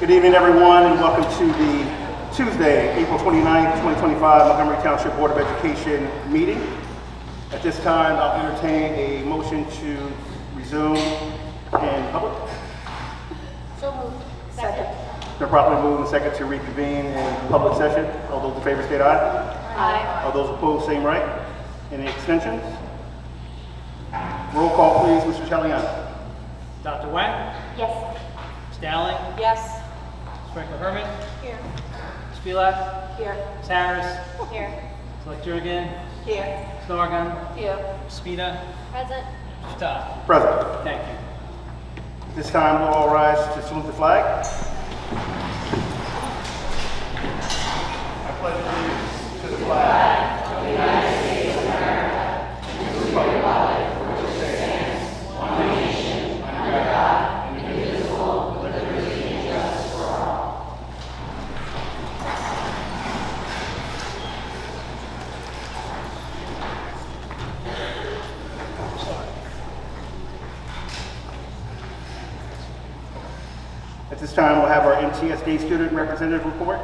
Good evening, everyone, and welcome to the Tuesday, April 29th, 2025 Montgomery Township Board of Education meeting. At this time, I'll entertain a motion to resume in public. So moved. Second. Been properly moved and second to reconvene in public session. All those in favor state aye. Aye. All those opposed, same right. Any extensions? Roll call, please, Mr. Chalian. Dr. Wang, Yes. Ms. Dowling, Yes. Sprinkler Herman, Here. Ms. Phelak, Here. Ms. Harris, Here. Select Jurgen, Here. Ms. Norgan, Here. Ms. Spina, Present. Mr. Todd. Present. Thank you. This time, we'll all rise to salute the flag. I pledge allegiance to the flag. At this time, we'll have our MTSD student representative report.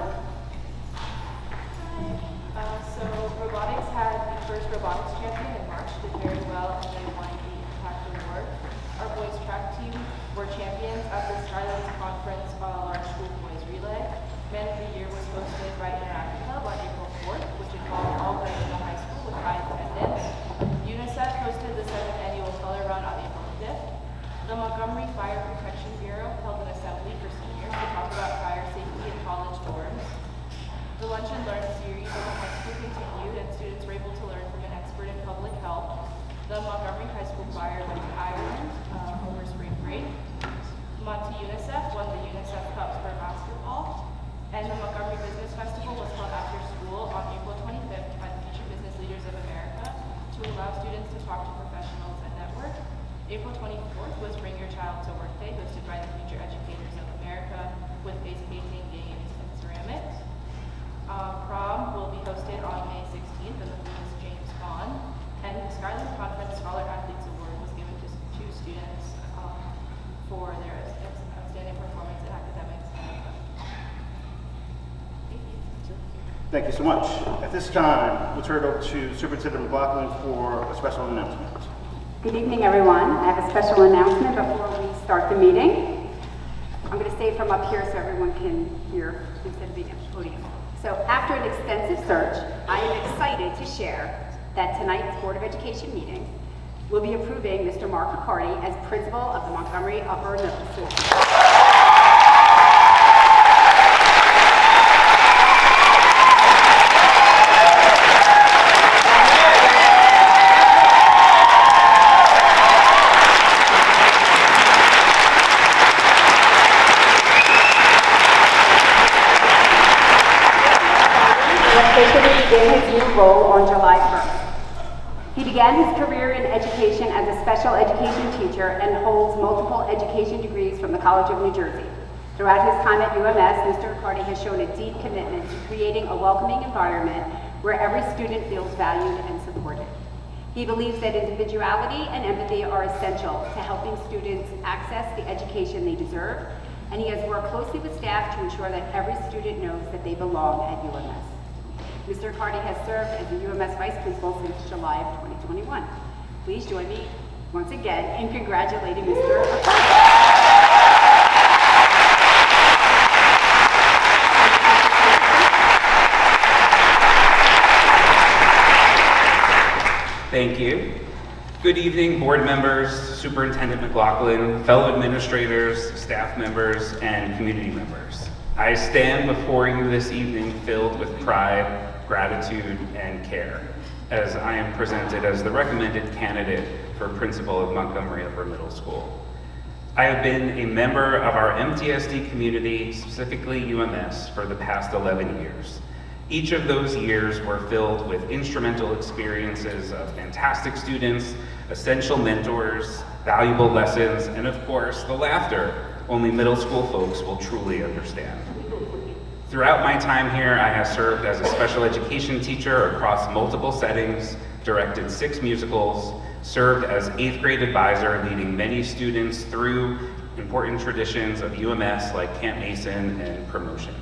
So robotics had the first robotics champion in March, did very well, and they won the Impact Award. Our boys track team were champions at the Skylands Conference Large School Boys Relay. Man of the Year was hosted by Interactive Hub on April 4th, which involved all grades in the high school with high attendance. UNICEF hosted the 7th annual Color Run on April 5th. The Montgomery Fire Protection Bureau held an assembly for seniors to talk about fire safety in college dorms. The Lunch and Learn series of the high school continued, and students were able to learn from an expert in public health. The Montgomery High School Choir went to Ireland over spring break. Monty UNICEF won the UNICEF Cup for basketball. And the Montgomery Business Festival was held after school on April 25th by the Future Business Leaders of America to allow students to talk to professionals and network. April 24th was Bring Your Child to Work Day, hosted by the Future Educators of America with face painting, games, and ceramics. Prom will be hosted on May 16th in the famous James Bond, and the Skyland Conference Scholar Athletes Award was given to two students for their outstanding performance in academics. Thank you. Thank you so much. At this time, we'll turn it over to Superintendent McLaughlin for a special announcement. Good evening, everyone. I have a special announcement before we start the meeting. I'm going to say it from up here so everyone can hear instead of being at the podium. So after an extensive search, I am excited to share that tonight's Board of Education meeting will be approving Mr. Mark McCarty as principal of the Montgomery Upper Middle School. Officially begin his new role on July 1st. He began his career in education as a special education teacher and holds multiple education degrees from the College of New Jersey. Throughout his time at UMS, Mr. McCarty has shown a deep commitment to creating a welcoming environment where every student feels valued and supported. He believes that individuality and empathy are essential to helping students access the education they deserve, and he has worked closely with staff to ensure that every student knows that they belong at UMS. Mr. McCarty has served as the UMS Vice Principal since July of 2021. Please join me once again in congratulating Mr. McCarty. Thank you. Good evening, board members, Superintendent McLaughlin, fellow administrators, staff members, and community members. I stand before you this evening filled with pride, gratitude, and care, as I am presented as the recommended candidate for principal of Montgomery Upper Middle School. I have been a member of our MTSD community, specifically UMS, for the past 11 years. Each of those years were filled with instrumental experiences of fantastic students, essential mentors, valuable lessons, and of course, the laughter only middle school folks will truly understand. Throughout my time here, I have served as a special education teacher across multiple settings, directed 6 musicals, served as 8th grade advisor, leading many students through important traditions of UMS like Camp Mason and promotion.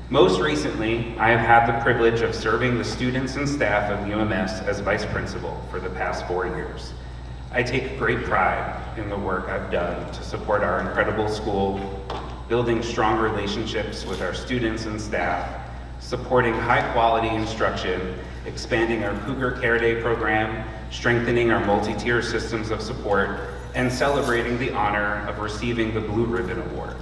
Most recently, I have had the privilege of serving the students and staff of UMS as vice principal for the past 4 years. I take great pride in the work I've done to support our incredible school, building strong relationships with our students and staff, supporting high-quality instruction, expanding our Cougar Care Day program, strengthening our multi-tier systems of support, and celebrating the honor of receiving the Blue Ribbon Award.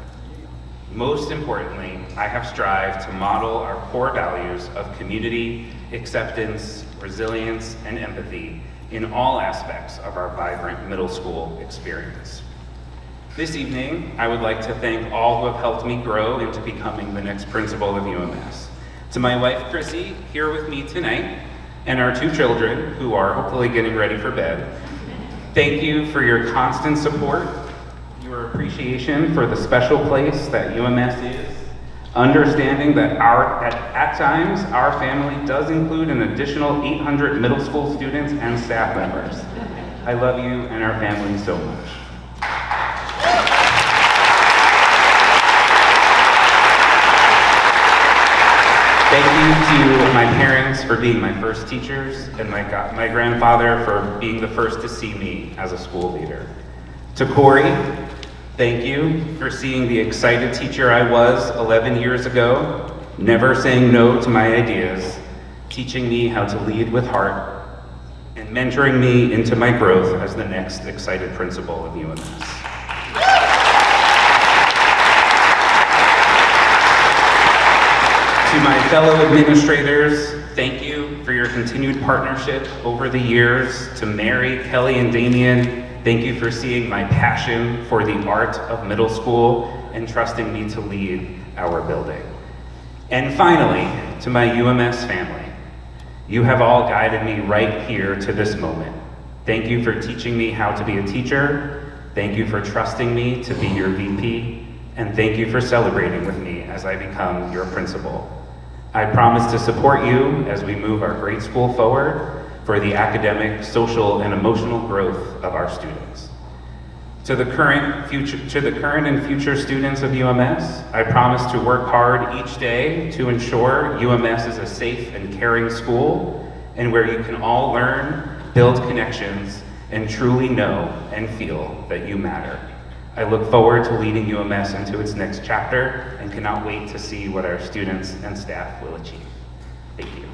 Most importantly, I have strived to model our core values of community, acceptance, resilience, and empathy in all aspects of our vibrant middle school experience. This evening, I would like to thank all who have helped me grow into becoming the next principal of UMS. To my wife, Chrissy, here with me tonight, and our 2 children, who are hopefully getting ready for bed, thank you for your constant support, your appreciation for the special place that UMS is, understanding that at times our family does include an additional 800 middle school students and staff members. I love you and our family so much. Thank you to my parents for being my first teachers, and my grandfather for being the first to see me as a school leader. To Corey, thank you for seeing the excited teacher I was 11 years ago, never saying no to my ideas, teaching me how to lead with heart, and mentoring me into my growth as the next excited principal of UMS. To my fellow administrators, thank you for your continued partnership over the years. To Mary, Kelly, and Damien, thank you for seeing my passion for the art of middle school and trusting me to lead our building. And finally, to my UMS family, you have all guided me right here to this moment. Thank you for teaching me how to be a teacher. Thank you for trusting me to be your VP. And thank you for celebrating with me as I become your principal. I promise to support you as we move our great school forward for the academic, social, and emotional growth of our students. To the current and future students of UMS, I promise to work hard each day to ensure UMS is a safe and caring school and where you can all learn, build connections, and truly know and feel that you matter. I look forward to leading UMS into its next chapter and cannot wait to see what our students and staff will achieve. Thank you.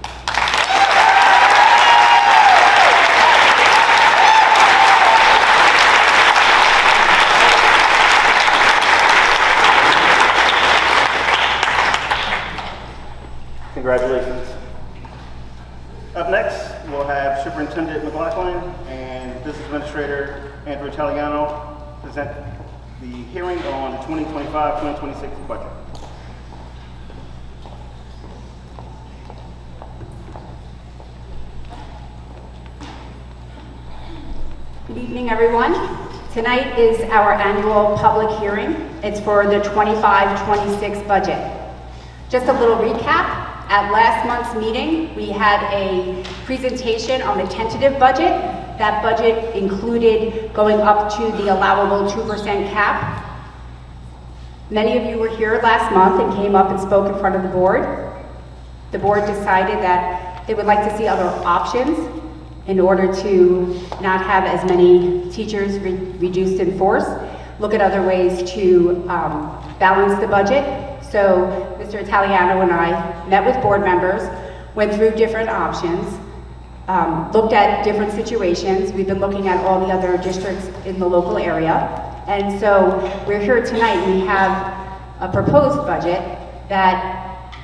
Congratulations. Up next, we'll have Superintendent McLaughlin and Business Administrator Andrew Italiano present the hearing on the 2025-2026 budget. Good evening, everyone. Tonight is our annual public hearing. It's for the 25-26 budget. Just a little recap. At last month's meeting, we had a presentation on the tentative budget. That budget included going up to the allowable 2% cap. Many of you were here last month and came up and spoke in front of the board. The board decided that they would like to see other options in order to not have as many teachers reduced in force, look at other ways to balance the budget. So Mr. Italiano and I met with board members, went through different options, looked at different situations. We've been looking at all the other districts in the local area. And so we're here tonight. We have a proposed budget that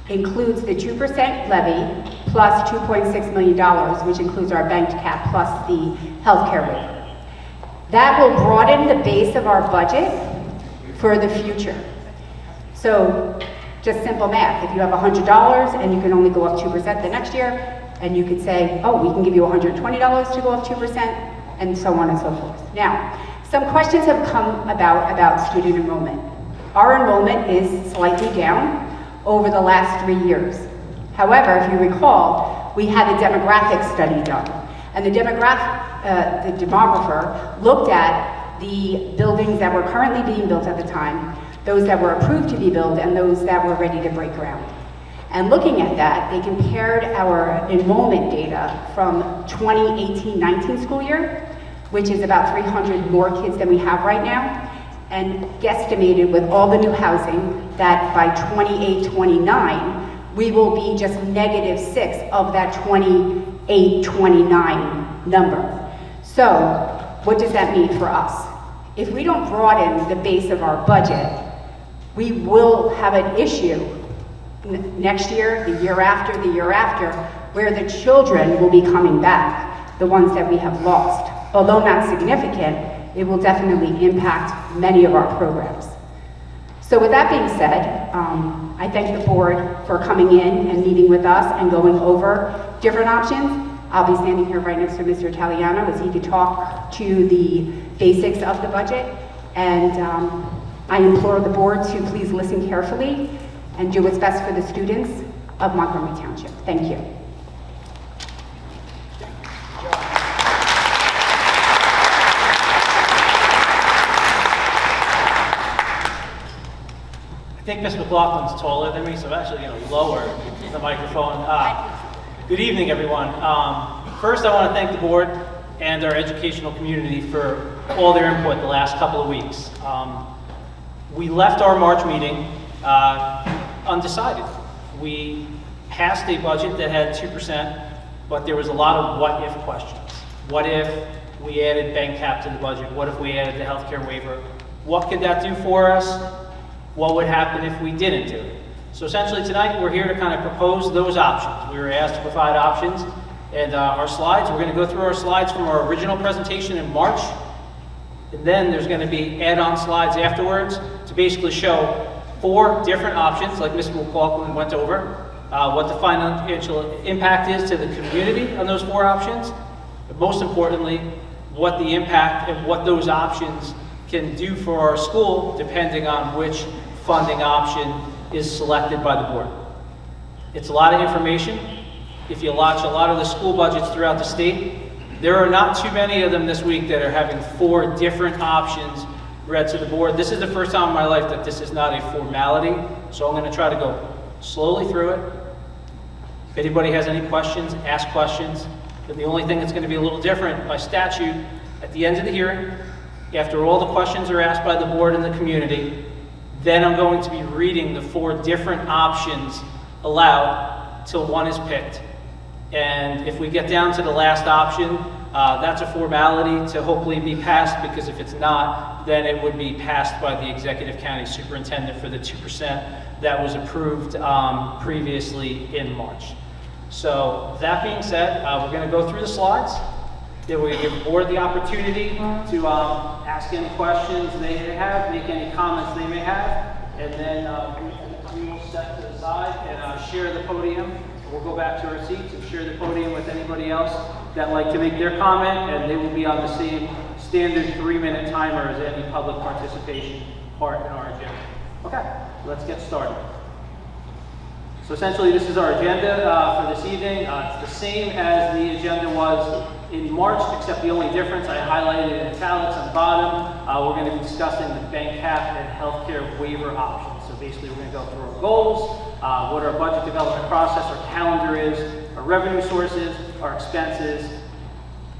includes the 2% levy plus $2.6 million, which includes our banked cap plus the healthcare rate. That will broaden the base of our budget for the future. So just simple math. If you have $100 and you can only go up 2% the next year, and you could say, oh, we can give you $120 to go up 2%, and so on and so forth. Now, some questions have come about student enrollment. Our enrollment is slightly down over the last 3 years. However, if you recall, we had a demographic study done. And the demographer looked at the buildings that were currently being built at the time, those that were approved to be built, and those that were ready to break ground. And looking at that, they compared our enrollment data from 2018-19 school year, which is about 300 more kids than we have right now, and guesstimated with all the new housing that by 28-29, we will be just -6 of that 28-29 number. So what does that mean for us? If we don't broaden the base of our budget, we will have an issue next year, the year after, where the children will be coming back, the ones that we have lost. Although not significant, it will definitely impact many of our programs. So with that being said, I thank the board for coming in and meeting with us and going over different options. I'll be standing here right next to Mr. Italiano as he could talk to the basics of the budget. And I implore the board to please listen carefully and do what's best for the students of Montgomery Township. Thank you. I think Ms. McLaughlin's taller than me, so I'm actually going to lower the microphone. Good evening, everyone. First, I want to thank the board and our educational community for all their input the last couple of weeks. We left our March meeting undecided. We passed a budget that had 2%, but there was a lot of what-if questions. What if we added bank cap to the budget? What if we added the healthcare waiver? What could that do for us? What would happen if we didn't do it? So essentially tonight, we're here to kind of propose those options. We were asked to provide options, and our slides, we're gonna go through our slides from our original presentation in March, and then there's gonna be add-on slides afterwards to basically show 4 different options, like Ms. McLaughlin went over, what the financial impact is to the community on those 4 options, but most importantly, what the impact and what those options can do for our school depending on which funding option is selected by the board. It's a lot of information. If you watch a lot of the school budgets throughout the state, there are not too many of them this week that are having 4 different options read to the board. This is the first time in my life that this is not a formality, so I'm going to try to go slowly through it. If anybody has any questions, ask questions. But the only thing that's going to be a little different by statute, at the end of the hearing, after all the questions are asked by the board and the community, then I'm going to be reading the 4 different options aloud till one is picked. And if we get down to the last option, that's a formality to hopefully be passed, because if it's not, then it would be passed by the executive county superintendent for the 2% that was approved previously in March. So that being said, we're going to go through the slides. Then we're going to give the board the opportunity to ask any questions they may have, make any comments they may have, and then we will step to the side and share the podium. We'll go back to our seats and share the podium with anybody else that like to make their comment, and they will be on the same standard 3-minute timer as any public participation part in our agenda. Okay, let's get started. So essentially, this is our agenda for this evening. It's the same as the agenda was in March, except the only difference I highlighted in italics on the bottom. We're going to be discussing the bank cap and healthcare waiver options. So basically, we're going to go through our goals, what our budget development process, our calendar is, our revenue sources, our expenses,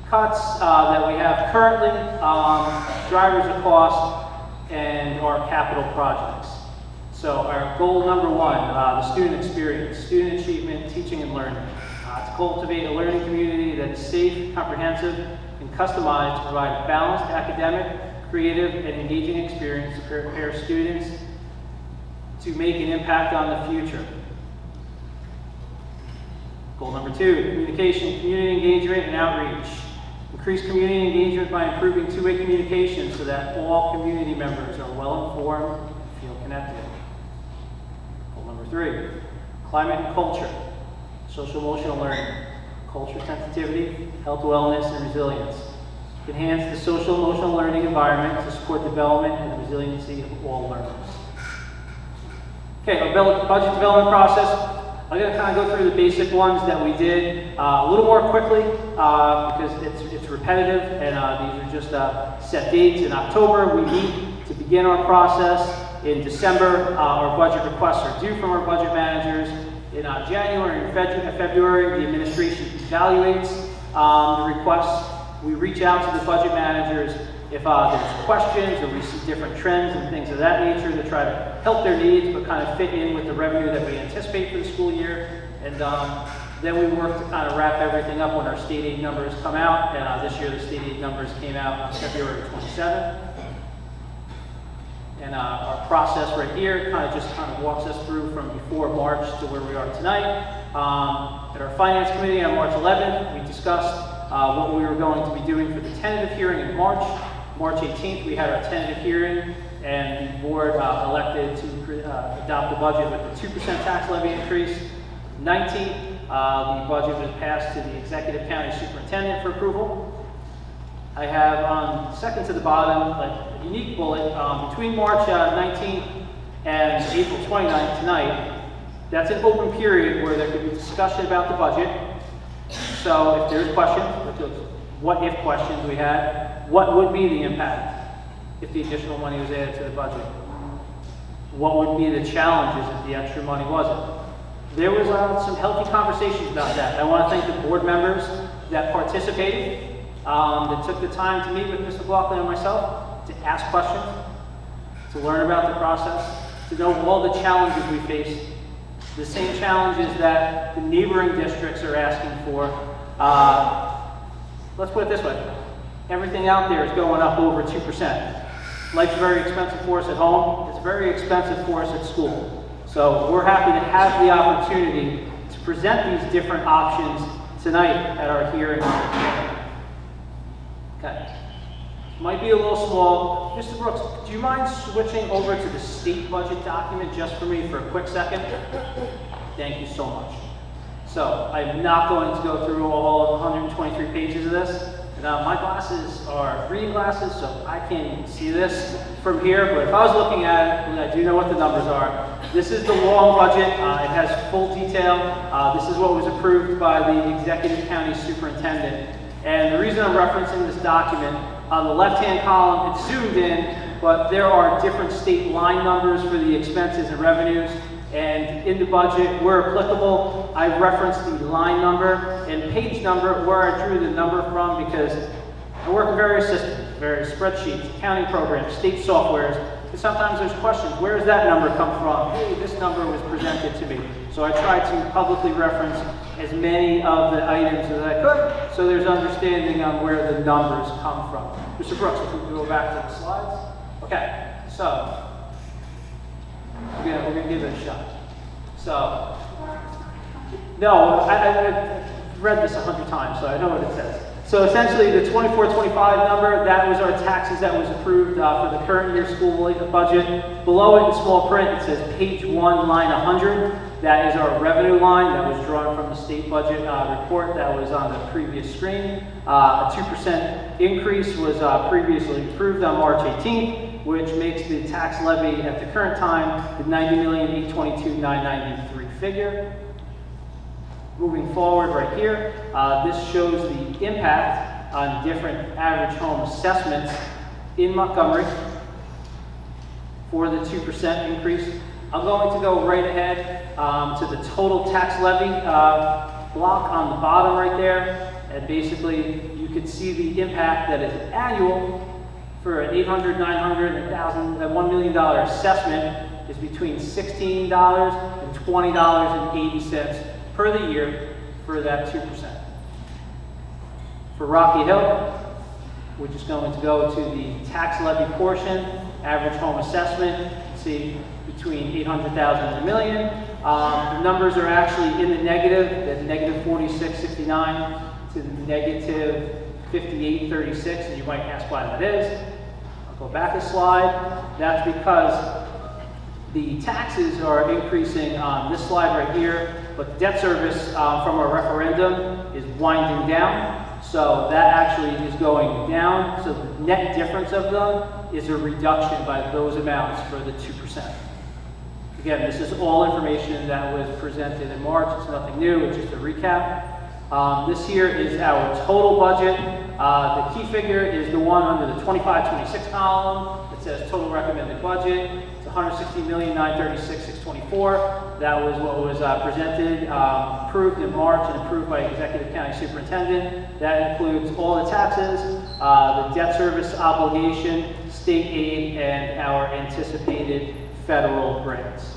cuts that we have currently, drivers of cost, and our capital projects. So our goal number 1, the student experience, student achievement, teaching and learning. To cultivate a learning community that is safe, comprehensive, and customized to provide a balanced academic, creative, and engaging experience to prepare students to make an impact on the future. Goal number 2, communication, community engagement, and outreach. Increase community engagement by improving two-way communication so that all community members are well-informed and feel connected. Goal number 3, climate and culture. Social-emotional learning, culture sensitivity, health, wellness, and resilience. Enhance the social-emotional learning environment to support development and the resiliency of all learners. Okay, our budget development process. I'm going to kind of go through the basic ones that we did a little more quickly because it's repetitive, and these are just set dates. In October, we meet to begin our process. In December, our budget requests are due from our budget managers. In January and February, the administration evaluates the requests. We reach out to the budget managers if there's questions or we see different trends and things of that nature to try to help their needs but kind of fit in with the revenue that we anticipate for the school year. And then we work to kind of wrap everything up when our state aid numbers come out. And this year the state aid numbers came out on February 27th. And our process right here kind of walks us through from before March to where we are tonight. At our Finance Committee on March 11th, we discussed what we were going to be doing for the tentative hearing in March. March 18th, we had our tentative hearing, and the board elected to adopt the budget with the 2% tax levy increase. 19th, the budget was passed to the Executive County Superintendent for approval. I have on second to the bottom a unique bullet between March 19th and April 29th tonight. That's an open period where there could be discussion about the budget. So if there's questions, what if questions we had, what would be the impact if the additional money was added to the budget? What would be the challenges if the extra money wasn't? There was some healthy conversations about that. I want to thank the board members that participated, that took the time to meet with Mr. McLaughlin and myself, to ask questions, to learn about the process, to know all the challenges we face, the same challenges that the neighboring districts are asking for. Let's put it this way. Everything out there is going up over 2%. Life's very expensive for us at home. It's very expensive for us at school. So we're happy to have the opportunity to present these different options tonight at our hearing. Okay. Might be a little small. Mr. Brooks, do you mind switching over to the state budget document just for me for a quick second? Thank you so much. So I'm not going to go through all 123 pages of this. Now, my glasses are reading glasses, so I can't even see this from here, but if I was looking at it, I do know what the numbers are. This is the long budget. It has full detail. This is what was approved by the Executive County Superintendent. And the reason I'm referencing this document, on the left-hand column, it's zoomed in, but there are different state line numbers for the expenses and revenues. And in the budget, where applicable, I referenced the line number and page number where I drew the number from because I work in various systems, various spreadsheets, accounting programs, state softwares, and sometimes there's questions, where does that number come from? Hey, this number was presented to me. So I try to publicly reference as many of the items as I could, so there's understanding on where the numbers come from. Mr. Brooks, if we can go back to the slides. Okay, so we're gonna give it a shot. So, no, I read this 100 times, so I know what it says. So essentially, the 24-25 number, that was our taxes that was approved for the current year school budget. Below it in small print, it says page 1, line 100. That is our revenue line that was drawn from the state budget report that was on the previous screen. A 2% increase was previously approved on March 18th, which makes the tax levy at the current time the $90,822,993 figure. Moving forward right here, this shows the impact on different average home assessments in Montgomery for the 2% increase. I'm going to go right ahead to the total tax levy block on the bottom right there. And basically, you can see the impact that is annual for an $800, $900, $1,000, $1 million assessment is between $16 and $20.80 per the year for that 2%. For Rocky Hill, we're just going to go to the tax levy portion, average home assessment. You can see between $800,000 and $1 million. The numbers are actually in the negative, that's negative 4669 to negative 5836, and you might ask why that is. I'll go back a slide. That's because the taxes are increasing on this slide right here, but the debt service from our referendum is winding down. So that actually is going down. So the net difference of them is a reduction by those amounts for the 2%. Again, this is all information that was presented in March. It's nothing new, it's just a recap. This here is our total budget. The key figure is the one under the 25-26 column. It says total recommended budget. It's $160,936,624. That was what was presented, approved in March and approved by Executive County Superintendent. That includes all the taxes, the debt service obligation, state aid, and our anticipated federal grants.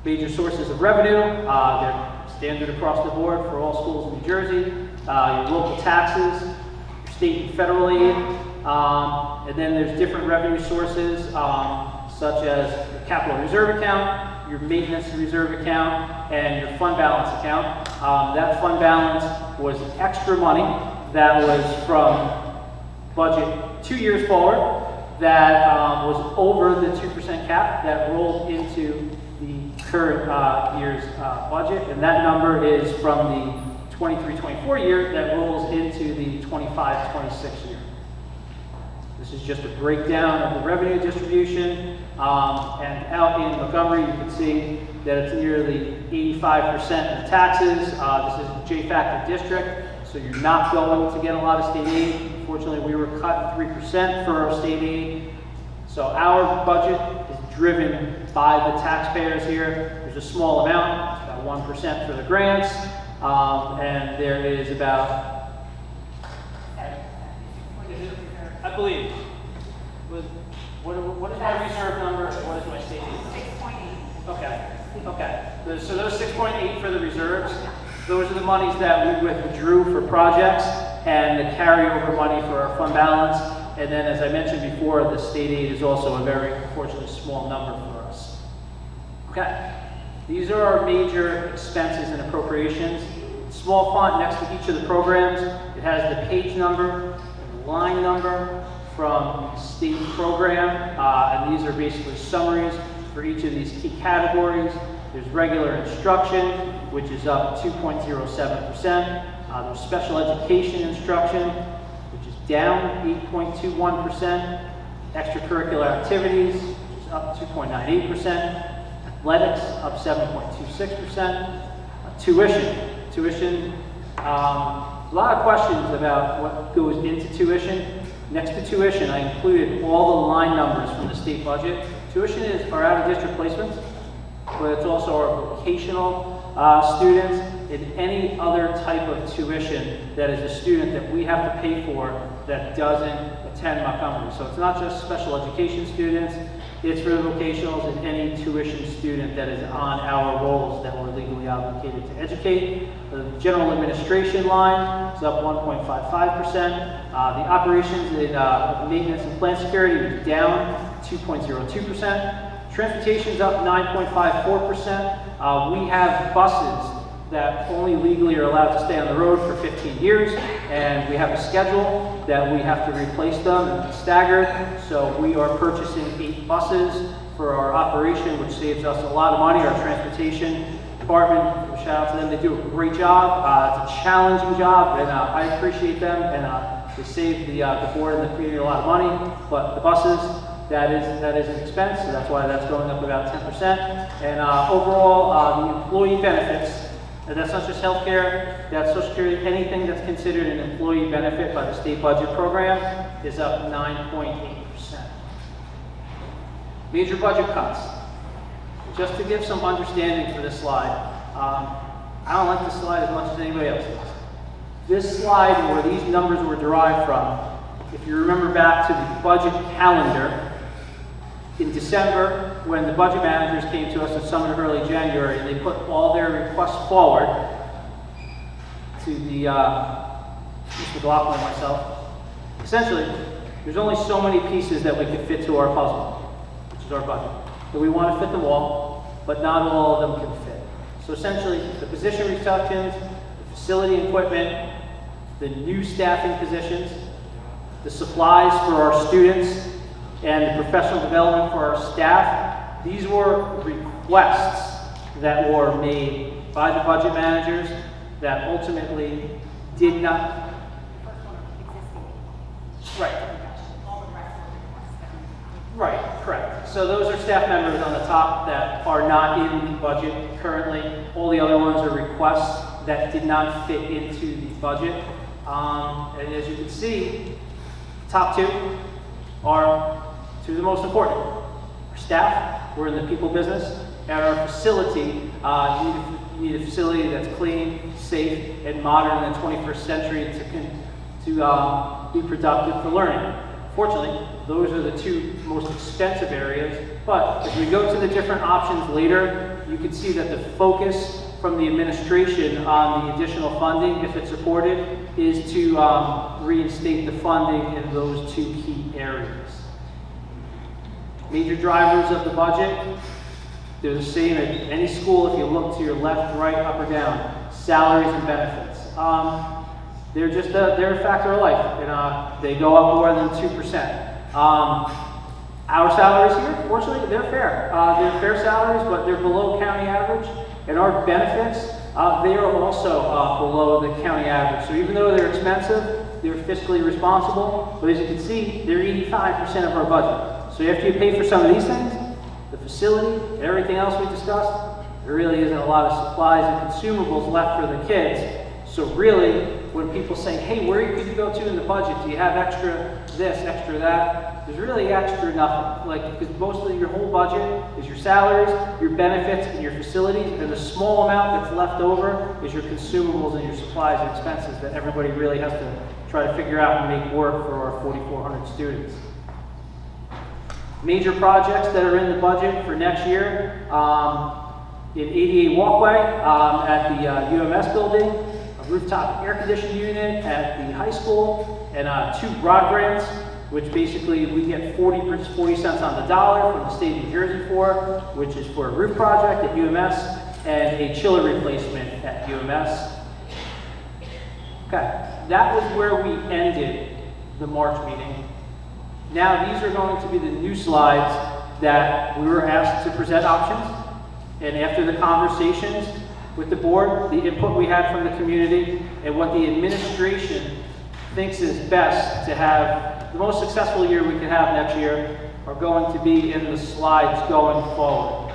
Major sources of revenue, they're standard across the board for all schools in New Jersey. Your local taxes, your state and federal aid, and then there's different revenue sources such as your capital reserve account, your maintenance reserve account, and your fund balance account. That fund balance was extra money that was from budget 2 years forward that was over the 2% cap that rolled into the current year's budget, and that number is from the 23-24 year that rolls into the 25-26 year. This is just a breakdown of the revenue distribution, and out in Montgomery you can see that it's nearly 85% of the taxes. This is a J-factor district, so you're not going to get a lot of state aid. Unfortunately, we were cut 3% for our state aid. So our budget is driven by the taxpayers here. There's a small amount, it's about 1% for the grants, and there is about, I believe, what is my reserve number and what is my state aid? 6.8. Okay. So those 6.8 for the reserves, those are the monies that we withdrew for projects and the carryover money for our fund balance. And then, as I mentioned before, the state aid is also a very, unfortunately, small number for us. Okay. These are our major expenses and appropriations. Small font next to each of the programs. It has the page number and line number from state program. And these are basically summaries for each of these key categories. There's regular instruction, which is up 2.07%. There's special education instruction, which is down 8.21%. Extracurricular activities, which is up 2.98%. Athletics, up 7.26%. Tuition, a lot of questions about what goes into tuition. Next to tuition, I included all the line numbers from the state budget. Tuition is our out-of-district placements, but it's also our vocational students and any other type of tuition that is a student that we have to pay for that doesn't attend Montgomery. So it's not just special education students, it's for the vocationals and any tuition student that is on our rolls that we're legally obligated to educate. The general administration line is up 1.55%. The operations and maintenance and plant security is down 2.02%. Transportation is up 9.54%. We have buses that only legally are allowed to stay on the road for 15 years, and we have a schedule that we have to replace them and it's staggered. So we are purchasing 8 buses for our operation, which saves us a lot of money. Our transportation department, shout out to them, they do a great job. It's a challenging job, and I appreciate them, and they save the board and the community a lot of money. But the buses, that is an expense, so that's why that's going up about 10%. And overall, the employee benefits, and that's not just healthcare, that's Social Security, anything that's considered an employee benefit by the state budget program is up 9.8%. Major budget cuts. Just to give some understanding for this slide, I don't like this slide as much as anybody else does. This slide, where these numbers were derived from, if you remember back to the budget calendar, in December, when the budget managers came to us in summer to early January, they put all their requests forward to the Mr. McLaughlin and myself. Essentially, there's only so many pieces that we could fit to our puzzle, which is our budget. So we want to fit them all, but not all of them can fit. So essentially, the position reductions, the facility equipment, the new staffing positions, the supplies for our students, and the professional development for our staff, these were requests that were made by the budget managers that ultimately did not. Right. Right, correct. so those are staff members on the top that are not in the budget currently. All the other ones are requests that did not fit into the budget. And as you can see, top two are two of the most important. Our staff, we're in the people business, and our facility, you need a facility that's clean, safe, and modern in the 21st century to be productive for learning. Fortunately, those are the two most expensive areas, but as we go to the different options later, you can see that the focus from the administration on the additional funding, if it's supported, is to reinstate the funding in those two key areas. Major drivers of the budget, they're the same at any school if you look to your left, right, up, or down. Salaries and benefits. They're a factor of life, and they go up more than 2%. Our salaries here, fortunately, they're fair. They're fair salaries, but they're below county average. And our benefits, they are also below the county average. So even though they're expensive, they're fiscally responsible. But as you can see, they're 85% of our budget. So after you pay for some of these things, the facility, everything else we discussed, there really isn't a lot of supplies and consumables left for the kids. So really, when people say, hey, where could you go to in the budget? Do you have extra this, extra that? There's really extra nothing. Because mostly your whole budget is your salaries, your benefits, and your facilities, and the small amount that's left over is your consumables and your supplies and expenses that everybody really has to try to figure out and make work for our 4,400 students. Major projects that are in the budget for next year, in ADA walkway at the UMS building, a rooftop air conditioning unit at the high school, and 2 broad grants, which basically we get 40 cents on the dollar from the state of New Jersey for, which is for a roof project at UMS and a chiller replacement at UMS. Okay, that was where we ended the March meeting. Now these are going to be the new slides that we were asked to present options. And after the conversations with the board, the input we had from the community, and what the administration thinks is best to have the most successful year we can have next year are going to be in the slides going forward.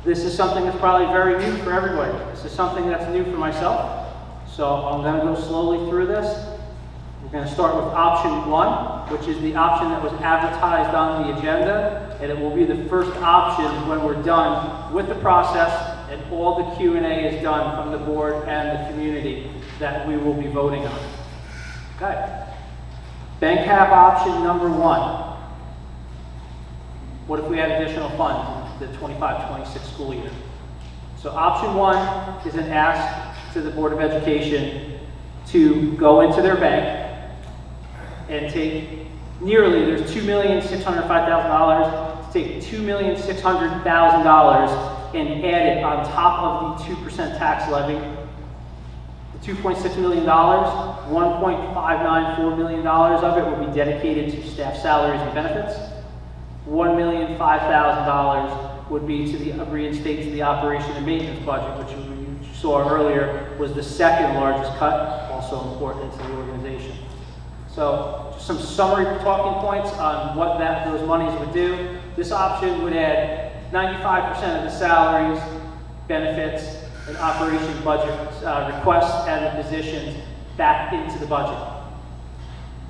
This is something that's probably very new for everybody. This is something that's new for myself. So I'm going to go slowly through this. We're going to start with option 1, which is the option that was advertised on the agenda, and it will be the first option when we're done with the process and all the Q&A is done from the board and the community that we will be voting on. Okay. Bank cap option number 1. What if we had additional funds in the 25-26 school year? So option 1 is an ask to the Board of Education to go into their bank and take there's $2,605,000, to take $2,600,000 and add it on top of the 2% tax levy. The $2.6 million, $1.594 million of it will be dedicated to staff salaries and benefits. $1,005,000 would be to reinstate to the operation and maintenance budget, which you saw earlier was the second largest cut, also important to the organization. So just some summary talking points on what those monies would do. This option would add 95% of the salaries, benefits, and operation budget requests and the positions back into the budget.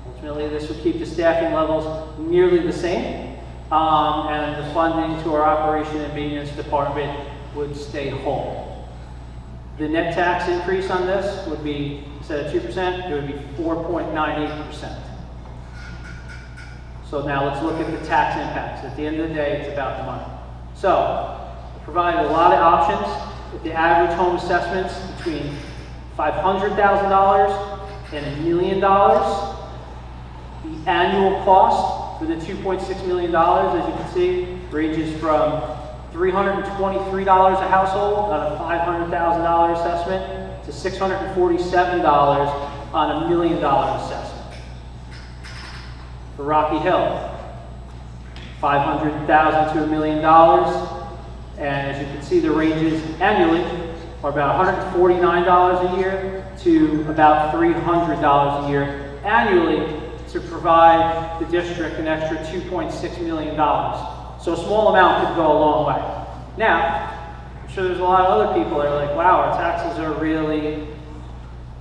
Ultimately, this would keep the staffing levels nearly the same, and the funding to our operation and maintenance department would stay whole. The net tax increase on this would be, instead of 2%, it would be 4.98%. So now let's look at the tax impacts. At the end of the day, it's about the money. So, we provided a lot of options with the average home assessments between $500,000 and $1 million. The annual cost for the $2.6 million, as you can see, ranges from $323 a household on a $500,000 assessment to $647 on a $1 million assessment. For Rocky Hill, $500,000 to $1 million, and as you can see, the ranges annually are about $149 a year to about $300 a year annually to provide the district an extra $2.6 million. So So a small amount could go a long way. Now, I'm sure there's a lot of other people that are like, wow, our taxes are really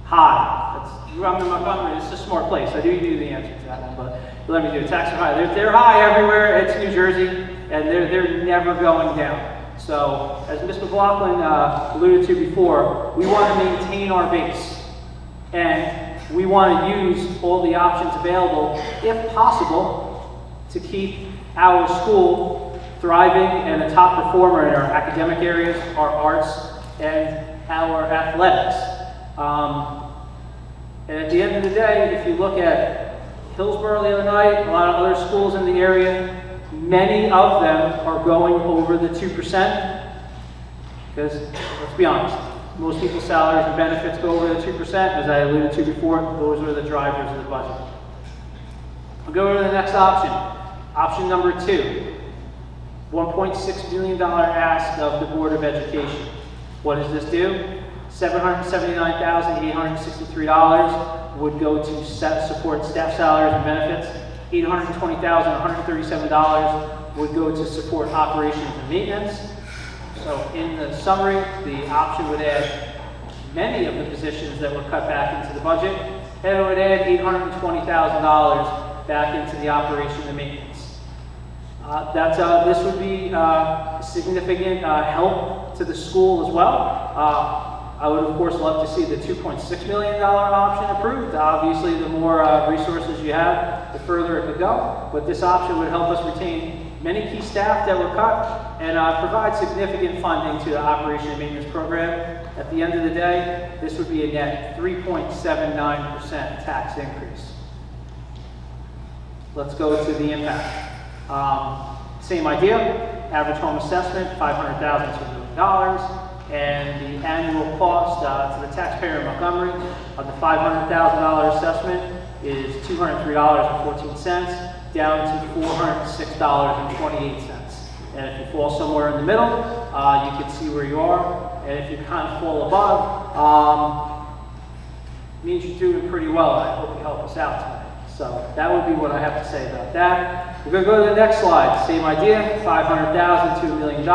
high. I'm in Montgomery, it's a smart place. I do the answer to that one, but let me do it. Taxes are high. They're high everywhere. It's New Jersey, and they're never going down. So, as Ms. McLaughlin alluded to before, we want to maintain our base, and we want to use all the options available, if possible, to keep our school thriving and a top performer in our academic areas, our arts, and our athletics. And at the end of the day, if you look at Hillsborough the other night, a lot of other schools in the area, many of them are going over the 2%, because let's be honest, most people's salaries and benefits go over the 2%. As I alluded to before, those are the drivers of the budget. I'll go to the next option. Option number 2, $1.6 million ask of the Board of Education. What does this do? $779,863 would go to support staff salaries and benefits. $820,137 would go to support operations and maintenance. So in the summary, the option would add many of the positions that were cut back into the budget, and it would add $820,000 back into the operation and maintenance. This would be a significant help to the school as well. I would, of course, love to see the $2.6 million option approved. Obviously, the more resources you have, the further it could go. But this option would help us retain many key staff that were cut and provide significant funding to the operation and maintenance program. At the end of the day, this would be a net 3.79% tax increase. Let's go to the impact. Same idea, average home assessment, $500,000 to $1 million. And the annual cost to the taxpayer in Montgomery of the $500,000 assessment is $203.14, down to $406.28. And if you fall somewhere in the middle, you can see where you are. And if you kind of fall above, it means you're doing pretty well. I hope you help us out tonight. So that would be what I have to say about that. We're going to go to the next slide. Same idea, $500,000 to $1 million.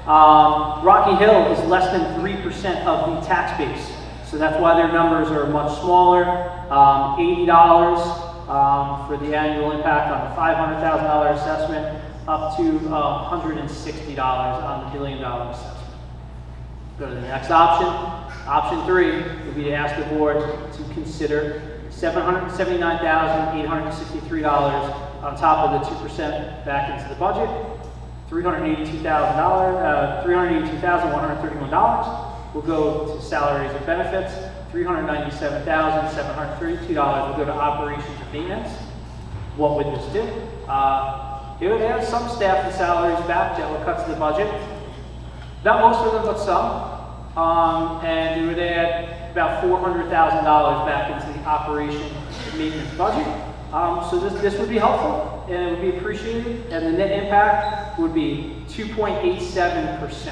Rocky Hill is less than 3% of the tax base, so that's why their numbers are much smaller. $80 for the annual impact on the $500,000 assessment, up to $160 on the $1 million assessment. Go to the next option. Option 3 would be to ask the board to consider $779,863 on top of the 2% back into the budget. $382,131 will go to salaries and benefits. $397,732 will go to operations and maintenance. What would this do? It would add some staff and salaries back that would cut to the budget. Not most of them, but some. And it would add about $400,000 back into the operation and maintenance budget. So this would be helpful, and it would be appreciated, and the net impact would be 2.87%.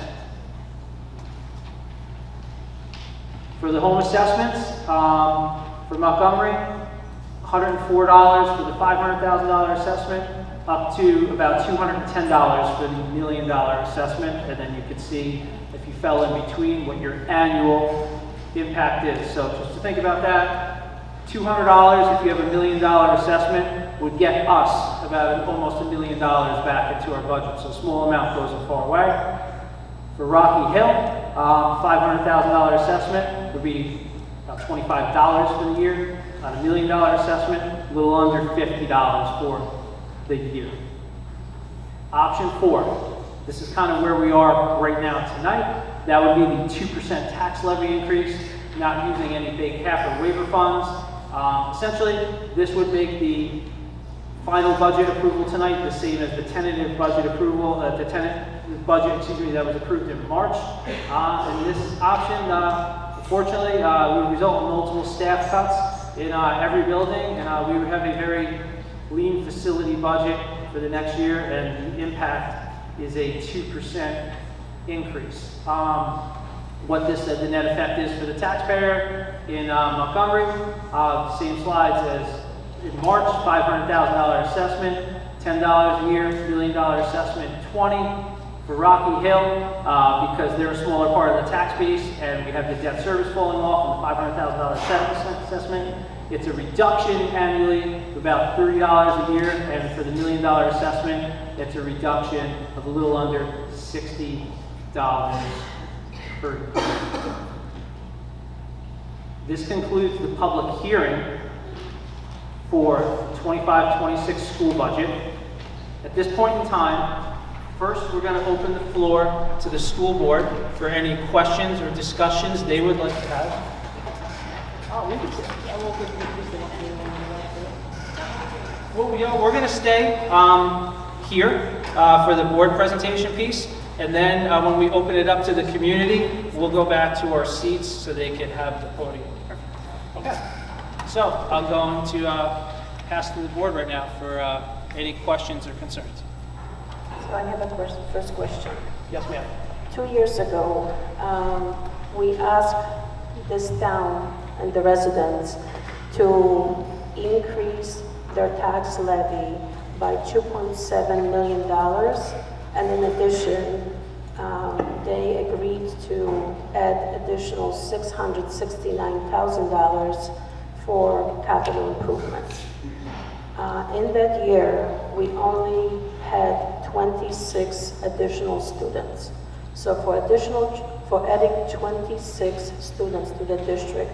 For the home assessments, for Montgomery, $104 for the $500,000 assessment, up to about $210 for the $1 million assessment, and then you could see if you fell in between what your annual impact is. So just to think about that, $200 if you have a $1 million assessment would get us about almost $1 million back into our budget. So a small amount goes a far way. For Rocky Hill, $500,000 assessment would be about $25 for the year. On a $1 million assessment, a little under $50 for the year. Option 4. This is kind of where we are right now tonight. That would be the 2% tax levy increase, not using any big cap or waiver funds. Essentially, this would make the final budget approval tonight the same as the tentative budget approval, the tentative budget, that was approved in March. And this option, unfortunately, would result in multiple staff cuts in every building, and we would have a very lean facility budget for the next year, and the impact is a 2% increase. What the net effect is for the taxpayer in Montgomery, same slides as in March, $500,000 assessment, $10 a year, $1 million assessment 20. For Rocky Hill, because they're a smaller part of the tax base and we have the debt service falling off and the $500,000 assessment, it's a reduction annually of about $30 a year, and for the $1 million assessment, it's a reduction of a little under $60 per year. This concludes the public hearing for the 25-26 school budget. At this point in time, first, we're going to open the floor to the school board for any questions or discussions they would like to have. Well, we're going to stay here for the board presentation piece, and then when we open it up to the community, we'll go back to our seats so they can have the podium. Okay. So I'm going to pass to the board right now for any questions or concerns. So I have a first question. Yes, ma'am. 2 years ago, we asked this town and the residents to increase their tax levy by $2.7 million. And in addition, they agreed to add additional $669,000 for capital improvements. In that year, we only had 26 additional students. So for adding 26 students to the district,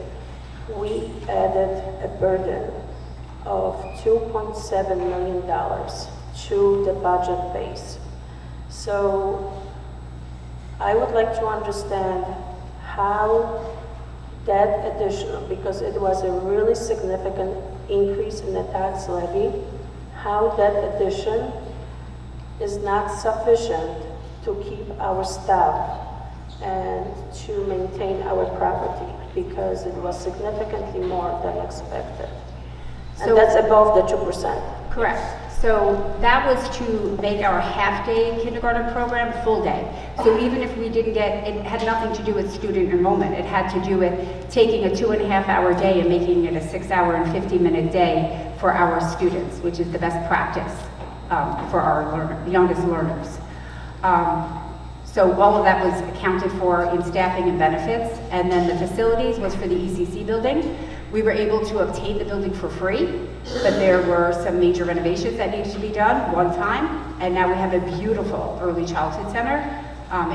we added a burden of $2.7 million to the budget base. So I would like to understand how that additional, because it was a really significant increase in the tax levy, how that addition is not sufficient to keep our staff and to maintain our property, because it was significantly more than expected. So- And that's above the 2%. Correct. So that was to make our half-day kindergarten program full day. So even if we didn't get, it had nothing to do with student enrollment. It had to do with taking a 2.5-hour day and making it a 6-hour and 50-minute day for our students, which is the best practice for our youngest learners. So all of that was accounted for in staffing and benefits. And then the facilities was for the ECC building. We were able to obtain the building for free, but there were some major renovations that needed to be done one time. And now we have a beautiful early childhood center.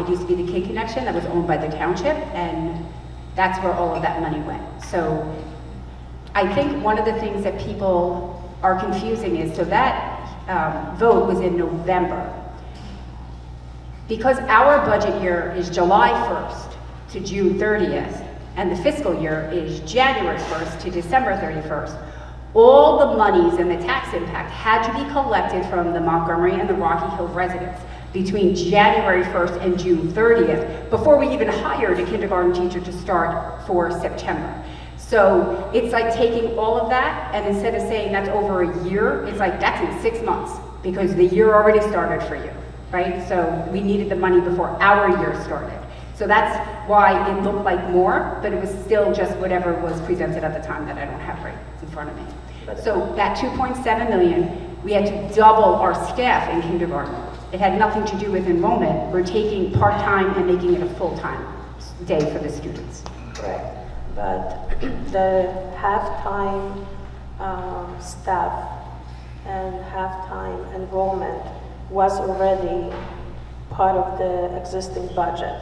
It used to be the Kid Connection that was owned by the township, and that's where all of that money went. So I think one of the things that people are confusing is, so that vote was in November. Because our budget year is July 1st to June 30th, and the fiscal year is January 1st to December 31st, all the monies and the tax impact had to be collected from the Montgomery and the Rocky Hill residents between January 1st and June 30th, before we even hired a kindergarten teacher to start for September. So it's like taking all of that, and instead of saying that's over a year, it's like that's in 6 months, because the year already started for you, right? So we needed the money before our year started. So that's why it looked like more, but it was still just whatever was presented at the time that I don't have right in front of me. So that 2.7 million, we had to double our staff in kindergarten. It had nothing to do with enrollment. We're taking part-time and making it a full-time day for the students. Correct. But the half-time staff and half-time enrollment was already part of the existing budget.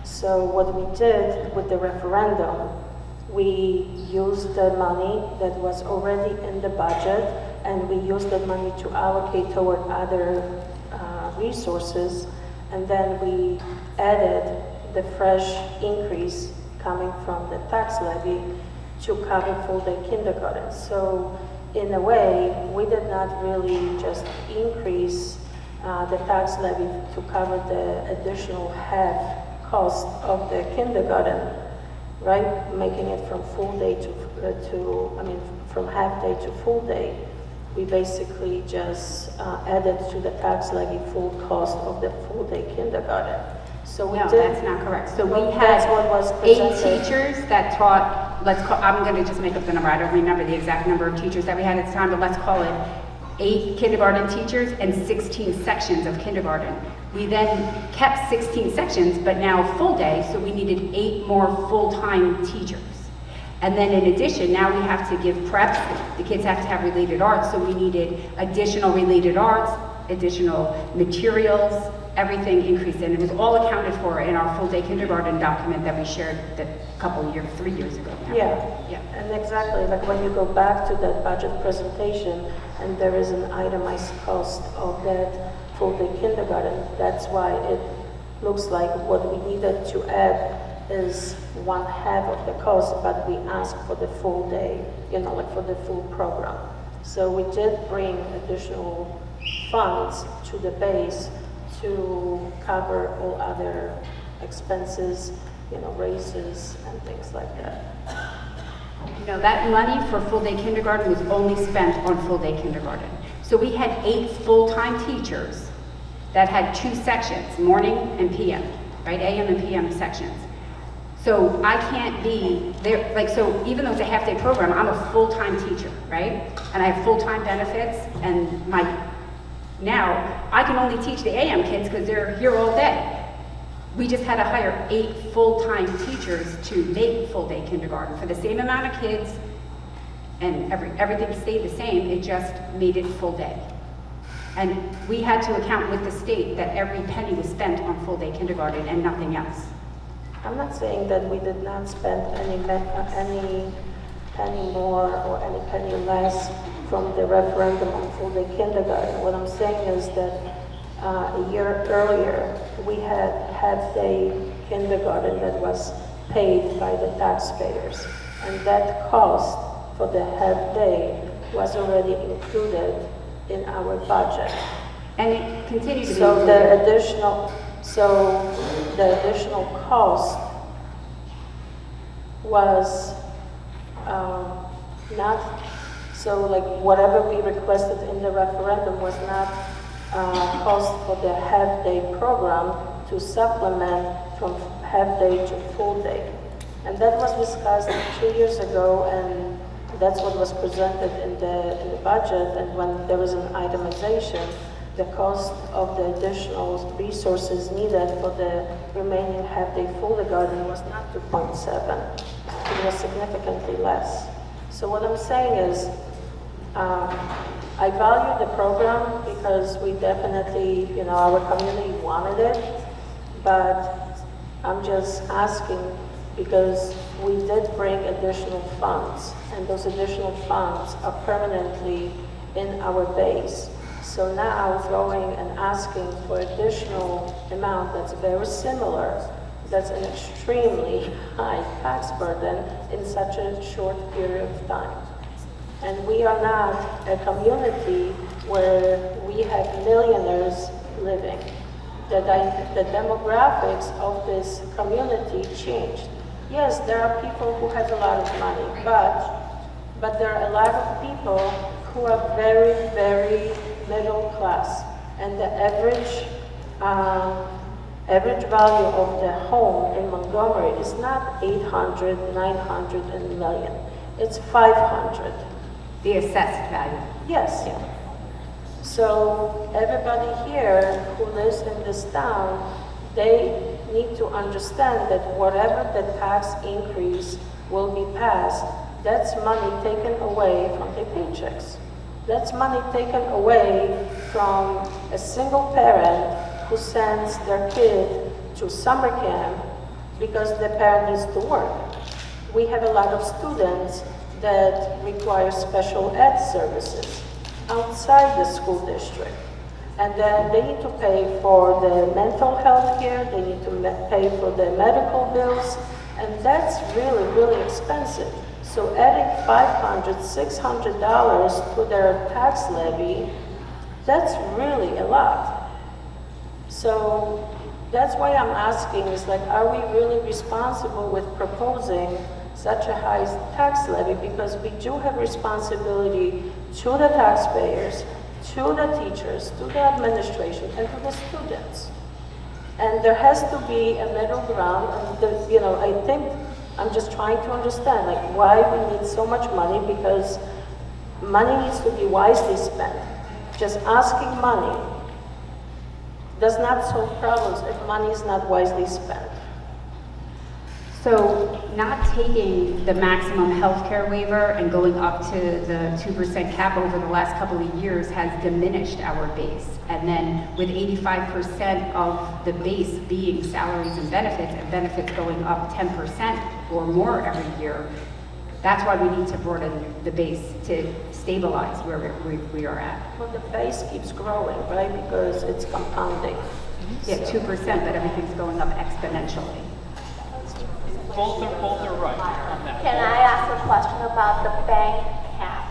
So what we did with the referendum, we used the money that was already in the budget, and we used that money to allocate toward other resources, and then we added the fresh increase coming from the tax levy to cover full-day kindergarten. So in a way, we did not really just increase the tax levy to cover the additional half cost of the kindergarten, right? Making it from full day from half day to full day. We basically just added to the tax levy full cost of the full day kindergarten. So we No, did. that's not correct. So Well, we that's had what was 8 presented. teachers that taught, I'm going to just make up the number, I don't remember the exact number of teachers that we had at the time, but let's call it 8 kindergarten teachers and 16 sections of kindergarten. We then kept 16 sections, but now full day, so we needed 8 more full-time teachers. And then in addition, now we have to give preps. The kids have to have related arts, so we needed additional related arts, additional materials, everything increased. And it was all accounted for in our full-day kindergarten document that we shared a couple of years, 3 years ago now. Yeah, and exactly, like when you go back to that budget presentation and there is an itemized cost of that full-day kindergarten, that's why it looks like what we needed to add is 1/2 of the cost, but we asked for the full day, like for the full program. So we did bring additional funds to the base to cover all other expenses, raises and things like that. No, that money for full-day kindergarten was only spent on full-day kindergarten. So we had 8 full-time teachers that had 2 sections, morning and PM, right? AM and PM sections. So I can't be there, so even though it's a half-day program, I'm a full-time teacher, right? And I have full-time benefits, and now I can only teach the AM kids because they're here all day. We just had to hire 8 full-time teachers to make full-day kindergarten for the same amount of kids, and everything stayed the same, it just made it full day. And we had to account with the state that every penny was spent on full-day kindergarten and nothing else. I'm not saying that we did not spend any penny more or any penny less from the referendum on full-day kindergarten. What I'm saying is that a year earlier, we had half-day kindergarten that was paid by the taxpayers. And that cost for the half-day was already included in our budget. And it continued to be So included. the additional cost was not, so like whatever we requested in the referendum was not cost for the half-day program to supplement from half-day to full-day. And that was discussed 2 years ago, and that's what was presented in the budget. And when there was an itemization, the cost of the additional resources needed for the remaining half-day full-day garden was not 2.7. It was significantly less. So what I'm saying is, I value the program because we definitely, our community wanted it, but I'm just asking because we did bring additional funds, and those additional funds are permanently in our base. So now going and asking for additional amount that's very similar, that's an extremely high tax burden in such a short period of time. And we are not a community where we have millionaires living. The demographics of this community changed. Yes, there are people who have a lot of money, but there are a lot of people who are very, very middle class. And the average value of the home in Montgomery is not 800, 900, and a million. It's 500. The assessed value. Yes. So everybody here who lives in this town, they need to understand that whatever the tax increase will be passed, that's money taken away from their paychecks. That's money taken away from a single parent who sends their kid to summer camp because the parent needs to work. We have a lot of students that require special ed services outside the school district. And then they need to pay for the mental health care, they need to pay for the medical bills, and that's really, really expensive. So adding $500, $600 to their tax levy, that's really a lot. So that's why I'm asking is like, are we really responsible with proposing such a high tax levy? Because we do have responsibility to the taxpayers, to the teachers, to the administration, and to the students. And there has to be a middle ground. And I think I'm just trying to understand like why we need so much money, because money needs to be wisely spent. just asking money does not solve problems if money is not wisely spent. So not taking the maximum healthcare waiver and going up to the 2% cap over the last couple of years has diminished our base. And then with 85% of the base being salaries and benefits going up 10% or more every year, that's why we need to broaden the base to stabilize where we are at. Well, the base keeps growing, right, because it's compounding. Yeah, 2%, but everything's going up exponentially. Both are right on that. Can I ask a question about the bank cap?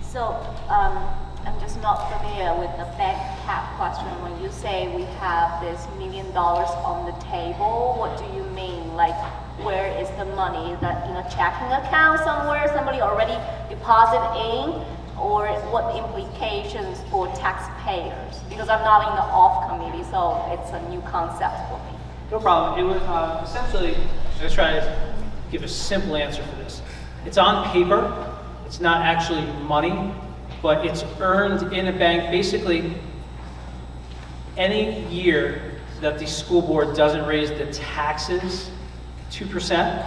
So, I'm just not familiar with the bank cap question. When you say we have this $1 million on the table, what do you mean? Like, where is the money? Is that in a checking account somewhere, somebody already deposit in? Or what implications for taxpayers? Because I'm not in the off committee, so it's a new concept for me. No problem. It was essentially, I'm going to try to give a simple answer for this. It's on paper. It's not actually money, but it's earned in a bank. Basically, any year that the school board doesn't raise the taxes 2%,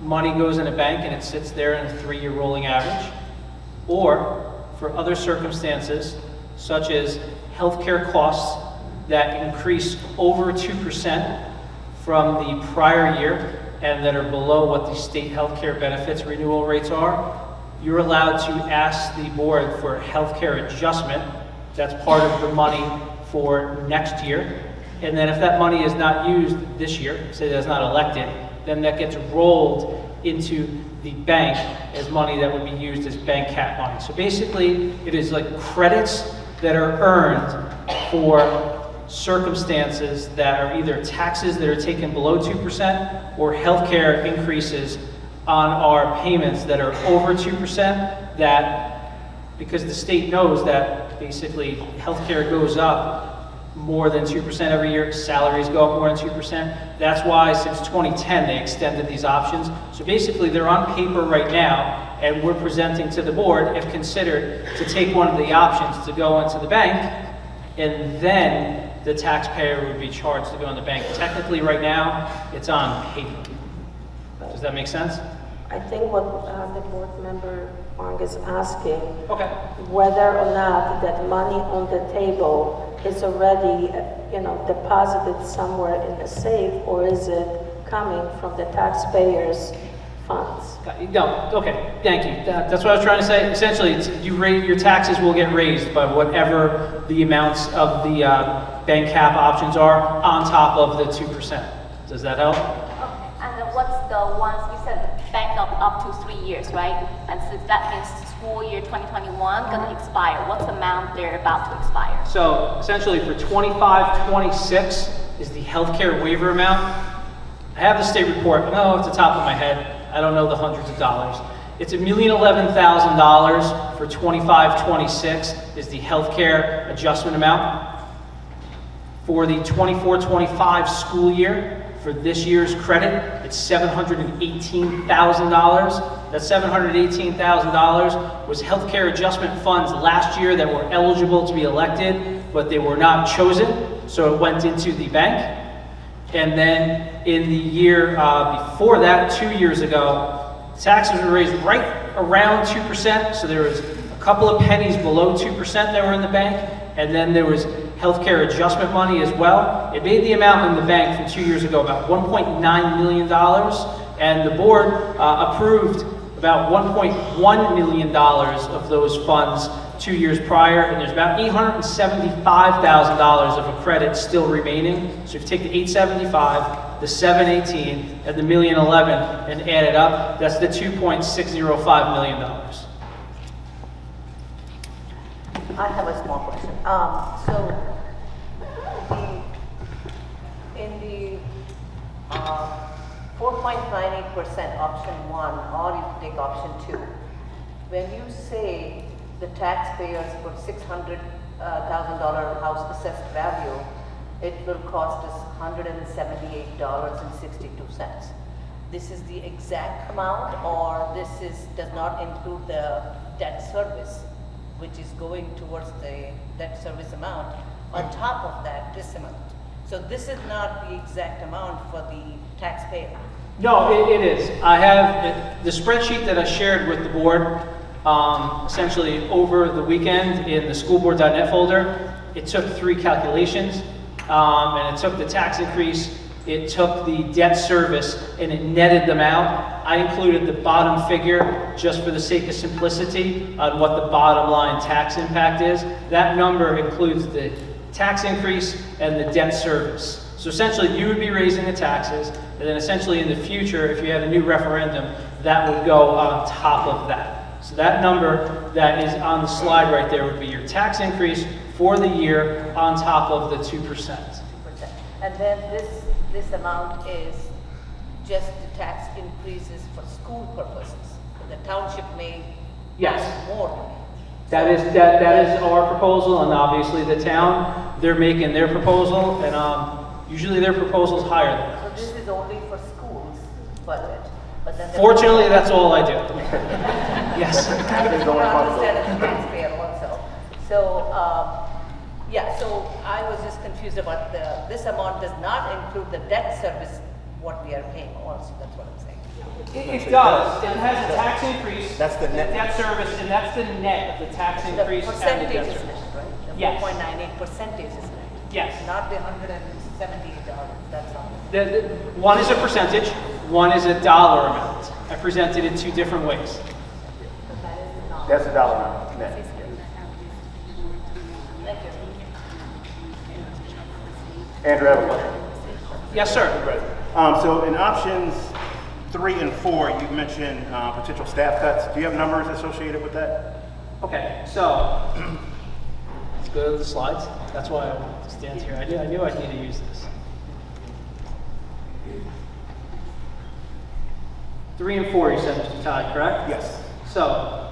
money goes in a bank and it sits there in a 3-year rolling average. Or for other circumstances, such as healthcare costs that increase over 2% from the prior year and that are below what the state healthcare benefits renewal rates are, you're allowed to ask the board for a healthcare adjustment. That's part of the money for next year. And then if that money is not used this year, say that's not elected, then that gets rolled into the bank as money that would be used as bank cap money. So basically, it is like credits that are earned for circumstances that are either taxes that are taken below 2% or healthcare increases on our payments that are over 2%, that because the state knows that basically healthcare goes up more than 2% every year, salaries go up more than 2%. That's why since 2010 they extended these options. So basically they're on paper right now and we're presenting to the board, if considered, to take one of the options to go into the bank, and then the taxpayer would be charged to go in the bank. Technically right now, it's on paper. Does that make sense? I think what the board member Wong is asking, Okay. whether or not that money on the table is already, deposited somewhere in a safe, or is it coming from the taxpayers' funds? No, okay, thank you. That's what I was trying to say. Essentially, it's your taxes will get raised by whatever the amounts of the bank cap options are on top of the 2%. Does that help? Okay, and then what's the ones, you said bank up to 3 years, right? And since that means school year 2021 gonna expire, what's the amount they're about to expire? So essentially for 25-26 is the healthcare waiver amount. I have the state report, but no, off the top of my head, I don't know the hundreds of dollars. It's $1,011,000 for 25-26 is the healthcare adjustment amount. For the 24-25 school year, for this year's credit, it's $718,000. That $718,000 was healthcare adjustment funds last year that were eligible to be elected, but they were not chosen, so it went into the bank. And then in the year before that, 2 years ago, taxes were raised right around 2%, so there was a couple of pennies below 2% that were in the bank, and then there was healthcare adjustment money as well. It made the amount in the bank from 2 years ago about $1.9 million, and the board approved about $1.1 million of those funds 2 years prior, and there's about $875,000 of a credit still remaining. So if you take the 875, the 718, and the $1,011,000 and add it up, that's the $2.605 million. I have a small question. In the 4.98% option 1, or you take option 2, when you say the taxpayers for $600,000 house assessed value, it will cost us $178.62. This is the exact amount, or does not include the debt service? which is going towards the debt service amount, on top of that, this amount. So this is not the exact amount for the taxpayer. No, it is. I have the spreadsheet that I shared with the board, essentially over the weekend in the schoolboard.net folder. It took 3 calculations, and it took the tax increase, it took the debt service, and it netted them out. I included the bottom figure just for the sake of simplicity on what the bottom line tax impact is. That number includes the tax increase and the debt service. So essentially, you would be raising the taxes, and then essentially in the future, if you had a new referendum, that would go on top of that. So that number that is on the slide right there would be your tax increase for the year on top of the 2%. 2%. And then this amount is just the tax increases for school purposes. The township may Yes. ask more. That is our proposal, and obviously the town, they're making their proposal, and usually their proposal's higher than So ours. this is only for schools budget, but then. Fortunately, that's all I do. Yes. Taxpayers don't I want to understand as a taxpayer also. So, yeah, so I was just confused about this amount does not include the debt service, what we are paying also, that's what I'm saying. It does. It has a tax increase. That's the net. Debt service, and that's the net of the tax The increase and the percentage debt is service. net, right? The Yes. 4.98% is net. Yes. Not the $178, that's all. One is a percentage, one is a dollar amount. I presented it 2 different ways. That's the dollar amount, net. Thank you. Andrew, I have a question. Yes, sir. So in options 3 and 4, you mentioned potential staff cuts. Do you have numbers associated with that? Okay, so let's go to the slides. That's why I wanted to stand here. I knew I'd need to use this. 3 and 4, you said, Mr. Todd, correct? Yes. So,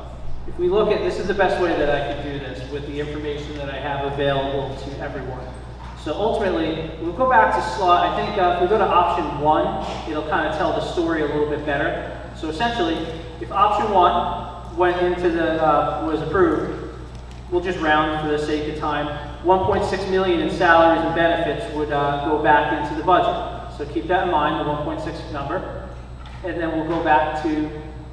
if we look at, this is the best way that I could do this with the information that I have available to everyone. So ultimately, we'll go back to slide, I think if we go to option 1, it'll kind of tell the story a little bit better. So essentially, if option 1 went into was approved, we'll just round for the sake of time, 1.6 million in salaries and benefits would go back into the budget. So keep that in mind, the 1.6 number. And then we'll go back to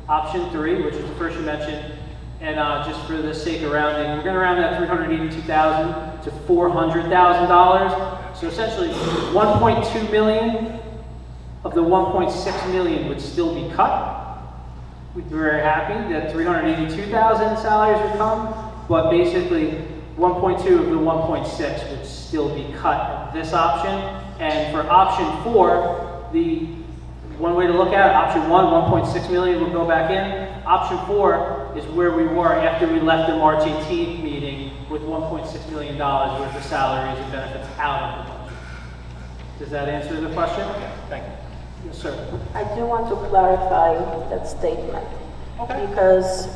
option 3, which is the first you mentioned. And just for the sake of rounding, we're going to round that $382,000 to $400,000. So essentially, 1.2 million of the 1.6 million would still be cut. We'd be very happy that 382,000 salaries would come, but basically 1.2 of the 1.6 would still be cut at this option. And for option 4, the one way to look at it, option 1, 1.6 million will go back in. Option 4 is where we were after we left the March 18th meeting with $1.6 million worth of salaries and benefits out of the budget. Does that answer the question? Okay, thank you. Yes, sir. I do want to clarify that statement. Okay. Because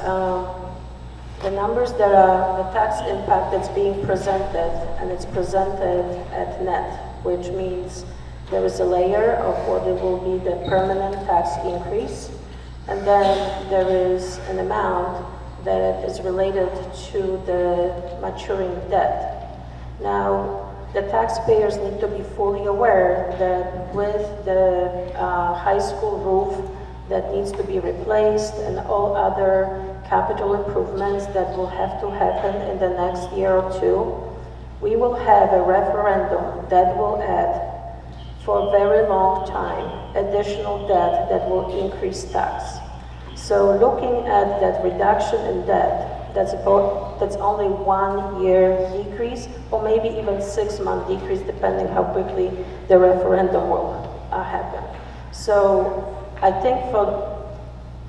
the numbers that are, the tax impact that's being presented, and it's presented at net, which means there is a layer of what it will be the permanent tax increase, and then there is an amount that is related to the maturing debt. Now, the taxpayers need to be fully aware that with the high school roof that needs to be replaced and all other capital improvements that will have to happen in the next year or 2, we will have a referendum that will add for a very long time additional debt that will increase tax. So looking at that reduction in debt, that's only 1 year decrease, or maybe even 6-month decrease, depending how quickly the referendum will happen. So I think for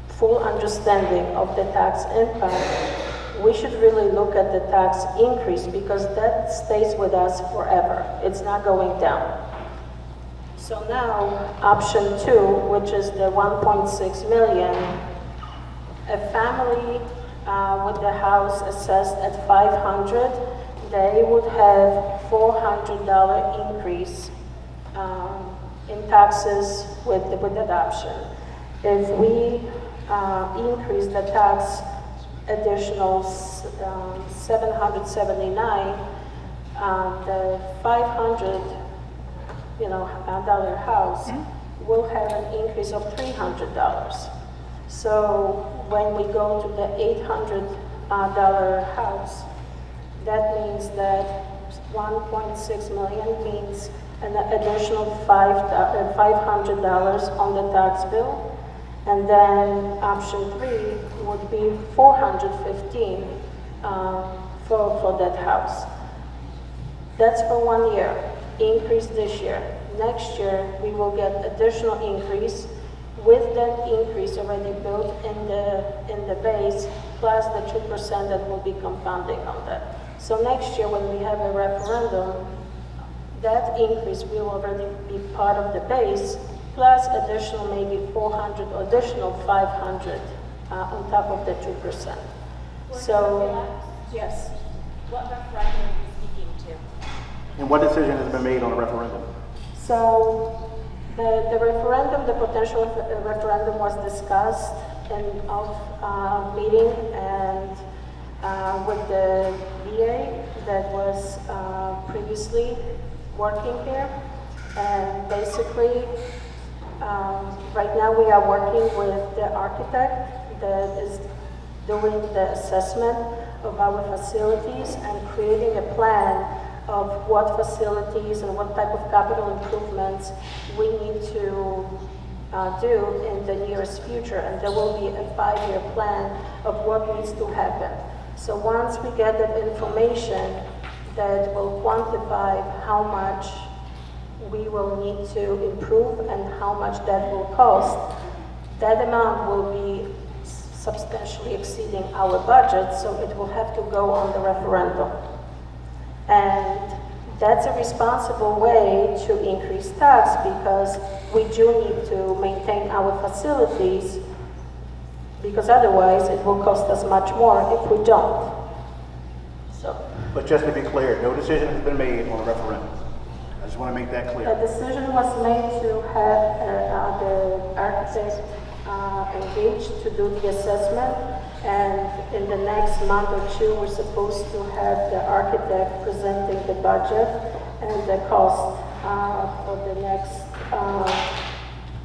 full understanding of the tax impact, we should really look at the tax increase, because that stays with us forever. It's not going down. So now, option 2, which is the 1.6 million, a family with the house assessed at 500, they would have $400 increase in taxes with adoption. If we increase the tax additional 779, the 500, dollar house will have an increase of $300. So when we go to the $800 house, that means that 1.6 million means an additional $500 on the tax bill. And then option 3 would be 415 for that house. That's for 1 year, increase this year. Next year, we will get additional increase with that increase already built in the base, plus the 2% that will be compounding on that. So next year, when we have a referendum, that increase will already be part of the base, plus additional maybe 400 or additional 500 on top of the 2%. So, yes. What referendum are you speaking to? And what decision has been made on the referendum? So the referendum, the potential referendum was discussed in our meeting and with the VA that was previously working here. And basically, right now we are working with the architect that is doing the assessment of our facilities and creating a plan of what facilities and what type of capital improvements we need to do in the nearest future. And there will be a 5-year plan of what needs to happen. So once we get that information that will quantify how much we will need to improve and how much that will cost, that amount will be substantially exceeding our budget, so it will have to go on the referendum. And that's a responsible way to increase tax because we do need to maintain our facilities, because otherwise it will cost us much more if we don't. So But just to be clear, no decision has been made on the referendum. I just want to make that a clear. decision was made to have the architect engaged to do the assessment, and in the next month or two, we're supposed to have the architect presenting the budget and the cost for the next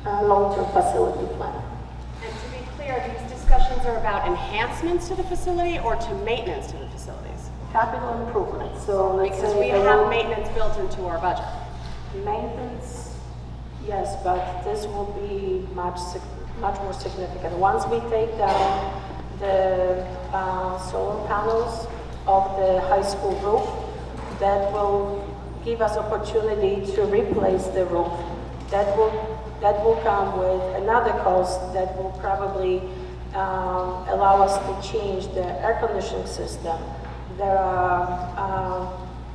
long-term facility plan. And to be clear, these discussions are about enhancements to the facility or to maintenance to the facilities? Capital improvement, so let's Because say we there have will- maintenance built into our budget. Maintenance, yes, but this will be much more significant. Once we take down the solar panels of the high school roof, that will give us opportunity to replace the roof. That will come with another cost that will probably allow us to change the air conditioning system. There are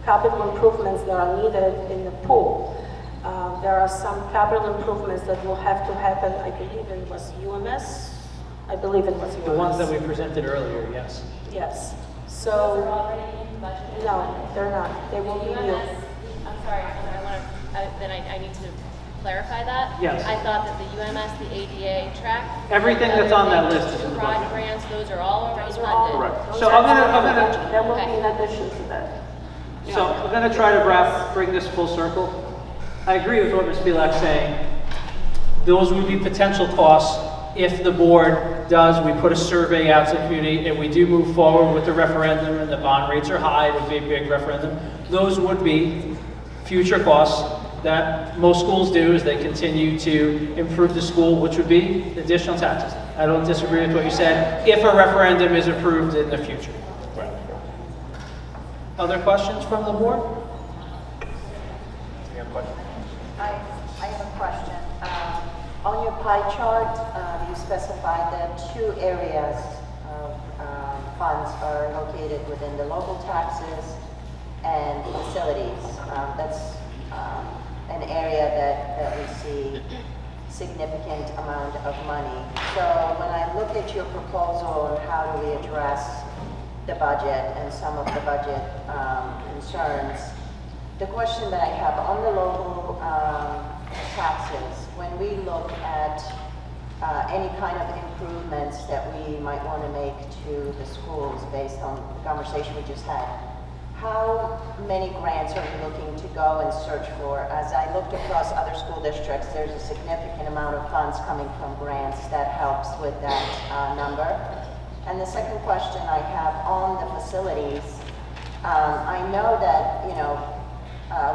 capital improvements that are needed in the pool. There are some capital improvements that will have to happen. I believe it was UMS. I believe it was UMS. The ones that we presented earlier, yes. Yes. Those So, are already in budget? no, they're not. They will be new. UMS, I'm sorry, I need to clarify that. Yes. I thought that the UMS, the ADA track. Everything that's on that list is in the Pride budget. grants, those are all already Those are all- funded. Correct. those So are I'm gonna- all I'm in the gonna- budget. That will be Okay. in addition to that. So I'm going to try to bring this full circle. I agree with what Ms. Bilek's saying. Those would be potential costs if the board does, we put a survey out to the community and we do move forward with the referendum and the bond rates are high, it would be a big referendum. Those would be future costs that most schools do as they continue to improve the school, which would be additional taxes. I don't disagree with what you said, if a referendum is approved in the future. Other questions from the board? I have a question. On your pie chart, you specified that 2 areas of funds are located within the local taxes and facilities. That's an area that we see significant amount of money. So when I look at your proposal on how do we address the budget and some of the budget concerns, the question that I have on the local taxes, when we look at any kind of improvements that we might want to make to the schools based on the conversation we just had. How many grants are you looking to go and search for? As I looked across other school districts, there's a significant amount of funds coming from grants that helps with that number. And the second question I have on the facilities, I know that,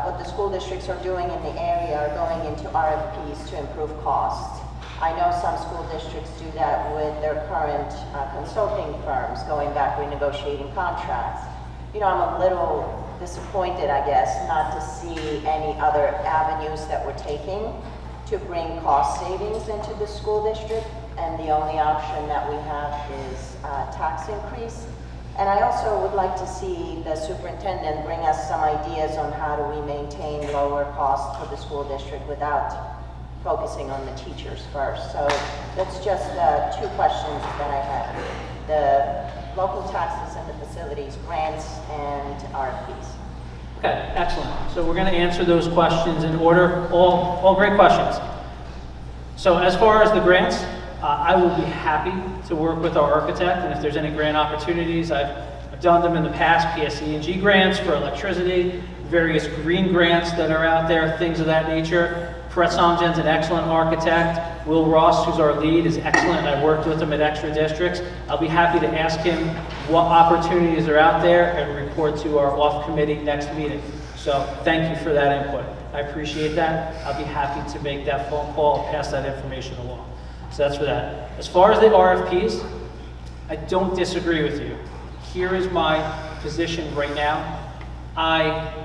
what the school districts are doing in the area are going into RFPs to improve costs. I know some school districts do that with their current consulting firms, going back renegotiating contracts. I'm a little disappointed, I guess, not to see any other avenues that we're taking to bring cost savings into the school district, and the only option that we have is tax increase. And I also would like to see the superintendent bring us some ideas on how do we maintain lower costs for the school district without focusing on the teachers first. So that's just two questions that I have. The local taxes and the facilities, grants, and RFPs. Okay, excellent. So we're going to answer those questions in order, all great questions. So as far as the grants, I will be happy to work with our architect, and if there's any grant opportunities, I've done them in the past, PSE&G grants for electricity, various green grants that are out there, things of that nature. Fred Somjen's an excellent architect. Will Ross, who's our lead, is excellent. I worked with him at extra districts. I'll be happy to ask him what opportunities are out there and report to our off committee next meeting. So thank you for that input. I appreciate that. I'll be happy to make that phone call and pass that information along. So that's for that. As far as the RFPs, I don't disagree with you. Here is my position right now. I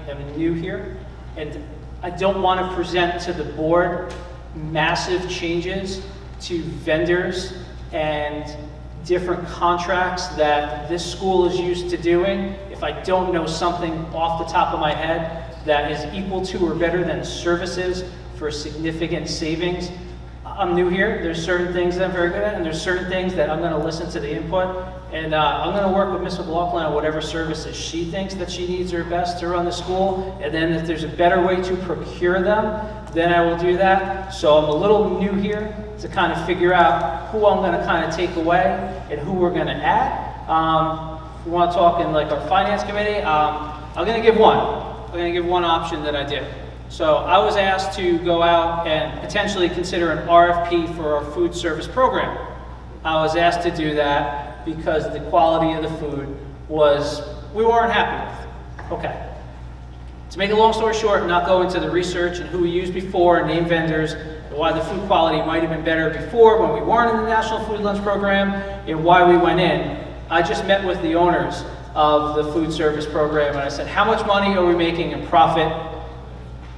am new here, and I don't want to present to the board massive changes to vendors and different contracts that this school is used to doing if I don't know something off the top of my head that is equal to or better than services for significant savings. I'm new here. There's certain things that I'm very good at, and there's certain things that I'm going to listen to the input, and I'm going to work with Ms. McLaughlin on whatever services she thinks that she needs are best to run the school, and then if there's a better way to procure them, then I will do that. So I'm a little new here to kind of figure out who I'm going to kind of take away and who we're going to add. If we want to talk in like our finance committee, I'm going to give one. I'm going to give one option that I did. So I was asked to go out and potentially consider an RFP for our food service program. I was asked to do that because the quality of the food we weren't happy with. Okay. To make a long story short, not go into the research and who we used before and name vendors, and why the food quality might have been better before when we weren't in the National Food Lunch Program, and why we went in. I just met with the owners of the food service program, and I said, how much money are we making in profit?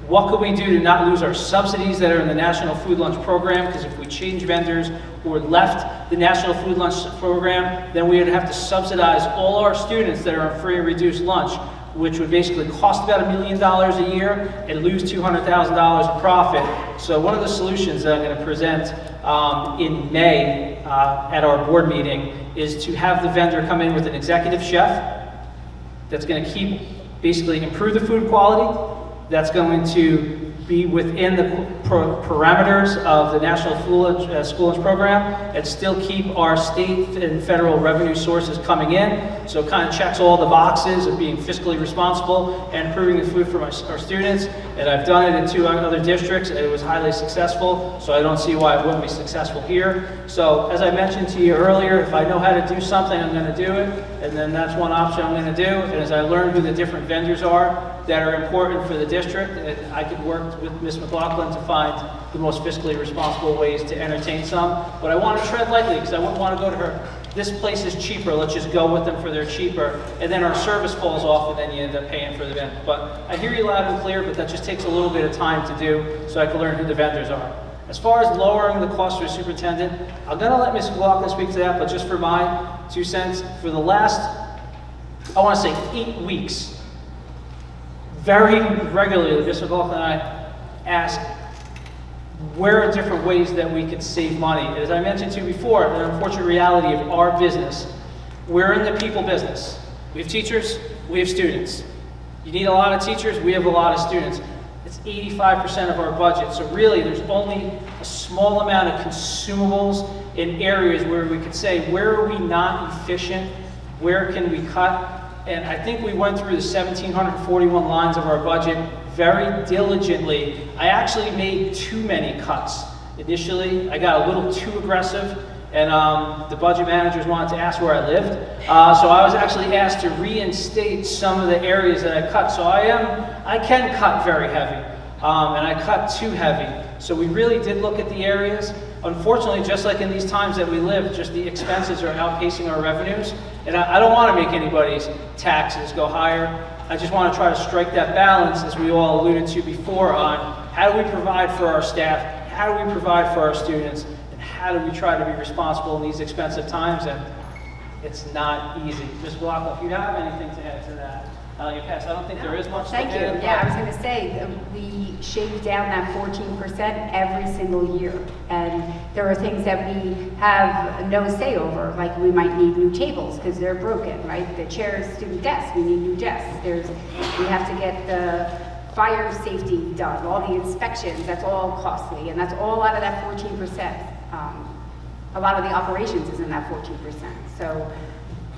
What could we do to not lose our subsidies that are in the National Food Lunch Program? Because if we change vendors or left the National Food Lunch Program, then we would have to subsidize all our students that are on free and reduced lunch, which would basically cost about $1 million a year and lose $200,000 in profit. So one of the solutions that I'm going to present in May at our board meeting is to have the vendor come in with an executive chef that's going to basically improve the food quality, that's going to be within the parameters of the National School Lunch Program and still keep our state and federal revenue sources coming in. So it kind of checks all the boxes of being fiscally responsible and improving the food for our students. And I've done it in 2 other districts, and it was highly successful, so I don't see why it wouldn't be successful here. So as I mentioned to you earlier, if I know how to do something, I'm going to do it, and then that's one option I'm going to do. And as I learn who the different vendors are that are important for the district, and I could work with Ms. McLaughlin to find the most fiscally responsible ways to entertain some. But I want to tread lightly because I wouldn't want to go to her, this place is cheaper, let's just go with them for they're cheaper, and then our service falls off and then you end up paying for the vendor. But I hear you loud and clear, but that just takes a little bit of time to do so I can learn who the vendors are. As far as lowering the cost for the superintendent, I'm going to let Ms. McLaughlin speak to that, but just for my 2 cents, for the last, I want to say 8 weeks, very regularly, Ms. McLaughlin and I ask, where are different ways that we could save money? As I mentioned to you before, the unfortunate reality of our business, we're in the people business. We have teachers, we have students. You need a lot of teachers, we have a lot of students. It's 85% of our budget. So really, there's only a small amount of consumables in areas where we could say, where are we not efficient? Where can we cut? And I think we went through the 1,741 lines of our budget very diligently. I actually made too many cuts. Initially, I got a little too aggressive, and the budget managers wanted to ask where I lived. So I was actually asked to reinstate some of the areas that I cut. So I can cut very heavy, and I cut too heavy. So we really did look at the areas. Unfortunately, just like in these times that we live, just the expenses are outpacing our revenues. And I don't want to make anybody's taxes go higher. I just want to try to strike that balance, as we all alluded to before, on how do we provide for our staff, how do we provide for our students, and how do we try to be responsible in these expensive times. And it's not easy. Ms. Block, if you have anything to add to that, you pass. I don't think there is much to Thank you. add. Yeah, I was going to say, we shave down that 14% every single year. And there are things that we have no say over, like we might need new tables because they're broken, right? The chairs, student desks, we need new desks. We have to get the fire safety done, all the inspections, that's all costly, and that's all out of that 14%. A lot of the operations is in that 14%. So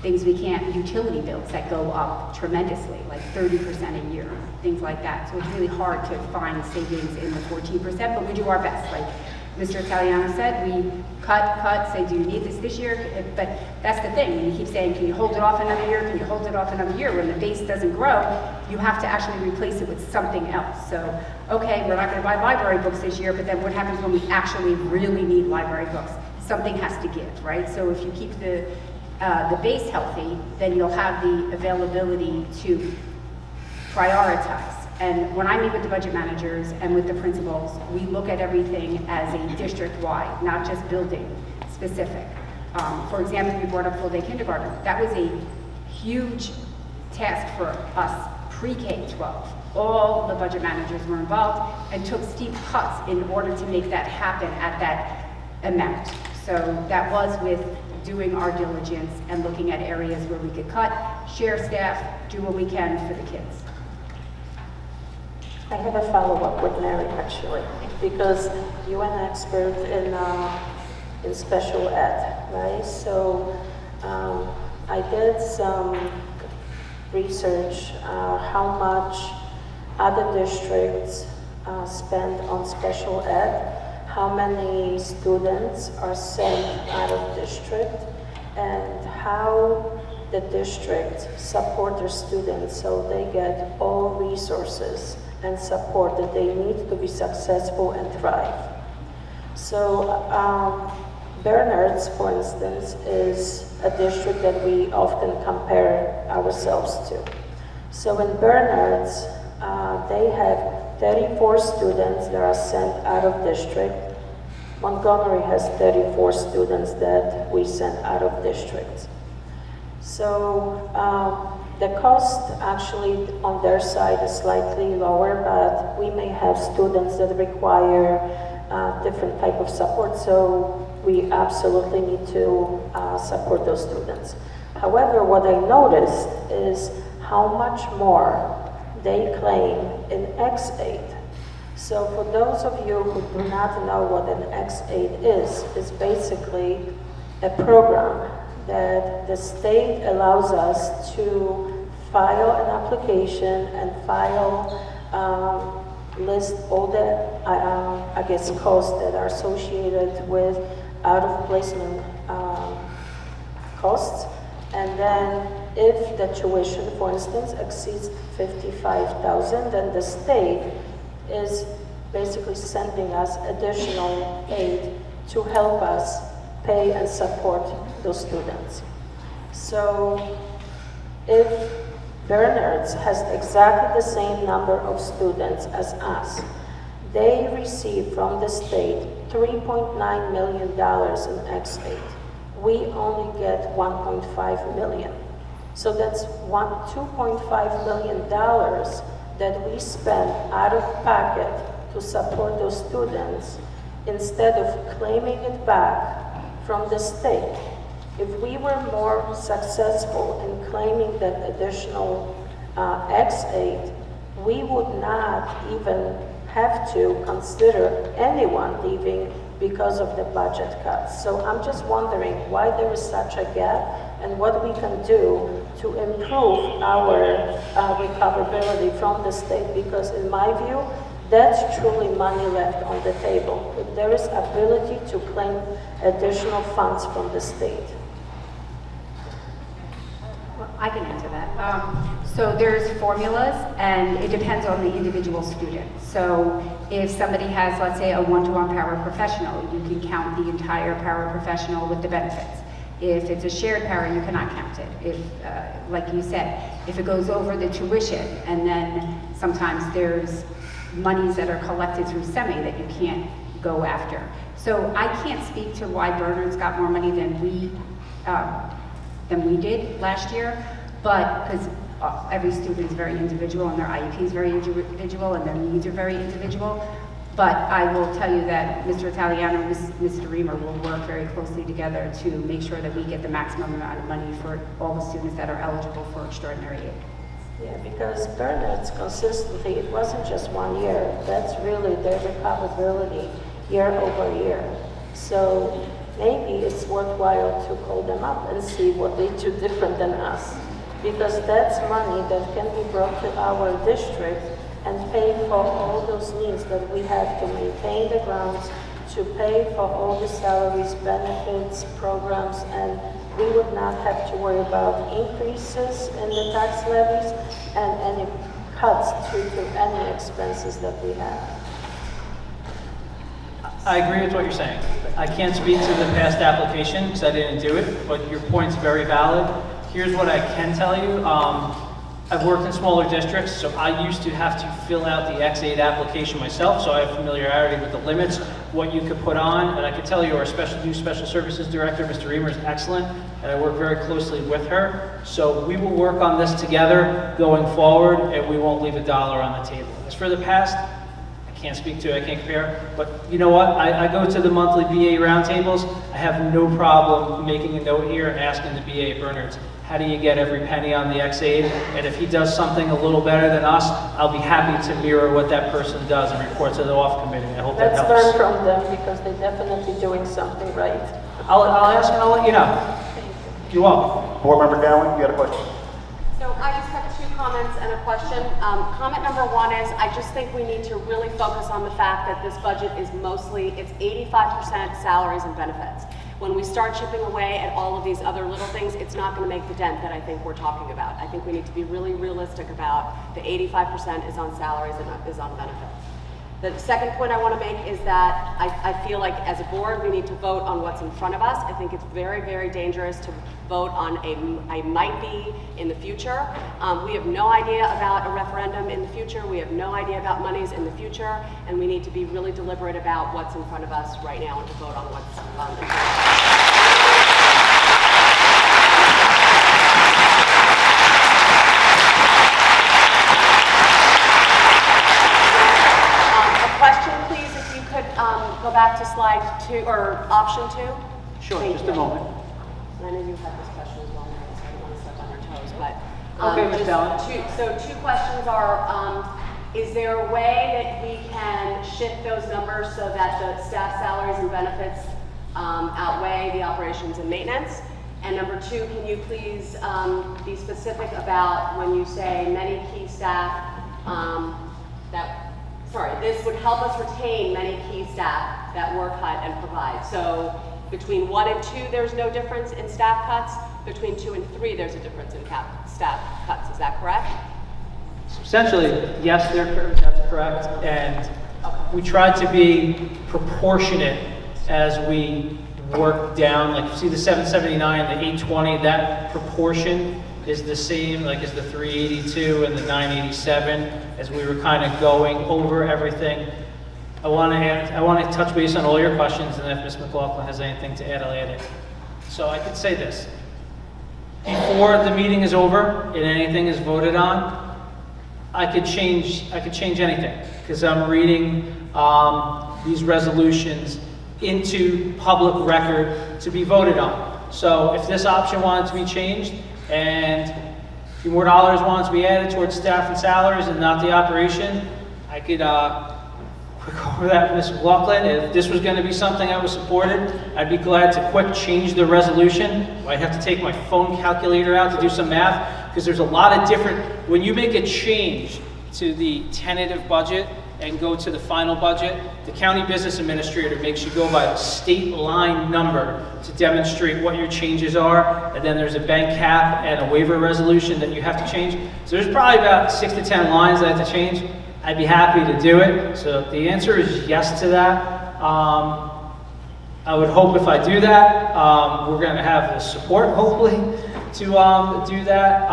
things we can't, utility bills that go up tremendously, like 30% a year, things like that. So it's really hard to find savings in the 14%, but we do our best. Like Mr. Italiano said, we cut, say, do you need this year? But that's the thing, you keep saying, can you hold it off another year? Can you hold it off another year? When the base doesn't grow, you have to actually replace it with something else. So, okay, we're not gonna buy library books this year, but then what happens when we actually really need library books? Something has to give, right? So if you keep the base healthy, then you'll have the availability to prioritize. And when I meet with the budget managers and with the principals, we look at everything as a district-wide, not just building specific. For example, we brought up full-day kindergarten. That was a huge task for us pre-K-12. All the budget managers were involved and took steep cuts in order to make that happen at that amount. So that was with doing our diligence and looking at areas where we could cut, share staff, do what we can for the kids. I have a follow-up with Mary, actually, because you're an expert in special ed, right? So I did some research how much other districts spend on special ed, how many students are sent out of district, and how the district support their students so they get all resources and support that they need to be successful and thrive. So Bernard's, for instance, is a district that we often compare ourselves to. So in Bernard's, they have 34 students that are sent out of district. Montgomery has 34 students that we send out of district. So the cost actually on their side is slightly lower, but we may have students that require different type of support, so we absolutely need to support those students. However, what I noticed is how much more they claim in X-8. So for those of you who do not know what an X-8 is, it's basically a program that the state allows us to file an application and list all the, I guess, costs that are associated with out-of-placement costs. And then if the tuition, for instance, exceeds $55,000, then the state is basically sending us additional aid to help us pay and support those students. So if Bernard's has exactly the same number of students as us, they receive from the state $3.9 million in X-8. We only get $1.5 million. So that's $2.5 million that we spend out of pocket to support those students instead of claiming it back from the state. If we were more successful in claiming that additional X-8, we would not even have to consider anyone leaving because of the budget cuts. So I'm just wondering why there is such a gap and what we can do to improve our recoverability from the state, because in my view, that's truly money left on the table. If there is ability to claim additional funds from the state. Well, I can answer that. So there's formulas, and it depends on the individual student. So if somebody has, let's say, a one-to-one paraprofessional, you can count the entire paraprofessional with the benefits. If it's a shared para, you cannot count it. If, like you said, if it goes over the tuition, and then sometimes there's monies that are collected through SEMI that you can't go after. So I can't speak to why Bernard's got more money than we did last year, but because every student is very individual and their IEP is very individual and their needs are very individual. But I will tell you that Mr. Italiano and Mr. Reamer will work very closely together to make sure that we get the maximum amount of money for all the students that are eligible for extraordinary aid. Yeah, because Bernard's consistently, it wasn't just 1 year, that's really their recoverability year over year. So maybe it's worthwhile to call them up and see what they do different than us. Because that's money that can be brought to our district and pay for all those needs that we have to maintain the grounds, to pay for all the salaries, benefits, programs, and we would not have to worry about increases in the tax levies and any cuts to any expenses that we have. I agree with what you're saying. I can't speak to the past application because I didn't do it, but your point's very valid. Here's what I can tell you. I've worked in smaller districts, so I used to have to fill out the X8 application myself, so I have familiarity with the limits, what you could put on, and I can tell you our new special services director, Mr. Reamer, is excellent, and I work very closely with her. So we will work on this together going forward, and we won't leave a dollar on the table. As for the past, I can't speak to it, I can't compare, but you know what? I go to the monthly BA roundtables. I have no problem making a note here and asking the BA at Bernard's, how do you get every penny on the X8? And if he does something a little better than us, I'll be happy to mirror what that person does and report to the off committee. I hope that Let's helps. learn from them because they're definitely doing something right. I'll ask and I'll let you know. You're welcome. Board Member Gowen, you had a question? So I just have 2 comments and a question. Comment number 1 is, I just think we need to really focus on the fact that this budget is mostly, it's 85% salaries and benefits. When we start chipping away at all of these other little things, it's not going to make the dent that I think we're talking about. I think we need to be really realistic about the 85% is on salaries and is on benefits. The second point I want to make is that I feel like as a board we need to vote on what's in front of us. I think it's very, very dangerous to vote on a might be in the future. We have no idea about a referendum in the future. We have no idea about monies in the future, and we need to be really deliberate about what's in front of us right now and to vote on what's in front of us. Question, please, if you could go back to slide 2 or option 2. Sure, Thank just you. a moment. I know you had this question as well, Mary, so I don't want to step on your toes, but. Okay, Ms. Dallin. So 2 questions are, is there a way that we can shift those numbers so that the staff salaries and benefits outweigh the operations and maintenance? And number 2, can you please be specific about when you say many key staff this would help us retain many key staff that were cut and provide. So between 1 and 2, there's no difference in staff cuts. Between 2 and 3, there's a difference in staff cuts. Is that correct? Essentially, yes, that's correct. And we tried to be proportionate as we work down. Like, you see the 779 and the 820, that proportion is the same, like as the 382 and the 987, as we were kind of going over everything. I want to touch base on all your questions, and if Ms. McLaughlin has anything to add, I'll add it. So I could say this. Before the meeting is over and anything is voted on, I could change anything, because I'm reading these resolutions into public record to be voted on. So if this option wanted to be changed and few more dollars wanted to be added towards staff and salaries and not the operation, I could quick over that with Ms. McLaughlin. If this was going to be something that was supported, I'd be glad to quick change the resolution. I'd have to take my phone calculator out to do some math, because there's a lot of different, when you make a change to the tentative budget and go to the final budget, the county business administrator makes you go by a state line number to demonstrate what your changes are, and then there's a bank cap and a waiver resolution that you have to change. So there's probably about 6 to 10 lines that I have to change. I'd be happy to do it. So the answer is yes to that. I would hope if I do that, we're going to have the support, hopefully, to do that.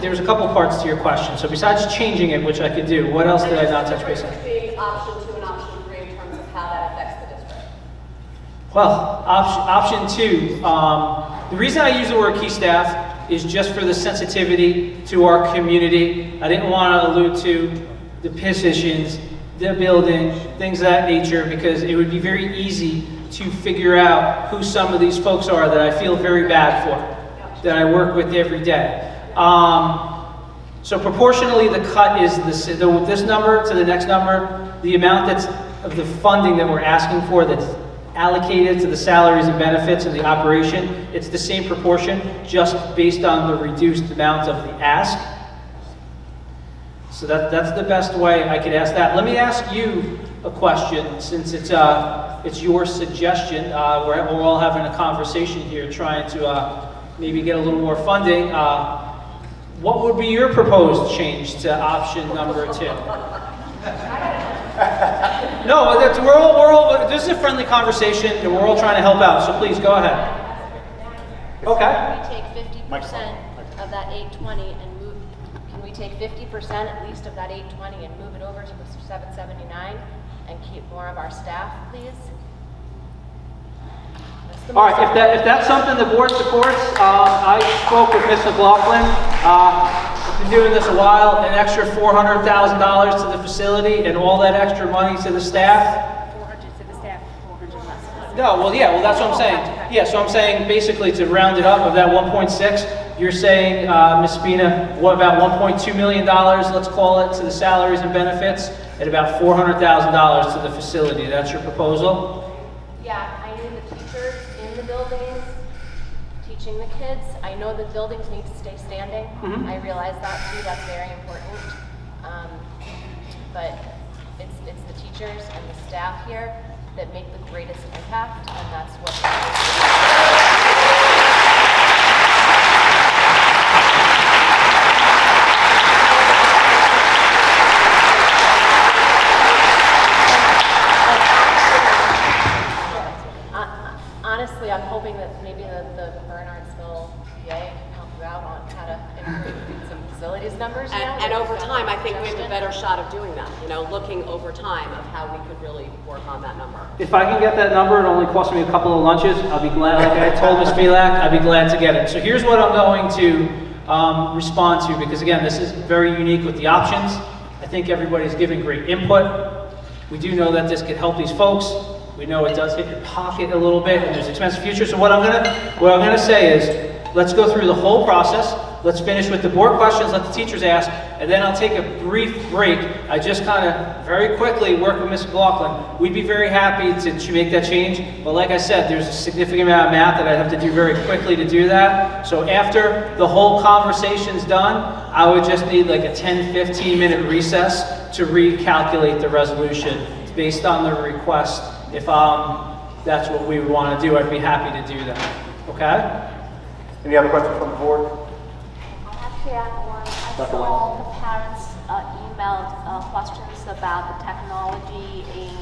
There's a couple parts to your question. So besides changing it, which I could do, what else did I not touch base on? Between option 2 and option 3 in terms of how that affects the district. Well, option 2, the reason I use the word key staff is just for the sensitivity to our community. I didn't want to allude to the positions, the building, things of that nature, because it would be very easy to figure out who some of these folks are that I feel very bad for, that I work with every day. So proportionally, the cut is this number to the next number, the amount that's of the funding that we're asking for that's allocated to the salaries and benefits and the operation, it's the same proportion, just based on the reduced amount of the ask. So that's the best way I could ask that. Let me ask you a question, since it's your suggestion. We're all having a conversation here, trying to maybe get a little more funding. What would be your proposed change to option number 2? No, we're all, this is a friendly conversation, and we're all trying to help out, so please, go ahead. Okay. Can we take 50% of that 820 and move, can we take 50% at least of that 820 and move it over to the 779 and keep more of our staff, please? All right, if that's something the board supports, I spoke with Ms. McLaughlin. I've been doing this a while, an extra $400,000 to the facility and all that extra money to the staff. 400 to the staff, 400 less. No, well, yeah, well, that's what I'm saying. Yeah, so I'm saying basically to round it up of that 1.6, you're saying, Ms. Spina, what about $1.2 million, let's call it, to the salaries and benefits, and about $400,000 to the facility. That's your proposal? Yeah, I need the teachers in the buildings teaching the kids. I know that buildings need to stay standing. I realize that too, that's very important. But it's the teachers and the staff here that make the greatest impact, and that's what honestly, I'm hoping that maybe the Bernardsville PA can help you out on how to improve some facilities numbers now. And over time, I think we have a better shot of doing that, looking over time of how we could really work on that number. If I can get that number, it only costs me a couple of lunches, I'll be glad, like I told Ms. Filak, I'd be glad to get it. So here's what I'm going to respond to, because again, this is very unique with the options. I think everybody's giving great input. We do know that this could help these folks. We know it does hit your pocket a little bit, and there's expensive future. So what I'm gonna say is, let's go through the whole process. Let's finish with the board questions, let the teachers ask, and then I'll take a brief break. I just kind of very quickly work with Ms. McLaughlin. We'd be very happy to make that change, but like I said, there's a significant amount of math that I have to do very quickly to do that. So after the whole conversation's done, I would just need like a 10-15 minute recess to recalculate the resolution based on the request. If that's what we would want to do, I'd be happy to do that. Okay? Any other questions from the board? I actually have one. I Dr. saw the parents emailed questions about the technology in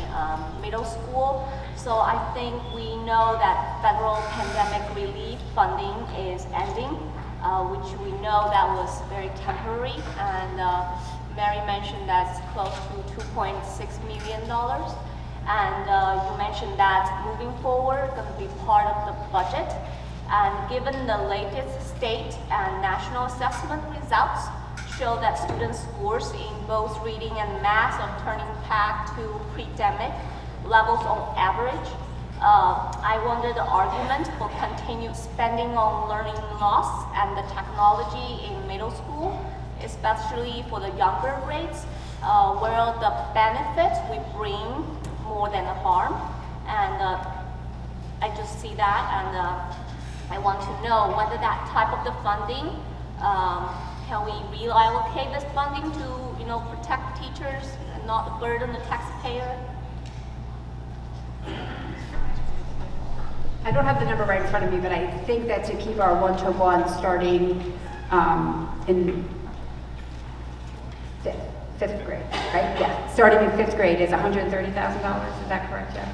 middle school. So I think we know that federal pandemic relief funding is ending, which we know that was very temporary. And Mary mentioned that's close to $2.6 million. And you mentioned that moving forward, going to be part of the budget. And given the latest state and national assessment results show that student scores in both reading and math are turning back to pre-pandemic levels on average, I wonder the argument for continued spending on learning loss and the technology in middle school, especially for the younger grades, where the benefits we bring more than the harm. And I just see that, and I want to know whether that type of the funding, can we reallocate this funding to, protect teachers and not burden the taxpayer? I don't have the number right in front of me, but I think that to keep our one-to-one starting in fifth grade, right? Yeah, starting in fifth grade is $130,000. Is that correct, Jeff?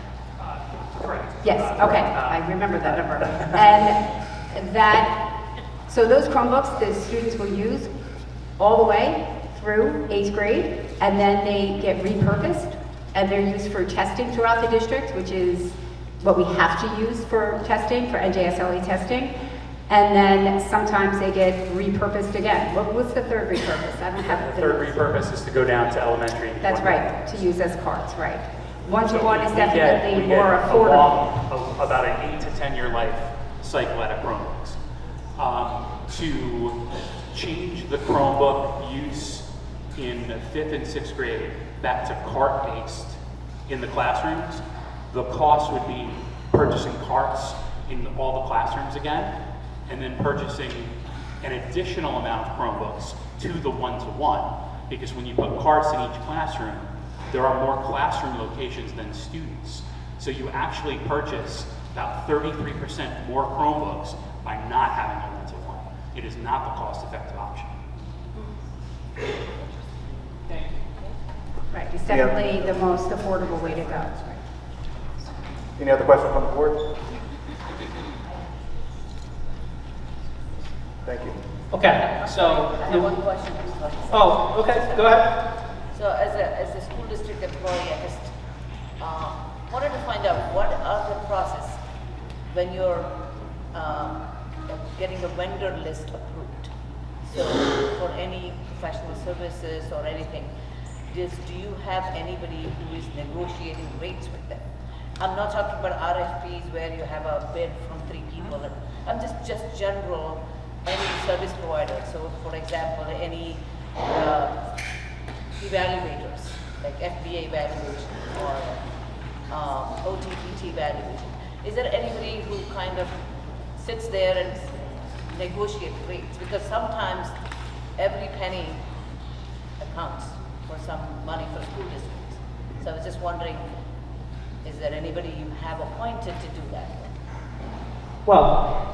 Correct. Yes, okay, I remember that number. And that, so those Chromebooks, the students will use all the way through 8th grade, and then they get repurposed, and they're used for testing throughout the district, which is what we have to use for testing, for NJSLE testing. And then sometimes they get repurposed again. What's the third repurpose? I don't have The third repurpose is to go down to elementary. That's right, to use as carts, right. One-to-one is We get definitely more a affordable. about an 8 to 10 year life cycle out of Chromebooks. To change the Chromebook use in 5th and 6th grade back to cart-based in the classrooms, the cost would be purchasing carts in all the classrooms again, and then purchasing an additional amount of Chromebooks to the one-to-one. Because when you put carts in each classroom, there are more classroom locations than students. So you actually purchase about 33% more Chromebooks by not having a one-to-one. It is not the cost-effective option. Right, it's definitely the most affordable way to go. Any other questions from the board? Thank you. Okay, so. I have one question. Oh, okay, go ahead. So as a school district employee, I just wanted to find out what are the process when you're getting a vendor list approved. So for any professional services or anything, do you have anybody who is negotiating rates with them? I'm not talking about RFPs where you have a bid from 3 people. I'm just general, any service provider. So for example, any evaluators, like FBA evaluation or OTPT evaluation. Is there anybody who kind of sits there and negotiate rates? Because sometimes every penny accounts for some money for school districts. So I was just wondering, is there anybody you have appointed to do that? Well,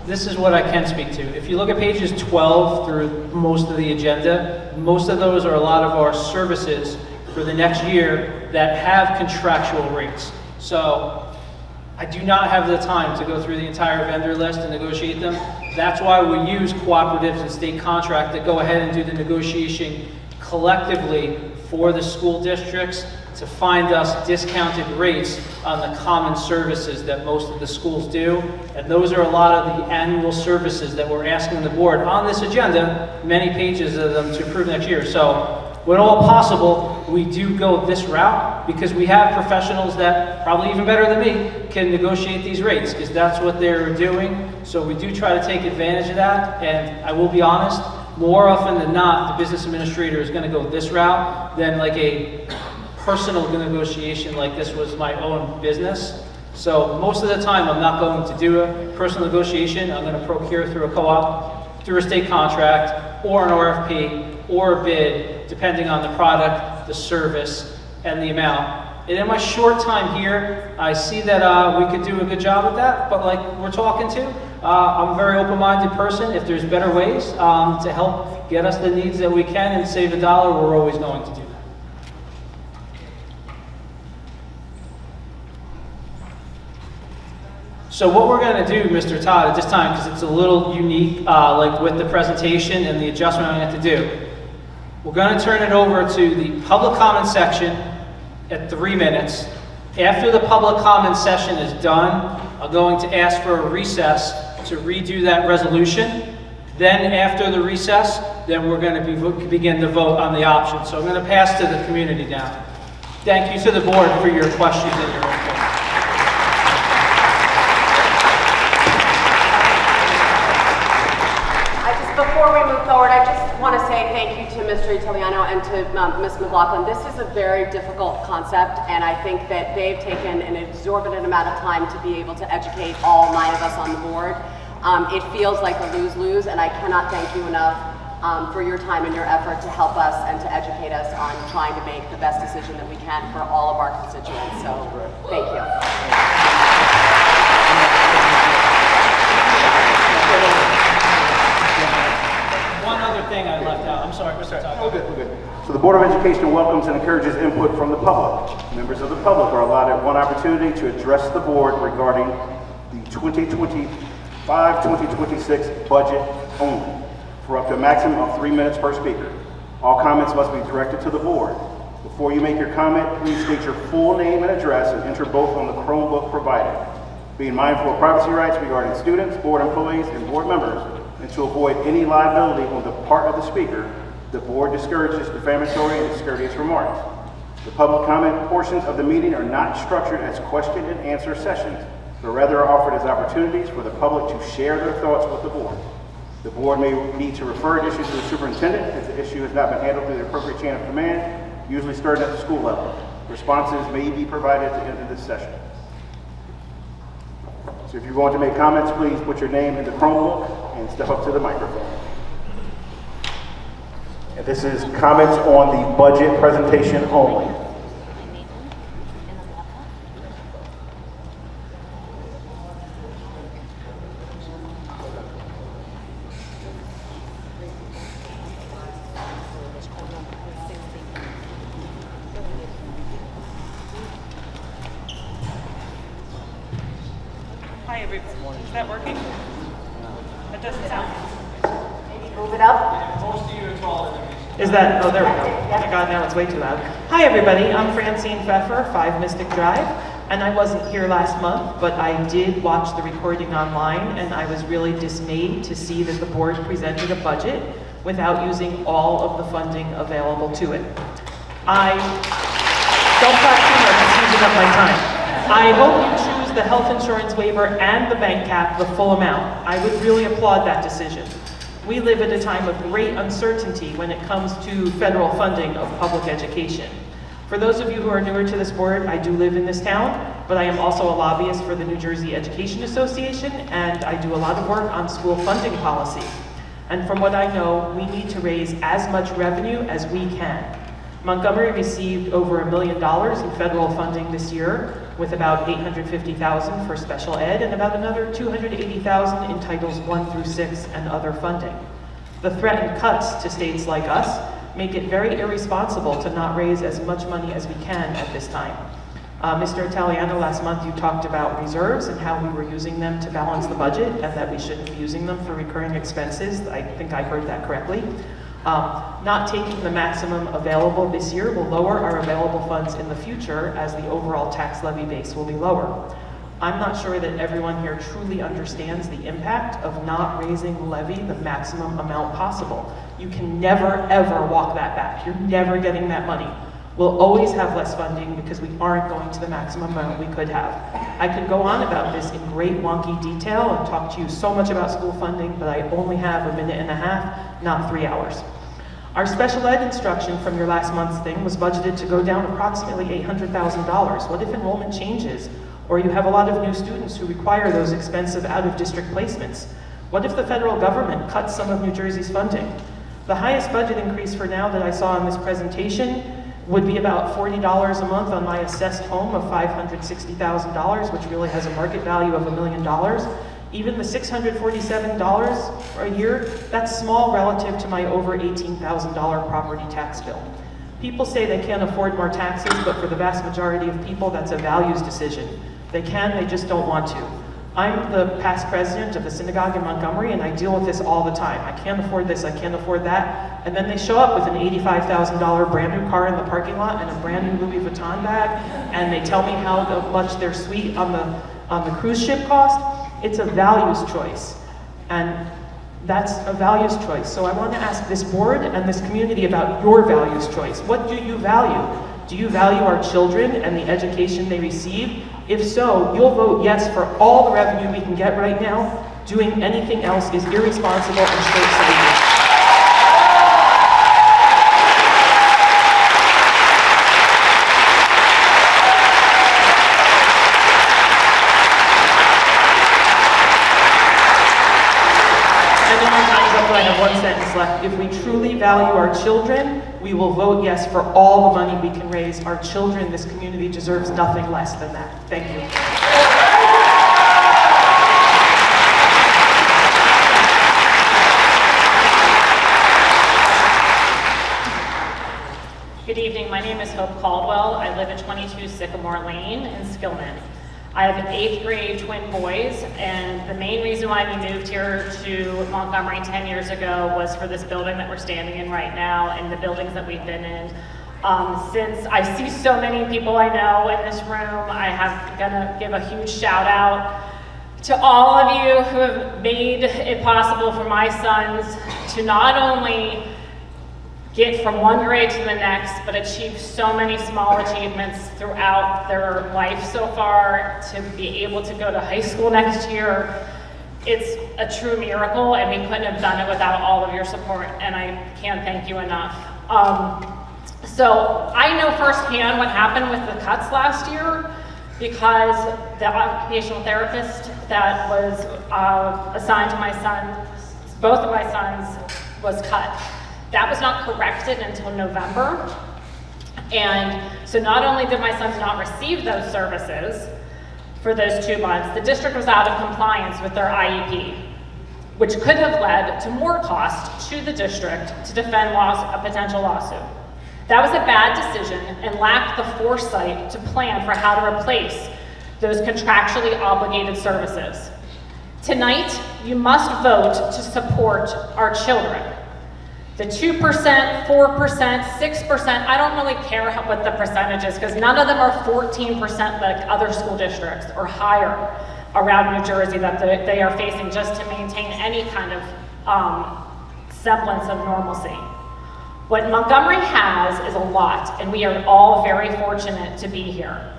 this is what I can speak to. If you look at pages 12 through most of the agenda, most of those are a lot of our services for the next year that have contractual rates. So I do not have the time to go through the entire vendor list and negotiate them. That's why we use cooperatives and state contract that go ahead and do the negotiation collectively for the school districts to find us discounted rates on the common services that most of the schools do. And those are a lot of the annual services that we're asking the board on this agenda, many pages of them to approve next year. So when all possible, we do go this route because we have professionals that, probably even better than me, can negotiate these rates because that's what they're doing. So we do try to take advantage of that. And I will be honest, more often than not, the business administrator is going to go this route than like a personal negotiation like this was my own business. So most of the time I'm not going to do a personal negotiation. I'm going to procure through a co-op, through a state contract, or an RFP, or a bid, depending on the product, the service, and the amount. And in my short time here, I see that we could do a good job at that, but like we're talking to, I'm a very open-minded person. If there's better ways to help get us the needs that we can and save $1, we're always going to do that. So what we're going to do, Mr. Todd, at this time, because it's a little unique, like with the presentation and the adjustment I have to do, we're going to turn it over to the public comment section at 3 minutes. After the public comment session is done, I'm going to ask for a recess to redo that resolution. Then after the recess, then we're going to begin to vote on the option. So I'm going to pass to the community now. Thank you to the board for your questions and your input. thank you to Mr. Italiano and to Ms. McLaughlin. This is a very difficult concept, and I think that they've taken an exorbitant amount of time to be able to educate all 9 of us on the board. It feels like a lose-lose, and I cannot thank you enough for your time and your effort to help us and to educate us on trying to make the best decision that we can for all of our constituents. So, thank you. One other thing I left out, I'm sorry, Mr. Tucker. We're good. So the Board of Education welcomes and encourages input from the public. Members of the public are allotted one opportunity to address the board regarding the 2025-2026 budget only, for up to a maximum of 3 minutes per speaker. All comments must be directed to the board. Before you make your comment, please state your full name and address and enter both on the Chromebook provided. Being mindful of privacy rights regarding students, board employees, and board members, and to avoid any liability on the part of the speaker, the board discourages defamatory and discourteous remarks. The public comment portions of the meeting are not structured as question and answer sessions, but rather are offered as opportunities for the public to share their thoughts with the board. The board may need to refer an issue to the superintendent if the issue has not been handled through the appropriate chain of command, usually starting at the school level. Responses may be provided at the end of this session. So if you're going to make comments, please put your name in the Chromebook and step up to the microphone. And this is comments on the budget presentation only. Hi, everybody. Is that working? That doesn't sound. Move it up. Most of you are taller than me. Is that, oh, there we go. Oh my God, now it's way too loud. Hi, everybody. I'm Francine Pfeffer, 5 Mystic Drive. And I wasn't here last month, but I did watch the recording online, and I was really dismayed to see that the board presented a budget without using all of the funding available to it. Don't talk too much, it's using up my time. I hope you choose the health insurance waiver and the bank cap the full amount. I would really applaud that decision. We live at a time of great uncertainty when it comes to federal funding of public education. For those of you who are newer to this board, I do live in this town, but I am also a lobbyist for the New Jersey Education Association, and I do a lot of work on school funding policy. And from what I know, we need to raise as much revenue as we can. Montgomery received over $1 million in federal funding this year, with about $850,000 for special ed and about another $280,000 in Titles 1 through 6 and other funding. The threatened cuts to states like us make it very irresponsible to not raise as much money as we can at this time. Mr. Italiano, last month you talked about reserves and how we were using them to balance the budget and that we shouldn't be using them for recurring expenses. I think I heard that correctly. Not taking the maximum available this year will lower our available funds in the future as the overall tax levy base will be lower. I'm not sure that everyone here truly understands the impact of not raising the levy the maximum amount possible. You can never, ever walk that back. You're never getting that money. We'll always have less funding because we aren't going to the maximum amount we could have. I could go on about this in great wonky detail and talk to you so much about school funding, but I only have a minute and a half, not 3 hours. Our special ed instruction from your last month's thing was budgeted to go down approximately $800,000. What if enrollment changes? Or you have a lot of new students who require those expensive out-of-district placements? What if the federal government cuts some of New Jersey's funding? The highest budget increase for now that I saw in this presentation would be about $40 a month on my assessed home of $560,000, which really has a market value of $1 million. Even the $647 a year, that's small relative to my over $18,000 property tax bill. People say they can't afford more taxes, but for the vast majority of people, that's a values decision. They can, they just don't want to. I'm the past president of the synagogue in Montgomery, and I deal with this all the time. I can't afford this, I can't afford that. And then they show up with an $85,000 brand new car in the parking lot and a brand new Louis Vuitton bag, and they tell me how much their suite on the cruise ship cost. It's a values choice, and that's a values choice. So I want to ask this board and this community about your values choice. What do you value? Do you value our children and the education they receive? If so, you'll vote yes for all the revenue we can get right now. Doing anything else is irresponsible and short-sighted. sentence left. If we truly value our children, we will vote yes for all the money we can raise. Our children, this community deserves nothing less than that. Thank you. Good evening, my name is Hope Caldwell. I live at 22 Sycamore Lane in Skillman. I have 8th grade twin boys, and the main reason why we moved here to Montgomery 10 years ago was for this building that we're standing in right now and the buildings that we've been in. Since I see so many people I know in this room, I have gonna give a huge shout out to all of you who have made it possible for my sons to not only get from one grade to the next, but achieve so many small achievements throughout their life so far, to be able to go to high school next year. It's a true miracle, and we couldn't have done it without all of your support, and I can't thank you enough. So I know firsthand what happened with the cuts last year, because the occupational therapist that was assigned to my son, both of my sons, was cut. That was not corrected until November. And so not only did my sons not receive those services for those 2 months, the district was out of compliance with their IEP, which could have led to more cost to the district to defend a potential lawsuit. That was a bad decision and lacked the foresight to plan for how to replace those contractually obligated services. Tonight, you must vote to support our children. The 2%, 4%, 6%, I don't really care what the percentage is, because none of them are 14% like other school districts or higher around New Jersey that they are facing just to maintain any kind of semblance of normalcy. What Montgomery has is a lot, and we are all very fortunate to be here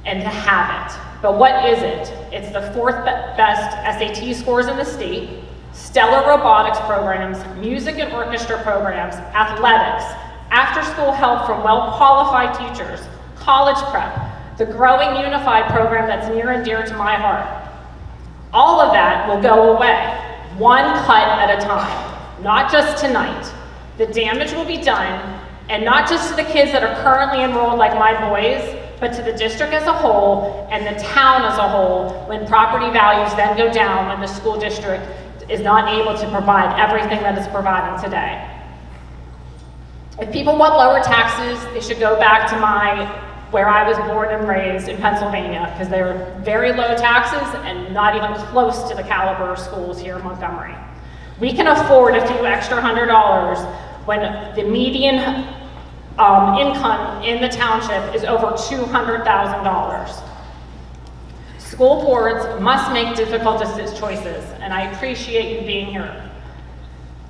and to have it. But what is it? It's the 4th best SAT scores in the state, stellar robotics programs, music and orchestra programs, athletics, after-school help from well-qualified teachers, college prep, the growing unified program that's near and dear to my heart. All of that will go away, one cut at a time, not just tonight. The damage will be done, and not just to the kids that are currently enrolled like my boys, but to the district as a whole and the town as a whole when property values then go down when the school district is not able to provide everything that it's providing today. If people want lower taxes, they should go back to where I was born and raised in Pennsylvania, because they were very low taxes and not even close to the caliber of schools here in Montgomery. We can afford a few extra $100 when the median income in the township is over $200,000. School boards must make difficult choices, and I appreciate you being here.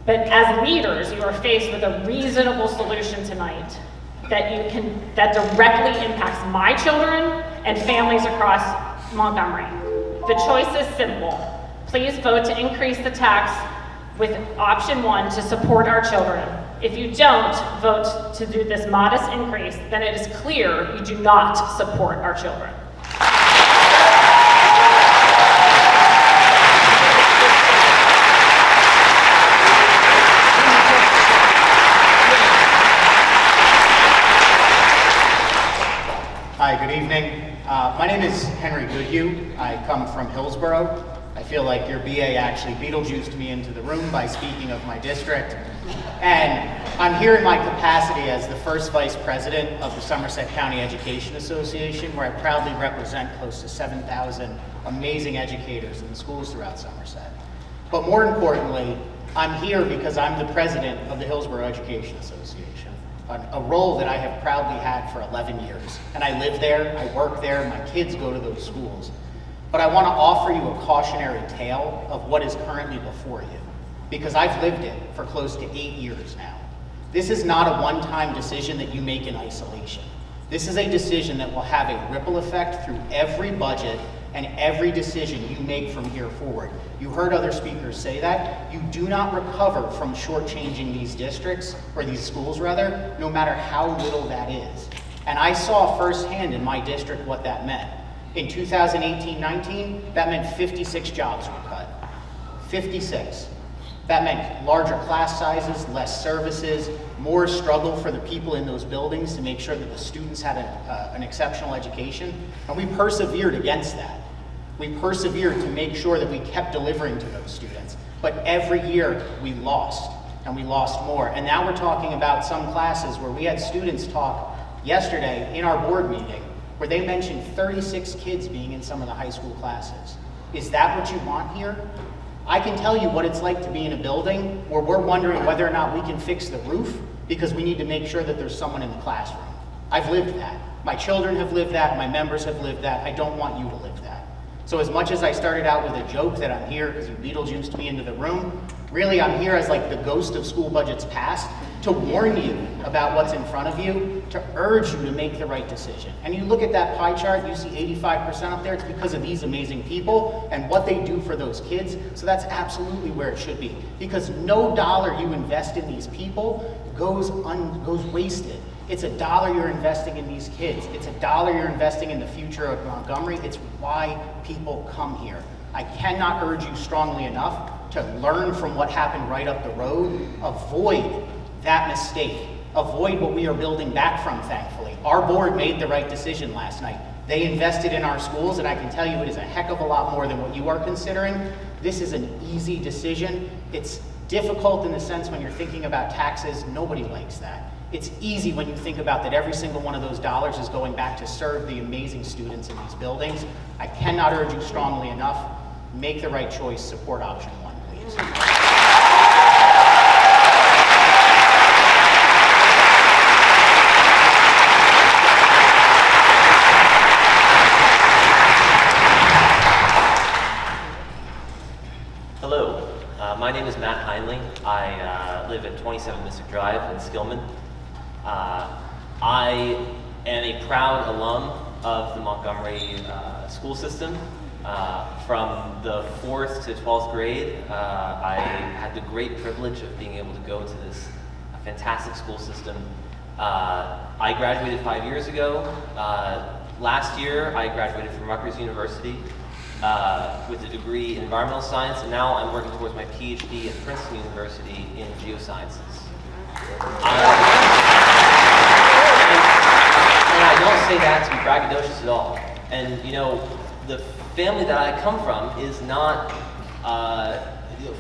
But as leaders, you are faced with a reasonable solution tonight that directly impacts my children and families across Montgomery. The choice is simple. Please vote to increase the tax with option 1 to support our children. If you don't vote to do this modest increase, then it is clear you do not support our children. Hi, good evening. My name is Henry Goodhue. I come from Hillsborough. I feel like your BA actually Beetlejuiced me into the room by speaking of my district. And I'm here in my capacity as the first vice president of the Somerset County Education Association, where I proudly represent close to 7,000 amazing educators in the schools throughout Somerset. But more importantly, I'm here because I'm the president of the Hillsborough Education Association, a role that I have proudly had for 11 years. And I live there, I work there, my kids go to those schools. But I want to offer you a cautionary tale of what is currently before you, because I've lived it for close to 8 years now. This is not a one-time decision that you make in isolation. This is a decision that will have a ripple effect through every budget and every decision you make from here forward. You heard other speakers say that. You do not recover from shortchanging these districts, or these schools rather, no matter how little that is. And I saw firsthand in my district what that meant. In 2018-19, that meant 56 jobs were cut. 56. That meant larger class sizes, less services, more struggle for the people in those buildings to make sure that the students had an exceptional education, and we persevered against that. We persevered to make sure that we kept delivering to those students, but every year we lost, and we lost more. And now we're talking about some classes where we had students talk yesterday in our board meeting where they mentioned 36 kids being in some of the high school classes. Is that what you want here? I can tell you what it's like to be in a building where we're wondering whether or not we can fix the roof because we need to make sure that there's someone in the classroom. I've lived that. My children have lived that. My members have lived that. I don't want you to live that. So as much as I started out with a joke that I'm here because you Beetlejuiced me into the room, really I'm here as like the ghost of school budgets past to warn you about what's in front of you, to urge you to make the right decision. And you look at that pie chart, you see 85% up there, it's because of these amazing people and what they do for those kids. So that's absolutely where it should be. Because no dollar you invest in these people goes wasted. It's a dollar you're investing in these kids. It's a dollar you're investing in the future of Montgomery. It's why people come here. I cannot urge you strongly enough to learn from what happened right up the road. Avoid that mistake. Avoid what we are building back from, thankfully. Our board made the right decision last night. They invested in our schools, and I can tell you it is a heck of a lot more than what you are considering. This is an easy decision. It's difficult in the sense when you're thinking about taxes. Nobody likes that. It's easy when you think about that every single one of those dollars is going back to serve the amazing students in these buildings. I cannot urge you strongly enough. Make the right choice. Support option 1, please. Hello, my name is Matt Heinley. I live at 27 Mystic Drive in Skillman. I am a proud alum of the Montgomery school system. From the 4th to 12th grade, I had the great privilege of being able to go to this fantastic school system. I graduated 5 years ago. Last year, I graduated from Rutgers University with a degree in environmental science, and now I'm working towards my PhD at Princeton University in geosciences. And I don't say that to be braggadocious at all. And you know, the family that I come from is not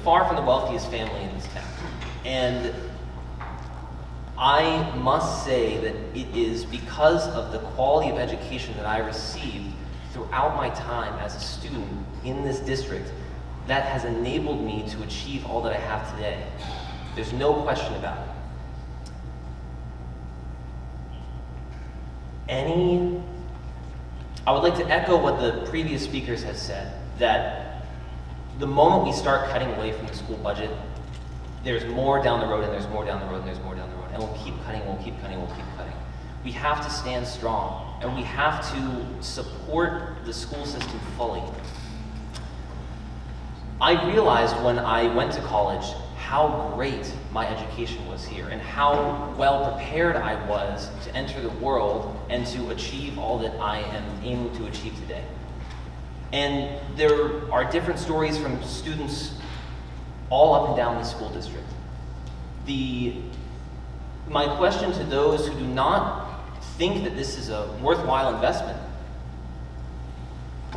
far from the wealthiest family in this town. And I must say that it is because of the quality of education that I received throughout my time as a student in this district that has enabled me to achieve all that I have today. There's no question about it. I would like to echo what the previous speakers have said, that the moment we start cutting away from the school budget, there's more down the road, and there's more down the road, and there's more down the road, and we'll keep cutting, we'll keep cutting, we'll keep cutting. We have to stand strong, and we have to support the school system fully. I realized when I went to college how great my education was here and how well prepared I was to enter the world and to achieve all that I am aiming to achieve today. And there are different stories from students all up and down the school district. My question to those who do not think that this is a worthwhile investment,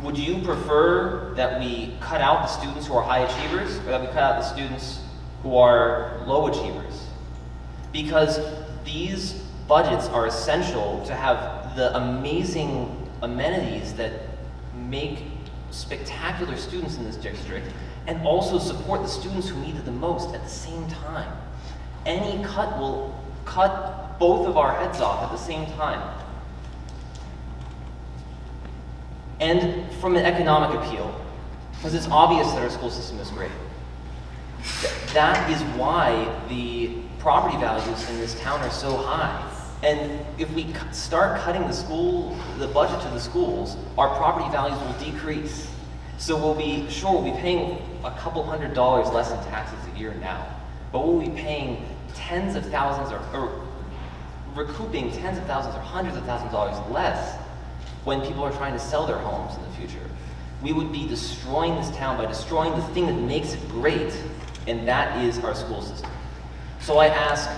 would you prefer that we cut out the students who are high achievers, or that we cut out the students who are low achievers? Because these budgets are essential to have the amazing amenities that make spectacular students in this district, and also support the students who need it the most at the same time. Any cut will cut both of our heads off at the same time. And from an economic appeal, because it's obvious that our school system is great. That is why the property values in this town are so high. And if we start cutting the budget to the schools, our property values will decrease. So we'll be paying a couple $100s less in taxes a year now, but we'll be paying tens of thousands or recouping tens of thousands or hundreds of thousands of dollars less when people are trying to sell their homes in the future. We would be destroying this town by destroying the thing that makes it great and that is our school system. So I ask,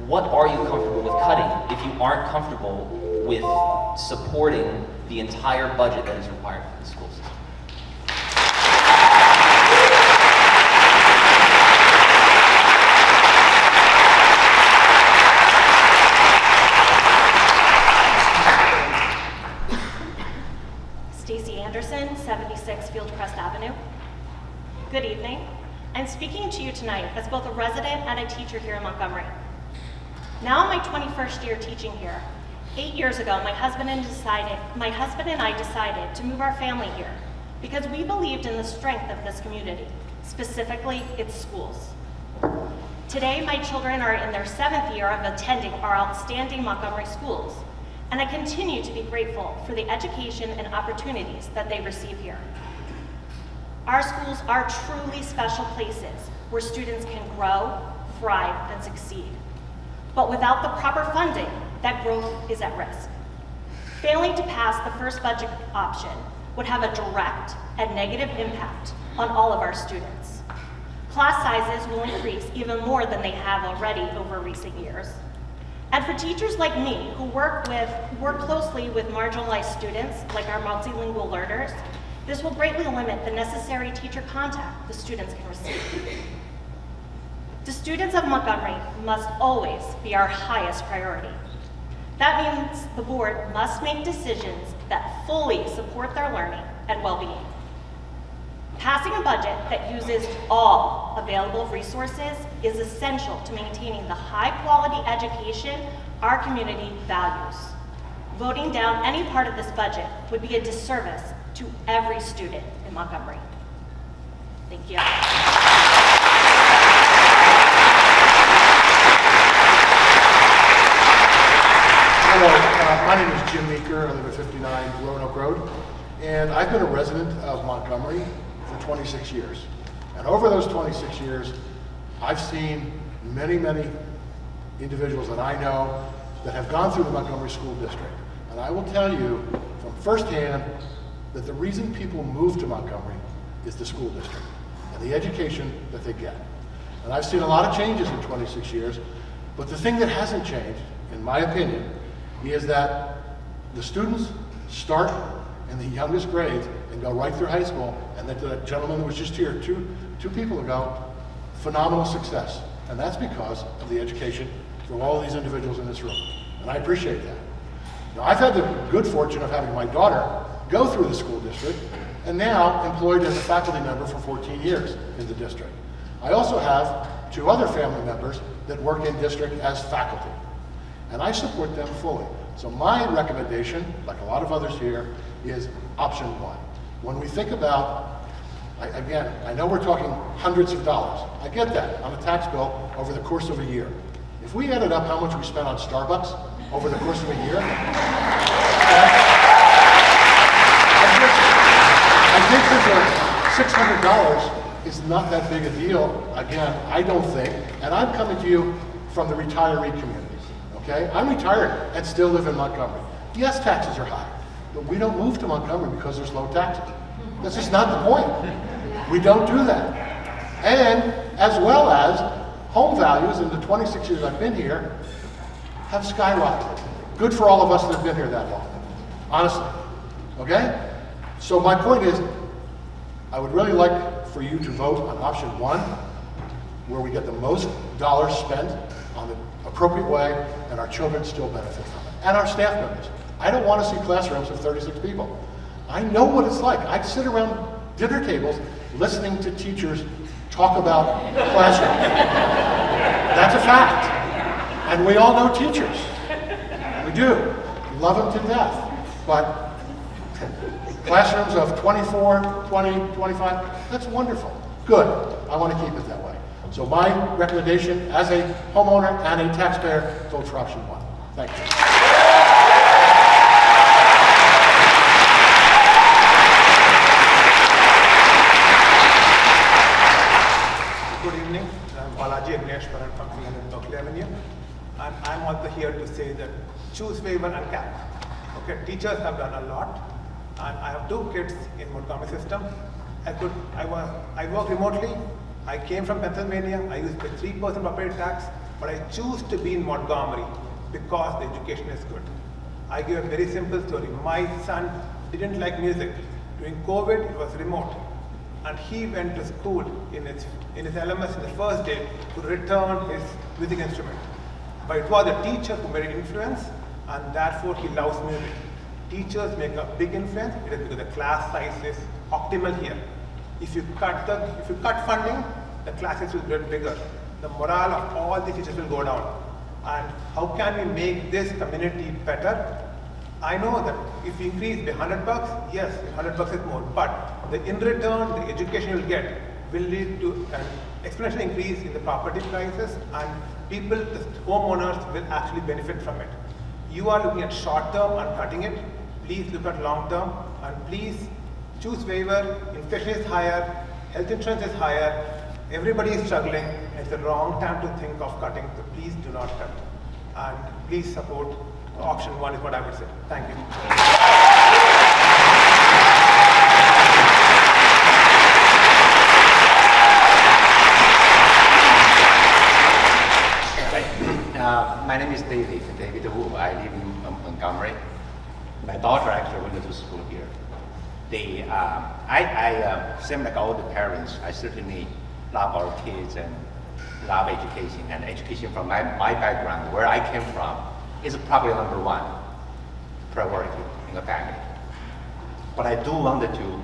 what are you comfortable with cutting if you aren't comfortable with supporting the entire budget that is required for the school system? Stacy Anderson, 76 Fieldcrest Avenue. Good evening. I'm speaking to you tonight as both a resident and a teacher here in Montgomery. Now in my 21st year teaching here, 8 years ago, my husband and I decided to move our family here because we believed in the strength of this community, specifically its schools. Today, my children are in their 7th year of attending our outstanding Montgomery schools, and I continue to be grateful for the education and opportunities that they receive here. Our schools are truly special places where students can grow, thrive, and succeed. But without the proper funding, that growth is at risk. Failing to pass the first budget option would have a direct and negative impact on all of our students. Class sizes will increase even more than they have already over recent years. And for teachers like me who work closely with marginalized students, like our multilingual learners, this will greatly limit the necessary teacher contact the students can receive. The students of Montgomery must always be our highest priority. That means the board must make decisions that fully support their learning and well-being. Passing a budget that uses all available resources is essential to maintaining the high-quality education our community values. Voting down any part of this budget would be a disservice to every student in Montgomery. Thank you. Hello, my name is Jim Meeker. I live at 59 Roanoke Road, and I've been a resident of Montgomery for 26 years. And over those 26 years, I've seen many, many individuals that I know that have gone through the Montgomery School District. And I will tell you from firsthand that the reason people move to Montgomery is the school district and the education that they get. And I've seen a lot of changes in 26 years, but the thing that hasn't changed, in my opinion, is that the students start in the youngest grades and go right through high school, and that the gentleman who was just here two people ago, phenomenal success. And that's because of the education from all of these individuals in this room. And I appreciate that. Now, I've had the good fortune of having my daughter go through the school district, and now employed as a faculty member for 14 years in the district. I also have 2 other family members that work in district as faculty, and I support them fully. So my recommendation, like a lot of others here, is option 1. When we think about, again, I know we're talking hundreds of dollars. I get that on a tax bill over the course of a year. If we added up how much we spent on Starbucks over the course of a year, I think that $600 is not that big a deal. Again, I don't think, and I'm coming to you from the retiree community, okay? I'm retired and still live in Montgomery. Yes, taxes are high, but we don't move to Montgomery because there's low taxes. That's just not the point. We don't do that. And as well as home values in the 26 years I've been here have skyrocketed. Good for all of us that have been here that long, honestly, okay? So my point is, I would really like for you to vote on option 1, where we get the most dollars spent on the appropriate way, and our children still benefit from it, and our staff members. I don't want to see classrooms of 36 people. I know what it's like. I sit around dinner tables listening to teachers talk about classrooms. That's a fact. And we all know teachers. We do. Love them to death. But classrooms of 24, 20, 25, that's wonderful. Good. I want to keep it that way. So my recommendation as a homeowner and a taxpayer, vote for option 1. Thank you. Good evening. I'm Balaji Agneshwaran from 300 Berkeley Avenue. And I'm also here to say that choose waiver and cap. Okay, teachers have done a lot. And I have 2 kids in Montgomery system. I work remotely, I came from Pennsylvania, I used to pay 3% property tax, but I choose to be in Montgomery because the education is good. I give a very simple story. My son didn't like music. During COVID, it was remote. And he went to school in his LMS in the first day to return his music instrument. But it was the teacher who made an influence, and therefore he loves music. Teachers make a big influence. It is because the class size is optimal here. If you cut funding, the classes will get bigger. The morale of all the teachers will go down. And how can we make this community better? I know that if you increase by $100, yes, $100 is more, but in return, the education you'll get will lead to an exponential increase in the property prices, and people, the homeowners, will actually benefit from it. You are looking at short term and cutting it. Please look at long term, and please choose waiver. Inflation is higher, health insurance is higher, everybody is struggling. It's the wrong time to think of cutting, so please do not cut. And please support option 1 is what I would say. Thank you. My name is David Wu. I live in Montgomery. My daughter actually went to school here. Same like all the parents, I certainly love our kids and love education. And education from my background, where I came from, is probably number 1 priority in the family. But I do want to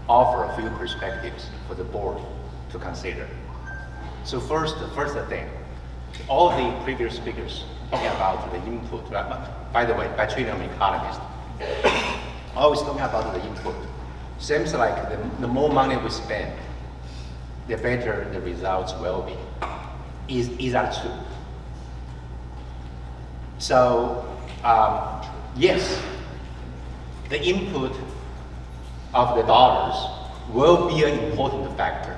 offer a few perspectives for the board to consider. So first thing, all the previous speakers talking about the input. By the way, by training I'm an economist, always talking about the input. Seems like the more money we spend, the better the results will be. Is that true? So, yes, the input of the dollars will be an important factor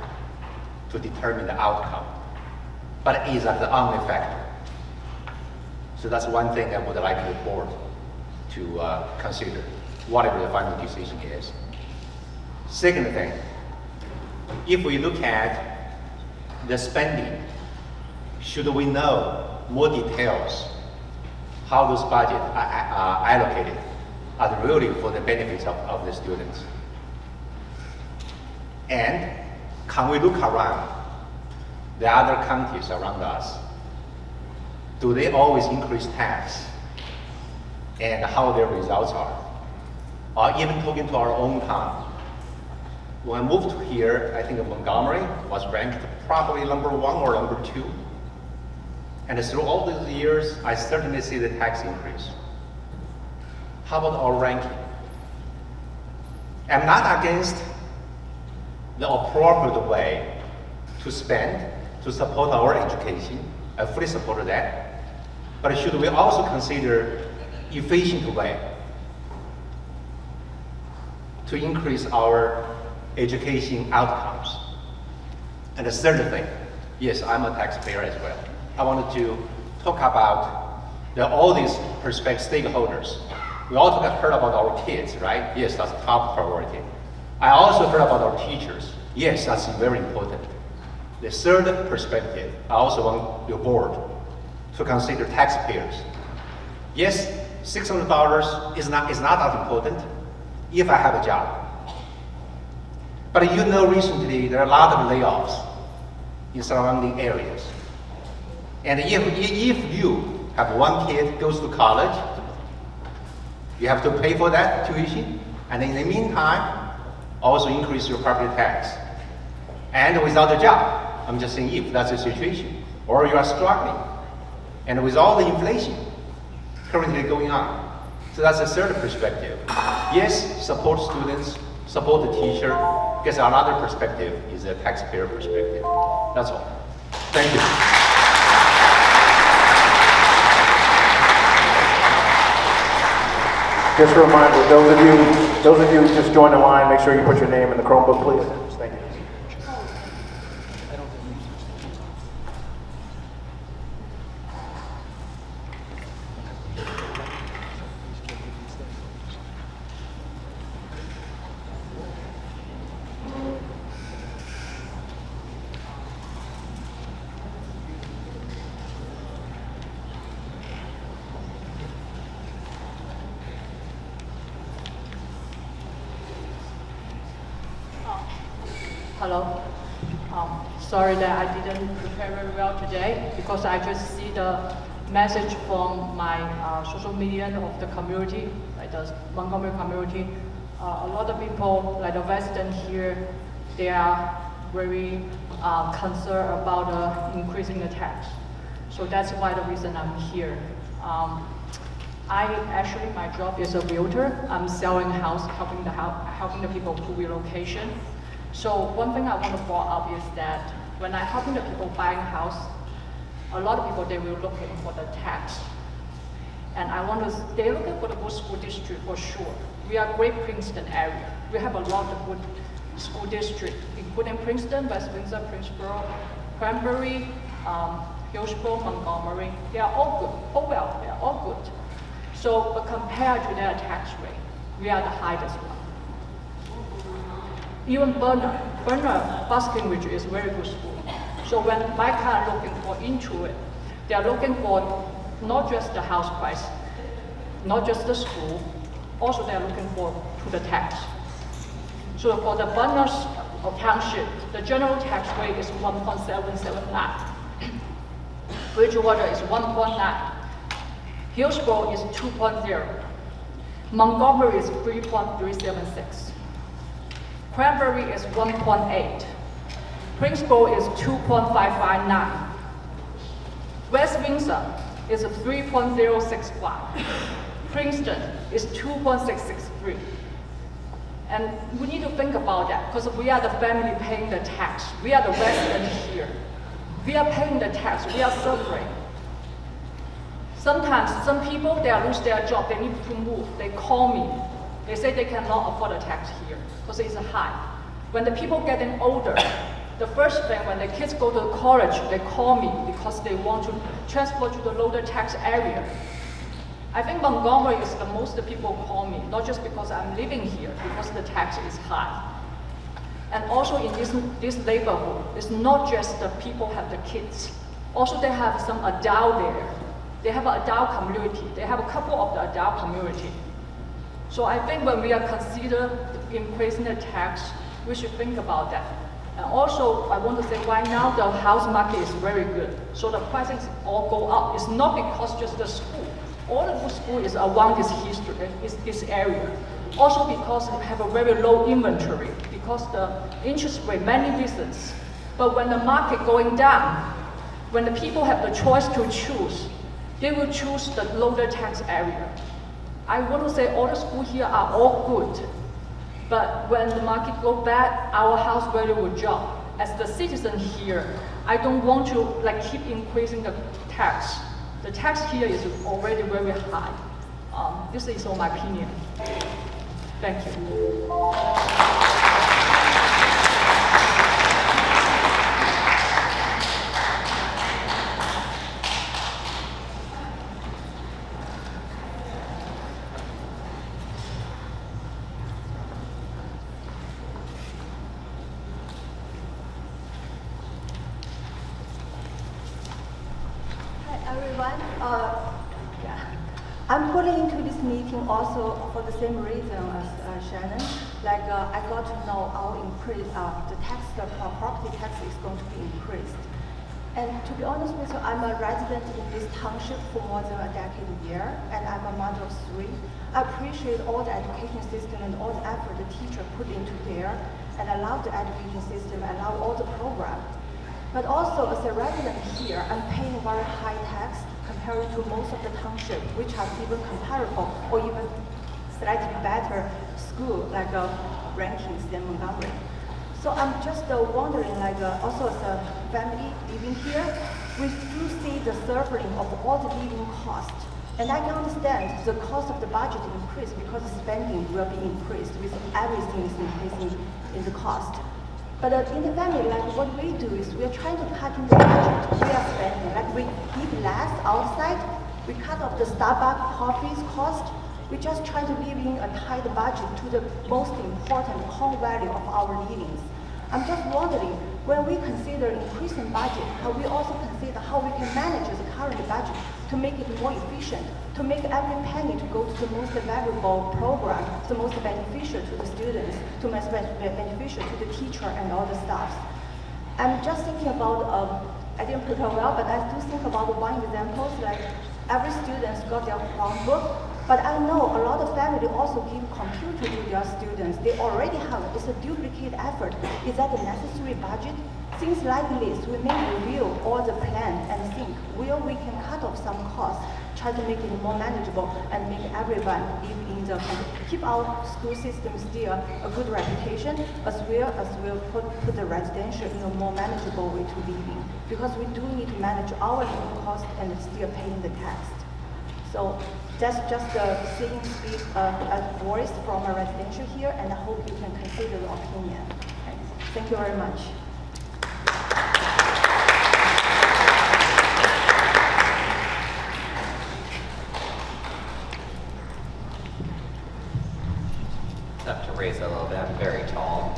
to determine the outcome, but is that the only factor? So that's one thing I would like the board to consider, whatever the final decision is. Second thing, if we look at the spending, should we know more details how those budgets are allocated are really for the benefits of the students? And can we look around the other countries around us? Do they always increase tax? And how their results are? Or even talking to our own town. When I moved to here, I think Montgomery was ranked probably number 1 or number 2. And through all these years, I certainly see the tax increase. How about our ranking? I'm not against the appropriate way to spend to support our education. I fully support that. But should we also consider efficient way to increase our education outcomes? And the third thing, yes, I'm a taxpayer as well. I wanted to talk about all these prospective stakeholders. We all heard about our kids, right? Yes, that's top priority. I also heard about our teachers. Yes, that's very important. The third perspective, I also want your board to consider taxpayers. Yes, $600 is not that important if I have a job. But you know, recently there are a lot of layoffs in surrounding areas. And if you have one kid goes to college, you have to pay for that tuition, and in the meantime, also increase your property tax. And without a job, I'm just saying if that's the situation, or you are struggling, and with all the inflation currently going on. So that's the third perspective. Yes, support students, support the teacher, because another perspective is a taxpayer perspective. That's all. Thank you. Just a reminder, those of you who just joined the line, make sure you put your name in the Chromebook, please. Thank you. Hello. Sorry that I didn't prepare very well today because I just see the message from my social media of the community, like the Montgomery community. A lot of people, like the residents here, they are very concerned about increasing the tax. So that's why the reason I'm here. Actually, my job is a realtor. I'm selling house, helping the people to relocation. So one thing I want to bring up is that when I'm helping the people buying a house, a lot of people, they will looking for the tax. And they're looking for the good school district for sure. We are Great Princeton area. We have a lot of good school districts, including Princeton, West Windsor, Princeton, Cranberry, Hillsborough, Montgomery. They are all good. They are all good. So, but compared to their tax rate, we are the highest one. Even Bernard Basking Ridge is very good school. So when my client looking into it, they are looking for not just the house price, not just the school, also they are looking for to the tax. So for the Bernard Township, the general tax rate is 1.779. Bridgewater is 1.9. Hillsborough is 2.0. Montgomery is 3.376. Cranberry is 1.8. Princeton is 2.559. West Windsor is 3.065. Princeton is 2.663. And we need to think about that because we are the family paying the tax. We are the residents here. We are paying the tax. We are suffering. Sometimes some people, they lose their job. They need to move. They call me. They say they cannot afford a tax here because it's high. When the people getting older, the first thing when the kids go to college, they call me because they want to transfer to the lower tax area. I think Montgomery is the most people call me, not just because I'm living here, because the tax is high. And also in this neighborhood, it's not just the people have the kids. Also they have some adult there. They have an adult community. They have a couple of the adult community. So I think when we are consider increasing the tax, we should think about that. And also, I want to say right now the house market is very good. So the prices all go up. It's not because just the school. All the school is around this area. Also because we have a very low inventory because the interest rate, many reasons. But when the market going down, when the people have the choice to choose, they will choose the lower tax area. I want to say all the schools here are all good. But when the market go bad, our house value will drop. As the citizen here, I don't want to keep increasing the tax. The tax here is already very high. This is all my opinion. Thank you. Everyone, I'm putting into this meeting also for the same reason as Shannon. I got to know our increase, the property tax is going to be increased. And to be honest with you, I'm a resident in this township for more than a decade here, and I'm a mother of 3. I appreciate all the education system and all the effort the teacher put into there, and I love the education system, I love all the programs. But also, as a resident here, I'm paying very high tax compared to most of the township, which are even comparable or even slightly better school rankings than Montgomery. So I'm just wondering, also as a family living here, we do see the suffering of all the living costs. And I can understand the cost of the budget increase because the spending will be increased with everything is increasing in the cost. But in the family, what we do is we are trying to cut in the budget. We are spending, we eat less outside. We cut off the Starbucks coffee's cost. We just try to live in a tight budget to the most important core value of our livings. I'm just wondering, when we consider increasing budget, how we also consider how we can manage the current budget to make it more efficient, to make every penny to go to the most valuable program, the most beneficial to the students, to most beneficial to the teacher and all the staffs. I'm just thinking about, I didn't put it well, but I do think about one example, like every student's got their Chromebook, but I know a lot of family also give computer to their students. They already have, it's a duplicate effort. Is that a necessary budget? Things like this, we may review all the plan and think where we can cut off some costs, try to make it more manageable and make everyone live in the, keep our school system still a good reputation, as well as we'll put the residential in a more manageable way to live in. Because we do need to manage our living cost and still paying the tax. So that's just a saying speak a voice from a residential here, and I hope you can consider the opinion. Okay. Thank you very much. Have to raise it a little bit, I'm very tall.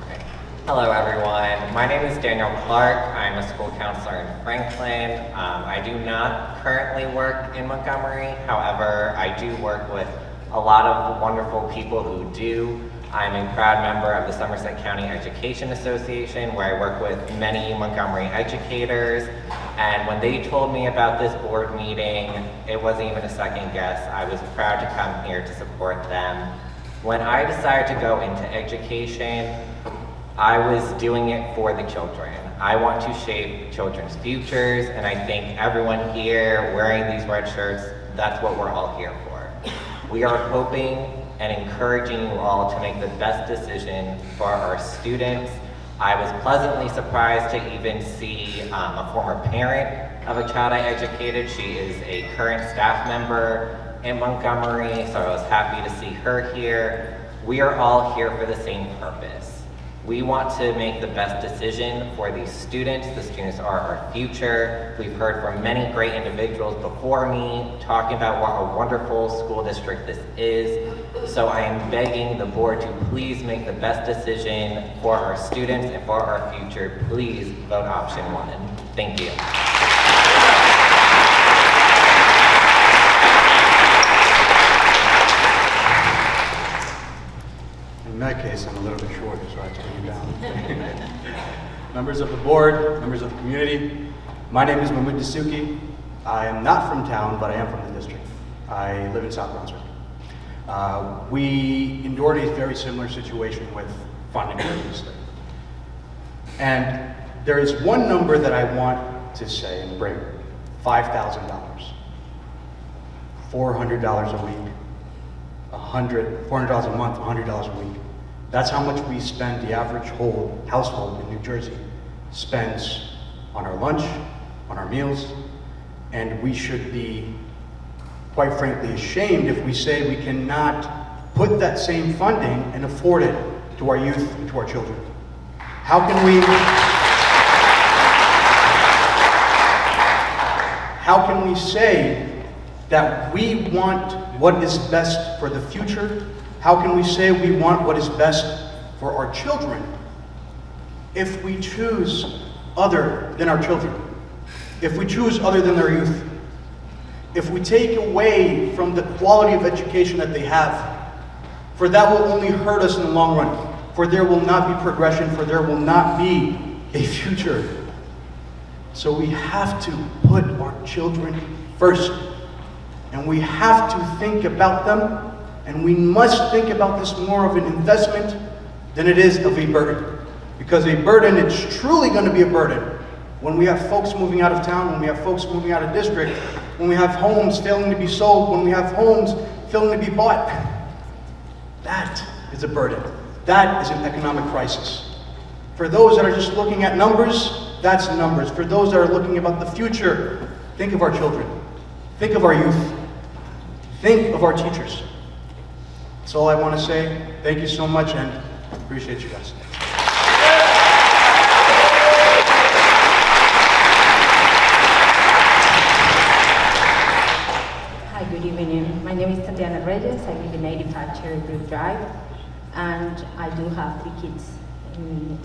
Okay. Hello everyone, my name is Daniel Clark. I'm a school counselor in Franklin. I do not currently work in Montgomery. However, I do work with a lot of wonderful people who do. I'm a proud member of the Somerset County Education Association, where I work with many Montgomery educators. And when they told me about this board meeting, it wasn't even a second guess. I was proud to come here to support them. When I decided to go into education, I was doing it for the children. I want to shape children's futures, and I think everyone here wearing these red shirts, that's what we're all here for. We are hoping and encouraging you all to make the best decision for our students. I was pleasantly surprised to even see a former parent of a child I educated. She is a current staff member in Montgomery, so I was happy to see her here. We are all here for the same purpose. We want to make the best decision for these students. The students are our future. We've heard from many great individuals before me talking about what a wonderful school district this is. So I am begging the board to please make the best decision for our students and for our future. Please vote option 1. Thank you. In that case, I'm a little bit shorter, so I have to bring you down. Members of the board, members of the community, my name is Mahmoud Dasuki. I am not from town, but I am from the district. I live in South Brunswick. We endured a very similar situation with funding previously. And there is one number that I want to say and bring, $5,000. $400 a week, $400 a month, $100 a week. That's how much we spend, the average household in New Jersey spends on our lunch, on our meals, and we should be, quite frankly, ashamed if we say we cannot put that same funding and afford it to our youth and to our children. How can we say that we want what is best for the future? How can we say we want what is best for our children if we choose other than our children? If we choose other than their youth? If we take away from the quality of education that they have, for that will only hurt us in the long run, for there will not be progression, for there will not be a future. So we have to put our children first, and we have to think about them, and we must think about this more of an investment than it is of a burden. Because a burden, it's truly going to be a burden when we have folks moving out of town, when we have folks moving out of district, when we have homes failing to be sold, when we have homes failing to be bought. That is a burden. That is an economic crisis. For those that are just looking at numbers, that's numbers. For those that are looking about the future, think of our children. Think of our youth. Think of our teachers. That's all I want to say. Thank you so much, and appreciate you guys. Hi, good evening. My name is Tatiana Reyes. I live in 85 Cherry Brook Drive, and I do have 3 kids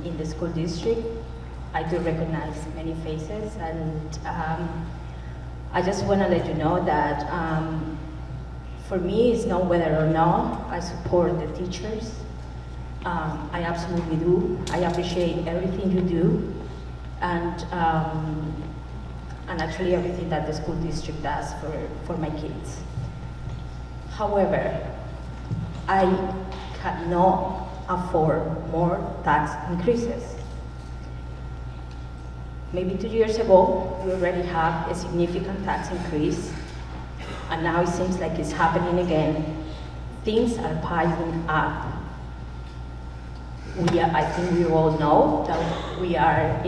in the school district. I do recognize many faces, and I just want to let you know that for me, it's not whether or not I support the teachers. I absolutely do. I appreciate everything you do, and actually everything that the school district does for my kids. However, I cannot afford more tax increases. Maybe 2 years ago, we already have a significant tax increase, and now it seems like it's happening again. Things are piling up. I think we all know that we are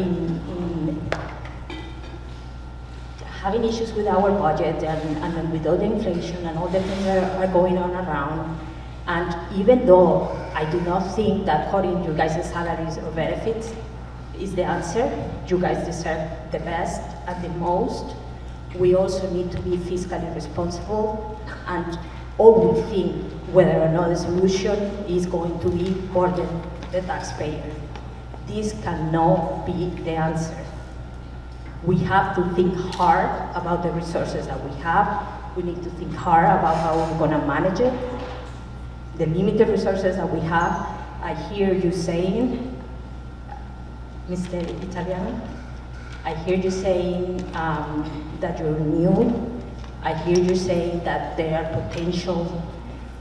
having issues with our budget and with all the inflation and all the things that are going on around. And even though I do not think that cutting you guys' salaries or benefits is the answer, you guys deserve the best and the most, we also need to be fiscally responsible and always think whether or not the solution is going to be burden the taxpayer. This cannot be the answer. We have to think hard about the resources that we have. We need to think hard about how we're going to manage it. The limited resources that we have, I hear you saying, Mr. Italiano, I hear you saying that you're new. I hear you saying that there are potential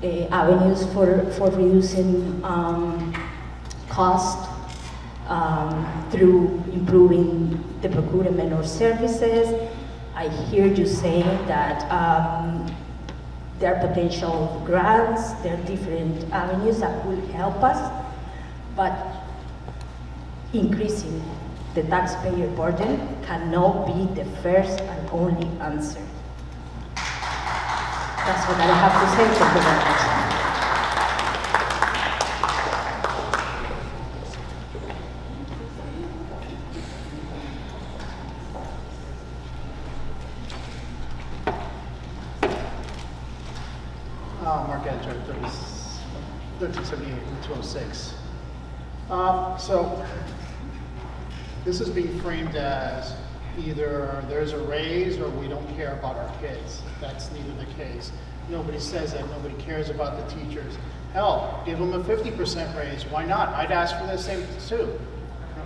avenues for reducing cost through improving the procurement of services. I hear you saying that there are potential grants, there are different avenues that will help us, but increasing the taxpayer burden cannot be the first and only answer. That's what I have to say. Thank you very much. Mark Edger, 1378 and 206. So this is being framed as either there's a raise or we don't care about our kids. That's neither the case. Nobody says that. Nobody cares about the teachers. Hell, give them a 50% raise. Why not? I'd ask for the same too.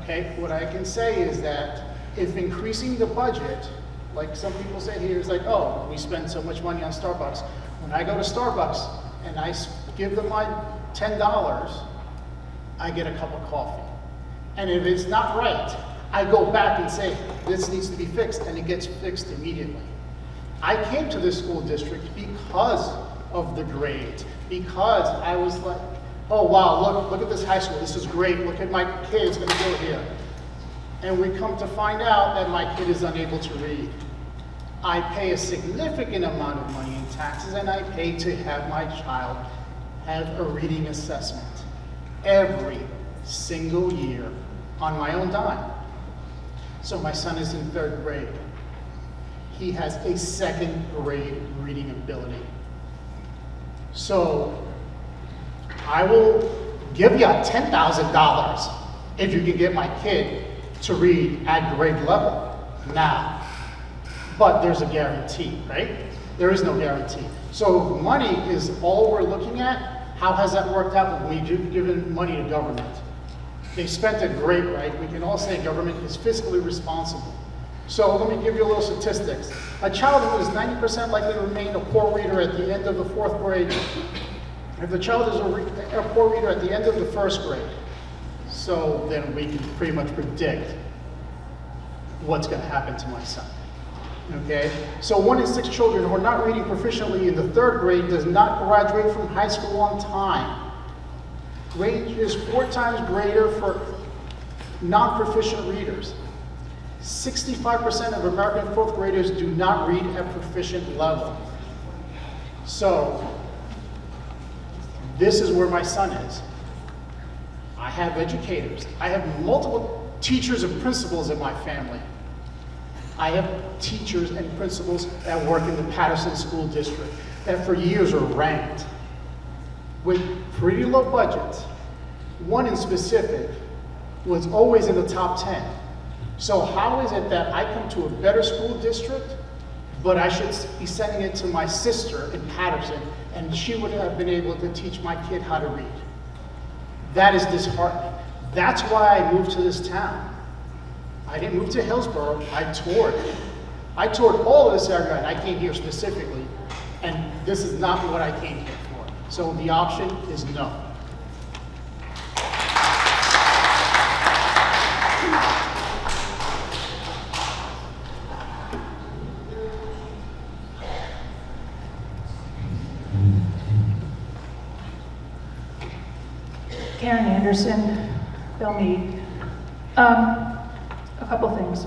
Okay? What I can say is that if increasing the budget, like some people say here, is like, oh, we spend so much money on Starbucks. When I go to Starbucks and I give them my $10, I get a cup of coffee. And if it's not right, I go back and say, this needs to be fixed, and it gets fixed immediately. I came to this school district because of the grades, because I was like, oh wow, look at this high school, this is great, look at my kid's gonna go here. And we come to find out that my kid is unable to read. I pay a significant amount of money in taxes, and I pay to have my child have a reading assessment every single year on my own dime. So my son is in 3rd grade. He has a 2nd grade reading ability. So I will give you $10,000 if you can get my kid to read at grade level now. But there's a guarantee, right? There is no guarantee. So money is all we're looking at. How has that worked out when we've given money to government? They spent it great, right? We can all say government is fiscally responsible. So let me give you a little statistics. A child who is 90% likely to remain a poor reader at the end of the 4th grade, if the child is a poor reader at the end of the 1st grade, so then we can pretty much predict what's going to happen to my son. Okay? So 1 in 6 children who are not reading proficiently in the 3rd grade does not graduate from high school on time. Rate is 4 times greater for non-proficient readers. 65% of American 4th graders do not read at proficient level. So, this is where my son is. I have educators. I have multiple teachers and principals in my family. I have teachers and principals that work in the Patterson School District that for years are ranked with pretty low budgets. 1 in specific was always in the top 10. So how is it that I come to a better school district but I should be sending it to my sister in Patterson, and she would have been able to teach my kid how to read. That is disheartening. That's why I moved to this town. I didn't move to Hillsborough, I toured. I toured all of this area, and I came here specifically, and this is not what I came here for. So the option is no. Karen Anderson, Belmead. A couple things.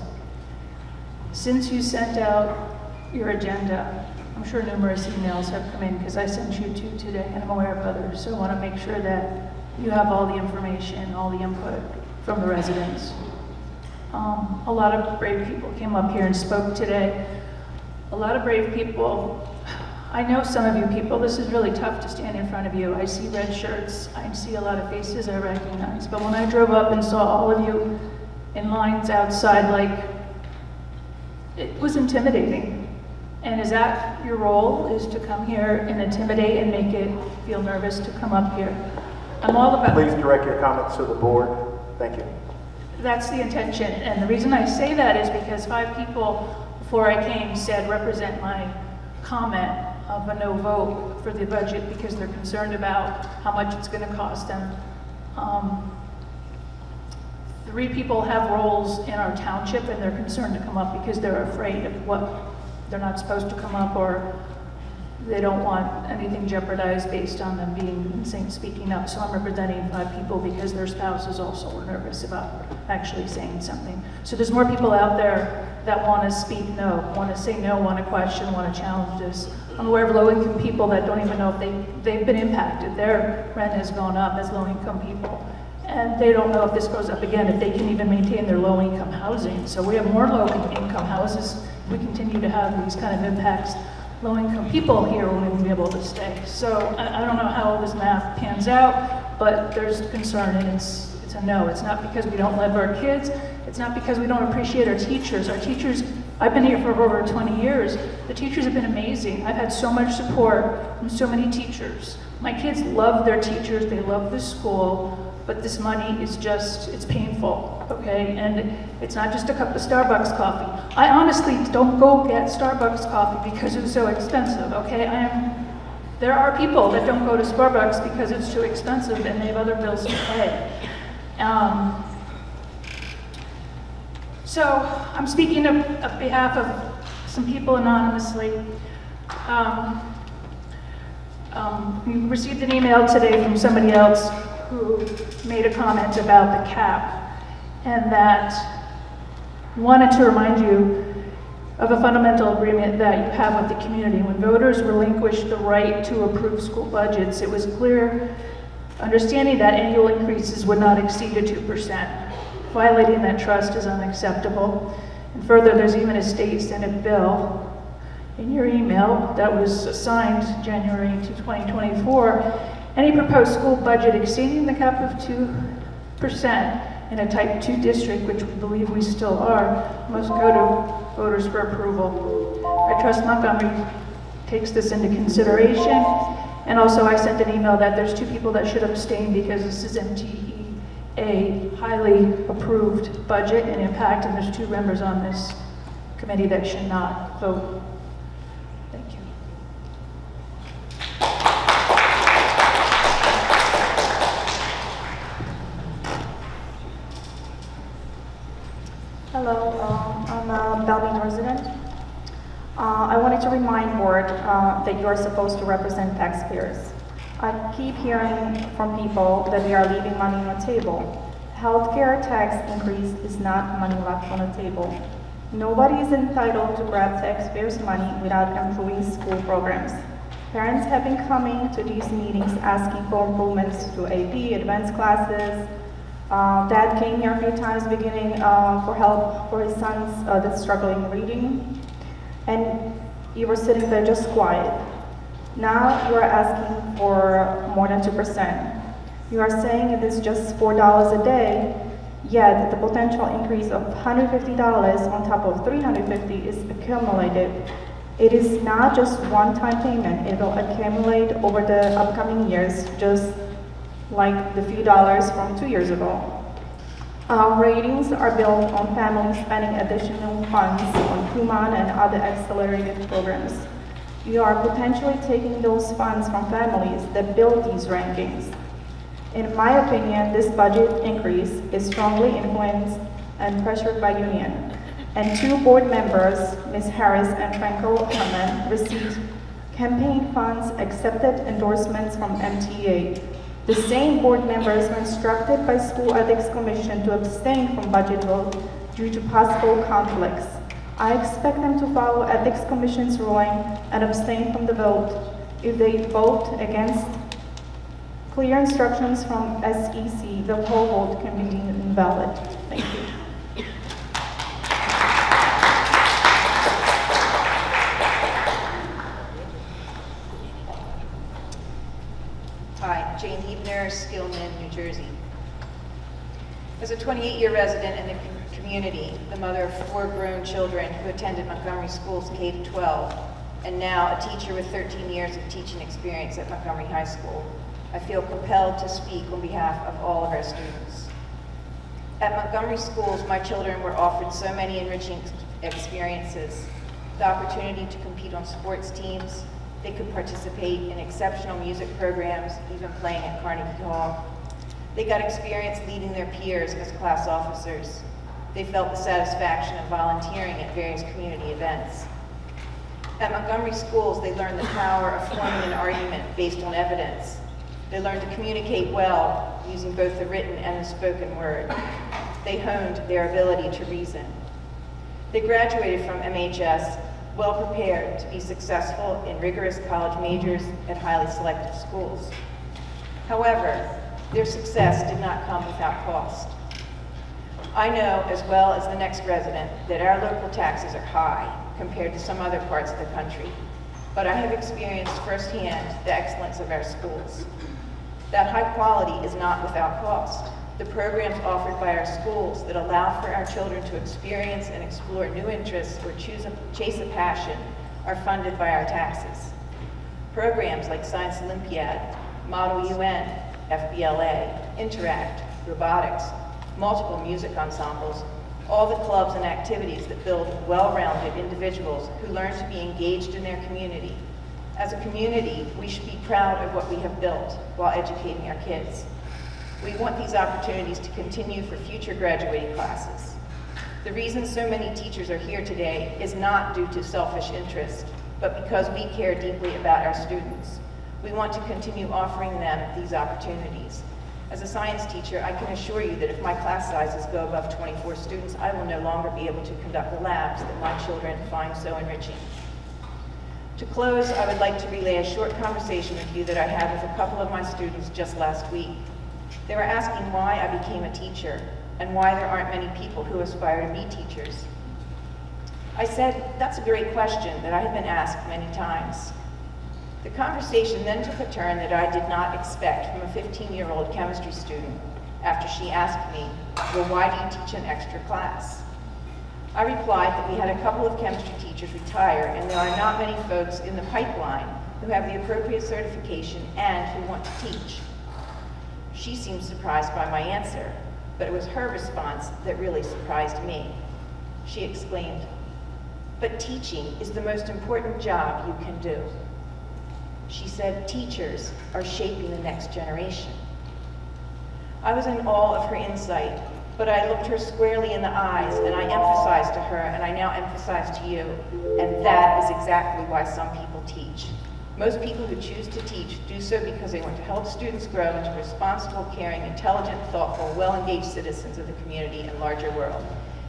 Since you sent out your agenda, I'm sure numerous emails have come in because I sent you two today and I'm aware of others. So I want to make sure that you have all the information, all the input from the residents. A lot of brave people came up here and spoke today. A lot of brave people. I know some of you people, this is really tough to stand in front of you. I see red shirts, I see a lot of faces I recognize. But when I drove up and saw all of you in lines outside, like, it was intimidating. And is that your role, is to come here and intimidate and make it feel nervous to come up here? I'm all about— Please direct your comments to the board. Thank you. That's the intention. And the reason I say that is because 5 people before I came said represent my comment of a no vote for the budget because they're concerned about how much it's going to cost them. 3 people have roles in our township and they're concerned to come up because they're afraid of what they're not supposed to come up, or they don't want anything jeopardized based on them being insane, speaking up. So I'm representing 5 people because their spouses also were nervous about actually saying something. So there's more people out there that want to speak no, want to say no, want to question, want to challenge this. I'm aware of low-income people that don't even know if they've been impacted. Their rent has gone up as low-income people. And they don't know if this goes up again, if they can even maintain their low-income housing. So we have more low-income houses. We continue to have these kind of impacts. Low-income people here won't even be able to stay. So I don't know how this math pans out, but there's concern, and it's a no. It's not because we don't love our kids. It's not because we don't appreciate our teachers. Our teachers, I've been here for over 20 years. The teachers have been amazing. I've had so much support from so many teachers. My kids love their teachers. They love the school. But this money is just, it's painful, okay? And it's not just a cup of Starbucks coffee. I honestly don't go get Starbucks coffee because it's so expensive, okay? There are people that don't go to Starbucks because it's too expensive and they have other bills to pay. So I'm speaking on behalf of some people anonymously. We received an email today from somebody else who made a comment about the cap, and that wanted to remind you of a fundamental agreement that you have with the community. When voters relinquished the right to approve school budgets, it was clear understanding that annual increases would not exceed 2%. Violating that trust is unacceptable. And further, there's even a state Senate bill in your email that was signed January 2024. Any proposed school budget exceeding the cap of 2% in a type 2 district, which we believe we still are, must go to voters for approval. I trust Montgomery takes this into consideration. And also I sent an email that there's 2 people that should abstain because this is MTE, a highly approved budget and impact, and there's 2 members on this committee that should not vote. Thank you. Hello, I'm a Belmead resident. I wanted to remind board that you are supposed to represent taxpayers. I keep hearing from people that they are leaving money on the table. Healthcare tax increase is not money left on the table. Nobody is entitled to grab taxpayers' money without improving school programs. Parents have been coming to these meetings asking for improvements to AP, advanced classes. Dad came here a few times beginning for help for his sons that's struggling reading. And you were sitting there just quiet. Now you are asking for more than 2%. You are saying it is just $4 a day, yet the potential increase of $150 on top of $350 is accumulated It is not just one-time payment, it will accumulate over the upcoming years, just like the few dollars from 2 years ago. Our ratings are built on families spending additional funds on Kumon and other accelerated programs. We are potentially taking those funds from families that build these rankings. In my opinion, this budget increase is strongly influenced and pressured by union. And 2 board members, Ms. Harris and Franco Herman, received campaign funds, accepted endorsements from MTA. The same board members were instructed by School Ethics Commission to abstain from budget vote due to possible conflicts. I expect them to follow Ethics Commission's ruling and abstain from the vote. If they vote against clear instructions from SEC, the whole vote can be deemed invalid. Thank you. Hi, Jane Hebner, Skillman, New Jersey. As a 28-year resident in the community, the mother of 4 grown children who attended Montgomery Schools K-12, and now a teacher with 13 years of teaching experience at Montgomery High School, I feel compelled to speak on behalf of all of our students. At Montgomery Schools, my children were offered so many enriching experiences. The opportunity to compete on sports teams, they could participate in exceptional music programs, even playing at Carnegie Hall. They got experience leading their peers as class officers. They felt the satisfaction of volunteering at various community events. At Montgomery Schools, they learned the power of forming an argument based on evidence. They learned to communicate well using both the written and the spoken word. They honed their ability to reason. They graduated from MHS well prepared to be successful in rigorous college majors at highly selective schools. However, their success did not come without cost. I know, as well as the next resident, that our local taxes are high compared to some other parts of the country, but I have experienced firsthand the excellence of our schools. That high quality is not without cost. The programs offered by our schools that allow for our children to experience and explore new interests or chase a passion are funded by our taxes. Programs like Science Olympiad, Model UN, FBLA, Interact, Robotics, multiple music ensembles, all the clubs and activities that build well-rounded individuals who learn to be engaged in their community. As a community, we should be proud of what we have built while educating our kids. We want these opportunities to continue for future graduating classes. The reason so many teachers are here today is not due to selfish interest, but because we care deeply about our students. We want to continue offering them these opportunities. As a science teacher, I can assure you that if my class sizes go above 24 students, I will no longer be able to conduct the labs that my children find so enriching. To close, I would like to relay a short conversation with you that I had with a couple of my students just last week. They were asking why I became a teacher and why there aren't many people who aspire to be teachers. I said, that's a great question that I have been asked many times. The conversation then took a turn that I did not expect from a 15-year-old chemistry student after she asked me, well, why do you teach an extra class? I replied that we had a couple of chemistry teachers retire and there are not many folks in the pipeline who have the appropriate certification and who want to teach. She seemed surprised by my answer, but it was her response that really surprised me. She exclaimed, but teaching is the most important job you can do. She said, teachers are shaping the next generation. I was in awe of her insight, but I looked her squarely in the eyes and I emphasized to her, and I now emphasize to you, and that is exactly why some people teach. Most people who choose to teach do so because they want to help students grow into responsible, caring, intelligent, thoughtful, well-engaged citizens of the community and larger world.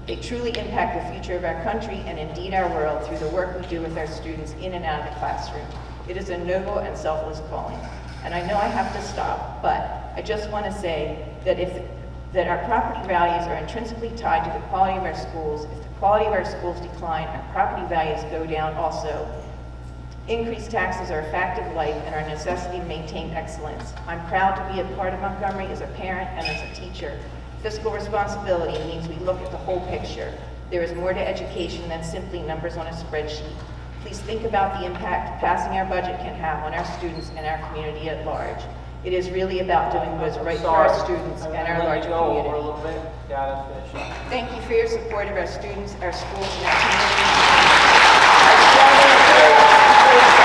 They truly impact the future of our country and indeed our world through the work we do with our students in and out of the classroom. It is a noble and selfless calling. And I know I have to stop, but I just want to say that our property values are intrinsically tied to the quality of our schools. If the quality of our schools decline, our property values go down also. Increased taxes are a fact of life and are a necessity to maintain excellence. I'm proud to be a part of Montgomery as a parent and as a teacher. Fiscal responsibility means we look at the whole picture. There is more to education than simply numbers on a spreadsheet. Please think about the impact passing our budget can have on our students and our community at large. It is really about doing what is right for our students and our larger community. Over a little bit. Gotta finish. Thank you for your support of our students, our schools, and our community. I strongly encourage schools to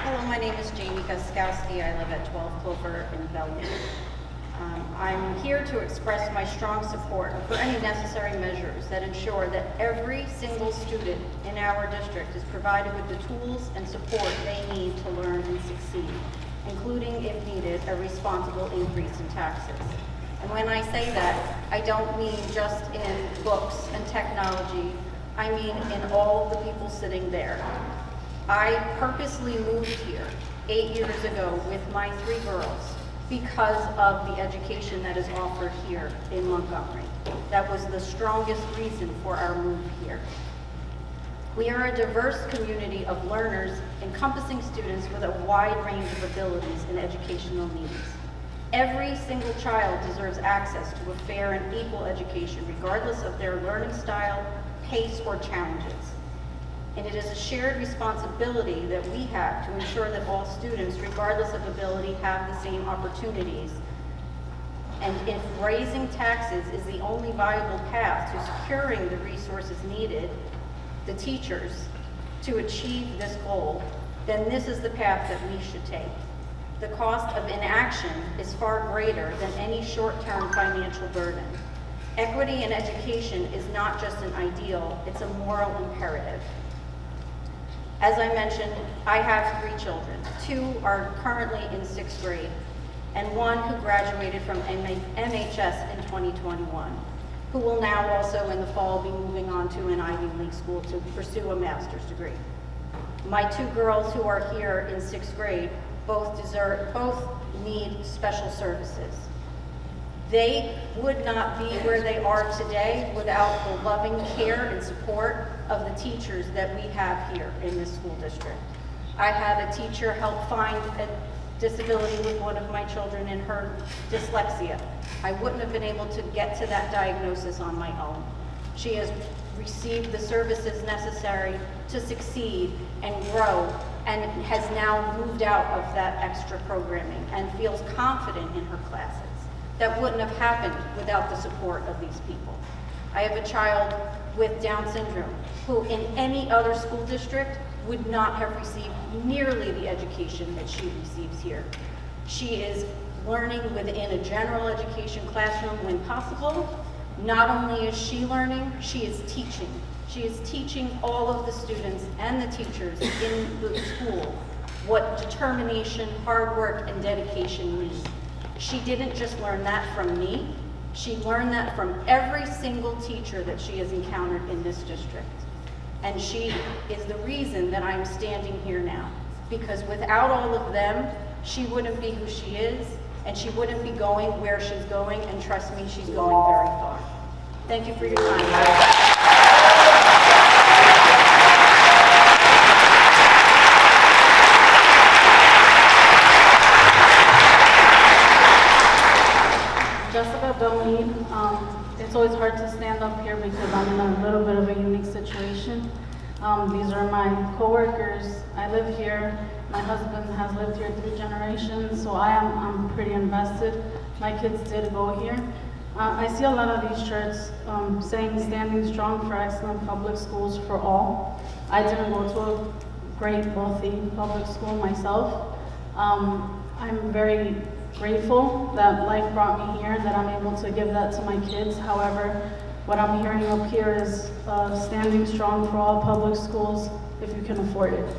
Hello, my name is Jamie Guskowski. I live at 12 Clover in Bellevue. I'm here to express my strong support for any necessary measures that ensure that every single student in our district is provided with the tools and support they need to learn and succeed, including, if needed, a responsible increase in taxes. And when I say that, I don't mean just in books and technology. I mean in all of the people sitting there. I purposely moved here 8 years ago with my 3 girls because of the education that is offered here in Montgomery. That was the strongest reason for our move here. We are a diverse community of learners encompassing students with a wide range of abilities and educational needs. Every single child deserves access to a fair and equal education, regardless of their learning style, pace, or challenges. And it is a shared responsibility that we have to ensure that all students, regardless of ability, have the same opportunities. And if raising taxes is the only viable path to securing the resources needed, the teachers, to achieve this goal, then this is the path that we should take. The cost of inaction is far greater than any short-term financial burden. Equity in education is not just an ideal, it's a moral imperative. As I mentioned, I have 3 children. 2 are currently in 6th grade, and 1 who graduated from MHS in 2021, who will now also in the fall be moving on to an Ivy League school to pursue a master's degree. My 2 girls who are here in 6th grade both need special services. They would not be where they are today without the loving care and support of the teachers that we have here in this school district. I had a teacher help find a disability with one of my children in her dyslexia. I wouldn't have been able to get to that diagnosis on my own. She has received the services necessary to succeed and grow, and has now moved out of that extra programming and feels confident in her classes. That wouldn't have happened without the support of these people. I have a child with Down syndrome who in any other school district would not have received nearly the education that she receives here. She is learning within a general education classroom when possible. Not only is she learning, she is teaching. She is teaching all of the students and the teachers in the school what determination, hard work, and dedication mean. She didn't just learn that from me, she learned that from every single teacher that she has encountered in this district. And she is the reason that I'm standing here now. Because without all of them, she wouldn't be who she is, and she wouldn't be going where she's going, and trust me, she's going very far. Thank you for your time. Jessica Belmead. It's always hard to stand up here because I'm in a little bit of a unique situation. These are my coworkers. I live here. My husband has lived here 3 generations, so I'm pretty invested. My kids did go here. I see a lot of these shirts saying standing strong for excellent public schools for all. I didn't go to a great, wealthy public school myself. I'm very grateful that life brought me here and that I'm able to give that to my kids. However, what I'm hearing up here is standing strong for all public schools if you can afford it.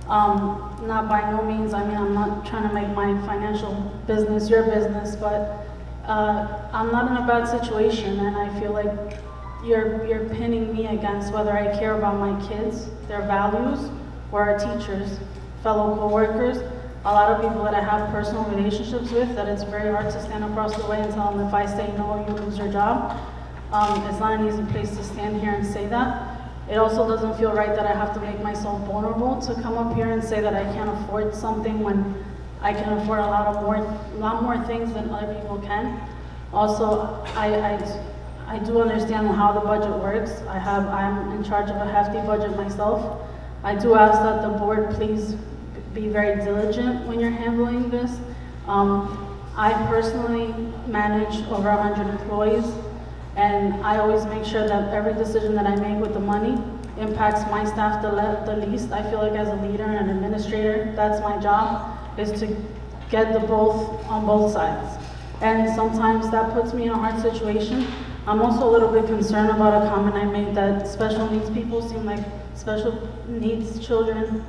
Not by no means, I mean, I'm not trying to make my financial business your business, but I'm not in a bad situation, and I feel like you're pinning me against whether I care about my kids, their values, or our teachers, fellow co-workers, a lot of people that I have personal relationships with, that it's very hard to stand across the way and tell them if I say no, you lose your job. It's not an easy place to stand here and say that. It also doesn't feel right that I have to make myself vulnerable to come up here and say that I can't afford something when I can afford a lot more things than other people can. Also, I do understand how the budget works. I'm in charge of a hefty budget myself. I do ask that the board please be very diligent when you're handling this. I personally manage over 100 employees, and I always make sure that every decision that I make with the money impacts my staff the least. I feel like as a leader and an administrator, that's my job, is to get the both on both sides. And sometimes that puts me in a hard situation. I'm also a little bit concerned about a comment I made that special needs people seem like special needs children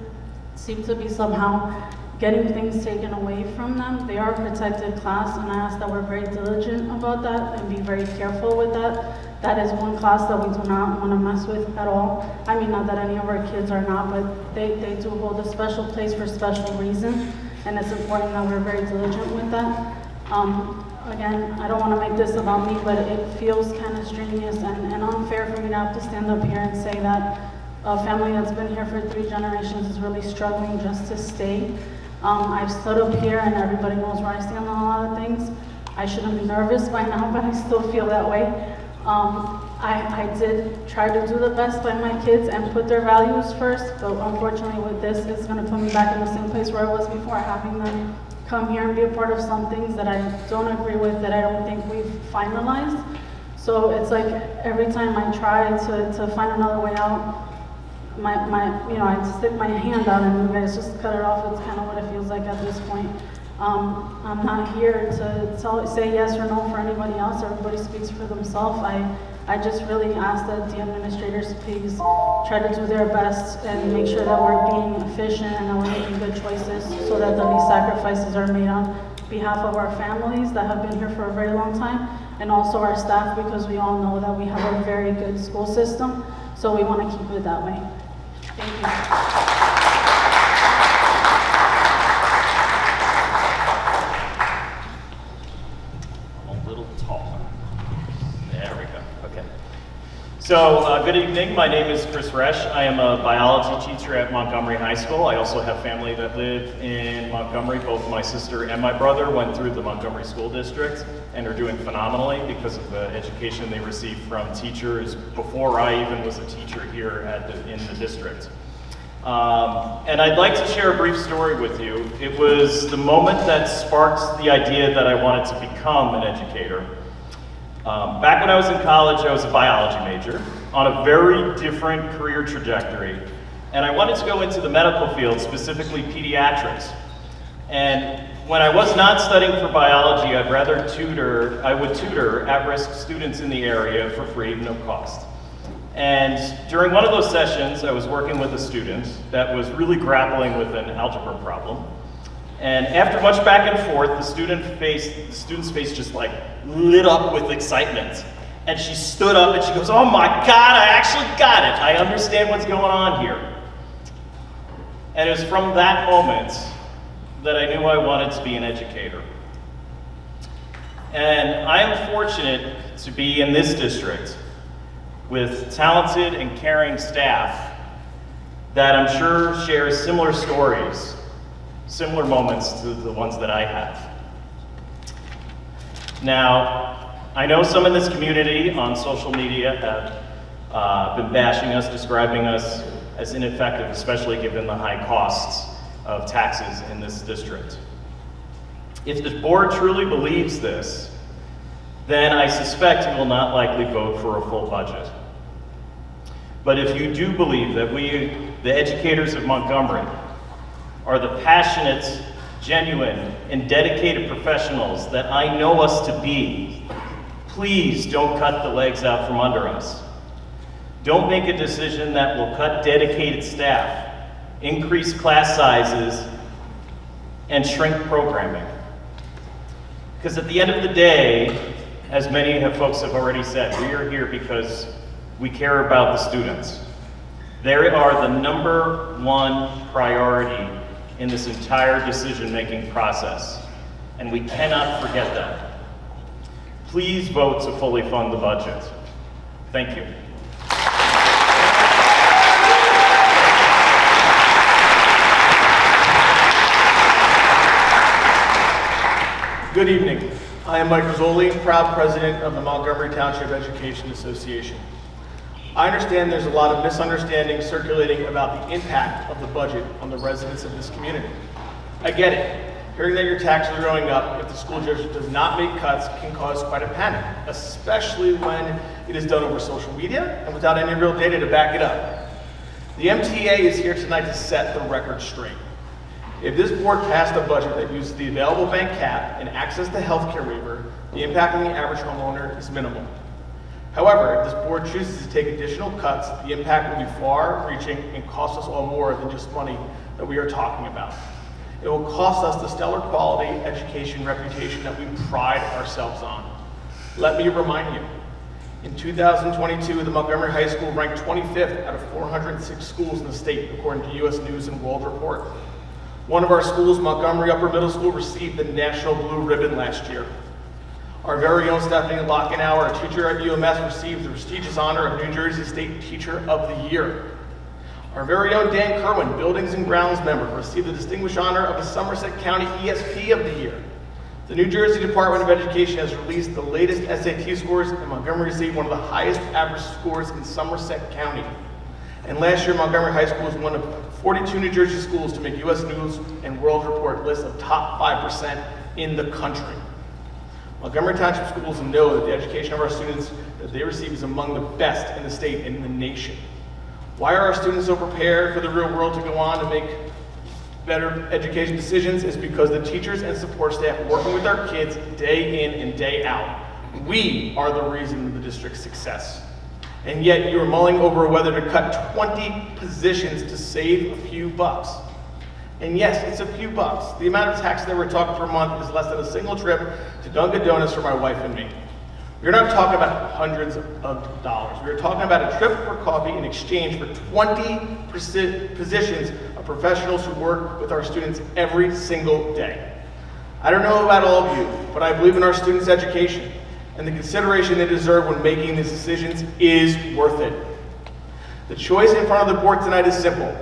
seem to be somehow getting things taken away from them. They are a protected class, and I ask that we're very diligent about that and be very careful with that. That is one class that we do not want to mess with at all. I mean, not that any of our kids are not, but they do hold a special place for special reason, and it's important that we're very diligent with that. Again, I don't want to make this about me, but it feels kind of strenuous and unfair for me to have to stand up here and say that a family that's been here for 3 generations is really struggling just to stay. I've stood up here and everybody knows where I stand on a lot of things. I shouldn't be nervous by now, but I still feel that way. I did try to do the best by my kids and put their values first, but unfortunately with this, it's going to put me back in the same place where I was before, having them come here and be a part of some things that I don't agree with, that I don't think we've finalized. So it's like every time I try to find another way out, I stick my hand out and you guys just cut it off. It's kind of what it feels like at this point. I'm not here to say yes or no for anybody else. Everybody speaks for themselves. I just really ask that the administrators please try to do their best and make sure that we're being efficient and that we're making good choices so that the least sacrifices are made on behalf of our families that have been here for a very long time, and also our staff, because we all know that we have a very good school system, so we want to keep it that way. Thank you. So, good evening. My name is Chris Resch. I am a biology teacher at Montgomery High School. I also have family that live in Montgomery. Both my sister and my brother went through the Montgomery School District and are doing phenomenally because of the education they received from teachers before I even was a teacher here in the district. And I'd like to share a brief story with you. It was the moment that sparked the idea that I wanted to become an educator. Back when I was in college, I was a biology major on a very different career trajectory. And I wanted to go into the medical field, specifically pediatrics. And when I was not studying for biology, I would tutor at-risk students in the area for free, no cost. And during one of those sessions, I was working with a student that was really grappling with an algebra problem. And after much back and forth, the student's face just like lit up with excitement. And she stood up and she goes, "Oh my God, I actually got it. I understand what's going on here." And it was from that moment that I knew I wanted to be an educator. And I am fortunate to be in this district with talented and caring staff that I'm sure share similar stories, similar moments to the ones that I have. Now, I know some in this community on social media have been bashing us, describing us as ineffective, especially given the high costs of taxes in this district. If the board truly believes this, then I suspect you will not likely vote for a full budget. But if you do believe that we, the educators of Montgomery, are the passionate, genuine, and dedicated professionals that I know us to be, please don't cut the legs out from under us. Don't make a decision that will cut dedicated staff, increase class sizes, and shrink programming. Because at the end of the day, as many folks have already said, we are here because we care about the students. They are the #1 priority in this entire decision-making process, and we cannot forget that. Please vote to fully fund the budget. Thank you. Good evening. I am Mike Rizzoli, proud president of the Montgomery Township Education Association. I understand there's a lot of misunderstanding circulating about the impact of the budget on the residents of this community. I get it. Hearing that your taxes are going up if the school district does not make cuts can cause quite a panic, especially when it is done over social media and without any real data to back it up. The MTA is here tonight to set the record straight. If this board passed a budget that uses the available bank cap and access to healthcare waiver, the impact on the average homeowner is minimal. However, if this board chooses to take additional cuts, the impact will be far-reaching and cost us all more than just money that we are talking about. It will cost us the stellar quality education reputation that we pride ourselves on. Let me remind you, in 2022, the Montgomery High School ranked 25th out of 406 schools in the state, according to U.S. News and World Report. One of our schools, Montgomery Upper Middle School, received the National Blue Ribbon last year. Our very own Stephanie Lockenauer, a teacher at UMS, received the prestigious honor of New Jersey State Teacher of the Year. Our very own Dan Kerwin, Buildings and Grounds member, received the distinguished honor of the Somerset County ESP of the Year. The New Jersey Department of Education has released the latest SAT scores, and Montgomery received one of the highest average scores in Somerset County. And last year, Montgomery High School was one of 42 New Jersey schools to make U.S. News and World Report list of top 5% in the country. Montgomery Township schools know that the education of our students that they receive is among the best in the state and in the nation. Why are our students so prepared for the real world to go on to make better education decisions? Is because the teachers and support staff working with our kids day in and day out. We are the reason for the district's success. And yet you are mulling over whether to cut 20 positions to save a few bucks. And yes, it's a few bucks. The amount of tax that we're talking per month is less than a single trip to Dunkin' Donuts for my wife and me. We're not talking about hundreds of dollars. We're talking about a trip for coffee in exchange for 20 positions of professionals who work with our students every single day. I don't know about all of you, but I believe in our students' education, and the consideration they deserve when making these decisions is worth it. The choice in front of the board tonight is simple.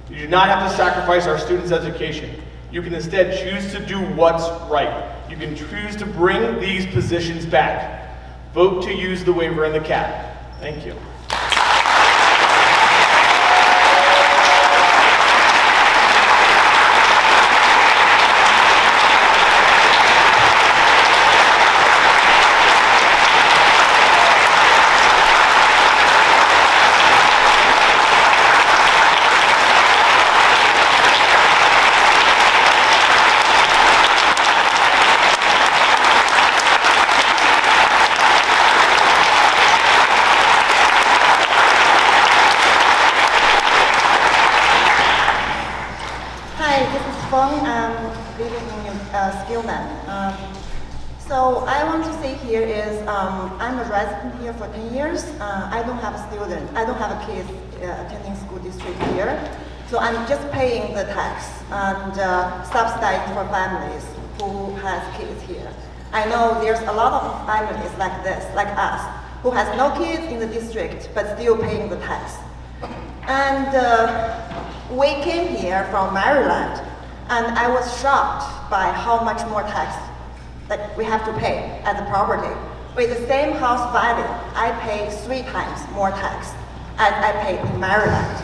You do not have to sacrifice our students' education. You can instead choose to do what's right. You can choose to bring these positions back. Vote to use the waiver and the cap. Thank you. So I want to say here is I'm a resident here for 10 years. I don't have a student. I don't have a kid attending school district here. So I'm just paying the tax and subsidizing for families who has kids here. I know there's a lot of families like this, like us, who has no kids in the district but still paying the tax. And we came here from Maryland, and I was shocked by how much more tax that we have to pay as a property. With the same house value, I pay 3 times more tax as I pay in Maryland.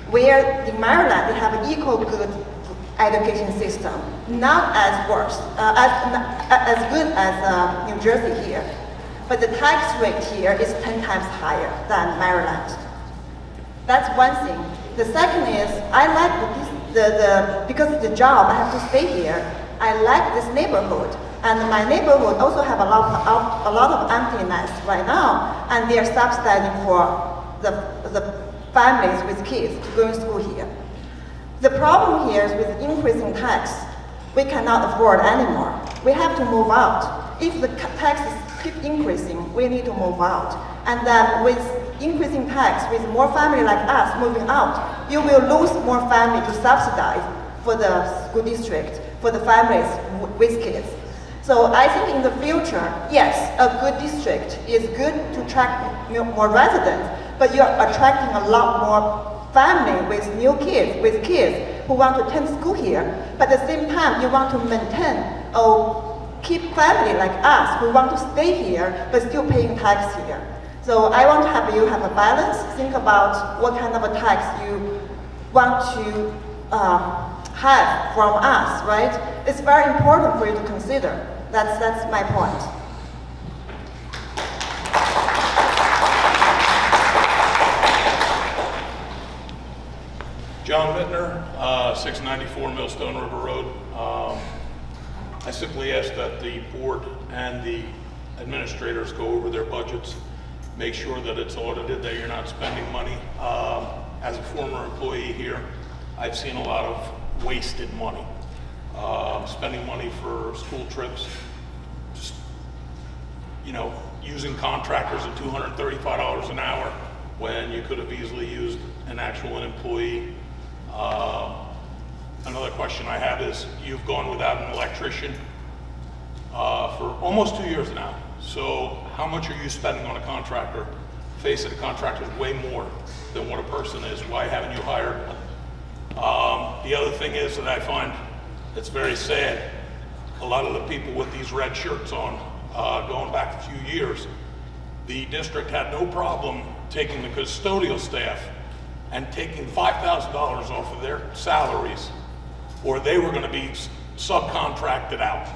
Where in Maryland, they have an equal good education system, not as worse, as good as New Jersey here. But the tax rate here is 10 times higher than Maryland. That's one thing. The second is, I like because of the job, I have to stay here. I like this neighborhood. And my neighborhood also have a lot of emptiness right now, and they are subsidizing for the families with kids to go to school here. The problem here is with increasing tax, we cannot afford anymore. We have to move out. If the taxes keep increasing, we need to move out. And then with increasing tax, with more family like us moving out, you will lose more family to subsidize for the school district, for the families with kids. So I think in the future, yes, a good district is good to attract more residents, but you're attracting a lot more family with new kids, with kids who want to attend school here. But at the same time, you want to maintain a keep family like us who want to stay here but still paying tax here. So I want to have you have a balance. Think about what kind of a tax you want to have from us, right? It's very important for you to consider. That's my point. John Bittner, 694 Millstone River Road. I simply ask that the board and the administrators go over their budgets, make sure that it's audited, that you're not spending money. As a former employee here, I've seen a lot of wasted money. Spending money for school trips, just, you know, using contractors at $235 an hour when you could have easily used an actual employee. Another question I have is, you've gone without an electrician for almost 2 years now. So how much are you spending on a contractor? Face it, a contractor is way more than what a person is. Why haven't you hired one? The other thing is that I find it's very sad. A lot of the people with these red shirts on, going back a few years, the district had no problem taking the custodial staff and taking $5,000 off of their salaries, or they were going to be subcontracted out.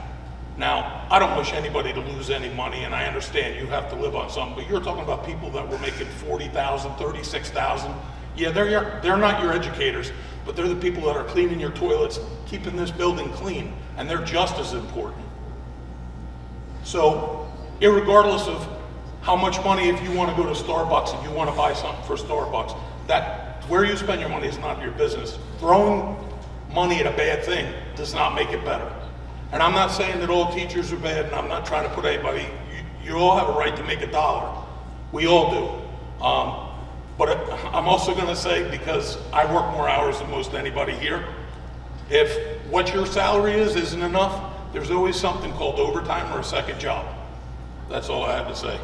Now, I don't wish anybody to lose any money, and I understand you have to live on something, but you're talking about people that were making $40,000, $36,000. Yeah, they're not your educators, but they're the people that are cleaning your toilets, keeping this building clean, and they're just as important. So, irregardless of how much money, if you want to go to Starbucks and you want to buy something for Starbucks, that where you spend your money is not your business. Throwing money at a bad thing does not make it better. And I'm not saying that all teachers are bad, and I'm not trying to put anybody, you all have a right to make a dollar. We all do. But I'm also going to say, because I work more hours than most anybody here, if what your salary is isn't enough, there's always something called overtime or a second job. That's all I have to say.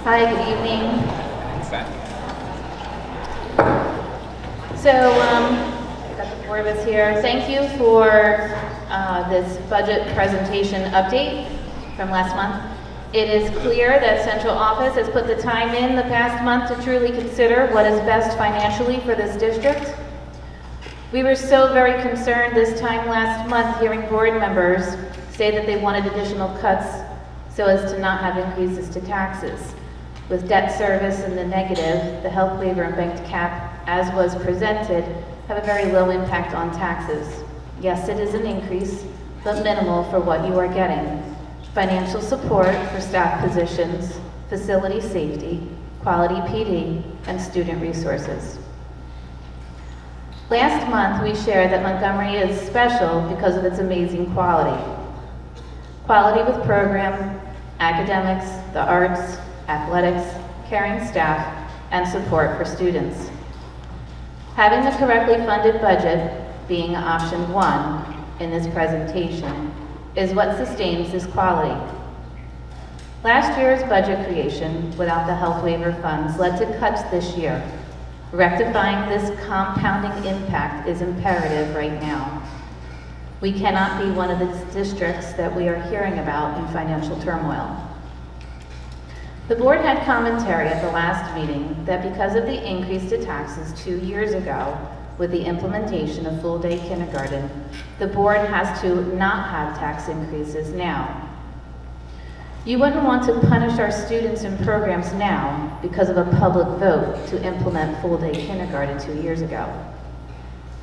Hi, good evening. So, Dr. Forbes here. Thank you for this budget presentation update from last month. It is clear that central office has put the time in the past month to truly consider what is best financially for this district. We were so very concerned this time last month hearing board members say that they wanted additional cuts so as to not have increases to taxes. With debt service in the negative, the health waiver and banked cap, as was presented, have a very low impact on taxes. Yes, it is an increase, but minimal for what you are getting. Financial support for staff positions, facility safety, quality PD, and student resources. Last month, we shared that Montgomery is special because of its amazing quality. Quality with program, academics, the arts, athletics, caring staff, and support for students. Having the correctly funded budget, being option 1 in this presentation, is what sustains this quality. Last year's budget creation without the health waiver funds led to cuts this year. Rectifying this compounding impact is imperative right now. We cannot be one of the districts that we are hearing about in financial turmoil. The board had commentary at the last meeting that because of the increase to taxes 2 years ago with the implementation of full-day kindergarten, the board has to not have tax increases now. You wouldn't want to punish our students and programs now because of a public vote to implement full-day kindergarten 2 years ago.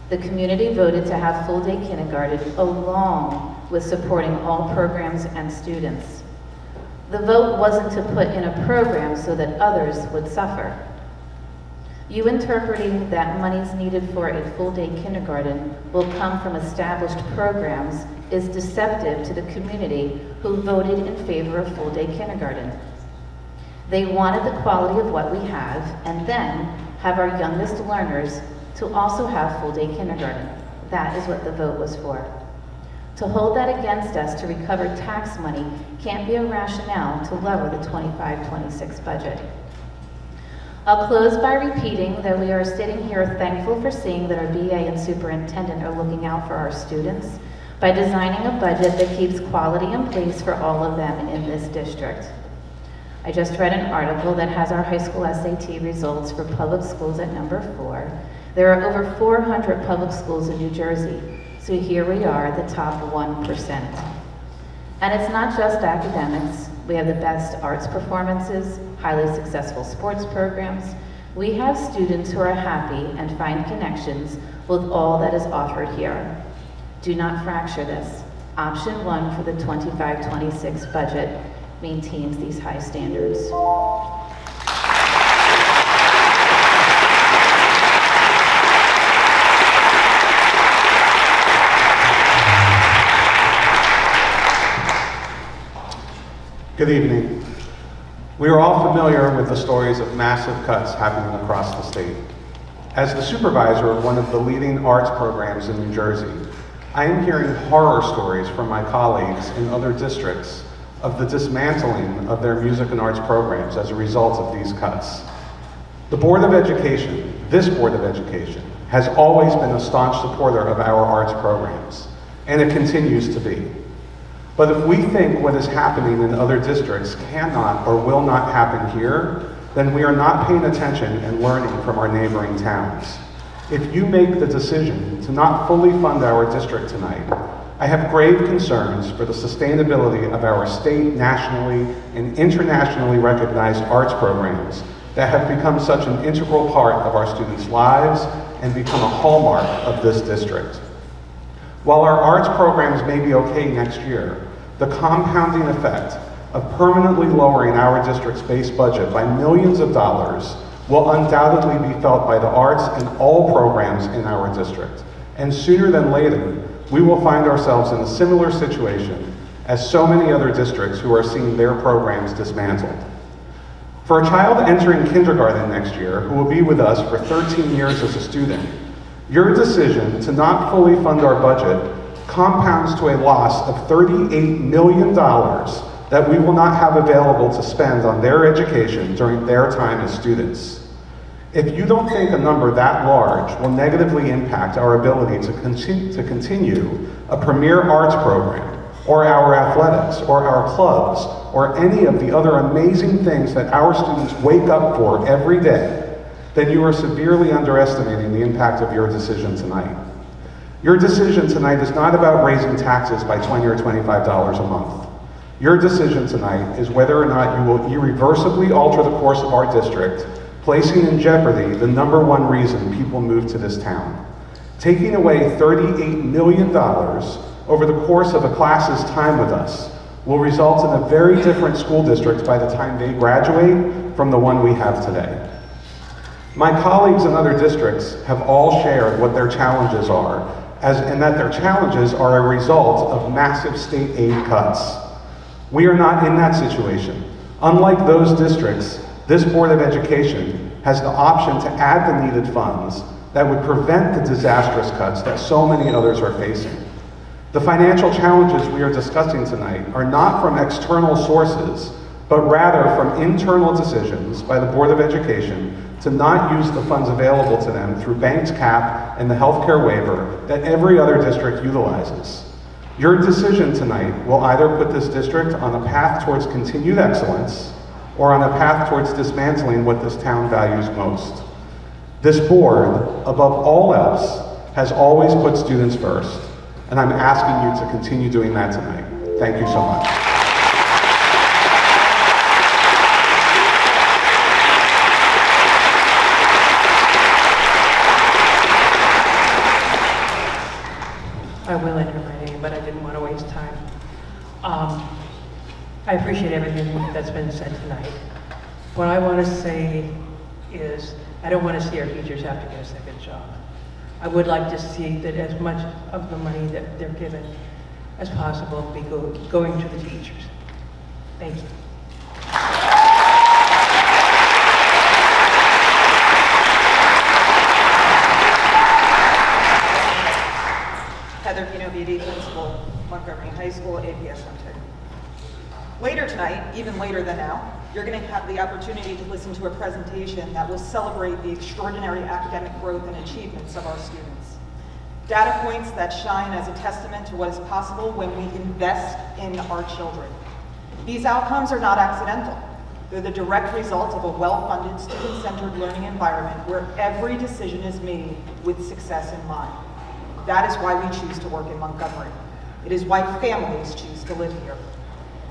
The community voted to have full-day kindergarten along with supporting all programs and students. The vote wasn't to put in a program so that others would suffer. You interpreting that monies needed for a full-day kindergarten will come from established programs is deceptive to the community who voted in favor of full-day kindergarten. They wanted the quality of what we have and then have our youngest learners to also have full-day kindergarten. That is what the vote was for. To hold that against us to recover tax money can't be a rationale to lower the 25-26 budget. I'll close by repeating that we are sitting here thankful for seeing that our BA and superintendent are looking out for our students by designing a budget that keeps quality in place for all of them in this district. I just read an article that has our high school SAT results for public schools at number 4. There are over 400 public schools in New Jersey, so here we are, the top 1%. And it's not just academics. We have the best arts performances, highly successful sports programs. We have students who are happy and find connections with all that is offered here. Do not fracture this. Option 1 for the 25-26 budget maintains these high standards. Good evening. We are all familiar with the stories of massive cuts happening across the state. As the supervisor of one of the leading arts programs in New Jersey, I am hearing horror stories from my colleagues in other districts of the dismantling of their music and arts programs as a result of these cuts. The Board of Education, this Board of Education, has always been a staunch supporter of our arts programs, and it continues to be. But if we think what is happening in other districts cannot or will not happen here, then we are not paying attention and learning from our neighboring towns. If you make the decision to not fully fund our district tonight, I have grave concerns for the sustainability of our state, nationally, and internationally recognized arts programs that have become such an integral part of our students' lives and become a hallmark of this district. While our arts programs may be okay next year, the compounding effect of permanently lowering our district's base budget by millions of dollars will undoubtedly be felt by the arts and all programs in our district. And sooner than later, we will find ourselves in a similar situation as so many other districts who are seeing their programs dismantled. For a child entering kindergarten next year who will be with us for 13 years as a student, your decision to not fully fund our budget compounds to a loss of $38 million that we will not have available to spend on their education during their time as students. If you don't think a number that large will negatively impact our ability to continue a premier arts program, or our athletics, or our clubs, or any of the other amazing things that our students wake up for every day, then you are severely underestimating the impact of your decision tonight. Your decision tonight is not about raising taxes by $20 or $25 a month. Your decision tonight is whether or not you will irreversibly alter the course of our district, placing in jeopardy the #1 reason people move to this town. Taking away $38 million over the course of a class's time with us will result in a very different school district by the time they graduate from the one we have today. My colleagues in other districts have all shared what their challenges are, and that their challenges are a result of massive state aid cuts. We are not in that situation. Unlike those districts, this Board of Education has the option to add the needed funds that would prevent the disastrous cuts that so many others are facing. The financial challenges we are discussing tonight are not from external sources, but rather from internal decisions by the Board of Education to not use the funds available to them through bank's cap and the healthcare waiver that every other district utilizes. Your decision tonight will either put this district on a path towards continued excellence or on a path towards dismantling what this town values most. This board, above all else, has always put students first, and I'm asking you to continue doing that tonight. Thank you so much. I will enter my name, but I didn't want to waste time. I appreciate everything that's been said tonight. What I want to say is, I don't want to see our teachers have to get a second job. I would like to see that as much of the money that they're given as possible be going to the teachers. Thank you. Heather Pino Beauty, principal, even later than now, you're going to have the opportunity to listen to a presentation that will celebrate the extraordinary academic growth and achievements of our students. Data points that shine as a testament to what is possible when we invest in our children. These outcomes are not accidental. They're the direct result of a well-funded, student-centered learning environment where every decision is made with success in mind. That is why we choose to work in Montgomery. It is why families choose to live here.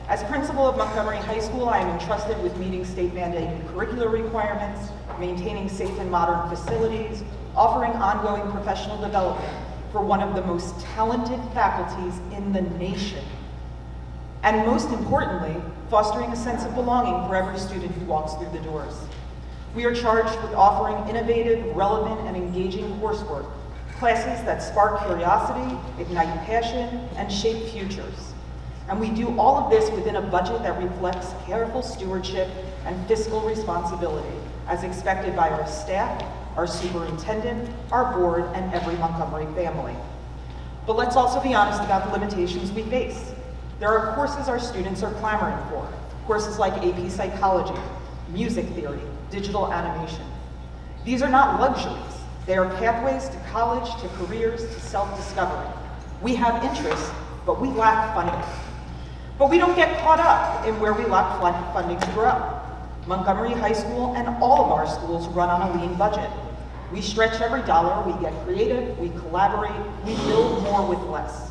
As principal of Montgomery High School, I am entrusted with meeting state-mandated curricular requirements, maintaining safe and modern facilities, offering ongoing professional development for one of the most talented faculties in the nation, and most importantly, fostering a sense of belonging for every student who walks through the doors. We are charged with offering innovative, relevant, and engaging coursework, classes that spark curiosity, ignite passion, and shape futures. And we do all of this within a budget that reflects careful stewardship and fiscal responsibility, as expected by our staff, our superintendent, our board, and every Montgomery family. But let's also be honest about the limitations we face. There are courses our students are clamoring for, courses like AP Psychology, Music Theory, Digital Animation. These are not luxuries. They are pathways to college, to careers, to self-discovery. We have interests, but we lack funding. But we don't get caught up in where we lack funding to grow. Montgomery High School and all of our schools run on a lean budget. We stretch every dollar, we get creative, we collaborate, we build more with less.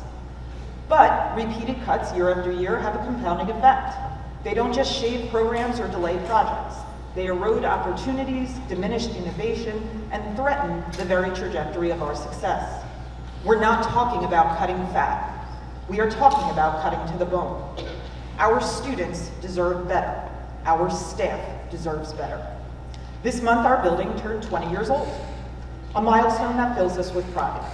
But repeated cuts year after year have a compounding effect. They don't just shave programs or delay projects. They erode opportunities, diminish innovation, and threaten the very trajectory of our success. We're not talking about cutting fat. We are talking about cutting to the bone. Our students deserve better. Our staff deserves better. This month, our building turned 20 years old, a milestone that fills us with pride.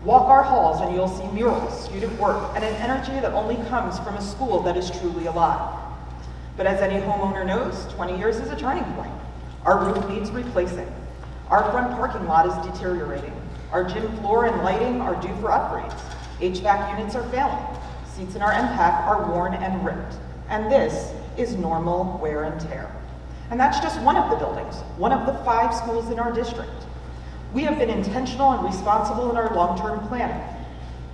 Walk our halls and you'll see murals, student work, and an energy that only comes from a school that is truly alive. But as any homeowner knows, 20 years is a turning point. Our roof needs replacing. Our front parking lot is deteriorating. Our gym floor and lighting are due for upgrades. HVAC units are failing. Seats in our MPAC are worn and ripped. And this is normal wear and tear. And that's just one of the buildings, one of the 5 schools in our district. We have been intentional and responsible in our long-term planning,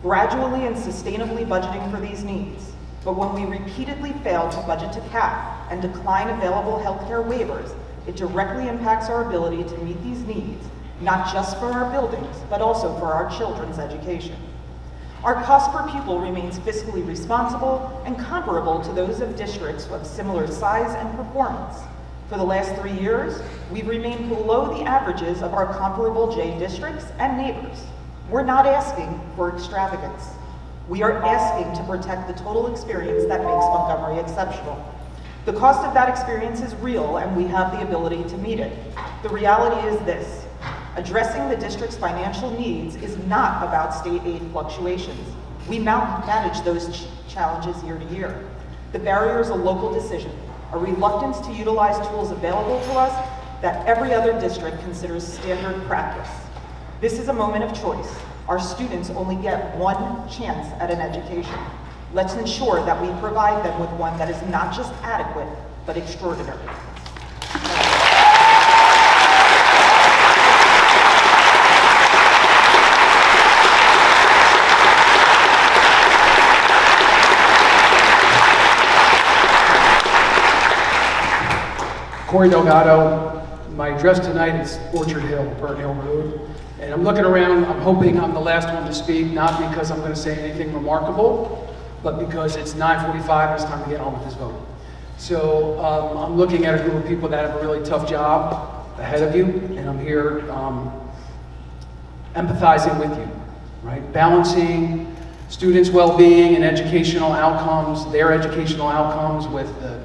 gradually and sustainably budgeting for these needs. But when we repeatedly fail to budget to cap and decline available healthcare waivers, it directly impacts our ability to meet these needs, not just for our buildings, but also for our children's education. Our cost per pupil remains fiscally responsible and comparable to those of districts of similar size and performance. For the last 3 years, we've remained below the averages of our comparable J districts and neighbors. We're not asking for extravagance. We are asking to protect the total experience that makes Montgomery exceptional. The cost of that experience is real, and we have the ability to meet it. The reality is this: addressing the district's financial needs is not about state aid fluctuations. We manage those challenges year to year. The barrier is a local decision, a reluctance to utilize tools available to us that every other district considers standard practice. This is a moment of choice. Our students only get one chance at an education. Let's ensure that we provide them with one that is not just adequate, but extraordinary. Corey Delgado. My address tonight is Orchard Hill, Burnt Hill Road. And I'm looking around, I'm hoping I'm the last one to speak, not because I'm going to say anything remarkable, but because it's 9:45 and it's time to get on with this vote. So I'm looking at a group of people that have a really tough job ahead of you, and I'm here empathizing with you, right? Balancing students' well-being and educational outcomes, their educational outcomes with the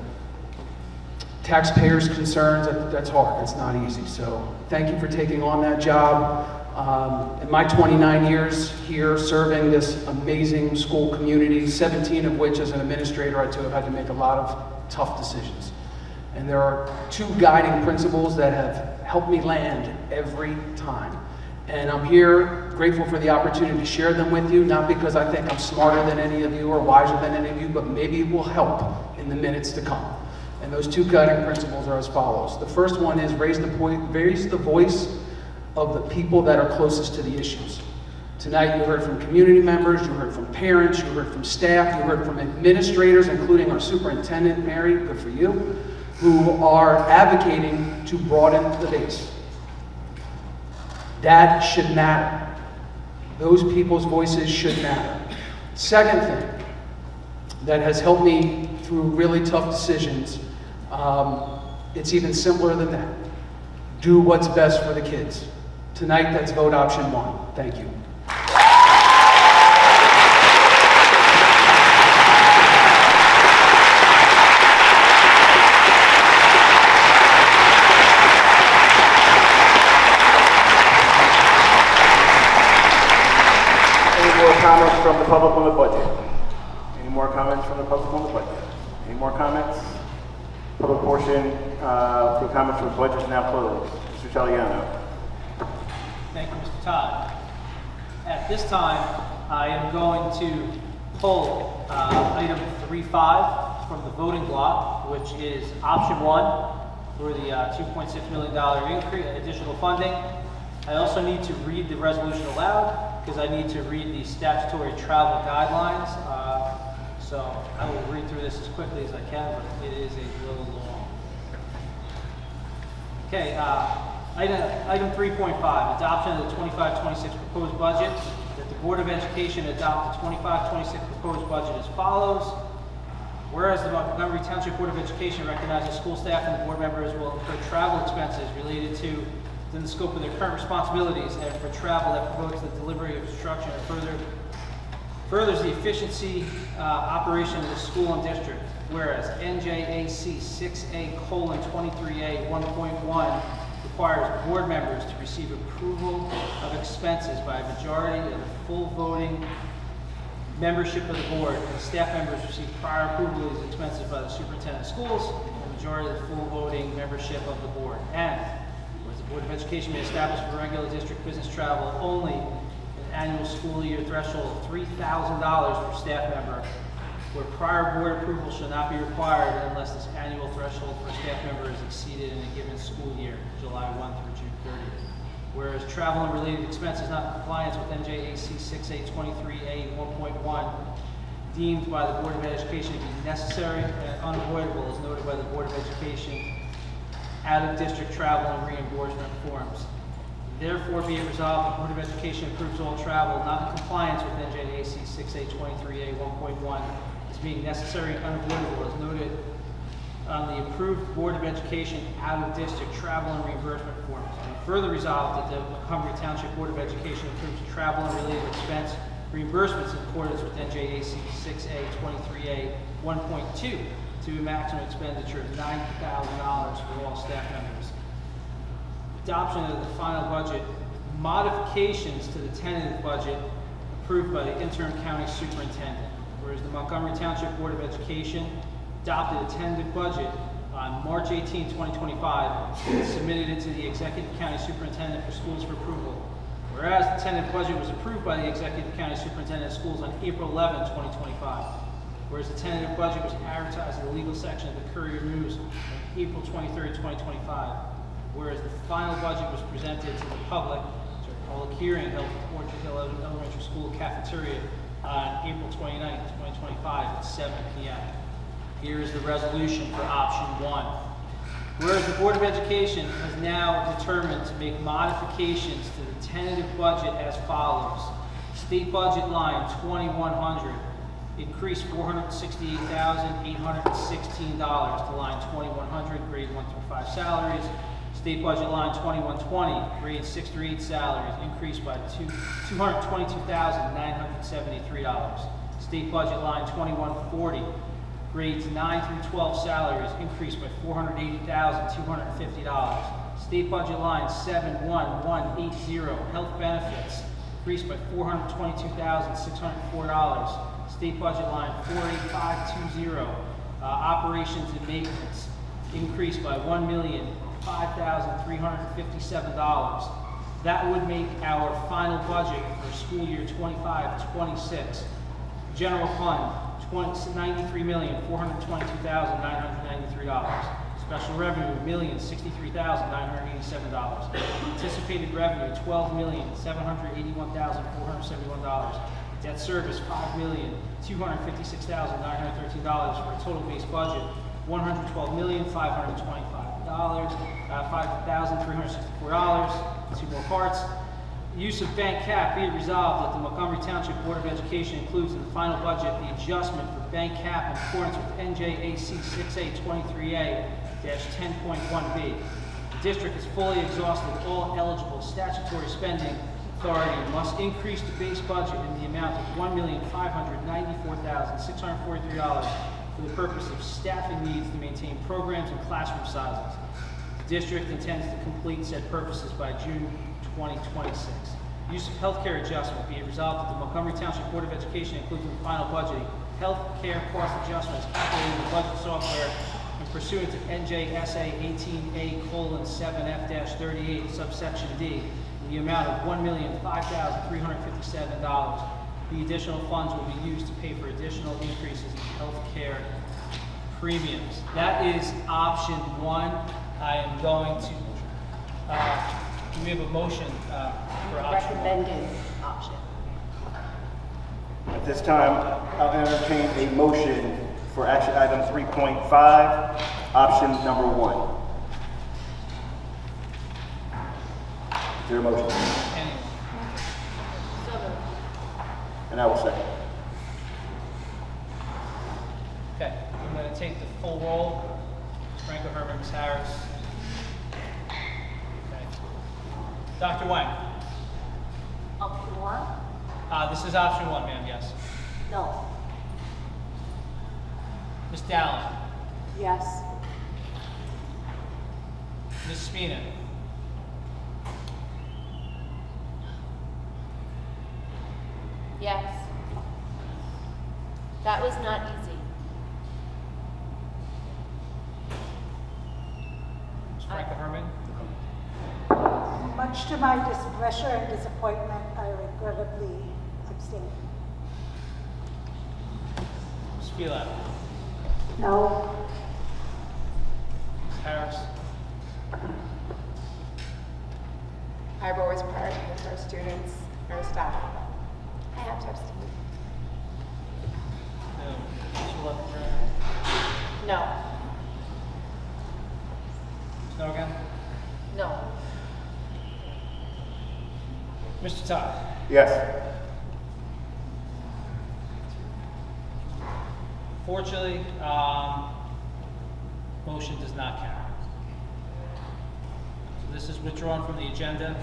taxpayers' concerns. That's hard, that's not easy. So thank you for taking on that job. In my 29 years here serving this amazing school community, 17 of which as an administrator, I too have had to make a lot of tough decisions. And there are 2 guiding principles that have helped me land every time. And I'm here grateful for the opportunity to share them with you, not because I think I'm smarter than any of you or wiser than any of you, but maybe it will help in the minutes to come. And those two guiding principles are as follows. The first one is raise the voice of the people that are closest to the issues. Tonight you heard from community members, you heard from parents, you heard from staff, you heard from administrators, including our superintendent, Mary, good for you, who are advocating to broaden the base. That should matter. Those people's voices should matter. Second thing that has helped me through really tough decisions, it's even simpler than that. Do what's best for the kids. Tonight, that's vote option 1. Thank you. Any more comments from the public on the budget? Any more comments from the public on the budget? Any more comments? Public portion for comments from the budget is now closed. Mr. Taliano. Thank you, Mr. Todd. At this time, I am going to pull item 3.5 from the voting block, which is option 1 for the $2.6 million increase, additional funding. I also need to read the resolution aloud because I need to read the statutory travel guidelines. So I will read through this as quickly as I can, but it is a little long. Okay, item 3.5, adoption of the 25-26 proposed budget. That the Board of Education adopt the 25-26 proposed budget as follows. Whereas the Montgomery Township Board of Education recognizes school staff and board members will incur travel expenses related to within the scope of their current responsibilities and for travel that promotes the delivery of instruction and furthers the efficiency operation of the school and district. Whereas NJAC 6A:23A 1.1 requires board members to receive approval of expenses by a majority of the full voting membership of the board, and staff members receive prior approval of these expenses by the superintendent of schools and the majority of the full voting membership of the board. And whereas the Board of Education may establish for regular district business travel only an annual school year threshold of $3,000 per staff member, where prior board approval shall not be required unless this annual threshold for a staff member is exceeded in a given school year, July 1 through June 30th. Whereas travel and related expenses not in compliance with NJAC 6A:23A 1.1 deemed by the Board of Education to be necessary and unavoidable as noted by the Board of Education out-of-district travel and reimbursement forms. Therefore, be it resolved, the Board of Education approves all travel not in compliance with NJAC 6A:23A 1.1 as being necessary and unavoidable as noted on the approved Board of Education out-of-district travel and reimbursement forms. And further resolved that the Montgomery Township Board of Education approves travel and related expense reimbursements in accordance with NJAC 6A:23A 1.2 to a maximum expenditure of $90,000 for all staff members. Adoption of the final budget, modifications to the tentative budget approved by the interim county superintendent. Whereas the Montgomery Township Board of Education adopted a tentative budget on March 18, 2025, and submitted it to the executive county superintendent for schools for approval. Whereas the tentative budget was approved by the executive county superintendent of schools on April 11, 2025. Whereas the tentative budget was advertised in the legal section of the Courier News on April 23, 2025. Whereas the final budget was presented to the public through a public hearing held at the Orchard Hill Elementary School cafeteria on April 29, 2025 at 7 p.m. Here is the resolution for option 1. Whereas the Board of Education has now determined to make modifications to the tentative budget as follows. State budget line 2100 increased $468,816 to line 2100, grade 1 through 5 salaries. State budget line 2120, grade 6 through 8 salaries, increased by $222,973. State budget line 2140, grades 9 through 12 salaries, increased by $480,250. State budget line 71180, health benefits, increased by $422,604. State budget line 48520, operations and maintenance, increased by $1,005,357. That would make our final budget for school year 25-26. General fund, $93,422,993. Special revenue, $1,063,987. Anticipated revenue, $12,781,471. Debt service, $5,256,913 for a total base budget, $112,525,364. Two more parts. Use of bank cap, be it resolved that the Montgomery Township Board of Education includes in the final budget the adjustment for bank cap in accordance with NJAC 6A23A-10.1B. The district has fully exhausted all eligible statutory spending authority and must increase the base budget in the amount of $1,594,643 for the purpose of staffing needs to maintain programs and classroom sizes. The district intends to complete said purposes by June 2026. Use of healthcare adjustment, be it resolved that the Montgomery Township Board of Education includes in the final budget healthcare cost adjustments calculated in the budget software and pursuant to NJSA 18A:7F-38 subsection D in the amount of $1,005,357. The additional funds will be used to pay for additional increases in healthcare premiums. That is option one. I am going to, do we have a motion for option one? Recommended option. At this time, I'll entertain a motion for action item 3.5, option number 1. Is there a motion? And I will second. Okay, I'm going to take the full roll. Franco Herman, Ms. Harris. Okay. Dr. Wang. Option one? This is option one, ma'am, yes. No. Ms. Dallin. Yes. Ms. Spina. Yes. That was not easy. Ms. Franco Herman. Much to my displeasure and disappointment, I regrettably abstain. Ms. Spila. No. Ms. Harris. I've always prioritized our students, our staff. I have to abstain. No. Ms. Lefferer. No. Ms. Norgan. No. Mr. Todd. Yes. Fortunately, motion does not carry. So this is withdrawn from the agenda.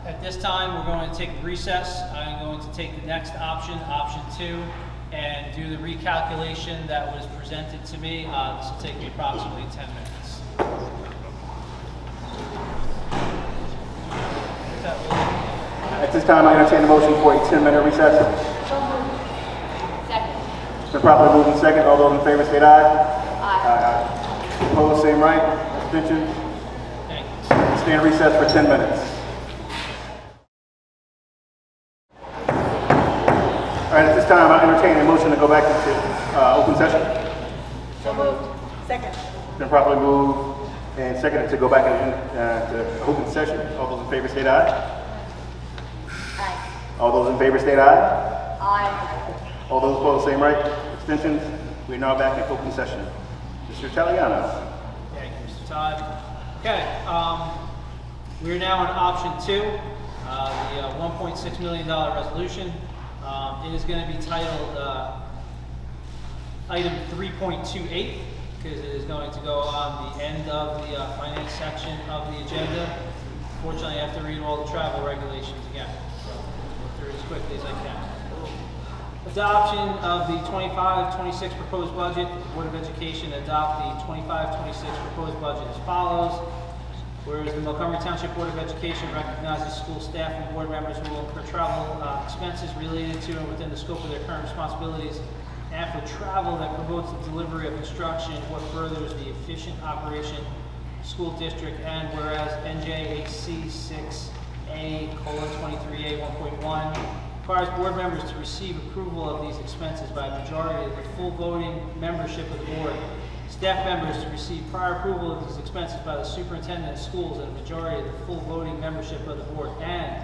At this time, we're going to take a recess. I'm going to take the next option, option 2, and do the recalculation that was presented to me. This will take me approximately 10 minutes. At this time, I entertain a motion for a 10-minute recess. Second. It's been properly moved and second. All those in favor say aye. Aye. Opposed, same right. Abstentions? Stand recess for 10 minutes. All right, at this time, I entertain a motion to go back into open session. So moved. Second. It's been properly moved and seconded to go back into open session. All those in favor state aye. Aye. All those in favor state aye. Aye. All those opposed, same right. Abstentions? We are now back in open session. Mr. Italiano. Thank you, Mr. Todd. Okay, we're now on option 2, the $1.6 million resolution. It is going to be titled item 3.28 because it is going to go on the end of the finance section of the agenda. Fortunately, I have to read all the travel regulations again, so I'll go through as quickly as I can. Adoption of the 25-26 proposed budget. The Board of Education adopt the 25-26 proposed budget as follows. Whereas the Montgomery Township Board of Education recognizes school staff and board members who will incur travel expenses related to and within the scope of their current responsibilities, and for travel that promotes the delivery of instruction or furthers the efficient operation School District, and whereas NJAC 6A:23A 1.1 requires board members to receive approval of these expenses by a majority of the full voting membership of the board. Staff members to receive prior approval of these expenses by the superintendent of schools and a majority of the full voting membership of the board. And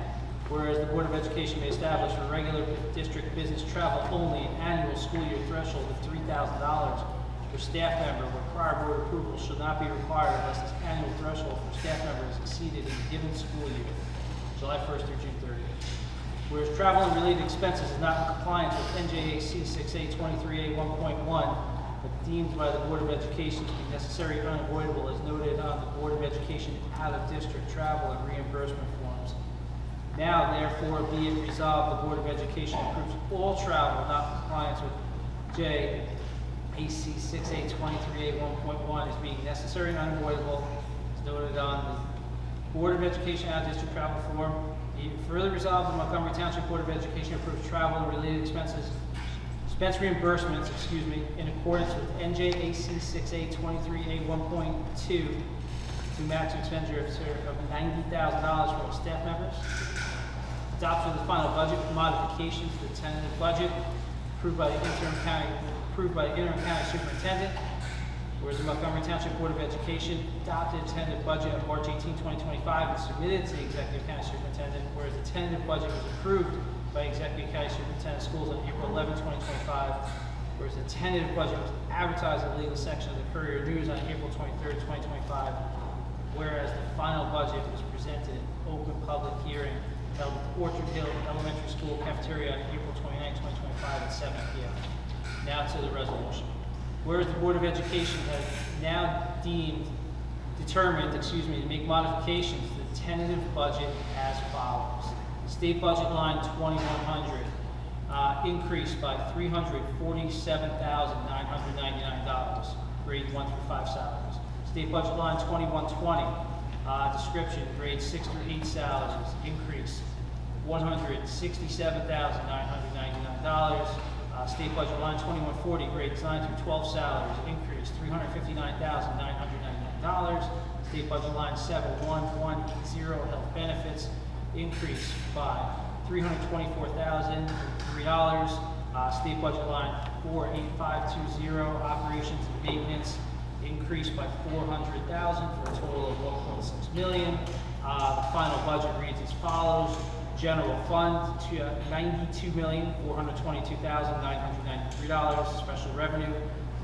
whereas the Board of Education may establish for regular district business travel only an annual school year threshold of $3,000 for staff member where prior board approval shall not be required unless this annual threshold for staff member is exceeded in a given school year, July 1st through June 30th. Whereas travel and related expenses is not in compliance with NJAC 6A:23A 1.1, but deemed by the Board of Education to be necessary or unavoidable as noted on the Board of Education out-of-district travel and reimbursement forms. Now, therefore, be it resolved, the Board of Education approves all travel not in compliance with JAC 6A:23A 1.1 as being necessary and unavoidable as noted on the Board of Education out-of-district travel form. Be it further resolved, the Montgomery Township Board of Education approves travel and related expense reimbursements, in accordance with NJAC 6A:23A 1.2 to match expenditure of $90,000 for all staff members. Adoption of the final budget with modifications to the tentative budget approved by the interim county superintendent. Whereas the Montgomery Township Board of Education adopted a tentative budget on March 18, 2025 and submitted to the Executive County Superintendent, whereas the tentative budget was approved by Executive County Superintendent of Schools on April 11, 2025, whereas the tentative budget was advertised in the legal section of the Courier News on April 23, 2025, whereas the final budget was presented in open public hearing held at the Orchard Hill Elementary School cafeteria on April 29, 2025 at 7 p.m. Now to the resolution. Whereas the Board of Education has now determined to make modifications to the tentative budget as follows. State budget line 2100 increased by $347,999, grade 1 through 5 salaries. State budget line 2120, description, grades 6 through 8 salaries, increase $167,999. State budget line 2140, grades 9 through 12 salaries, increase $359,999. State budget line 71180, health benefits, increase by $324,003. State budget line 48520, operations and maintenance, increased by $400,000 for a total of $1.6 million. The final budget reads as follows. General fund, $92,422,993. Special revenue,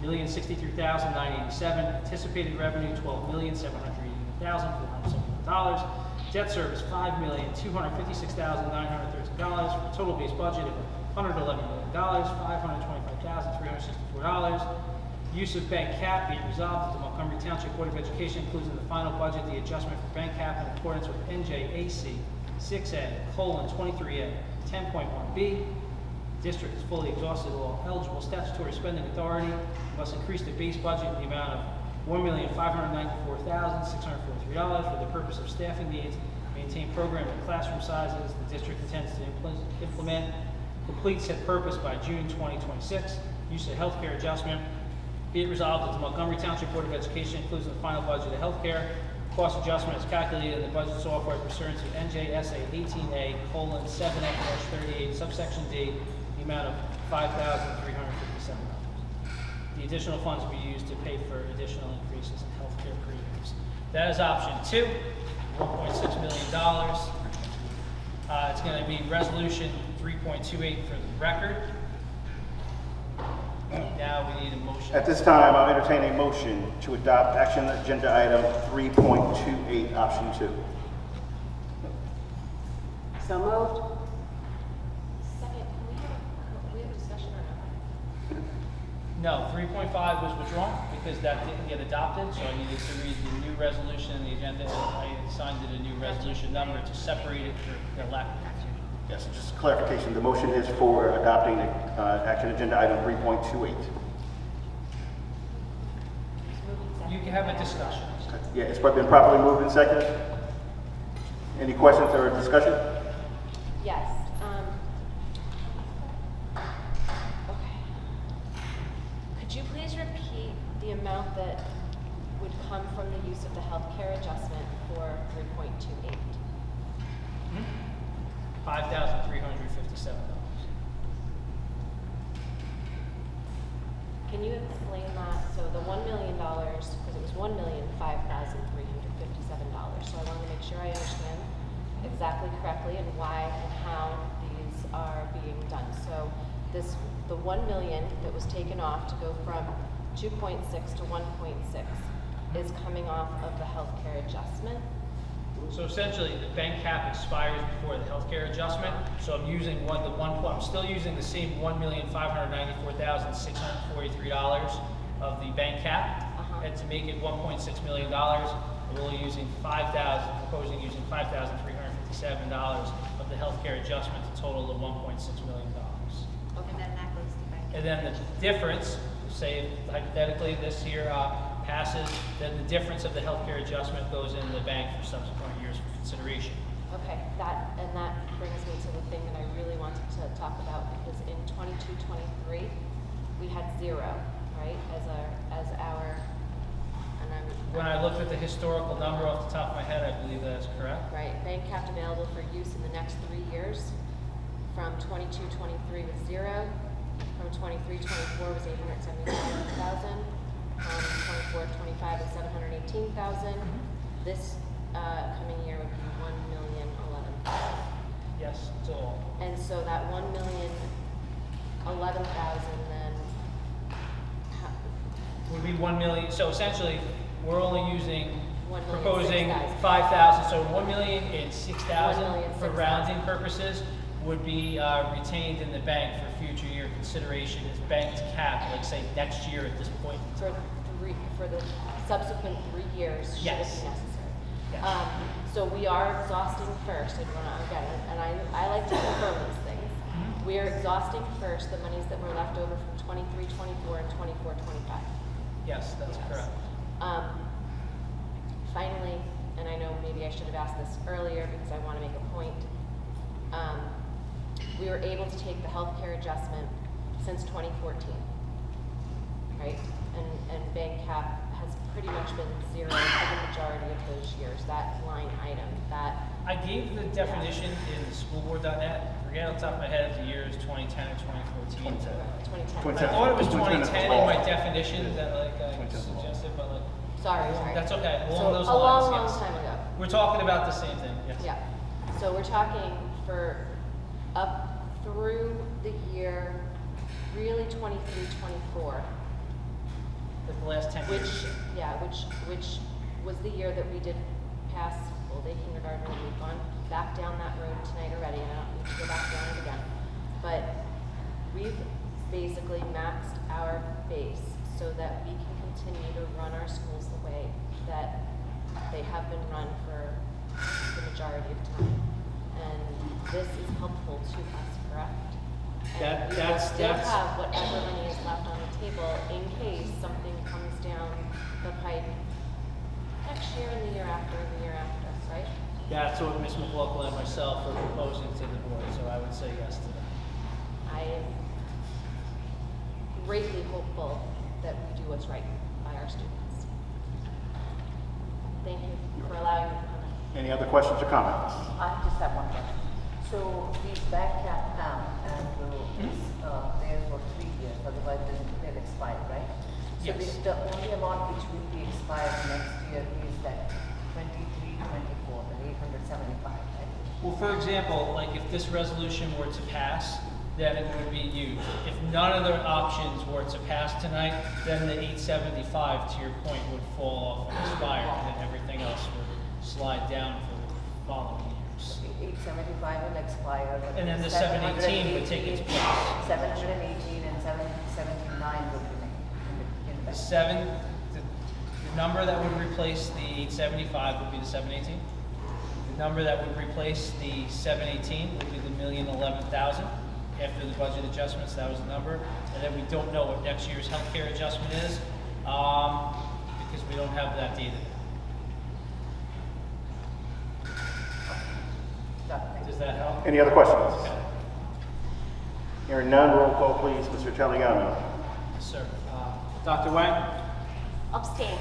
$1,063,987. Anticipated revenue, $12,780,471. Debt service, $5,256,913. For a total base budget of $111,525,364. Use of bank cap, be it resolved that the Montgomery Township Board of Education includes in the final budget the adjustment for bank cap in accordance with NJAC 6A:23A 10.1B. District is fully exhausted all eligible statutory spending authority. Must increase the base budget in the amount of $1,594,643 for the purpose of staffing needs, maintain program and classroom sizes. The district intends to implement complete said purpose by June 2026. Use of healthcare adjustment. Be it resolved that the Montgomery Township Board of Education includes in the final budget of healthcare. Cost adjustment is calculated in the budget software pursuant to NJSA 18A:7F-38, subsection D, the amount of $5,357. The additional funds will be used to pay for additional increases in healthcare premiums. That is option 2, $1.6 million. It's going to be resolution 3.28 for the record. Now we need a motion. At this time, I'll entertain a motion to adopt action agenda item 3.28, option 2. So moved. Second, can we have a discussion or not? No, 3.5 was withdrawn because that didn't get adopted, so I needed to read the new resolution in the agenda, and I assigned it a new resolution number to separate it for the lack of confusion. Yes, just clarification. The motion is for adopting action agenda item 3.28. You can have a discussion. Yeah, it's been properly moved and seconded. Any questions or discussion? Yes. Okay. Could you please repeat the amount that would come from the use of the healthcare adjustment for 3.28. $5,357. Can you explain that? So the $1 million, because it was $1,005,357. So I want to make sure I understand exactly correctly and why and how these are being done. So the 1 million that was taken off to go from 2.6 to 1.6 is coming off of the healthcare adjustment. So essentially, the bank cap expires before the healthcare adjustment. So I'm using I'm still using the same $1,594,643 of the bank cap, and to make it $1.6 million, we're only using proposing using $5,357 of the healthcare adjustment to total the $1.6 million. Okay. And then that goes to bank. And then the difference, say hypothetically this year passes, then the difference of the healthcare adjustment goes into the bank for subsequent years for consideration. Okay, that brings me to the thing that I really wanted to talk about, because in 22-23 we had zero, right, as our When I looked at the historical number off the top of my head, I believe that is correct. right, bank capped available for use in the next 3 years. From 22-23 was zero. From 23-24 was 875,000. 24-25 is 718,000. This coming year would be 1,011,000. Yes, it's all. And so that 1,011,000 then Would be 1 million. So essentially, we're only using, 1,006,000. proposing 5,000. So 1,006,000 for 1,006,000. rounding purposes would be retained in the bank for future year consideration as banked cap, like say next year at this point. For the subsequent 3 years, should it Yes. be necessary. Yes. So we are exhausting first, I want to, again, and I like to confirm these things. We are exhausting first the monies that were left over from 23-24 and 24-25. Yes, that's correct. Finally, and I know maybe I should have asked this earlier because I want to make a point, we were able to take the healthcare adjustment since 2014, right? And bank cap has pretty much been zero for the majority of those years, that line item, that... I gave the definition in schoolboard.net. Forget off the top of my head if the year is 2010 or 2014. 2010. I thought it was 2010 2010 in my definition that I suggested, but Sorry. that's okay. Along So those a lines, long yes. time ago. We're talking about the same thing, yes. Yeah. So we're talking for up through the year, really 23-24. The last 10 which, years. Yeah, which was the year that we did pass full-day kindergarten, and we've gone back down that road tonight already, and I don't need to go back down it again. But we've basically maxed our base so that we can continue to run our schools the way that they have been run for the majority of time. And this is helpful to us, correct? And we will still have whatever money is left on the table in case something comes down the pipe next year and the year after and the year after, right? That's what Ms. McLaughlin and myself are proposing to the board, so I would say yes to that. I am greatly hopeful that we do what's right by our students. Thank you for allowing me to comment. Any other questions or comments? I just have one question. So these bank cap and is there for 3 years, otherwise they'll expire, right? So Yes. the only amount which will be expired next year is that 23-24, the 875, right? Well, for example, like if this resolution were to pass, then it would be used. If none of the options were to pass tonight, then the 875, to your point, would fall off and expire, and then everything else would slide down for the following years. 875 will expire. But And then the 718 would take its place. 718 and 779 will remain in the The number that would replace the 875 would be the 718. The number that would replace the 718 would be the 1,011,000. After the budget adjustments, that was the number. And then we don't know what next year's healthcare adjustment is because we don't have that data. Does that help? Any other questions? Hearing none, roll call please, Mr. Taliano. Yes, sir. Dr. Wang? Abstain.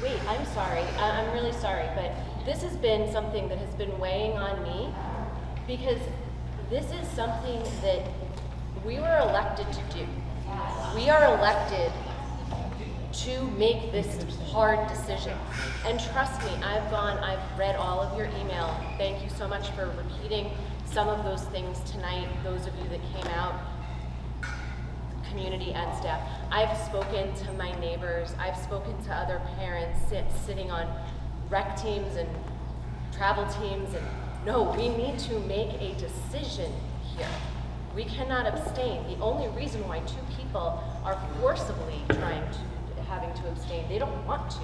wait, I'm sorry, I'm really sorry, but this has been something that has been weighing on me because this is something that we were elected to do. We are elected to make this hard decision. And trust me, I've read all of your email. Thank you so much for repeating some of those things tonight, those of you that came out, community and staff. I've spoken to my neighbors, I've spoken to other parents sitting on rec teams and travel teams, and no, we need to make a decision here. We cannot abstain. The only reason why two people are forcibly having to abstain, they don't want to.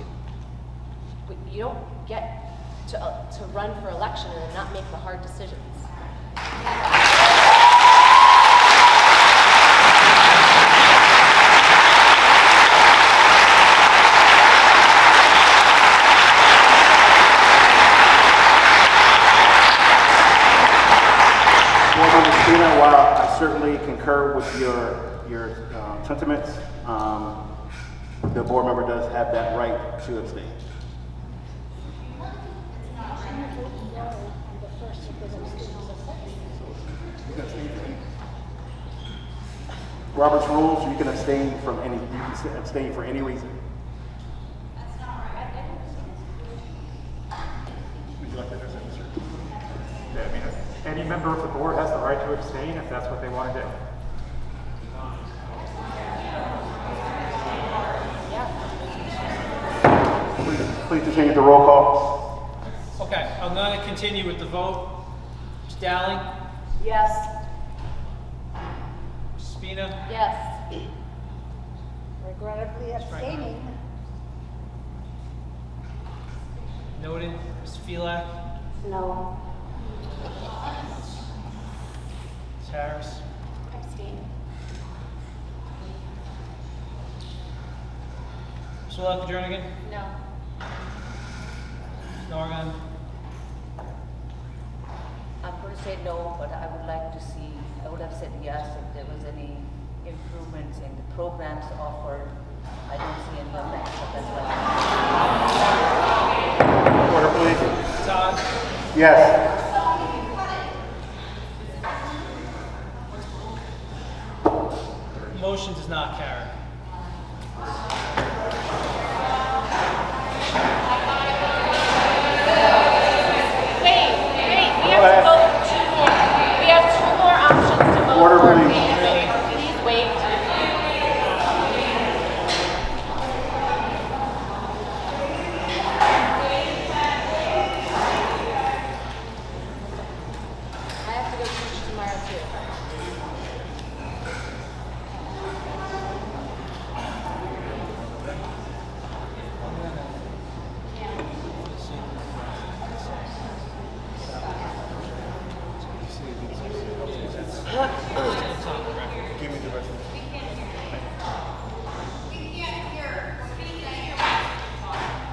You don't get to run for election and then not make the hard decisions. Board Member Spina, while I certainly concur with your sentiments, the board member does have that right to abstain. Robert's rules, you can abstain from any, you can abstain for any reason. Would you like to address that, Mr.? Yeah, I mean, any member of the board has the right to abstain if that's what they want to do. Please continue the roll call. Okay, I'm going to continue with the vote. Ms. Dowling? Yes. Ms. Spina? Yes. Regrettably abstaining. Noted. Ms. Felak? No. Ms. Harris? Abstain. Ms. Jernigan? No. Ms. Norgan? I'm going to say no, but I would like to see, I would have said yes if there was any improvements in the programs offered. I don't see any of that, so that's why. Order, please. Todd? Yes. Motion does not carry. We have two more options to vote Order, for. please. Please wait. I have to go teach tomorrow too. Give me the rest.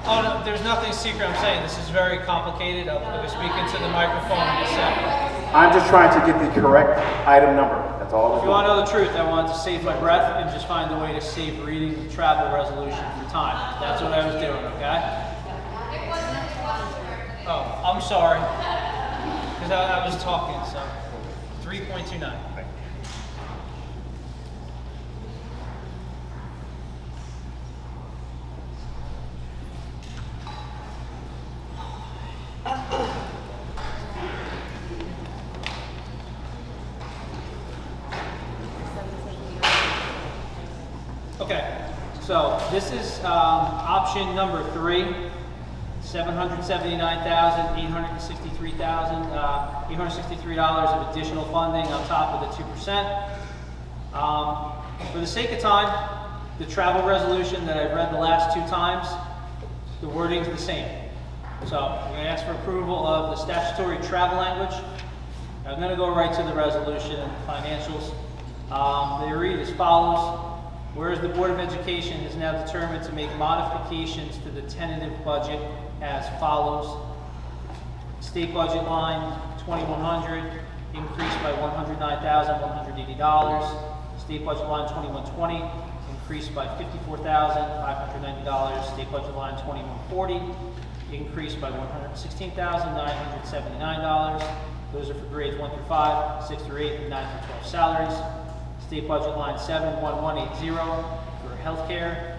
Oh, no, there's nothing secret. I'm saying this is very complicated. I'll be speaking to the microphone in a second. I'm just trying to get the correct item number. That's all. If you want to know the truth, I wanted to save my breath and just find a way to save reading the travel resolution for time. That's what I was doing, okay? Oh, I'm sorry. Because I was talking, so. 3.29. Okay, so this is option number 3, $779,863 of additional funding on top of the 2%. For the sake of time, the travel resolution that I've read the last 2 times, the wording's the same. So I'm going to ask for approval of the statutory travel language. I'm going to go right to the resolution and financials. They read as follows. Whereas the Board of Education is now determined to make modifications to the tentative budget as follows. State budget line 2100 increased by $109,180. State budget line 2120 increased by $54,590. State budget line 2140, increased by $116,979. Those are for grades 1 through 5, 6 through 8, and 9 through 12 salaries. State budget line 71180 for healthcare,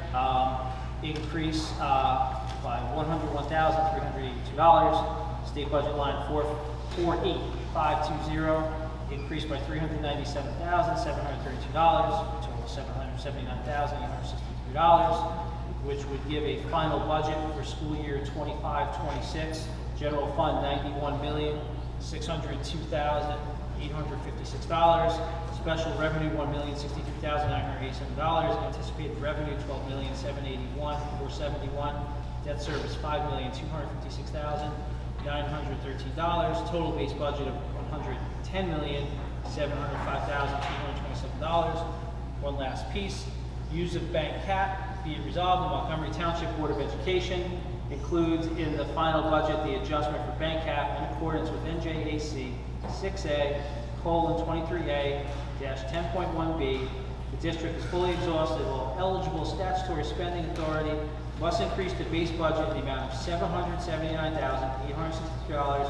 increase by $101,382. State budget line 48520, increased by $397,732, total $779,863, which would give a final budget for school year 25-26. General fund $91,602,856. Special revenue $1,063,987. Anticipated revenue $12,781,471. Debt service $5,256,913. Total base budget of $110,705,227. One last piece. Use of bank cap. Be it resolved, the Montgomery Township Board of Education includes in the final budget the adjustment for bank cap in accordance with NJAC 6A:23A-10.1B. The district is fully exhausted. All eligible statutory spending authority must increase the base budget in the amount of $779,863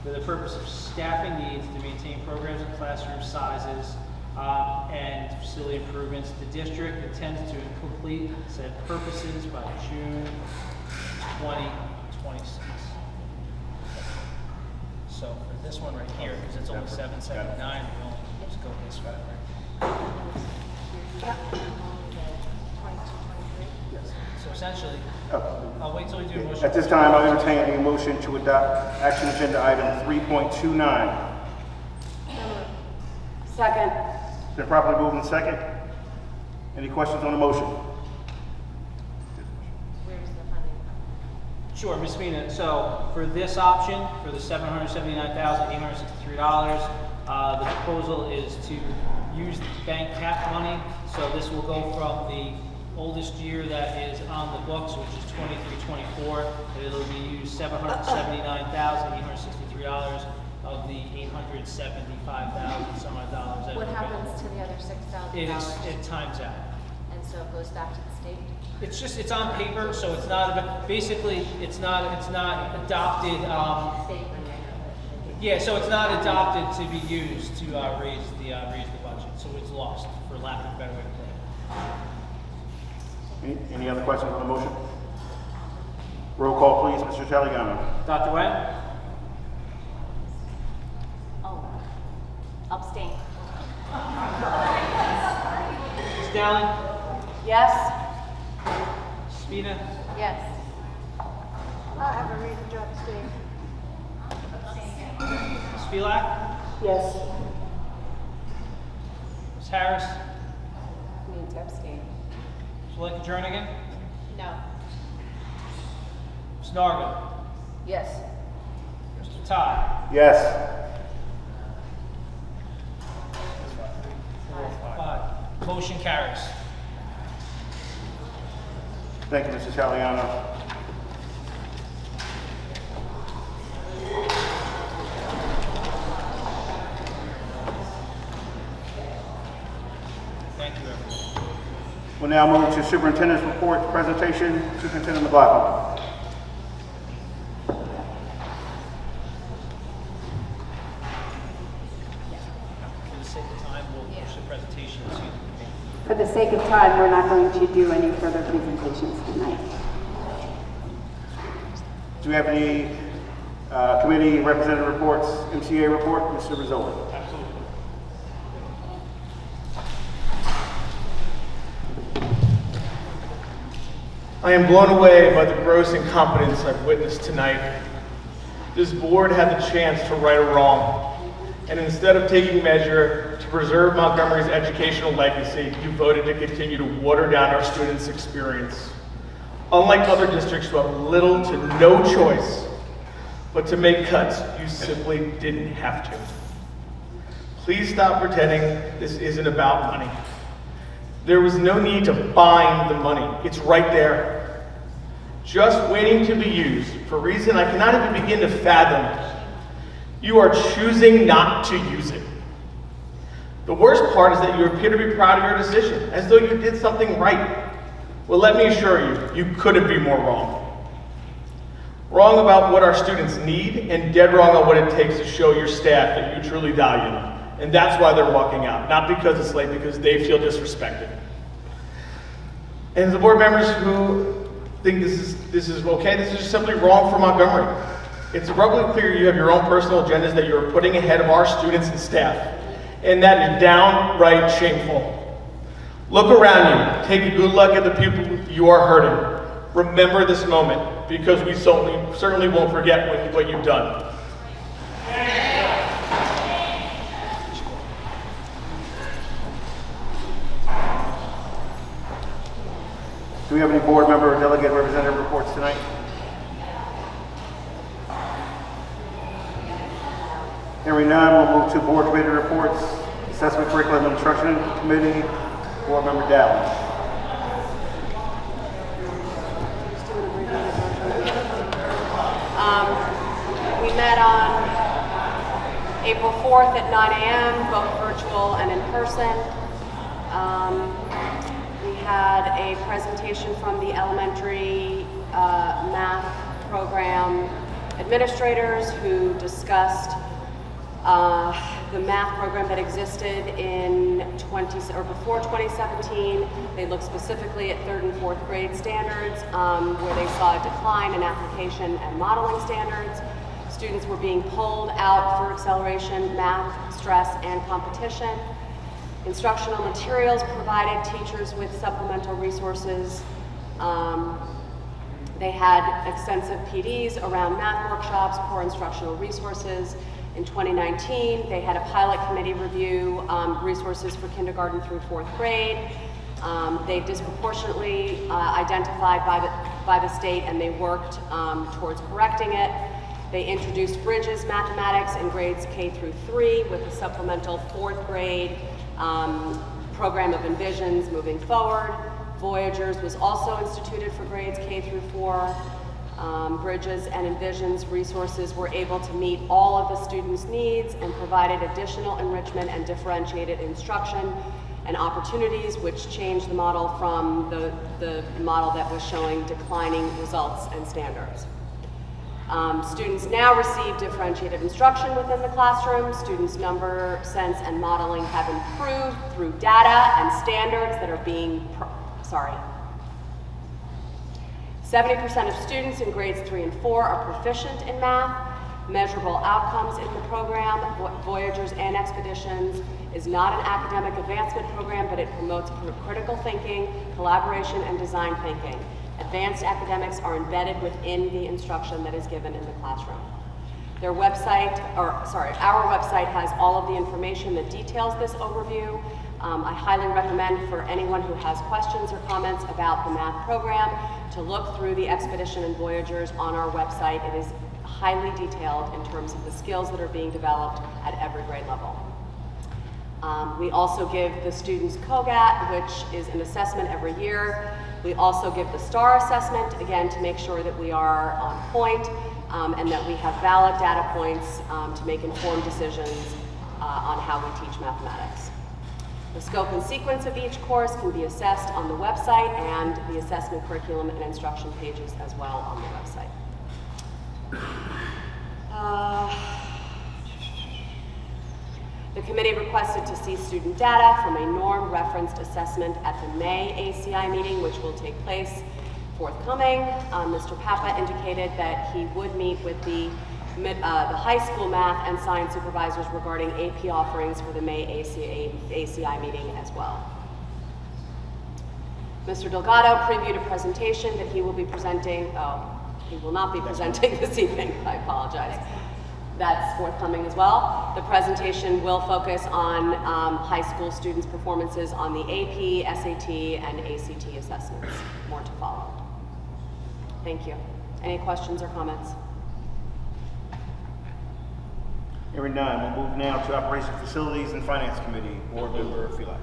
for the purpose of staffing needs to maintain programs and classroom sizes and facility improvements. The district intends to complete said purposes by June 2026. So for this one right here, because it's only 779, we only just go this way, right? So essentially, I'll wait till we do a motion. At this time, I'll entertain a motion to adopt action agenda item 3.29. Second. Been properly moved and second. Any questions on the motion? Where's the funding from? Sure, Ms. Mina, so for this option, for the $779,863, the proposal is to use bank cap money. So this will go from the oldest year that is on the books, which is 23-24, and it'll be used $779,863 of the $875,000 some odd dollars. that What are happens to the other $6,000? It times out. And so it goes back to the state? It's on paper, so it's not, basically, it's not adopted, yeah, so it's not adopted to be used to raise the budget, so it's lost, for lack of a better way to put it. Any other questions on the motion? Roll call, please, Mr. Taliano. Dr. Wang? Oh, abstain. Ms. Dowling? Yes. Spina? Yes. I have a reason to abstain. Ms. Filak? Yes. Ms. Harris? Need to abstain. Would you like to adjourn again? No. Ms. Nargo? Yes. Mr. Todd? Yes. 5. Motion carries. Thank you, Mr. Taliano. Thank you, everyone. We'll now move to Superintendent's Report presentation. Superintendent McLaughlin. For the sake of time, we'll push the presentation to the For the sake of time, we're not going to do any further presentations tonight. Do we have any committee representative reports, MCA report? Mr. Rizzoli. Absolutely. I am blown away by the gross incompetence I've witnessed tonight. This board had the chance to right a wrong, and instead of taking measure to preserve Montgomery's educational legacy, you voted to continue to water down our students' experience. Unlike other districts who have little to no choice but to make cuts, you simply didn't have to. Please stop pretending this isn't about money. There was no need to bind the money. It's right there. Just waiting to be used for a reason I cannot even begin to fathom. You are choosing not to use it. The worst part is that you appear to be proud of your decision, as though you did something right. Well, let me assure you, you couldn't be more wrong. Wrong about what our students need, and dead wrong on what it takes to show your staff that you truly value them. And that's why they're walking out, not because it's late, because they feel disrespected. And the board members who think this is okay, this is just simply wrong for Montgomery. It's abruptly clear you have your own personal agendas that you are putting ahead of our students and staff. And that is downright shameful. Look around you, take a good look at the people you are hurting. Remember this moment, because we certainly won't forget what you've done. Do we have any board member or delegate representative reports tonight? Hearing none, we'll move to board committee reports. Assessment Curriculum and Instruction Committee, Board Member Dowd. We met on April 4th at 9 a.m., both virtual and in person. We had a presentation from the elementary math program administrators who discussed the math program that existed before 2017. They looked specifically at 3rd and 4th grade standards, where they saw a decline in application and modeling standards. Students were being pulled out for acceleration, math, stress, and competition. Instructional materials provided teachers with supplemental resources. They had extensive PDs around math workshops, core instructional resources. In 2019, they had a pilot committee review resources for kindergarten through 4th grade. They disproportionately identified by the state, and they worked towards correcting it. They introduced Bridges Mathematics in grades K through 3 with a supplemental 4th grade program of Envisions moving forward. Voyagers was also instituted for grades K through 4. Bridges and Envisions resources were able to meet all of the students' needs and provided additional enrichment and differentiated instruction and opportunities, which changed the model from the model that was showing declining results and standards. Students now receive differentiated instruction within the classroom. Students' number, sense, and modeling have improved through data and standards that are being, 70% of students in grades 3 and 4 are proficient in math. Measurable outcomes in the program, Voyagers and Expeditions, is not an academic advancement program, but it promotes critical thinking, collaboration, and design thinking. Advanced academics are embedded within the instruction that is given in the classroom. Our website has all of the information that details this overview. I highly recommend for anyone who has questions or comments about the math program to look through the Expedition and Voyagers on our website. It is highly detailed in terms of the skills that are being developed at every grade level. We also give the students COGAT, which is an assessment every year. We also give the STAR assessment, again, to make sure that we are on point and that we have valid data points to make informed decisions on how we teach mathematics. The scope and sequence of each course can be assessed on the website and the assessment curriculum and instruction pages as well on the website. The committee requested to see student data from a norm-referenced assessment at the May ACI meeting, which will take place forthcoming. Mr. Papa indicated that he would meet with the high school math and science supervisors regarding AP offerings for the May ACI meeting as well. Mr. Delgado previewed a presentation that he will be presenting. He will not be presenting this evening, I apologize. That's forthcoming as well. The presentation will focus on high school students' performances on the AP, SAT, and ACT assessments. More to follow. Thank you. Any questions or comments? Hearing none, we'll move now to Operations, Facilities, and Finance Committee. Board Member Filak.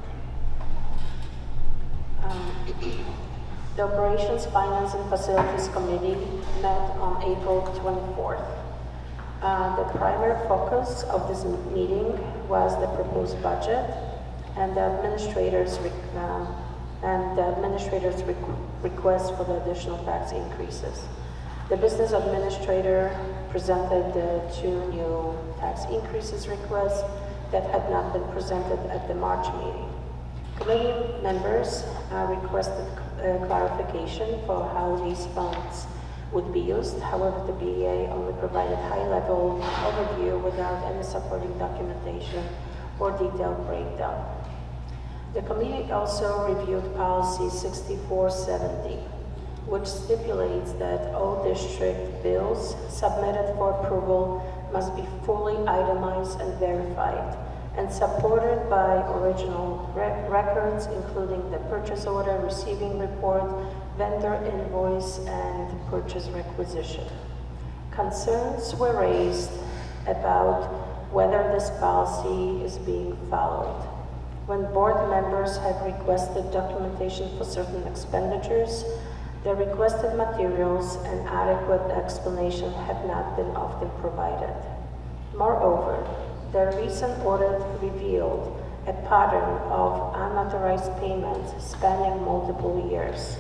The Operations, Finance, and Facilities Committee met on April 24th. The primary focus of this meeting was the proposed budget, and the administrator's request for the additional tax increases. The business administrator presented the 2 new tax increases requests that had not been presented at the March meeting. Committee members requested clarification for how these funds would be used. However, the BEA only provided high-level overview without any supporting documentation or detailed breakdown. The committee also reviewed policy 6470, which stipulates that all district bills submitted for approval must be fully itemized and verified, and supported by original records, including the purchase order, receiving report, vendor invoice, and purchase requisition. Concerns were raised about whether this policy is being followed. When board members have requested documentation for certain expenditures, the requested materials and adequate explanation have not been often provided. Moreover, the recent audit revealed a pattern of unauthorized payments spanning multiple years.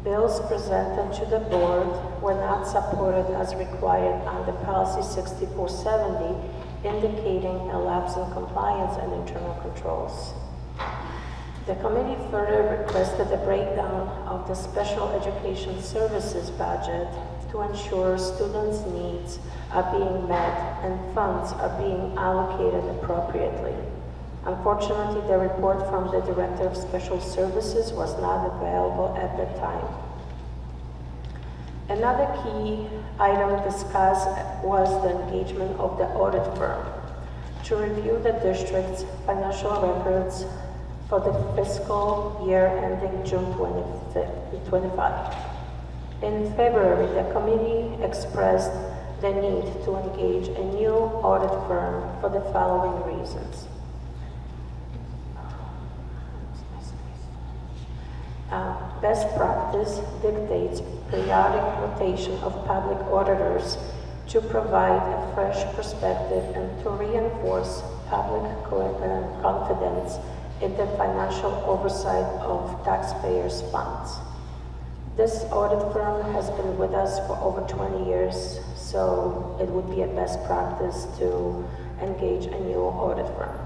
Bills presented to the board were not supported as required under Policy 6470, indicating a lapse in compliance and internal controls. The committee further requested a breakdown of the special education services budget to ensure students' needs are being met and funds are being allocated appropriately. Unfortunately, the report from the Director of Special Services was not available at the time. Another key item discussed was the engagement of the audit firm to review the district's financial records for the fiscal year ending June 2025. In February, the committee expressed the need to engage a new audit firm for the following reasons. Best practice dictates periodic rotation of public auditors to provide a fresh perspective and to reinforce public confidence in the financial oversight of taxpayers' funds. This audit firm has been with us for over 20 years, so it would be a best practice to engage a new audit firm.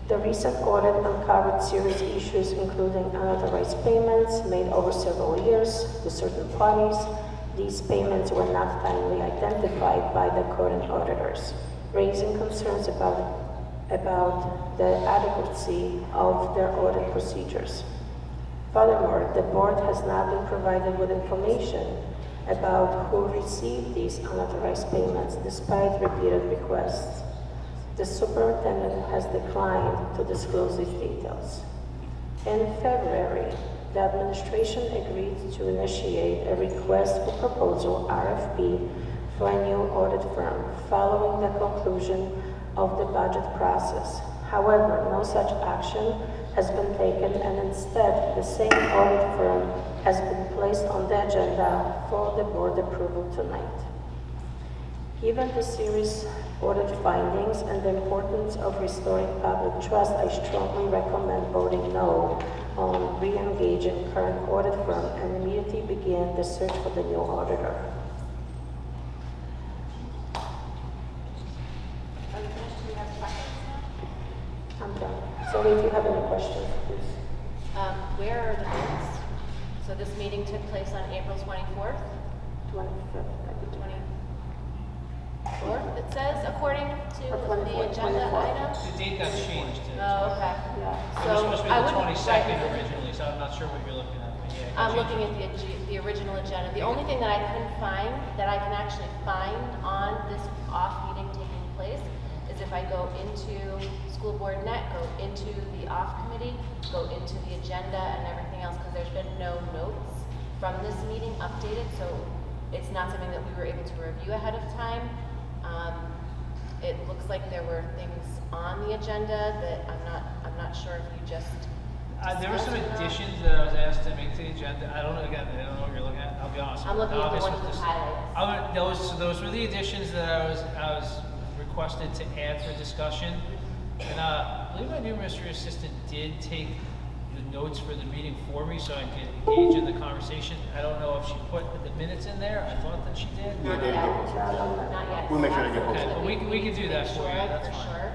The recent audit uncovered serious issues, including unauthorized payments made over several years to certain parties. These payments were not timely identified by the current auditors, raising concerns about the adequacy of their audit procedures. Furthermore, the board has not been provided with information about who received these unauthorized payments despite repeated requests. The superintendent has declined to disclose these details. In February, the administration agreed to initiate a request for proposal, RFP, for a new audit firm following the conclusion of the budget process. However, no such action has been taken, and instead, the same audit firm has been placed on the agenda for the board approval tonight. Given the serious audit findings and the importance of restoring public trust, I strongly recommend voting no on re-engaging current audit firm and immediately begin the search for the new auditor. I'm done. So if you have any questions, please. Where are the minutes? So this meeting took place on April 24th? 25th. 24th, it says, according to the agenda item? The date got changed. Oh, okay. It So was supposed to be I the would 22nd originally, so I'm not sure what you're looking at. But yeah, it got I'm looking changed. at the original agenda. The only thing that I couldn't find, that I can actually find on this off meeting taking place, is if I go into School Board Net, go into the off committee, go into the agenda and everything else, because there's been no notes from this meeting updated, so it's not something that we were able to review ahead of time. It looks like there were things on the agenda that I'm not sure if you just. There were some additions that I was asked to make to the agenda. I don't know, again, I don't know what you're looking at. I'll be honest. I'm looking at the Obviously, ones with this- highlights. Those were the additions that I was requested to add for discussion. And I believe my new administrative assistant did take the notes for the meeting for me so I could engage in the conversation. I don't know if she put the minutes in there. I thought that she did. Yeah, they get posted. Not yet. We'll make sure they get Okay, posted. but we can do that for you, that's For fine. sure.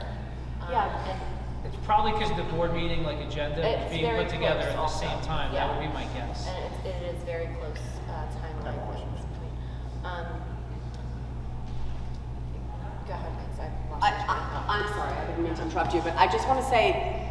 Yeah. And It's probably because the board meeting, like agenda, is It's being very put together close at the also. same time. That Yeah. would be my guess. And it is very close timeline at this point. Go ahead, because I've lost my train of thought. I'm sorry, I didn't mean to interrupt you, but I just want to say,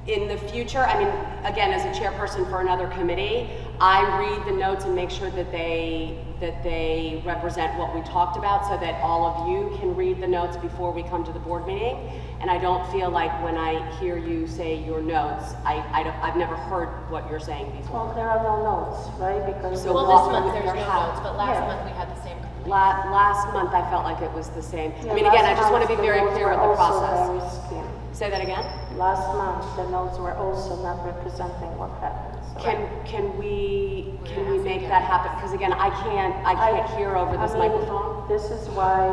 in the future, I mean, again, as a chairperson for another committee, I read the notes and make sure that they represent what we talked about so that all of you can read the notes before we come to the board meeting. And I don't feel like when I hear you say your notes, I've never heard what you're saying before. Well, there are no notes, right? Because So Well, walk this me month with there's your no how. notes, but last Yeah. month we had the same complaint. Last month, I felt like it was the same. I Yeah, mean, again, I last just want to be month the very notes clear were with the also process. very skewed. Say that again? Last month, the notes were also not representing what happened. So Can we We're gonna make have to that get- happen? Because again, I can't hear over this I mean, microphone. This is why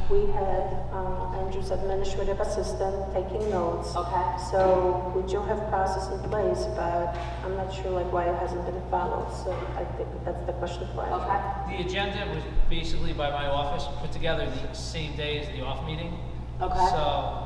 we had Andrew's administrative assistant taking notes. Okay. So we do have process in place, but I'm not sure like why it hasn't been followed. So I think that's the question for Andrew. Okay. The agenda was basically by my office, put together the same day as the off meeting. Okay. So,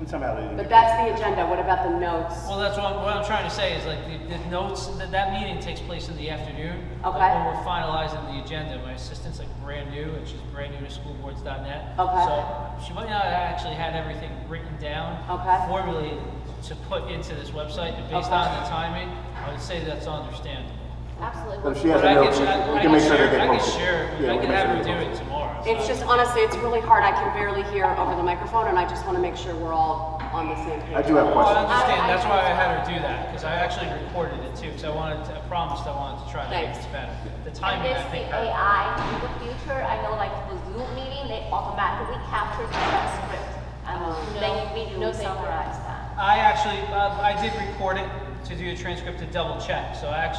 And somehow they didn't But get that's the agenda. What about the notes? well, that's what I'm trying to say is like the notes, that meeting takes place in the afternoon. Okay. Like, when we're finalizing the agenda, my assistant's like brand new and she's brand new to schoolboards.net. Okay. So she might not have actually had everything written down. Okay. Formulated to put into this website, and based Okay. on the timing, I would say that's understandable. Absolutely. But if she has But a I note, can, we can make sure they I get can posted. share, Yeah, I we can make have sure her they do get it posted. tomorrow. It's just, honestly, it's really hard. I can barely hear over the microphone, and I just want to make sure we're all on the same page. I do have Well, I questions. understand, that's why I had her do that, because I actually recorded it too, because I promised I wanted to try to make Thanks. this better. The And timing, I this, think, the hurt. AI, in the future, I know like for Zoom meeting, they automatically capture the transcript. And then we no, do thank you. summarize that. I actually, I did record it to do a transcript to double check, so I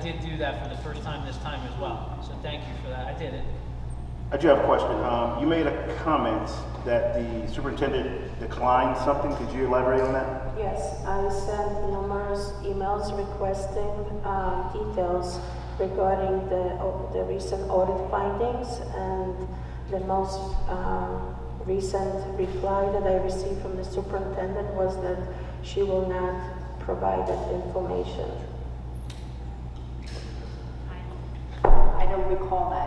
did do that for the first time this time as well. So thank you for that, I did it. I do have a question. You made a comment that the superintendent declined something. Could you elaborate on that? Yes, I sent numerous emails requesting details regarding the recent audit findings, and the most recent reply that I received from the superintendent was that she will not provide that information. I don't recall that.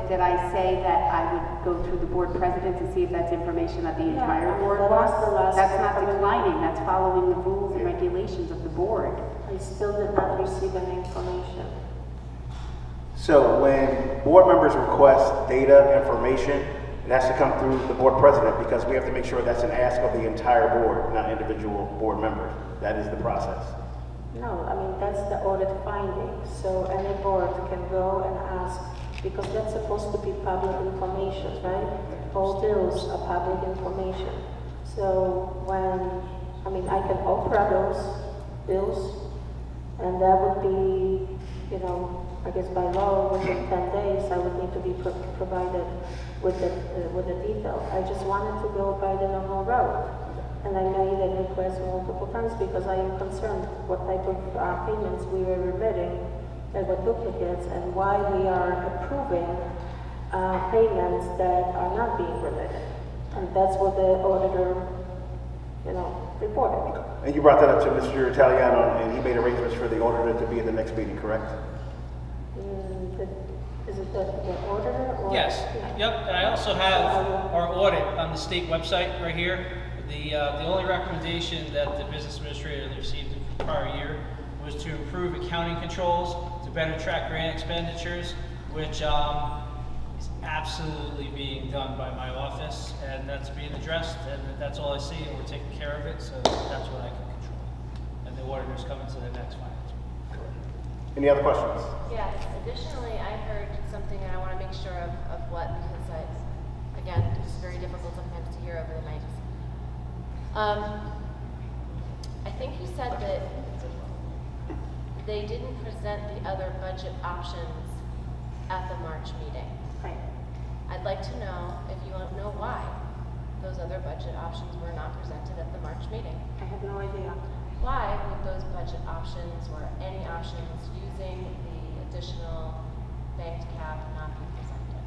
Did I say that I would go through the board president to see if that's information that the entire board that was the wants? last That's not comment. declining, that's following the rules and regulations of the board. I still did not receive any information. So when board members request data, information, it has to come through the board president because we have to make sure that's an ask of the entire board, not individual board members. That is the process. No, I mean, that's the audit finding, so any board can go and ask, because that's supposed to be public information, right? All bills are public information. So I mean, I can Oprah those bills, and that would be, I guess by law, within 10 days, I would need to be provided with the detail. I just wanted to go by the normal route. And I made a request multiple times because I am concerned what type of payments we were remitting that were duplicates and why we are approving payments that are not being remitted. And that's what the auditor, reported. And you brought that up to Mr. Italiano, and he made arrangements for the auditor to be at the next meeting, correct? Is it the auditor or? Yes, yep, and I also have our audit on the state website right here. The only recommendation that the business administrator received the prior year was to improve accounting controls, to better track grant expenditures, which is absolutely being done by my office, and that's being addressed, and that's all I see, and we're taking care of it, so that's what I can control. And the auditor's coming to the next finance. Any other questions? Yes, additionally, I heard something and I want to make sure of what, because again, it's very difficult sometimes to hear over the mics. I think you said that they didn't present the other budget options at the March meeting. Right. I'd like to know if you know why. those other budget options were not presented at the March meeting? I have no idea. Why would those budget options or any options using the additional banked cap not be presented?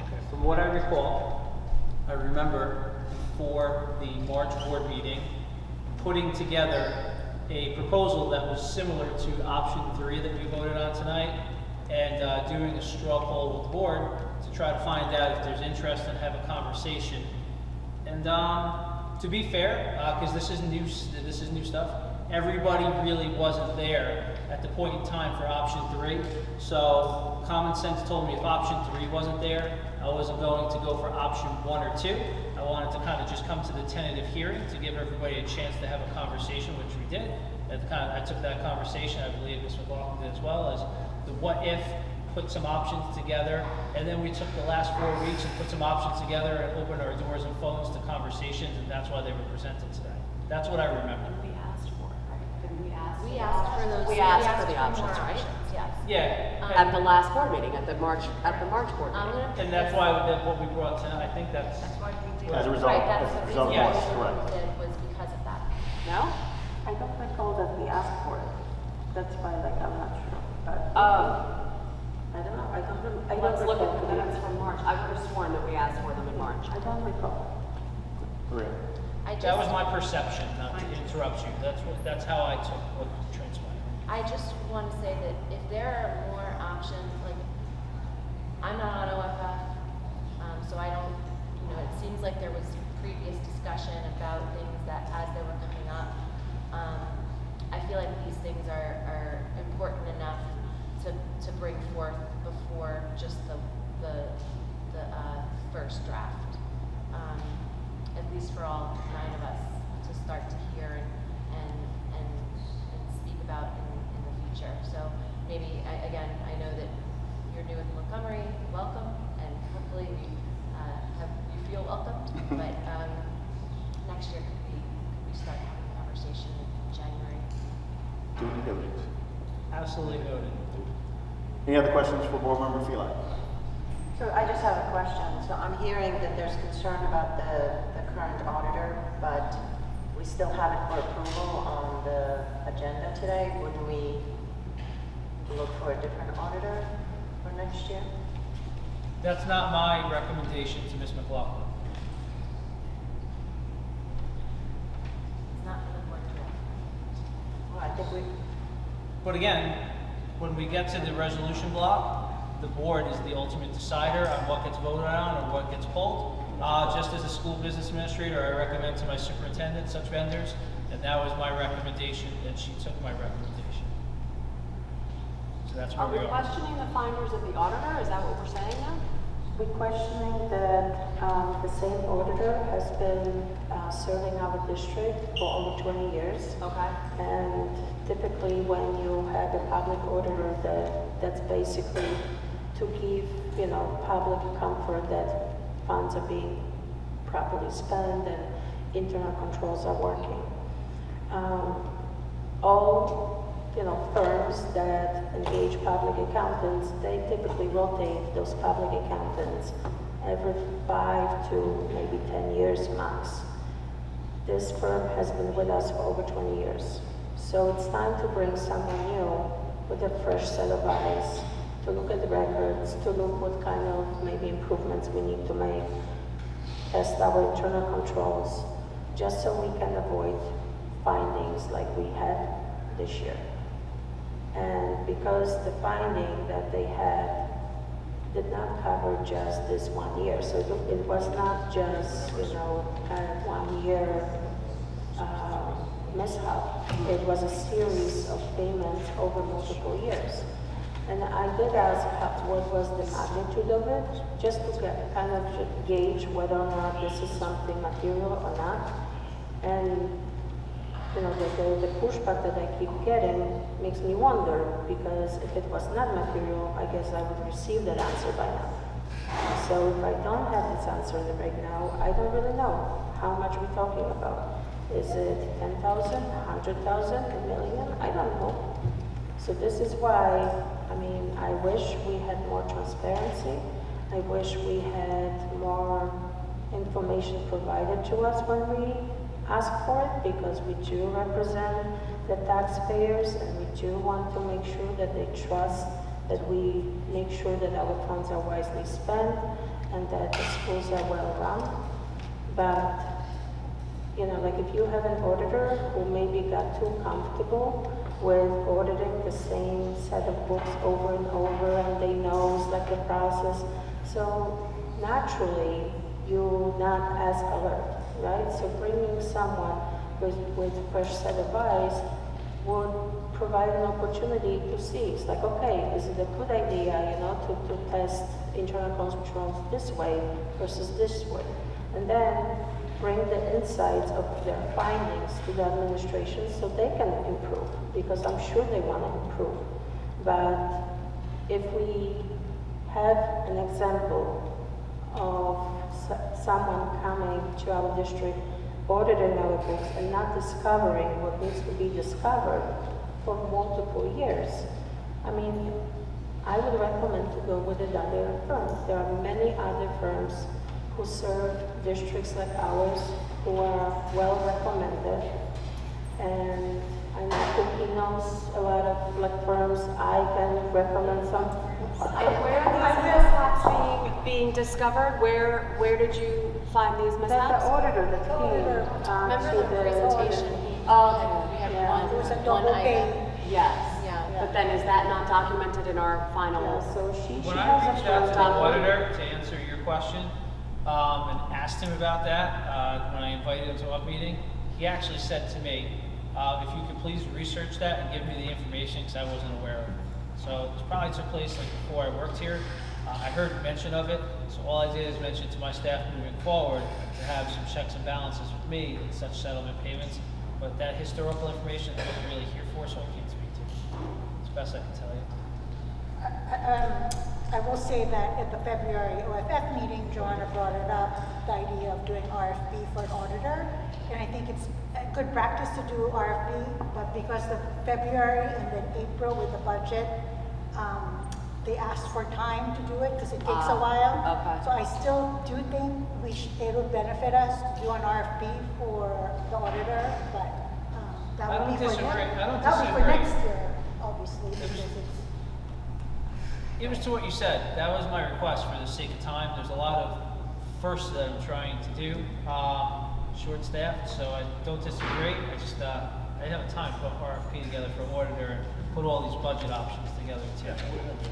Okay, from what I recall, I remember before the March board meeting, putting together a proposal that was similar to option 3 that we voted on tonight, and doing a straw poll with the board to try to find out if there's interest and have a conversation. And to be fair, because this is new stuff, everybody really wasn't there at the point in time for option 3. So common sense told me if option 3 wasn't there, I wasn't going to go for option 1 or 2. I wanted to kind of just come to the tentative hearing to give everybody a chance to have a conversation, which we did. I took that conversation, I believe Ms. McLaughlin did as well, as the what if, put some options together, and then we took the last 4 weeks and put some options together and opened our doors and phones to conversations, and that's why they were presented today. That's what I remember. We asked for it, right? Didn't we ask? We asked for those. We asked for the more options, right? Yes. Yeah. At the last board meeting, at the March board I'm meeting. gonna put And that's this- why what we brought tonight, I think that's. why we did. As a result- Right, that's as a the result of reason March, why we correct. did was because of that. No? I don't recall that we asked for it. That's why, like, I'm not sure. But I don't know. I don't Let's look at recall. the minutes from March. I would have sworn that we asked for them in March. I don't recall. Maria? That was my perception, not to interrupt you. That's how I took what transpired. I just want to say that if there are more options, like, I'm not on OFF, so I don't, it seems like there was previous discussion about things that as they were coming up. I feel like these things are important enough to bring forth before just the first draft. At least for all 9 of us to start to hear and speak about in the future. So maybe, I know that you're new in Montgomery, welcome, and hopefully you feel welcomed, but next year we start having a conversation in January. Duly noted. Absolutely noted. Any other questions for Board Member Phelan? So I just have a question. So I'm hearing that there's concern about the current auditor, but we still have it for approval on the agenda today. Would we look for a different auditor for next year? That's not my recommendation to Ms. McLaughlin. It's not for the board to recommend. Well, I think we, But again, when we get to the resolution block, the board is the ultimate decider on what gets voted on or what gets pulled. Just as a school business administrator, I recommend to my superintendent such vendors, and that was my recommendation, and she took my recommendation. So that's where Are we we are. questioning the findings of the auditor? Is that what we're saying now? we're questioning that the same auditor has been serving our district for over 20 years. Okay. And typically when you have a public auditor that's basically to give, public comfort that funds are being properly spent and internal controls are working. All, firms that engage public accountants, they typically rotate those public accountants every 5 to maybe 10 years max. This firm has been with us for over 20 years. So it's time to bring someone new with a fresh set of eyes, to look at the records, to look what kind of maybe improvements we need to make, test our internal controls, just so we can avoid findings like we had this year. And because the finding that they had did not cover just this 1 year, so it was not just, kind of 1 year mishap. It was a series of payments over multiple years. And I did ask what was the magnitude of it, just to kind of gauge whether or not this is something material or not. And the pushback that I keep getting makes me wonder, because if it was not material, I guess I would receive that answer by now. So if I don't have this answer right now, I don't really know how much we're talking about. Is it 10,000, 100,000, a million? I don't know. So this is why, I wish we had more transparency. I wish we had more information provided to us when we ask for it, because we do represent the taxpayers and we do want to make sure that they trust that we make sure that our funds are wisely spent and that the schools are well run. But, you know, like if you have an auditor who maybe got too comfortable with auditing the same set of books over and over and they know it's like the process, so naturally you're not as alert, right? So bringing someone with fresh set of eyes would provide an opportunity to see. It's like, okay, is it a good idea, you know, to test internal controls this way versus this way? And then bring the insights of their findings to the administration so they can improve, because I'm sure they want to improve. But if we have an example of someone coming to our district, auditing our books and not discovering what needs to be discovered for multiple years, I mean, I would recommend to go with another firm. There are many other firms who serve districts like ours who are well recommended, and I know Cookie knows a lot of like firms. I can recommend some. And where are these mishaps being discovered? Where did you find these mishaps? The auditor that came Remember to the presentation? Oh, We had yeah. one, There was a one double item. pay. yes. Yeah. But then is that not documented in our final? Yeah, so she When has I a reached out to the firm. auditor to answer your question, and asked him about that, when I invited him to our meeting, he actually said to me, if you could please research that and give me the information, because I wasn't aware of it. So it probably took place like before I worked here. I heard mention of it, so all I did is mention to my staff moving forward to have some checks and balances with me in such settlement payments. But that historical information I wasn't really here for, so I can't speak to it. It's best I can tell you. I will say that at the February OFF meeting, Joanna brought it up, the idea of doing RFP for an auditor. And I think it's a good practice to do RFP, but because of February and then April with the budget, they asked for time to do it because it takes a while. Okay. So I still do think it would benefit us to do an RFP for the auditor, but that I would don't be for disagree. I don't that would be for disagree. next year, obviously, because it's. It was to what you said. That was my request for the sake of time. There's a lot of firsts that I'm trying to do, short-staffed, so I don't disagree. I just, I didn't have time to put RFP together for an auditor and put all these budget options together too.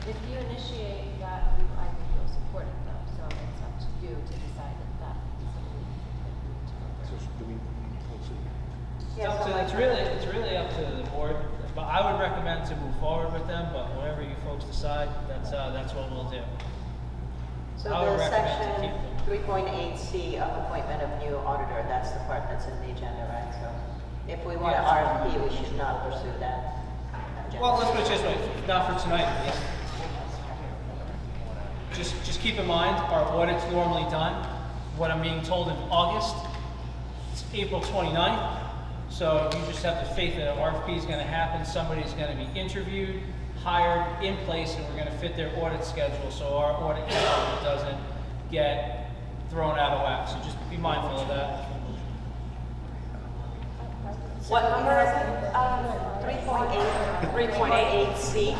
If you initiate that, I think you'll support it though, so it's up to you to decide if that is something you can It's really up to the board, but I would recommend to move forward with them, but whatever you folks decide, that's what we'll do. So I would the recommend to section keep them. 3.8C of appointment of new auditor, that's the part that's in the agenda, right? So if we want an RFP, we should not pursue that agenda. Well, let's put it this way, not for tonight, at least. Just keep in mind, our audit's normally done. What I'm being told in August, it's April 29th. So you just have the faith that an RFP is gonna happen, somebody's gonna be interviewed, hired, in place, and we're gonna fit their audit schedule, so our audit calendar doesn't get thrown out of whack. So just be mindful of that. What number is it? 3.8C.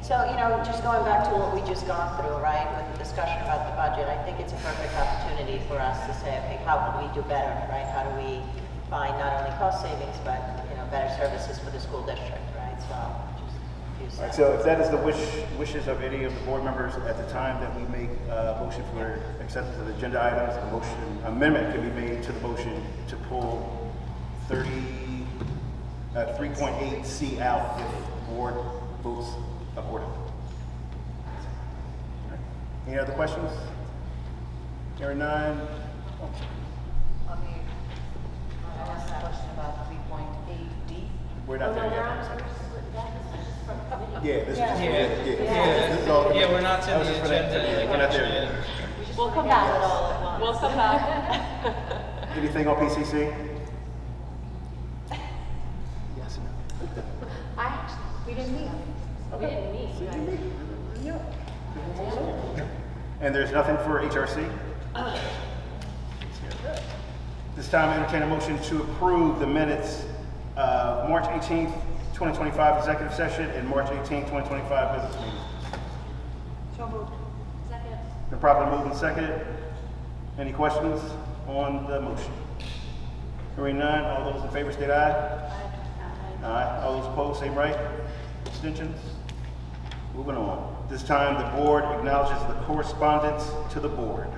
So, you know, just going back to what we just gone through, right, with the discussion about the budget, I think it's a perfect opportunity for us to say, okay, how can we do better, right? How do we find not only cost savings, but, you know, better services for the school district, right? So, just All right, so if that is the wishes of any of the board members at the time that we make a motion for acceptance of the agenda items, a motion amendment can be made to the motion to pull 3.8C out if the board votes accordingly. All right. Any other questions? Hearing none. I asked a question about 3.8D. We're not there yet. Yeah, this is Yeah. this is all. Yeah, we're not to that was the just for that- agenda, like, We're not there action yet. We'll come back. We'll come back. Anything on PCC? Yes. We didn't meet. We didn't meet. And there's nothing for HRC? This time, I entertain a motion to approve the minutes of March 18th, 2025 executive session and March 18th, 2025 business meeting. So moved. Second. Been properly moved and seconded. Any questions on the motion? Hearing none, all those in favor state aye. Aye. All those opposed, same right. Abstentions? Moving on. This time, the board acknowledges the correspondence to the board.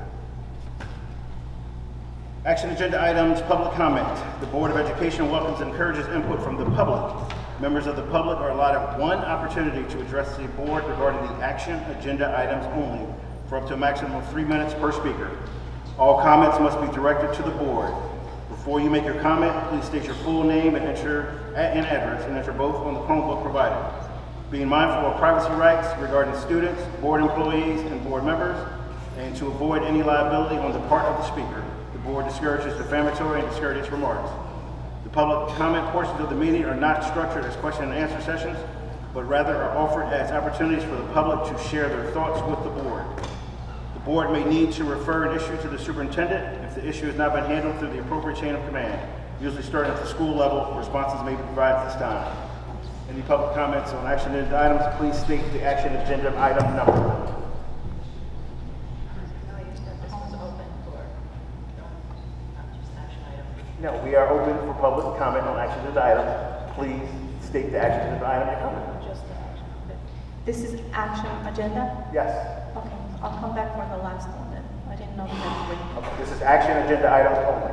Action agenda items, public comment. The Board of Education welcomes and encourages input from the public. Members of the public are allotted one opportunity to address the board regarding the action agenda items only, for up to a maximum of 3 minutes per speaker. All comments must be directed to the board. Before you make your comment, please state your full name and address, and enter both on the Chromebook provided. Being mindful of privacy rights regarding students, board employees, and board members, and to avoid any liability on the part of the speaker, the board discourages defamatory and discourteous remarks. The public comment portions of the meeting are not structured as question and answer sessions, but rather are offered as opportunities for the public to share their thoughts with the board. The board may need to refer an issue to the superintendent if the issue has not been handled through the appropriate chain of command. Usually starting at the school level, responses may be provided at this time. Any public comments on action agenda items, please state the action agenda item number. No, we are open for public comment on action agenda items. Please state the action agenda item you're coming. This is action agenda? Yes. Okay, I'll come back for the last one then. I didn't know that. Okay, this is action agenda items only.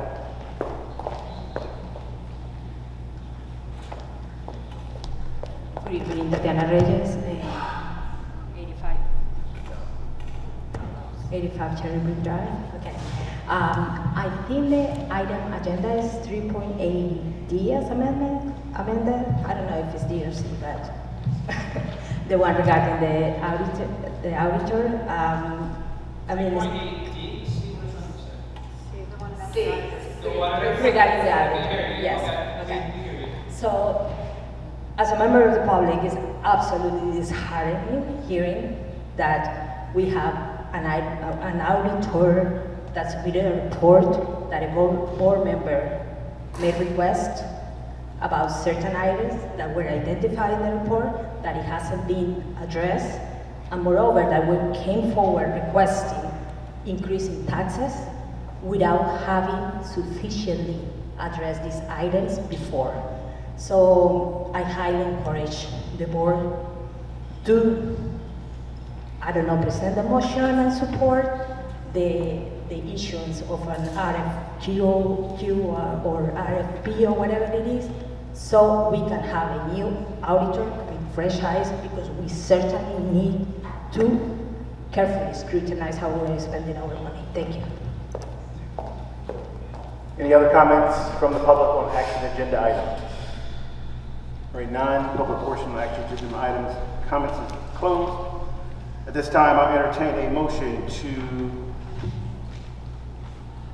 Good evening, Tatiana Reyes, 85 Cherry Brook Drive. Okay. I think the item agenda is 3.8D as amended. I don't know if it's D or C, but the one regarding the auditor. I mean, C. Regarding the auditor. Yes. Okay. So, as a member of the public, it's absolutely disheartening hearing that we have an auditor that submitted a report that a board member made requests about certain items that were identified in the report, that it hasn't been addressed, and moreover, that we came forward requesting increasing taxes without having sufficiently addressed these items before. So I highly encourage the board to, present a motion and support the issuance of an RFQ or RFP or whatever it is, so we can have a new auditor with fresh eyes, because we certainly need to carefully scrutinize how we're spending our money. Thank you. Any other comments from the public on action agenda items? Hearing none, public portion of action agenda items comments is closed. At this time, I'll entertain a motion to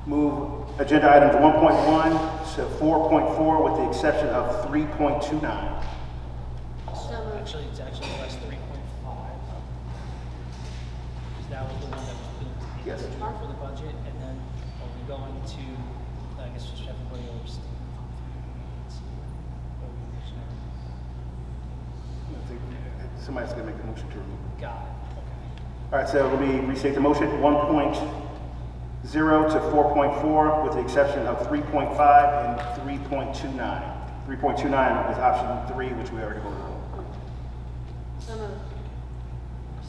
move agenda items 1.1 to 4.4 with the exception of 3.29. Actually, it's actually less 3.5. Because that was the one that was built Yes. for the budget, and then are we going to, I guess, just everybody else. Somebody's gonna make a motion to remove. Got it. Okay. All right, so let me restate the motion. 1.0 to 4.4 with the exception of 3.5 and 3.29. 3.29 is option 3, which we already voted on. So moved.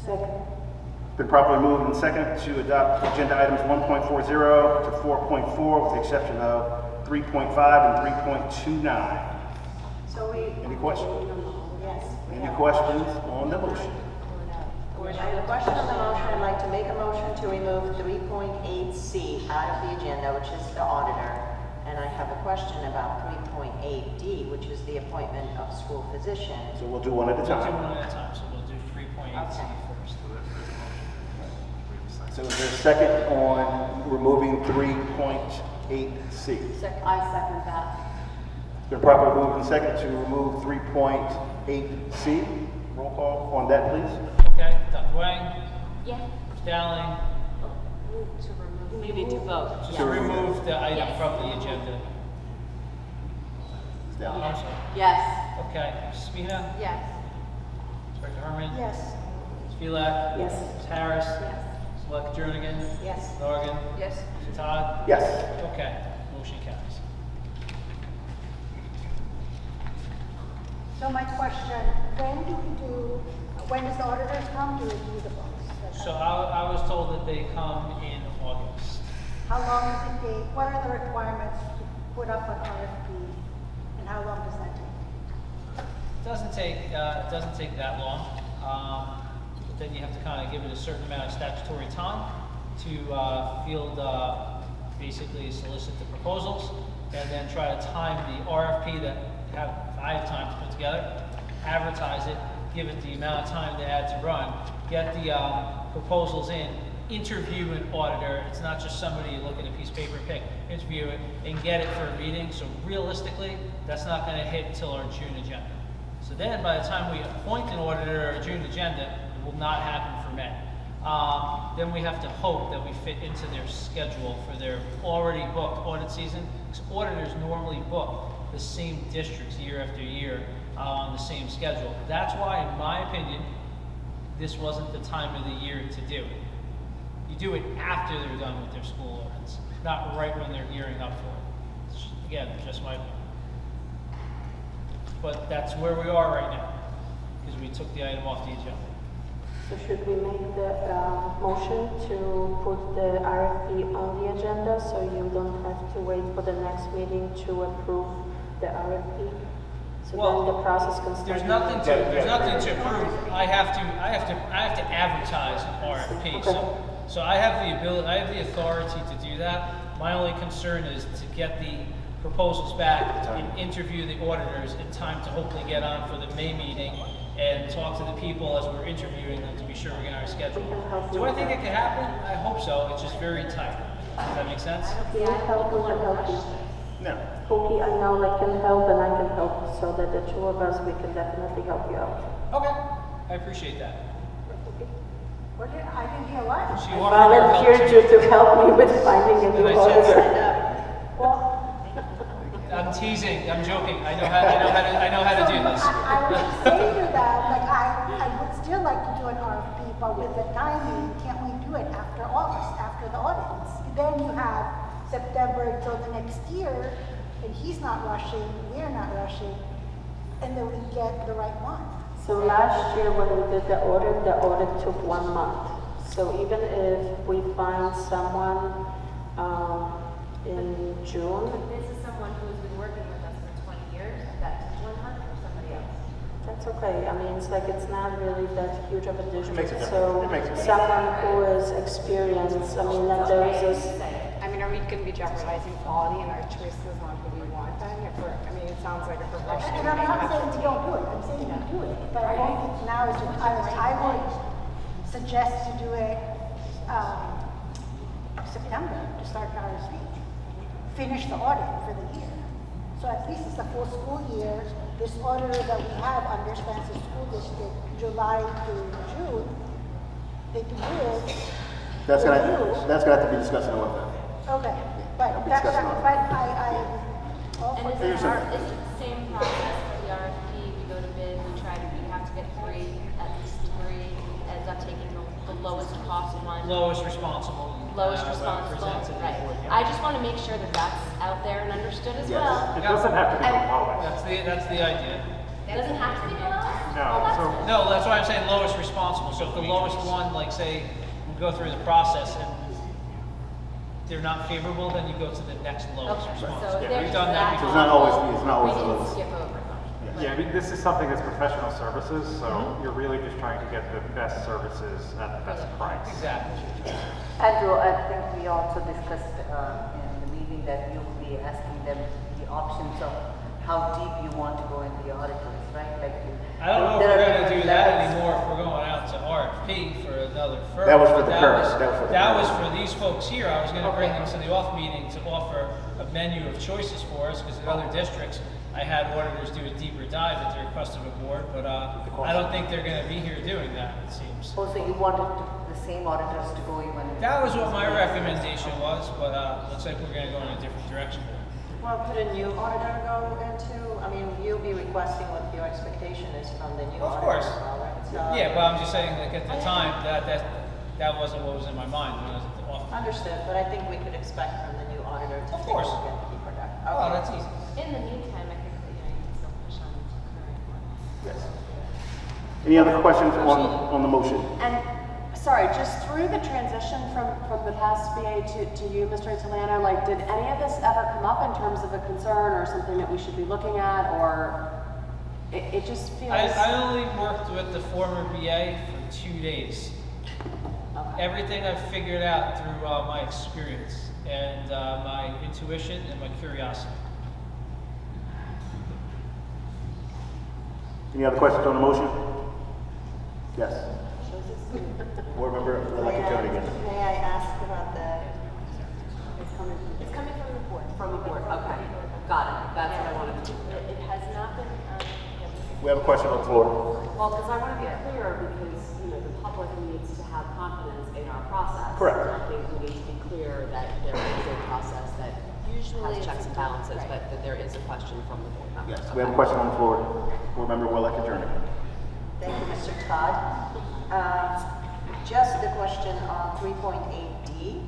Second. Been properly moved and second to adopt agenda items 1.40 to 4.4 with the exception of 3.5 and 3.29. So Any questions? Yes. Any questions on the motion? I have a question on the motion. I'd like to make a motion to remove 3.8C out of the agenda, which is the auditor. And I have a question about 3.8D, which is the appointment of school physician. So we'll do one at a time. We'll do one at a time, so we'll do 3.8C first. So is there a second on removing 3.8C? I second that. Been properly moved and second to remove 3.8C. Roll call on that, please. Okay, Dr. Wang? Yeah. Dowling? Move to remove We need to vote. Just remove the item from the agenda. I'm sorry. Yes. Okay, Spina? Yes. Director Herman? Yes. Spilak? Yes. Ms. Harris? Yes. Select Jernigan? Yes. Morgan? Yes. Mr. Todd? Yes. Okay, motion carries. So my question, when does the auditors come to review the books? So I was told that they come in August. How long does it take, what are the requirements to put up an RFP, and how long does that take? It doesn't take that long. But then you have to kind of give it a certain amount of statutory time to field, basically solicit the proposals, and then try to time the RFP that I have time to put together, advertise it, give it the amount of time they had to run, get the proposals in, interview an auditor. It's not just somebody you look at a piece of paper and pick, interview it, and get it for a meeting. So realistically, that's not going to hit until our June agenda. So then by the time we appoint an auditor or a June agenda, it will not happen for May. Then we have to hope that we fit into their schedule for their already booked audit season, because auditors normally book the same districts year after year on the same schedule. That's why, in my opinion, this wasn't the time of the year to do it. You do it after they're done with their school audits, not right when they're gearing up for it. Again, just my opinion. But that's where we are right now, because we took the item off the agenda. So should we make the motion to put the RFP on the agenda so you don't have to wait for the next meeting to approve the RFP? So Well, then the process can start. There's nothing to approve. I have to advertise an RFP. So I have the ability, I have the authority to do that. My only concern is to get the proposals back and interview the auditors in time to hopefully get on for the May meeting and talk to the people as we're interviewing them to be sure we're in our schedule. Do I think it could happen? I hope so. It's just very tight. Does that make sense? Can I help you? No. Cookie, I know I can help and I can help, so that the two of us, we can definitely help you out. Okay, I appreciate that. I didn't hear what? She I offered her help volunteered you too. to help me with finding a new And I said, auditor. I'm teasing. I'm joking. I know how to do this. I would say to them, like, I would still like to do an RFP, but with the timing, can't we do it after August, after the audits? Then you have September until the next year, and he's not rushing, we're not rushing, and then we get the right one. So last year when we did the audit took 1 month. So even if we find someone in June, This is someone who's been working with us for 20 years. That's 100 for somebody else. that's okay. I mean, it's like it's not really that huge of a makes a district. difference. So It makes a difference. someone who is experienced, I mean, that there is this. I mean, are we going to be jeopardizing quality and our choices on who we want then? If we're, I mean, it sounds like if we're rushing. And I'm not saying we don't do it, I'm saying we do it, but I don't think now is the time. I would suggest to do it, September, to start the RSV. Finish the audit for the year. So at least it's a full school year. This auditor that we have understands the school district, July to June. They can do it. That's gonna review. have to be discussed in the workshop. Okay, but We'll be that's, discussing but it. all And for is it the same process for the RFP? We go to bid, we have to get at least three, ends up taking the lowest cost one. Lowest responsible. Lowest when responsible, presented to the right. board, yeah. I just want to make sure that that's out there and understood as Yes. well. It doesn't have to be the And- lowest. That's the idea. It doesn't have to be the lowest? No, Oh, that's so- good. No, that's why I'm saying lowest responsible. So if the lowest one, like say, we go through the process and they're not favorable, then you go to the next lowest Okay, so responsible. if there's We've done that that- before. It's not always the We didn't lowest. skip over. Yeah, I mean, this is something that's professional services, so you're really just trying to get the best services at the best price. Exactly. Andrew, I think we also discussed in the meeting that you'll be asking them the options of how deep you want to go in the auditors, right? Like I don't know if there we're are gonna do different that levels. anymore if we're going out to RFP for another firm. That was for the That current. was- That was for the That current. was for these folks here. I was gonna bring them to the off meeting to offer a menu of choices for us, because in other districts, I had auditors do a deeper dive at the request of the board, but I don't think they're going to be here doing that, it seems. Also, you wanted the same auditors to go even. That was what my recommendation was, but looks like we're going to go in a different direction. Well, could a new auditor go into, I mean, you'll be requesting what your expectation is from the new auditor. Of course. as well, right? So- Yeah, but I'm just saying, like, at the time, that wasn't what was in my mind when I was at the office. Understood, but I think we could expect from the new auditor to Of take a course. look at the product. Oh, that's easy. In the meantime, I think that, you can still push on the current one. Yes. Any other questions on the motion? And, sorry, just through the transition from the past BA to you, Mr. Talana, like, did any of this ever come up in terms of a concern or something that we should be looking at, or it just feels... I only worked with the former BA for 2 days. Everything I've figured out through my experience and my intuition and my curiosity. Any other questions on the motion? Yes. Board Member Rebecca Jernigan. May I ask about the? It's coming from the board. From the board, okay. Got it. That's what I wanted to do. It has not been, We have a question on the floor. Well, because I want to be clear, because, the public needs to have confidence in our process. Correct. And I think we need to be clear that there is a process that Usually has it's checks and done, balances, right. but that there is a question from the board member. Yes, we have a question on the floor. Board Member Rebecca Jernigan. Thank you, Mr. Todd. Just the question on 3.8D.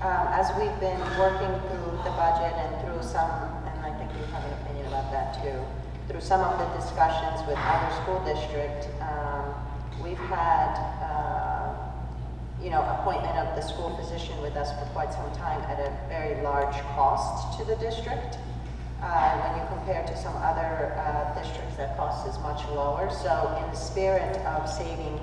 As we've been working through the budget and through some, and I think you have an opinion about that too, through some of the discussions with other school districts, we've had, appointment of the school physician with us for quite some time at a very large cost to the district. When you compare to some other districts, that cost is much lower. So in the spirit of savings,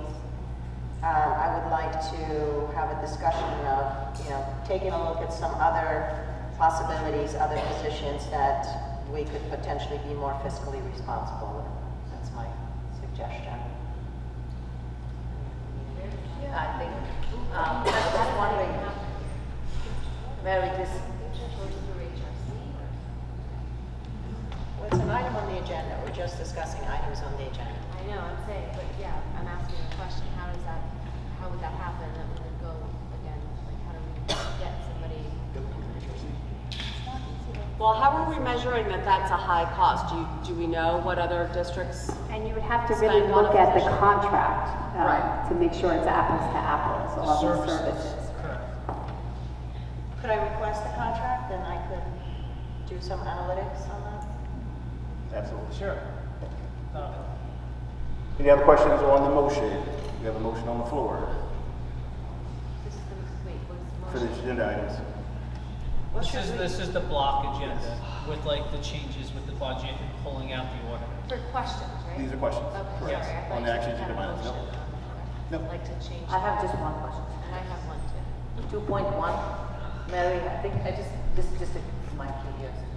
I would like to have a discussion of, taking a look at some other possibilities, other positions that we could potentially be more fiscally responsible with. That's my suggestion. Yeah, I think, I was just wondering, Mary, this, Well, it's an item on the agenda. We're just discussing items on the agenda. I know, I'm saying, but yeah, I'm asking a question, how would that happen, that we would go again, like, how do we get somebody? Well, how are we measuring that that's a high cost? Do we know what other districts? And you would have to really spend on a look at the physician? contract Right. to make sure it's apples to apples, all the services. Correct. Could I request a contract, and I could do some analytics on that? Absolutely. Sure. Any other questions on the motion? We have a motion on the floor for the agenda items. This is the block agenda with like the changes with the budget and pulling out the order. For questions, right? These are questions. Okay, Correct. sorry, I thought On the you action had agenda a items. motion. Nope. I'd like to change. I have that. just one question. And I have one too. 2.1, Mary, I think, this is just my curiosity.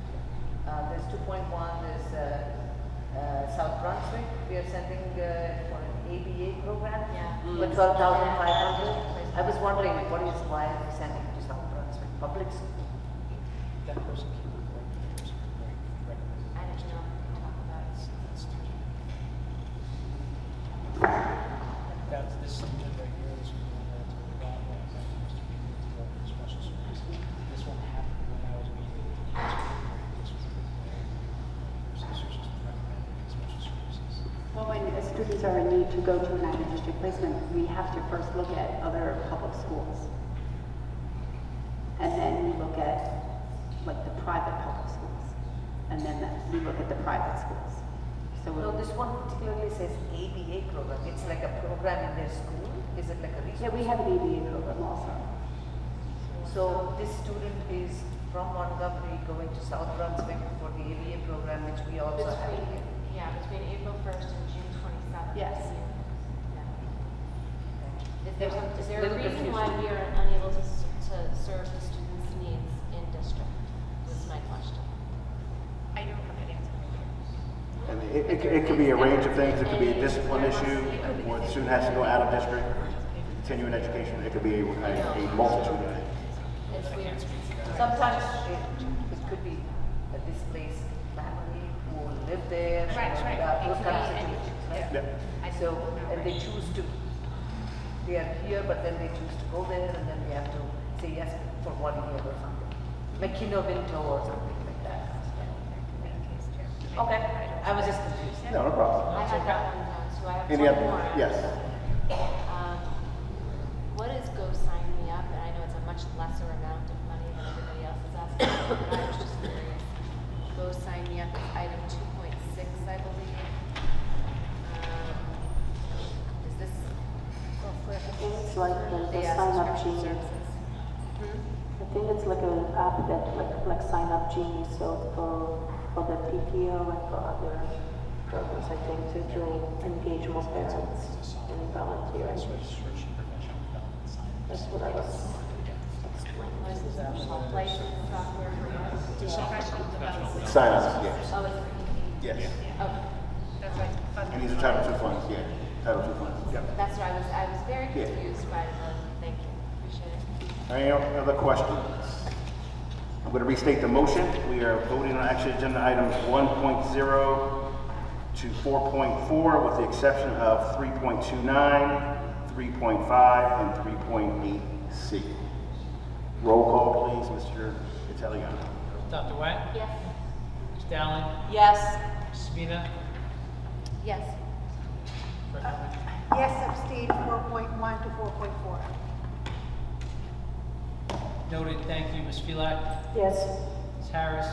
There's 2.1, there's South Brunswick, we are sending for an ABA program. Yeah. For 12,500. I was wondering, why are we sending to South Brunswick? Public school? That person came up with it. I didn't know, talk about it. That's this agenda right here. This was the one that's about special services. This one happened when I was meeting. This was special services. Well, when students are in need to go to an out-of-district placement, we have to first look at other public schools. And then we look at, like, the private public schools. And then we look at the private schools. So No, this one particularly says ABA program. It's like a program in their school? Is it like a research? yeah, we have an ABA program also. So this student is from Montgomery going to South Brunswick for the ABA program, which we also have. Between April 1st and June 27th. Yes. Is there a Little reason confusing. why we are unable to serve the students' needs in district? Was my question. I don't have an answer right And it could be a range of things. It could be a discipline issue, where the student has to go out of district, continuing education. It could be a multitude of things. It's weird. Sometimes it could be a displaced live there, Right, right. those kind of situations, right? Yeah. So, and they choose to, they are here, but then they choose to go there, and then we have to say yes for 1 year or something. Like Winter or something like that. Okay, I was just confused. No, no problem. I had that one down, so I have Any one other? more. Yes. What is Go Sign Me Up? And I know it's a much lesser amount of money than everybody else is asking for, but I was just curious. Go Sign Me Up is item 2.6, I believe. Is this? It's like the Yeah, sign up subscription genie. services. I think it's like an app that like sign up genie, so for the PTO and for other programs, I think, to engage more parents in volunteering. That's what I was explaining. What is this? Like software for professional development? Sign ups, yes. Oh, it's for Yes. Okay. That's right. And these are Title II funds, yeah. Title II funds. Yeah. That's what I was very Yeah. confused by the, thank you, appreciate it. Any other questions? I'm going to restate the motion. We are voting on action agenda items 1.0 to 4.4 with the exception of 3.29, 3.5, and 3.8C. Roll call, please, Mr. Italiano. Dr. Wang? Yes. Ms. Dowling? Yes. Ms. Spina? Yes. Yes, abstain 4.1 to 4.4. Noted, thank you. Ms. Filak? Yes. Ms. Harris?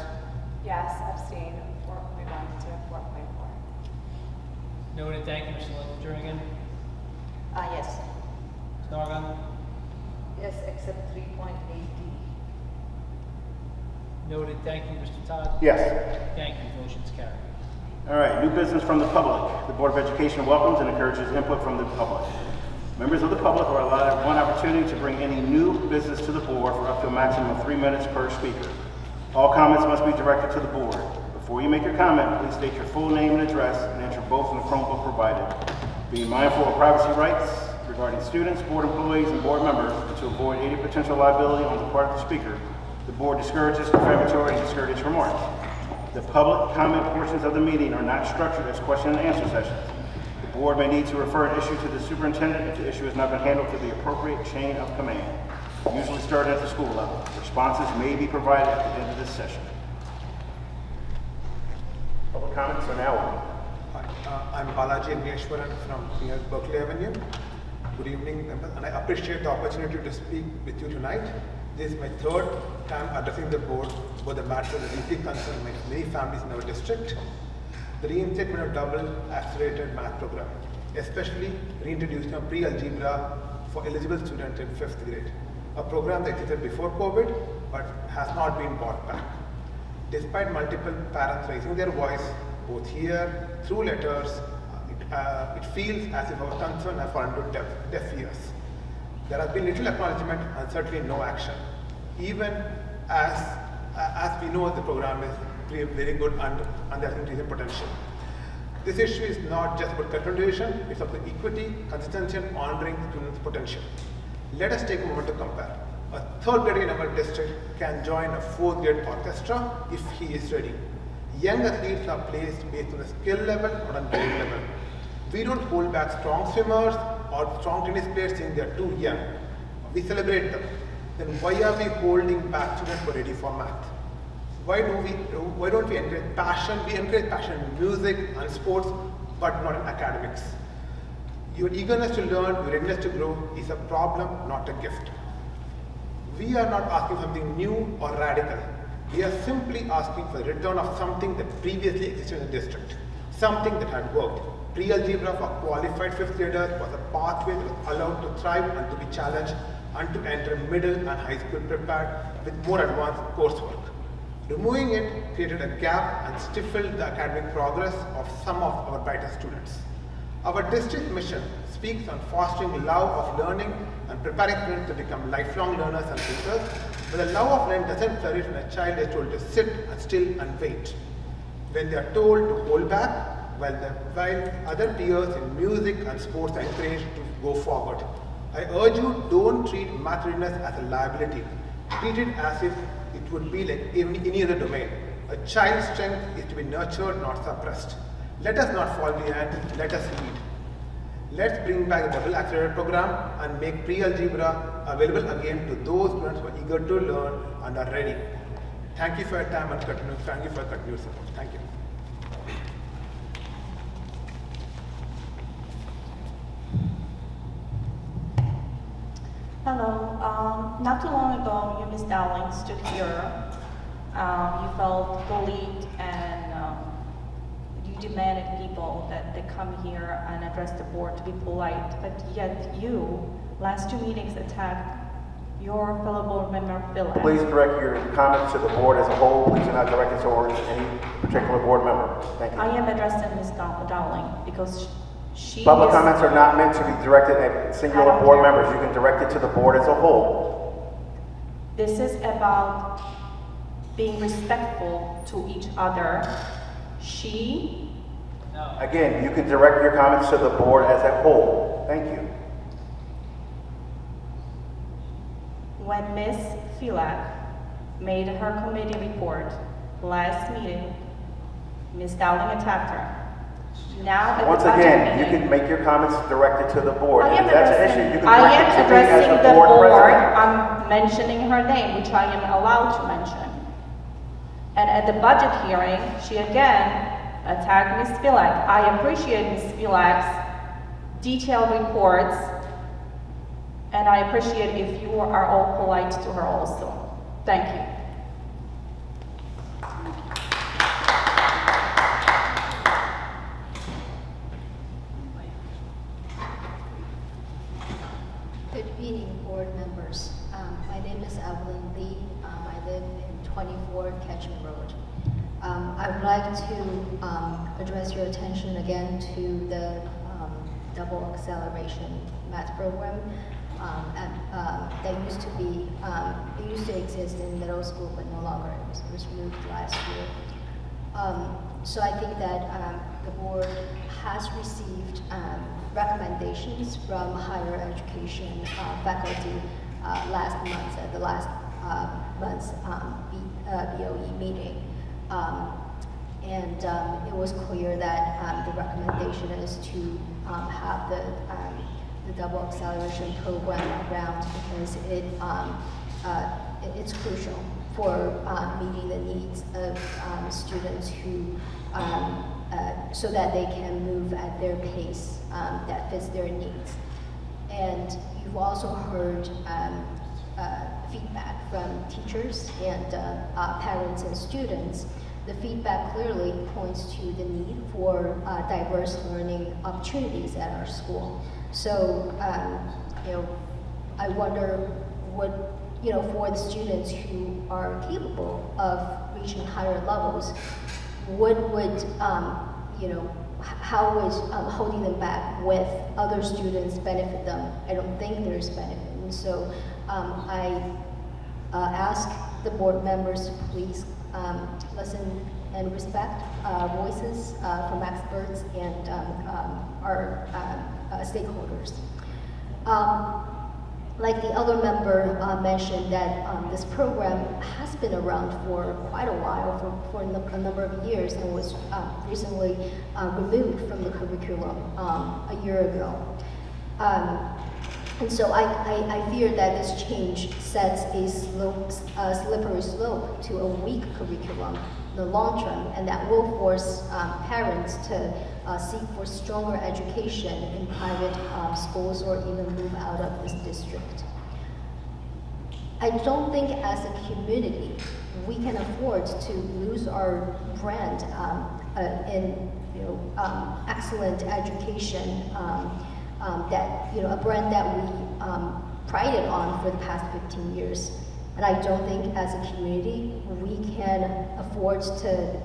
Yes, abstain 4.1 to 4.4. Noted, thank you. Mr. Jernigan? Yes. Ms. Nargon? Yes, except 3.8D. Noted, thank you. Mr. Todd? Yes. Thank you. Motion's carried. All right, new business from the public. The Board of Education welcomes and encourages input from the public. Members of the public are allowed one opportunity to bring any new business to the board for up to a maximum of 3 minutes per speaker. All comments must be directed to the board. Before you make your comment, please state your full name and address and enter both in the Chromebook provided. Being mindful of privacy rights regarding students, board employees, and board members, and to avoid any potential liability on the part of the speaker, the board discourages defamatory and discourteous remarks. The public comment portions of the meeting are not structured as question and answer sessions. The board may need to refer an issue to the superintendent if the issue has not been handled through the appropriate chain of command, usually starting at the school level. Responses may be provided at the end of this session. Public comments are now open. I'm Balaji Agneswaran from near Berkeley Avenue. Good evening, members, and I appreciate the opportunity to speak with you tonight. This is my third time addressing the board about the matter that deeply concern many families in our district. The reinstatement of double accelerated math program, especially reintroducing of pre-algebra for eligible students in 5th grade, a program that existed before COVID but has not been brought back. Despite multiple parents raising their voice, both here, through letters, it feels as if our concern has fallen to deaf ears. There has been little acknowledgement and certainly no action, even as we know the program is very good and there is increasing potential. This issue is not just about continuation, it's about equity, consistency, and honoring students' potential. Let us take a moment to compare. A 3rd grader in our district can join a 4th grade orchestra if he is ready. Young athletes are placed based on a skill level or on grade level. We don't hold back strong swimmers or strong tennis players saying they are too young. We celebrate them. Then why are we holding back students who are ready for math? Why don't we encourage passion? We encourage passion in music and sports, but not in academics. Your eagerness to learn, your readiness to grow is a problem, not a gift. We are not asking for something new or radical. We are simply asking for the return of something that previously existed in the district, something that had worked. Pre-algebra for qualified 5th graders was a pathway that was allowed to thrive and to be challenged and to enter middle and high school prepared with more advanced coursework. Removing it created a gap and stifled the academic progress of some of our brightest students. Our district mission speaks on fostering love of learning and preparing students to become lifelong learners and thinkers, but the love of learning doesn't flourish when a child is told to sit and still and wait. When they are told to hold back, while other peers in music and sports are encouraged to go forward. I urge you, don't treat math readiness as a liability. Treat it as if it would be like any other domain. A child's strength is to be nurtured, not suppressed. Let us not fall behind, let us lead. Let's bring back the double accelerator program and make pre-algebra available again to those students who are eager to learn and are ready. Thank you for your time and thank you for your continued support. Thank you. Hello. Not too long ago, you, Ms. Dowling, stood here. You felt bullied and you demanded people that they come here and address the board to be polite. But yet you, last 2 meetings, attacked your fellow board member, Phil. Please direct your comments to the board as a whole. Please do not direct it towards any particular board member. Thank you. I am addressing Ms. Dowling because she Public is... comments are not meant to be directed at singular board members. You can direct it to the board as a whole. This is about being respectful to each other. She... Again, you can direct your comments to the board as a whole. Thank you. When Ms. Filak made her committee report last meeting, Ms. Dowling attacked her. Now, at Once the budget again, you meeting, can make your comments directed to the board. I am If that's an issue, you can I direct it am to me as addressing the the board board. president. I'm mentioning her name, which I am allowed to mention. And at the budget hearing, she again attacked Ms. Filak. I appreciate Ms. Filak's detailed reports, and I appreciate if you are all polite to her also. Thank you. Good evening, board members. My name is Evelyn Lee. I live in 24 Ketchum Road. I would like to address your attention again to the double acceleration math program that used to be, it used to exist in middle school, but no longer. It was removed last year. So I think that the board has received recommendations from higher education faculty last month at the last month's BOE meeting. And it was clear that the recommendation is to have the double acceleration program around because it's crucial for meeting the needs of students who, so that they can move at their pace that fits their needs. And you've also heard feedback from teachers and parents and students. The feedback clearly points to the need for diverse learning opportunities at our school. So, I wonder what, for the students who are capable of reaching higher levels, what would, how would holding them back with other students benefit them? I don't think there's benefit. And so I ask the board members to please listen and respect voices from experts and our stakeholders. Like the other member mentioned that this program has been around for quite a while, for a number of years, and was recently removed from the curriculum a year ago. And so I fear that this change sets a slippery slope to a weak curriculum in the long term, and that will force parents to seek for stronger education in private schools or even move out of this district. I don't think as a community we can afford to lose our brand in excellent education, that a brand that we prided on for the past 15 years. And I don't think as a community we can afford to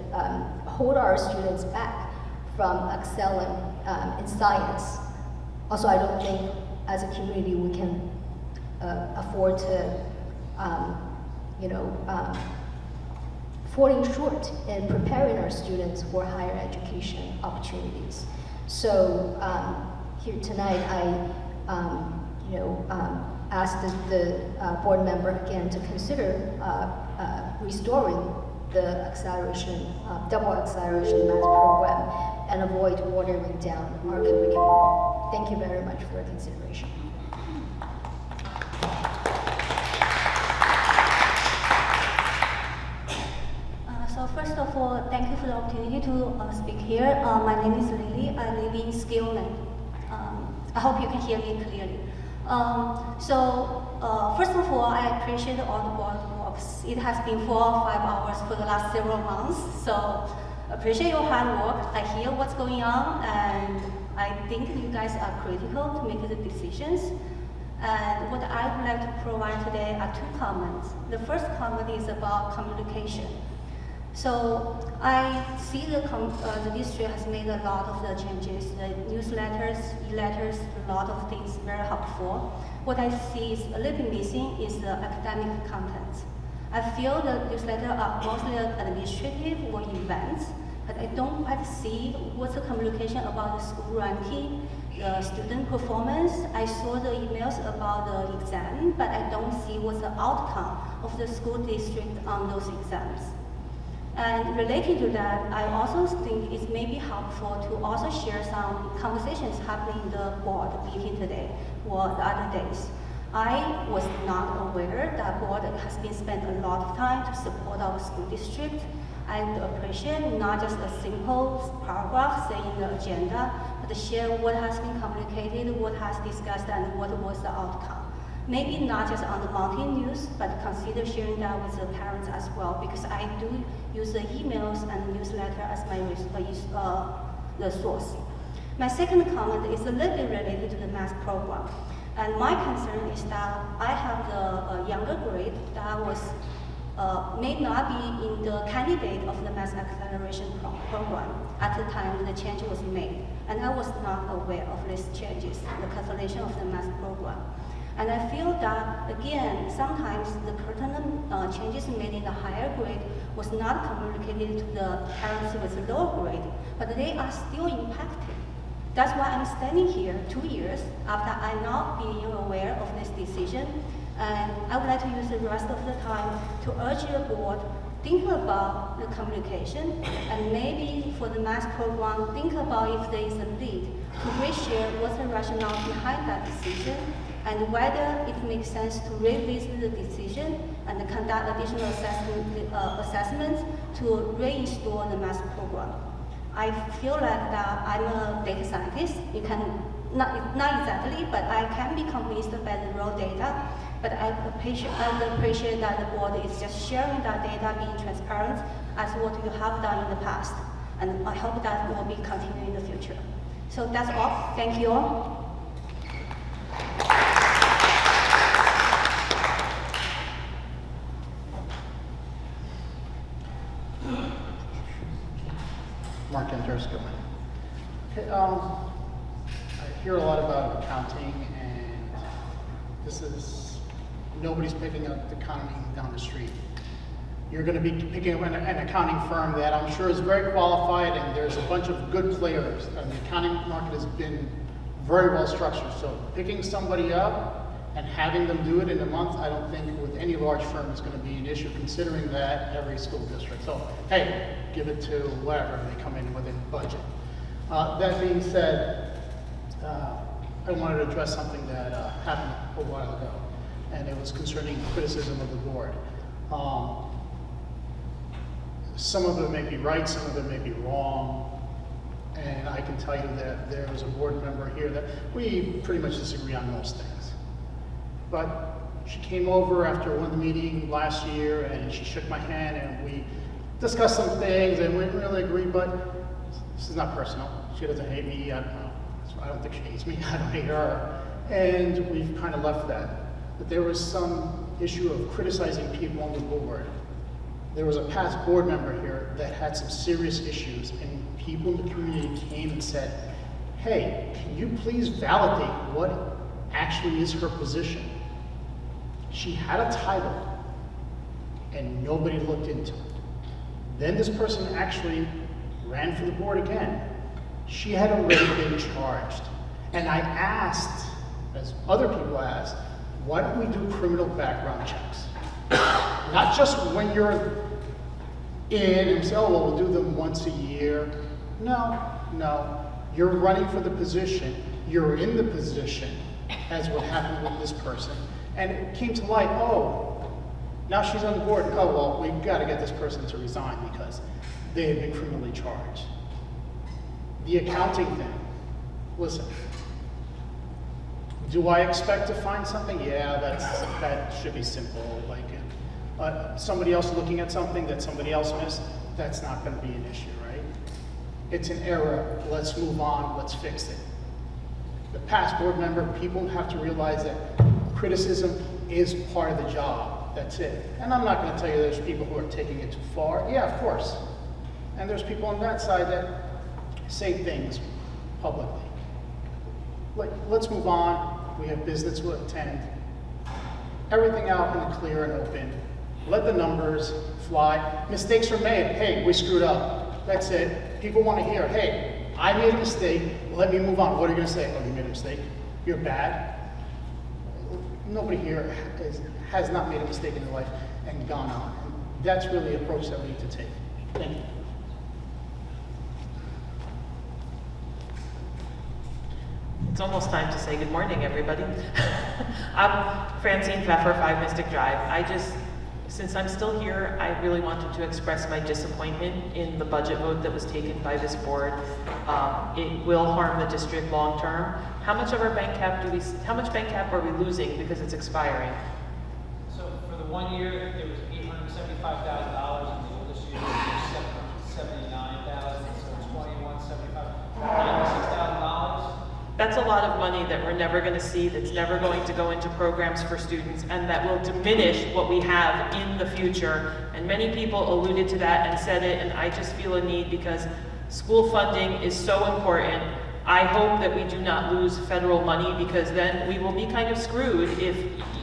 hold our students back from excelling in science. Also, I don't think as a community we can afford to, falling short in preparing our students for higher education opportunities. So here tonight, I, ask the board member again to consider restoring the acceleration, double acceleration math program and avoid watering down our curriculum. Thank you very much for your consideration. So first of all, thank you for the opportunity to speak here. My name is Lily. I live in Skillman. I hope you can hear me clearly. First of all, I appreciate all the board works. It has been 4 or 5 hours for the last several months. So appreciate your hard work. I hear what's going on, and I think you guys are critical to make the decisions. And what I would like to provide today are 2 comments. The first comment is about communication. So I see the district has made a lot of the changes, the newsletters, e-letters, a lot of things very helpful. What I see is a little bit missing is the academic content. I feel the newsletters are mostly administrative or events, but I don't quite see what's the communication about the school ranking, the student performance. I saw the emails about the exam, but I don't see what's the outcome of the school district on those exams. And related to that, I also think it may be helpful to also share some conversations happening in the board meeting today or the other days. I was not aware that board has been spent a lot of time to support our school district. I appreciate not just a simple paragraph saying the agenda, but to share what has been communicated, what has discussed, and what was the outcome. Maybe not just on the mountain news, but consider sharing that with the parents as well, because I do use the emails and the newsletter as my the source. My second comment is a little bit related to the math program. And my concern is that I have the younger grade that was may not be in the candidate of the math acceleration program at the time the change was made. And I was not aware of these changes, the cancellation of the math program. And I feel that, again, sometimes the pertinent changes made in the higher grade was not communicated to the parents with the lower grade, but they are still impacted. That's why I'm standing here 2 years after I not being aware of this decision. And I would like to use the rest of the time to urge the board, think about the communication, and maybe for the math program, think about if there is a need to reshare what's the rationale behind that decision, and whether it makes sense to revisit the decision and conduct additional assessments to reinstall the math program. I feel like that I'm a data scientist. You can, not exactly, but I can be convinced by the raw data. But I would appreciate that the board is just sharing that data, being transparent as what you have done in the past. And I hope that will be continued in the future. So that's all. Thank you all. Mark Andresko. I hear a lot about accounting, and this is, nobody's picking up the accounting down the street. You're going to be picking up an accounting firm that I'm sure is very qualified, and there's a bunch of good players, and the accounting market has been very well structured. So picking somebody up and having them do it in a month, I don't think with any large firm is going to be an issue, considering that every school district. So, hey, give it to whatever they come in within budget. That being said, I wanted to address something that happened a while ago, and it was concerning criticism of the board. Some of it may be right, some of it may be wrong, and I can tell you that there was a board member here that we pretty much disagree on most things. But she came over after one the last year, and she shook my hand, and we discussed some things, and we didn't really agree, but this is not personal. She doesn't hate me. I don't think she hates me. I don't hate her. And we've kind of left that. But there was some issue of criticizing people on the board. There was a past board member here that had some serious issues, and people in the community came and said, hey, can you please validate what actually is her position? She had a title, and nobody looked into it. Then this person actually ran for the board again. She had already been charged. And I asked, as other people asked, why don't we do criminal background checks? Not just when you're and say, oh, well, we'll do them once a year. No. You're running for the position. You're in the position, as what happened with this person. And it came to light, oh, now she's on the board. Oh, well, we've got to get this person to resign because they have been criminally charged. The accounting thing, listen, do I expect to find something? Yeah, that should be simple. Like somebody else looking at something that somebody else missed, that's not going to be an issue, right? It's an error. Let's move on. Let's fix it. The past board member, people have to realize that criticism is part of the job. That's it. And I'm not going to tell you there's people who are taking it too far. Yeah, of course. And there's people on that side that say things publicly. Let's move on. We have business to attend. Everything out in the clear and open. Let the numbers fly. Mistakes are made. Hey, we screwed up. That's it. People want to hear, hey, I made a mistake. Let me move on. What are you going to say? Oh, you made a mistake? You're bad? Nobody here has not made a mistake in their life and gone on. And that's really the approach that we need to take. Thank you. It's almost time to say good morning, everybody. I'm Francine Pfeffer, 5 Mystic Drive. Since I'm still here, I really wanted to express my disappointment in the budget vote that was taken by this board. It will harm the district long term. How much of our bank cap how much bank cap are we losing because it's expiring? So for the 1 year, it was $875,000, and the oldest year was $779,000, so $2,175, $96,000. That's a lot of money that we're never going to see, that's never going to go into programs for students, and that will diminish what we have in the future. And many people alluded to that and said it, and I just feel a need because school funding is so important. I hope that we do not lose federal money, because then we will be kind of screwed if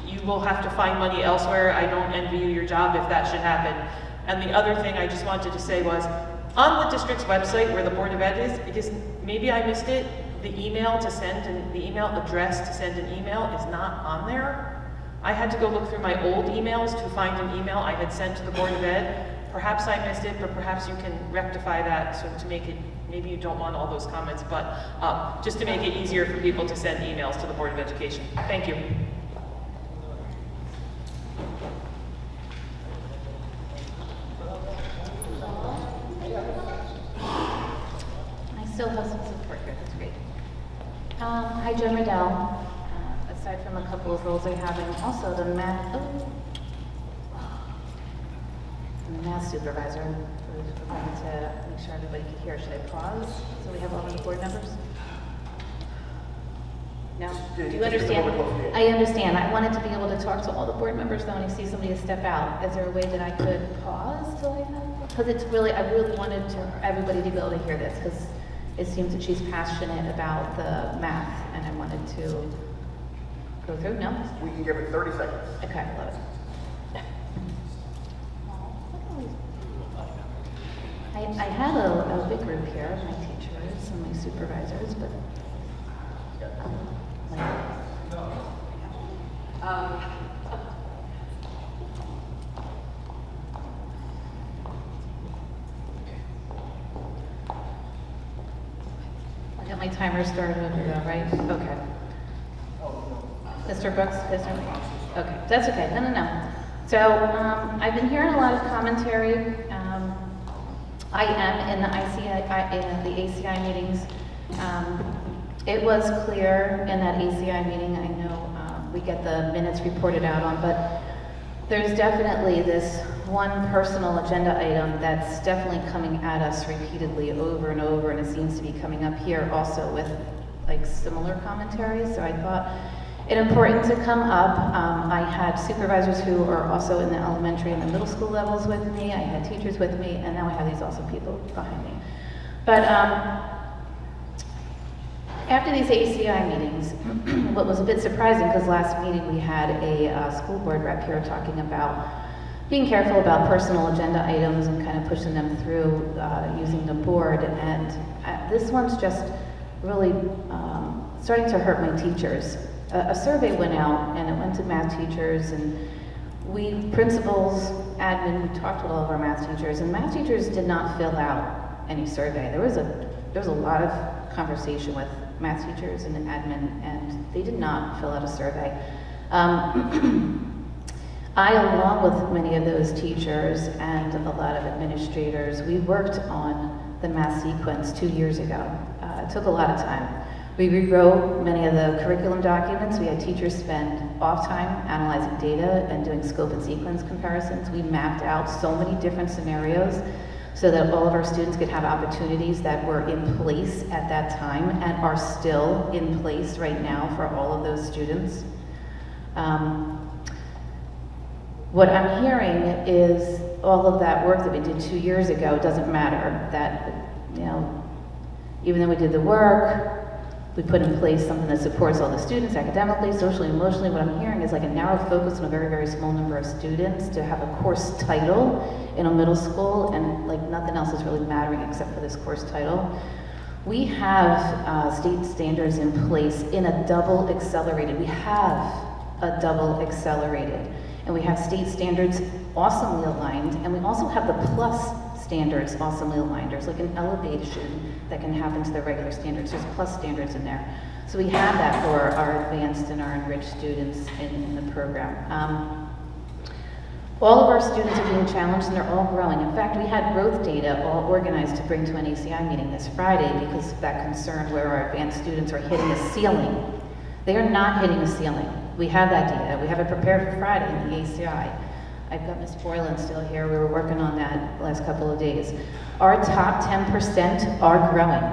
you will have to find money elsewhere. I don't envy you your job if that should happen. And the other thing I just wanted to say was, on the district's website where the Board of Ed is, because maybe I missed it, the email address to send an email is not on there. I had to go look through my old emails to find an email I had sent to the Board of Ed. Perhaps I missed it, but perhaps you can rectify that so to make it, maybe you don't want all those comments, but just to make it easier for people to send emails to the Board of Education. Thank you. I still have some support here, that's great. Hi, Jen Riddell. Aside from a couple of roles I have, I'm also the math supervisor. We're going to make sure everybody can hear. Should I pause so we have all the board members? No? Do you understand? I understand. I wanted to be able to talk to all the board members though, and I see somebody step out. Is there a way that I could pause till I have? Because it's really, I really wanted everybody to be able to hear this, because it seems that she's passionate about the math, and I wanted to go through. No? We can give it 30 seconds. Okay, I love it. I had a big group here of my teachers and my supervisors, but I got my timer started over though, right? Okay. Mr. Brooks, yes, sir? Okay, that's okay. No. So I've been hearing a lot of commentary. I am in the ACI meetings. It was clear in that ACI meeting, I know we get the minutes reported out on, but there's definitely this one personal agenda item that's definitely coming at us repeatedly over and over, and it seems to be coming up here also with like similar commentary. So I thought it important to come up. I had supervisors who are also in the elementary and the middle school levels with me. I had teachers with me, and now I have these awesome people behind me. But after these ACI meetings, what was a bit surprising, because last meeting we had a school board rep here talking about being careful about personal agenda items and kind of pushing them through using the board, and this one's just really starting to hurt my teachers. A survey went out, and it went to math teachers, and We, principals, admin, we talked with all of our math teachers, and math teachers did not fill out any survey. There was a lot of conversation with math teachers and admin, and they did not fill out a survey. I, along with many of those teachers and a lot of administrators, we worked on the math sequence 2 years ago. It took a lot of time. We rewrote many of the curriculum documents. We had teachers spend off time analyzing data and doing scope and sequence comparisons. We mapped out so many different scenarios so that all of our students could have opportunities that were in place at that time and are still in place right now for all of those students. What I'm hearing is all of that work that we did 2 years ago doesn't matter. That, you know, even though we did the work, we put in place something that supports all the students academically, socially, emotionally. What I'm hearing is like a narrow focus on a very, very small number of students to have a course title in a middle school, and like nothing else is really mattering except for this course title. We have state standards in place in a double accelerated. We have a double accelerated. And we have state standards awesomely aligned, and we also have the plus standards awesomely aligned. There's like an elevation that can happen to the regular standards. There's plus standards in there. So we have that for our advanced and our enriched students in the program. All of our students are being challenged and they're all growing. In fact, we had growth data all organized to bring to an ACI meeting this Friday because of that concern where our advanced students are hitting a ceiling. They are not hitting a ceiling. We have that data. We have it prepared for Friday in the ACI. I've got Ms. Boylan still here. We were working on that the last couple of days. Our top 10% are growing.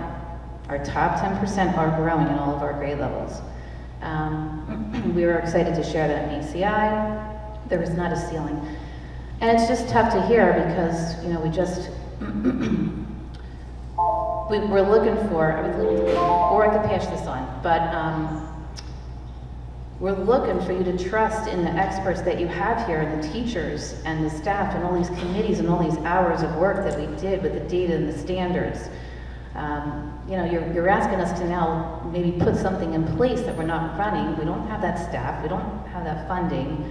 Our top 10% are growing in all of our grade levels. We were excited to share that in ACI. There is not a ceiling. And it's just tough to hear because, you know, we just, we're looking for, or I could pass this on, but we're looking for you to trust in the experts that you have here, and the teachers and the staff and all these committees and all these hours of work that we did with the data and the standards. You know, you're asking us to now maybe put something in place that we're not running. We don't have that staff. We don't have that funding.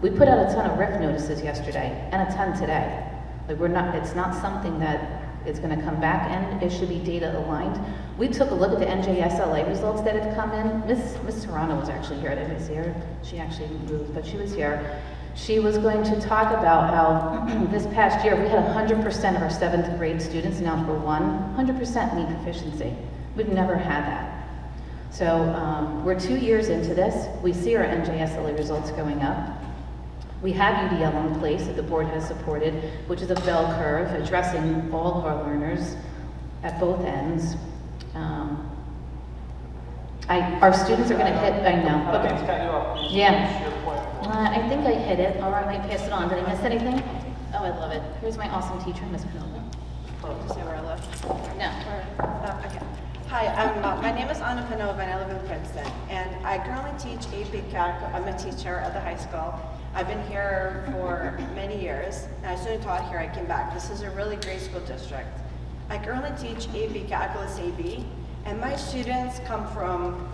We put out a ton of RIF notices yesterday and a ton today. Like it's not something that is going to come back, and it should be data aligned. We took a look at the NJSLA results that have come in. Miss Serrano was actually here. I didn't see her. She actually moved, but she was here. She was going to talk about how this past year we had 100% of our 7th grade students in Algebra 1, 100% meet proficiency. We've never had that. So we're 2 years into this. We see our NJSLA results going up. We have UDL in place that the board has supported, which is a bell curve addressing all of our learners at both ends. Our students are going to hit, I know. I think it's cut you off. Yeah. I think I hit it, or I might pass it on. Did I miss anything? Oh, I love it. Here's my awesome teacher, Miss Panova. Say where I live? No. Okay. Hi, my name is Anna Panova and I live in Princeton. And I currently teach AP Calc. I'm a teacher at the high school. I've been here for many years. And I student taught here, I came back. This is a really great school district. I currently teach AP Calculus AB, and my students come from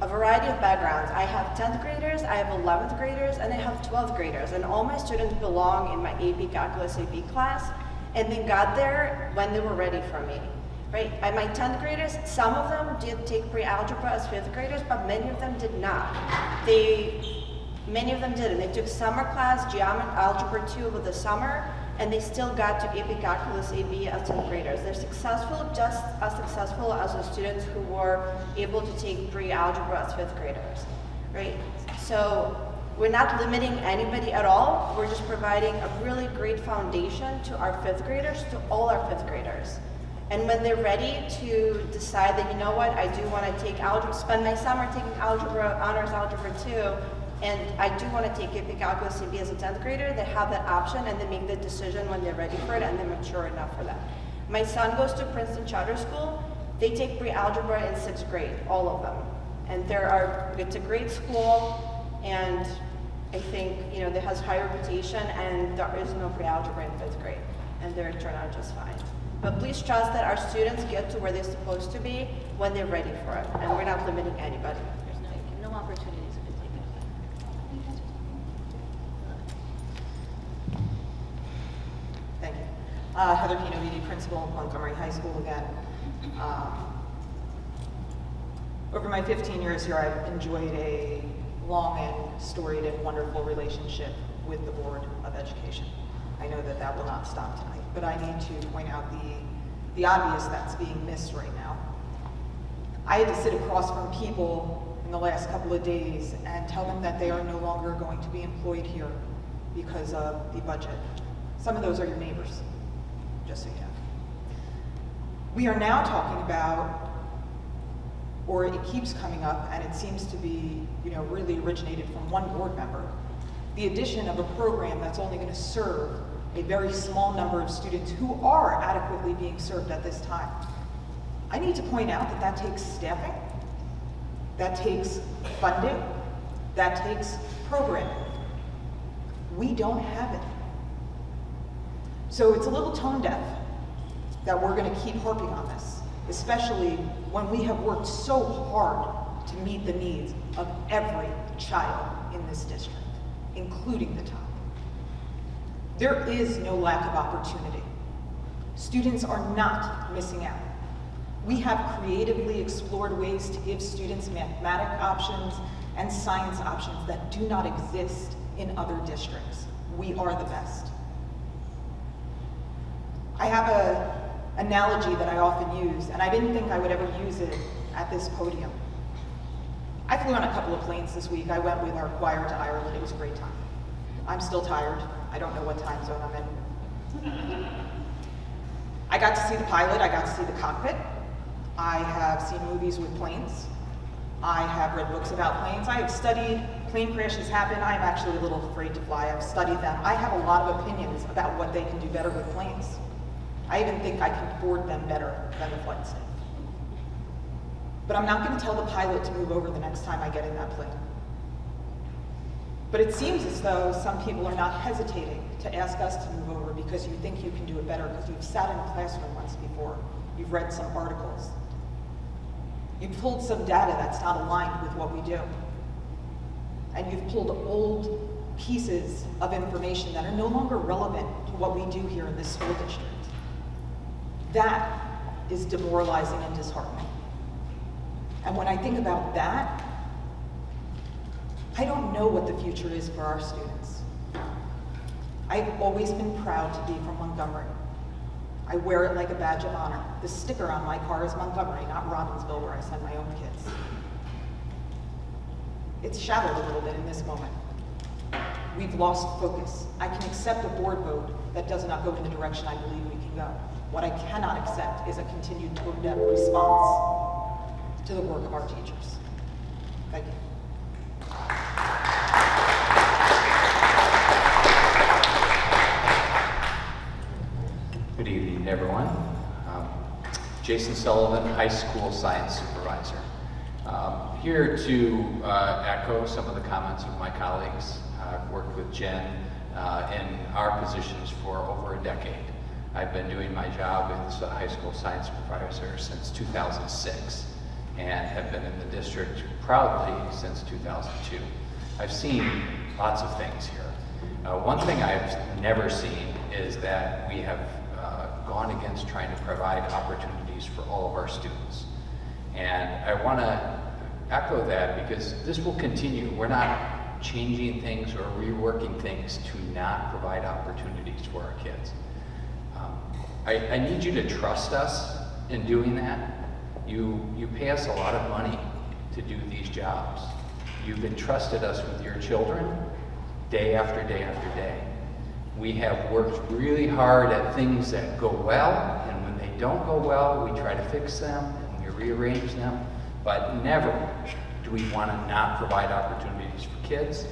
a variety of backgrounds. I have 10th graders, I have 11th graders, and I have 12th graders. And all my students belong in my AP Calculus AB class, and they got there when they were ready for me. Right? And my 10th graders, some of them did take pre-algebra as 5th graders, but many of them did not. Many of them didn't. They took summer class, Algebra 2 over the summer, and they still got to AP Calculus AB as 10th graders. They're successful, just as successful as the students who were able to take pre-algebra as 5th graders, right? So we're not limiting anybody at all. We're just providing a really great foundation to our 5th graders, to all our 5th graders. And when they're ready to decide that, you know what, I do want to take algebra, spend my summer taking algebra, honors algebra 2, and I do want to take AP Calculus AB as a 10th grader, they have that option and they make the decision when they're ready for it and they're mature enough for that. My son goes to Princeton Charter School. They take pre-algebra in 6th grade, all of them. And it's a great school, and I think, you know, it has high reputation, and there is no pre-algebra in 5th grade, and they turn out just fine. But please trust that our students get to where they're supposed to be when they're ready for it, and we're not limiting anybody. There's no opportunities have been taken. Heather Pinoviti, principal of Montgomery High School again. Over my 15 years here, I've enjoyed a long and storied and wonderful relationship with the Board of Education. I know that that will not stop tonight, but I need to point out the obvious that's being missed right now. I had to sit across from people in the last couple of days and tell them that they are no longer going to be employed here because of the budget. Some of those are your neighbors, just so you know. We are now talking about, or it keeps coming up, and it seems to be, really originated from one board member, the addition of a program that's only going to serve a very small number of students who are adequately being served at this time. I need to point out that that takes staffing, that takes funding, that takes programming. We don't have it. So it's a little tone deaf that we're going to keep harping on this, especially when we have worked so hard to meet the needs of every child in this district, including the top. There is no lack of opportunity. Students are not missing out. We have creatively explored ways to give students mathematics options and science options that do not exist in other districts. We are the best. I have an analogy that I often use, and I didn't think I would ever use it at this podium. I flew on a couple of planes this week. I went with our choir to Ireland. It was a great time. I'm still tired. I don't know what time zone I'm in. I got to see the pilot. I got to see the cockpit. I have seen movies with planes. I have read books about planes. I have studied plane crashes happen. I am actually a little afraid to fly. I've studied them. I have a lot of opinions about what they can do better with planes. I even think I can board them better than the flight staff. But I'm not going to tell the pilot to move over the next time I get in that plane. But it seems as though some people are not hesitating to ask us to move over because you think you can do it better, because you've sat in a classroom once before. You've read some articles. You've pulled some data that's not aligned with what we do. And you've pulled old pieces of information that are no longer relevant to what we do here in this school district. That is demoralizing and disheartening. And when I think about that, I don't know what the future is for our students. I've always been proud to be from Montgomery. I wear it like a badge of honor. The sticker on my car is Montgomery, not Robbinsville, where I send my own kids. It's shadowed a little bit in this moment. We've lost focus. I can accept a board vote that does not go in the direction I believe we can go. What I cannot accept is a continued tone-deaf response to the work of our teachers. Thank you. Good evening, everyone. Jason Sullivan, High School Science Supervisor. Here to echo some of the comments of my colleagues. I've worked with Jen in our positions for over a decade. I've been doing my job as a high school science supervisor since 2006 and have been in the district proudly since 2002. I've seen lots of things here. One thing I've never seen is that we have gone against trying to provide opportunities for all of our students. And I want to echo that because this will continue. We're not changing things or reworking things to not provide opportunities for our kids. I need you to trust us in doing that. You pay us a lot of money to do these jobs. You've entrusted us with your children day after day after day. We have worked really hard at things that go well, and when they don't go well, we try to fix them and we rearrange them, but never do we want to not provide opportunities for kids.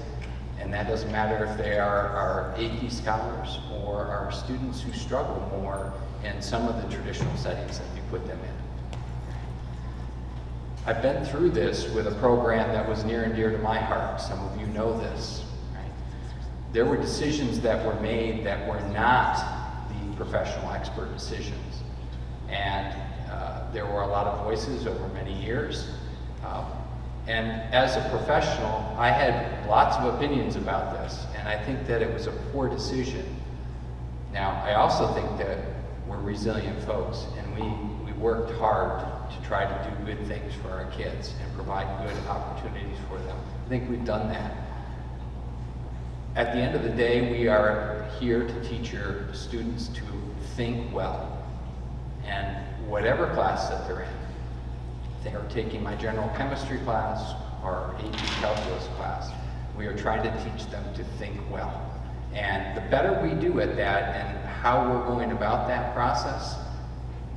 And that doesn't matter if they are our AP scholars or our students who struggle more in some of the traditional settings that we put them in. I've been through this with a program that was near and dear to my heart. Some of you know this. Right? There were decisions that were made that were not the professional expert decisions. And there were a lot of voices over many years. And as a professional, I had lots of opinions about this, and I think that it was a poor decision. Now, I also think that we're resilient folks, and we worked hard to try to do good things for our kids and provide good opportunities for them. I think we've done that. At the end of the day, we are here to teach your students to think well. And whatever class that they're in, if they are taking my general chemistry class or AP calculus class, we are trying to teach them to think well. And the better we do at that and how we're going about that process,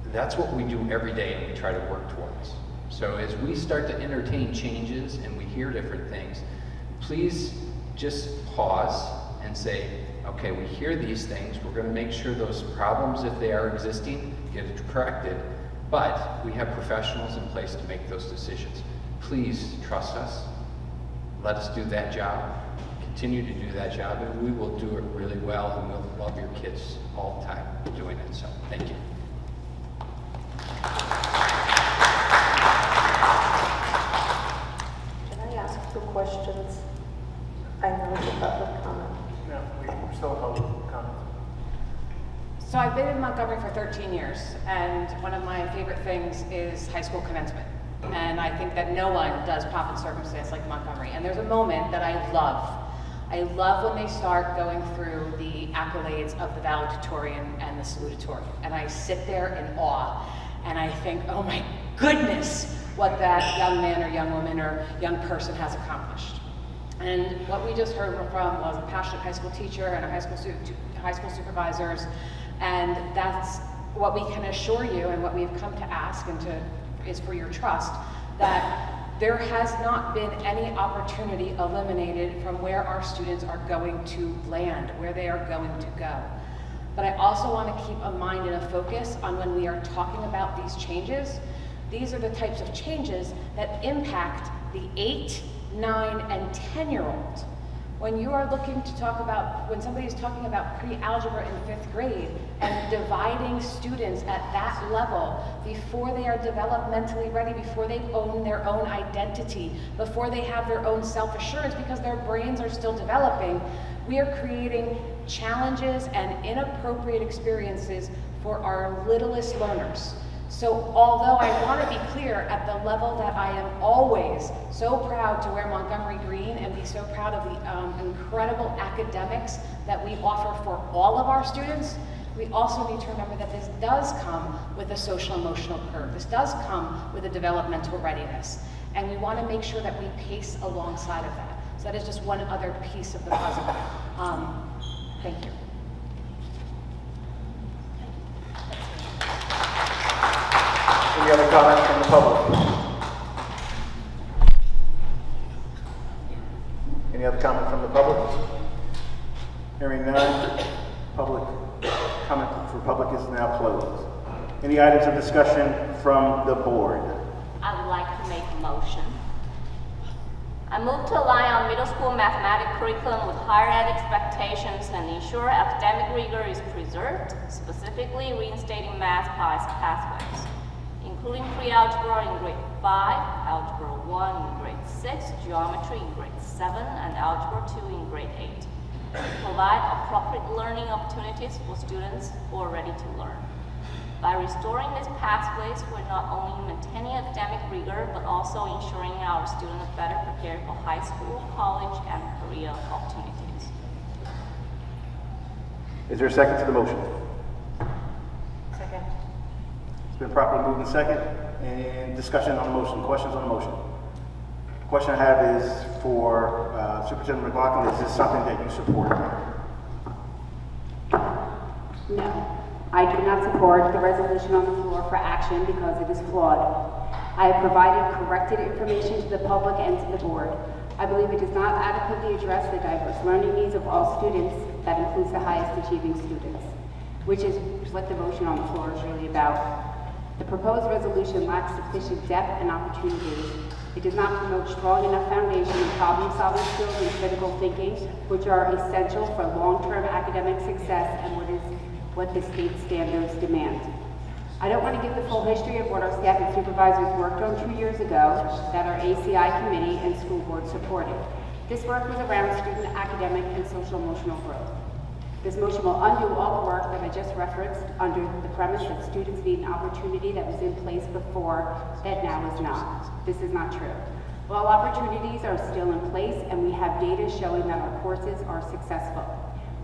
that's what we do every day and we try to work towards. So as we start to entertain changes and we hear different things, please just pause and say, okay, we hear these things, we're going to make sure those problems, if they are existing, get it corrected, but we have professionals in place to make those decisions. Please trust us, let us do that job, continue to do that job, and we will do it really well, and we'll love your kids all the time doing it, so thank you. Can I ask 2 questions? I know it's a public comment. No, we're still in public comment. So I've been in Montgomery for 13 years, and one of my favorite things is high school commencement. And I think that no one does pomp and circumstance like Montgomery. And there's a moment that I love. I love when they start going through the accolades of the valedictorian and the salutatorian. And I sit there in awe, and I think, oh my goodness, what that young man or young woman or young person has accomplished. And what we just heard from was a passionate high school teacher and a high school supervisors, and that's what we can assure you and what we've come to ask and is for your trust, that there has not been any opportunity eliminated from where our students are going to land, where they are going to go. But I also want to keep a mind and a focus on when we are talking about these changes. These are the types of changes that impact the 8, 9, and 10-year-olds. When you are looking to talk about, when somebody is talking about pre-algebra in 5th grade and dividing students at that level before they are developmentally ready, before they own their own identity, before they have their own self-assurance because their brains are still developing, we are creating challenges and inappropriate experiences for our littlest learners. So although I want to be clear at the level that I am always so proud to wear Montgomery green and be so proud of the incredible academics that we offer for all of our students, we also need to remember that this does come with a social emotional curve. This does come with a developmental readiness. And we want to make sure that we pace alongside of that. So that is just one other piece of the puzzle. Thank you. Any other comments from the public? Any other comment from the public? Hearing none, public comment for public is now closed. Any items of discussion from the board? I would like to make a motion. I move to align our middle school mathematics curriculum with higher ed expectations and ensure academic rigor is preserved, specifically reinstating math pathways, including pre-algebra in grade 5, algebra 1 in grade 6, geometry in grade 7, and algebra 2 in grade 8. Provide appropriate learning opportunities for students who are ready to learn. By restoring these pathways, we're not only maintaining academic rigor, but also ensuring our students are better prepared for high school, college, and career opportunities. Is there a second to the motion? Second. It's been properly moved and second. And discussion on the motion, questions on the motion? The question I have is for Superintendent McLaughlin. Is this something that you support? No. I do not support the resolution on the floor for action because it is flawed. I have provided corrected information to the public and to the board. I believe it does not adequately address the diverse learning needs of all students, that includes the highest achieving students, which is what the motion on the floor is really about. The proposed resolution lacks sufficient depth and opportunities. It does not promote strong enough foundation in problem-solving skills and critical thinking, which are essential for long-term academic success and what the state standards demand. I don't want to give the full history of what our staff and supervisors worked on 2 years ago that our ACI committee and school board supported. This work was around student academic and social emotional growth. This motion will undo all the work that I just referenced under the premise that students need an opportunity that was in place before and now is not. This is not true. All opportunities are still in place, and we have data showing that our courses are successful.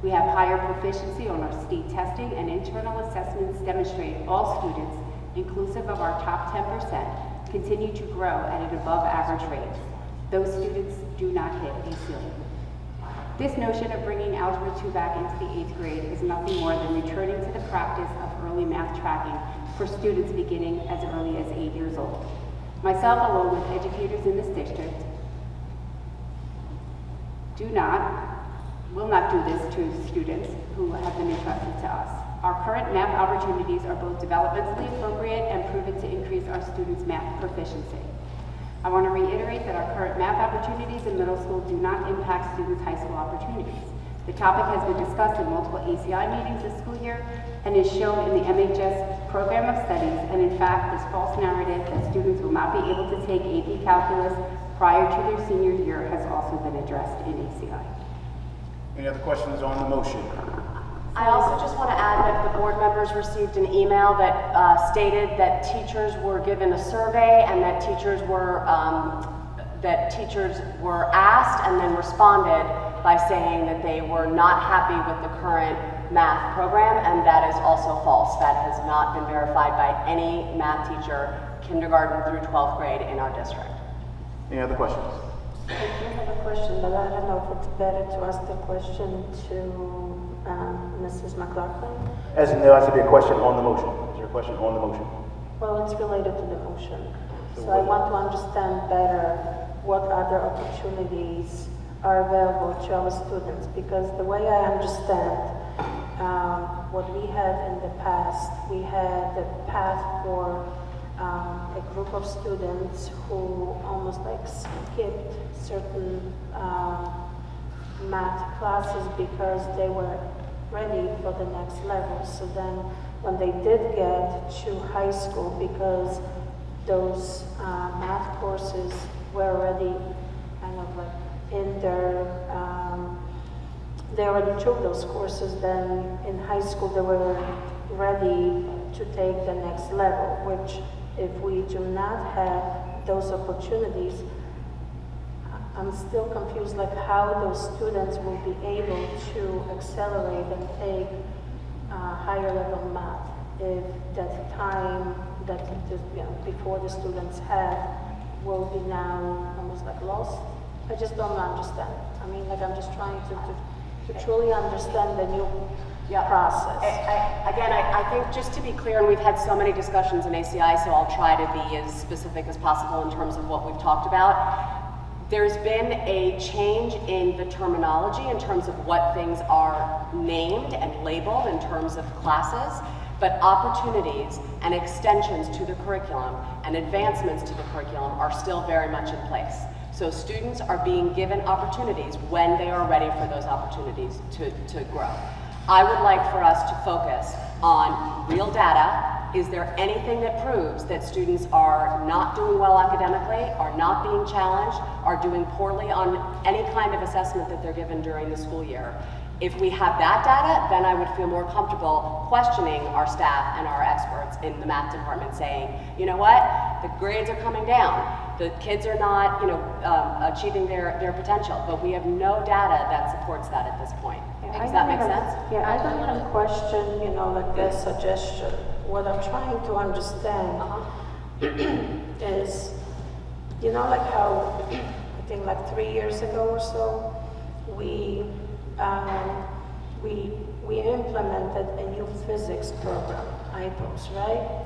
We have higher proficiency on our state testing, and internal assessments demonstrate all students, inclusive of our top 10%, continue to grow at an above average rate. Those students do not hit a ceiling. This notion of bringing Algebra 2 back into the 8th grade is nothing more than returning to the practice of early math tracking for students beginning as early as 8 years old. Myself, along with educators in this district, will not do this to students who have been entrusted to us. Our current math opportunities are both developmentally appropriate and proven to increase our students' math proficiency. I want to reiterate that our current math opportunities in middle school do not impact students' high school opportunities. The topic has been discussed in multiple ACI meetings this school year and is shown in the MHS program of studies, and in fact, this false narrative that students will not be able to take AP Calculus prior to their senior year has also been addressed in ACI. Any other questions on the motion? I also just want to add that the board members received an email that stated that teachers were given a survey and that teachers were asked and then responded by saying that they were not happy with the current math program, and that is also false. That has not been verified by any math teacher, kindergarten through 12th grade in our district. Any other questions? I do have a question, but I don't know if it's better to ask the question to Mrs. McLaughlin. As in, there has to be a question on the motion. Is there a question on the motion? Well, it's related to the motion. So I want to understand better what other opportunities are available to our students, because the way I understand what we had in the past, we had a path for a group of students who almost like skipped certain math classes because they were ready for the next level. So then when they did get to high school, because those math courses were already kind of like in their, they already took those courses, then in high school they were ready to take the next level, which if we do not have those opportunities, I'm still confused like how those students will be able to accelerate and take higher level math if that time that before the students had will be now almost like lost. I just don't understand. I mean, like I'm just trying to truly understand the new process. I think just to be clear, and we've had so many discussions in ACI, so I'll try to be as specific as possible in terms of what we've talked about. There's been a change in the terminology in terms of what things are named and labeled in terms of classes, but opportunities and extensions to the curriculum and advancements to the curriculum are still very much in place. So students are being given opportunities when they are ready for those opportunities to grow. I would like for us to focus on real data. Is there anything that proves that students are not doing well academically, are not being challenged, are doing poorly on any kind of assessment that they're given during the school year? If we have that data, then I would feel more comfortable questioning our staff and our experts in the math department saying, you know what, the grades are coming down. The kids are not, achieving their potential, but we have no data that supports that at this point. Does that make sense? Yeah, I don't want to question, like their suggestion. What I'm trying to understand is, like how, I think like 3 years ago or so, we implemented a new physics program, IPOS, right?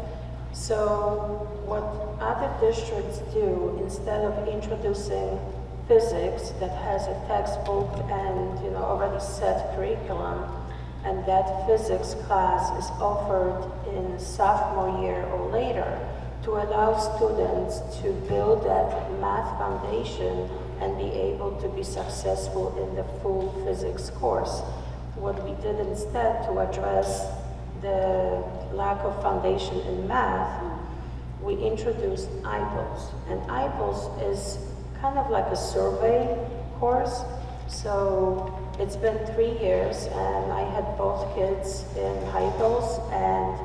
So what other districts do, instead of introducing physics that has a textbook and already set curriculum, and that physics class is offered in sophomore year or later to allow students to build that math foundation and be able to be successful in the full physics course. What we did instead to address the lack of foundation in math, we introduced IPOS. And IPOS is kind of like a survey course So it's been 3 years, and I had both kids in high goals, and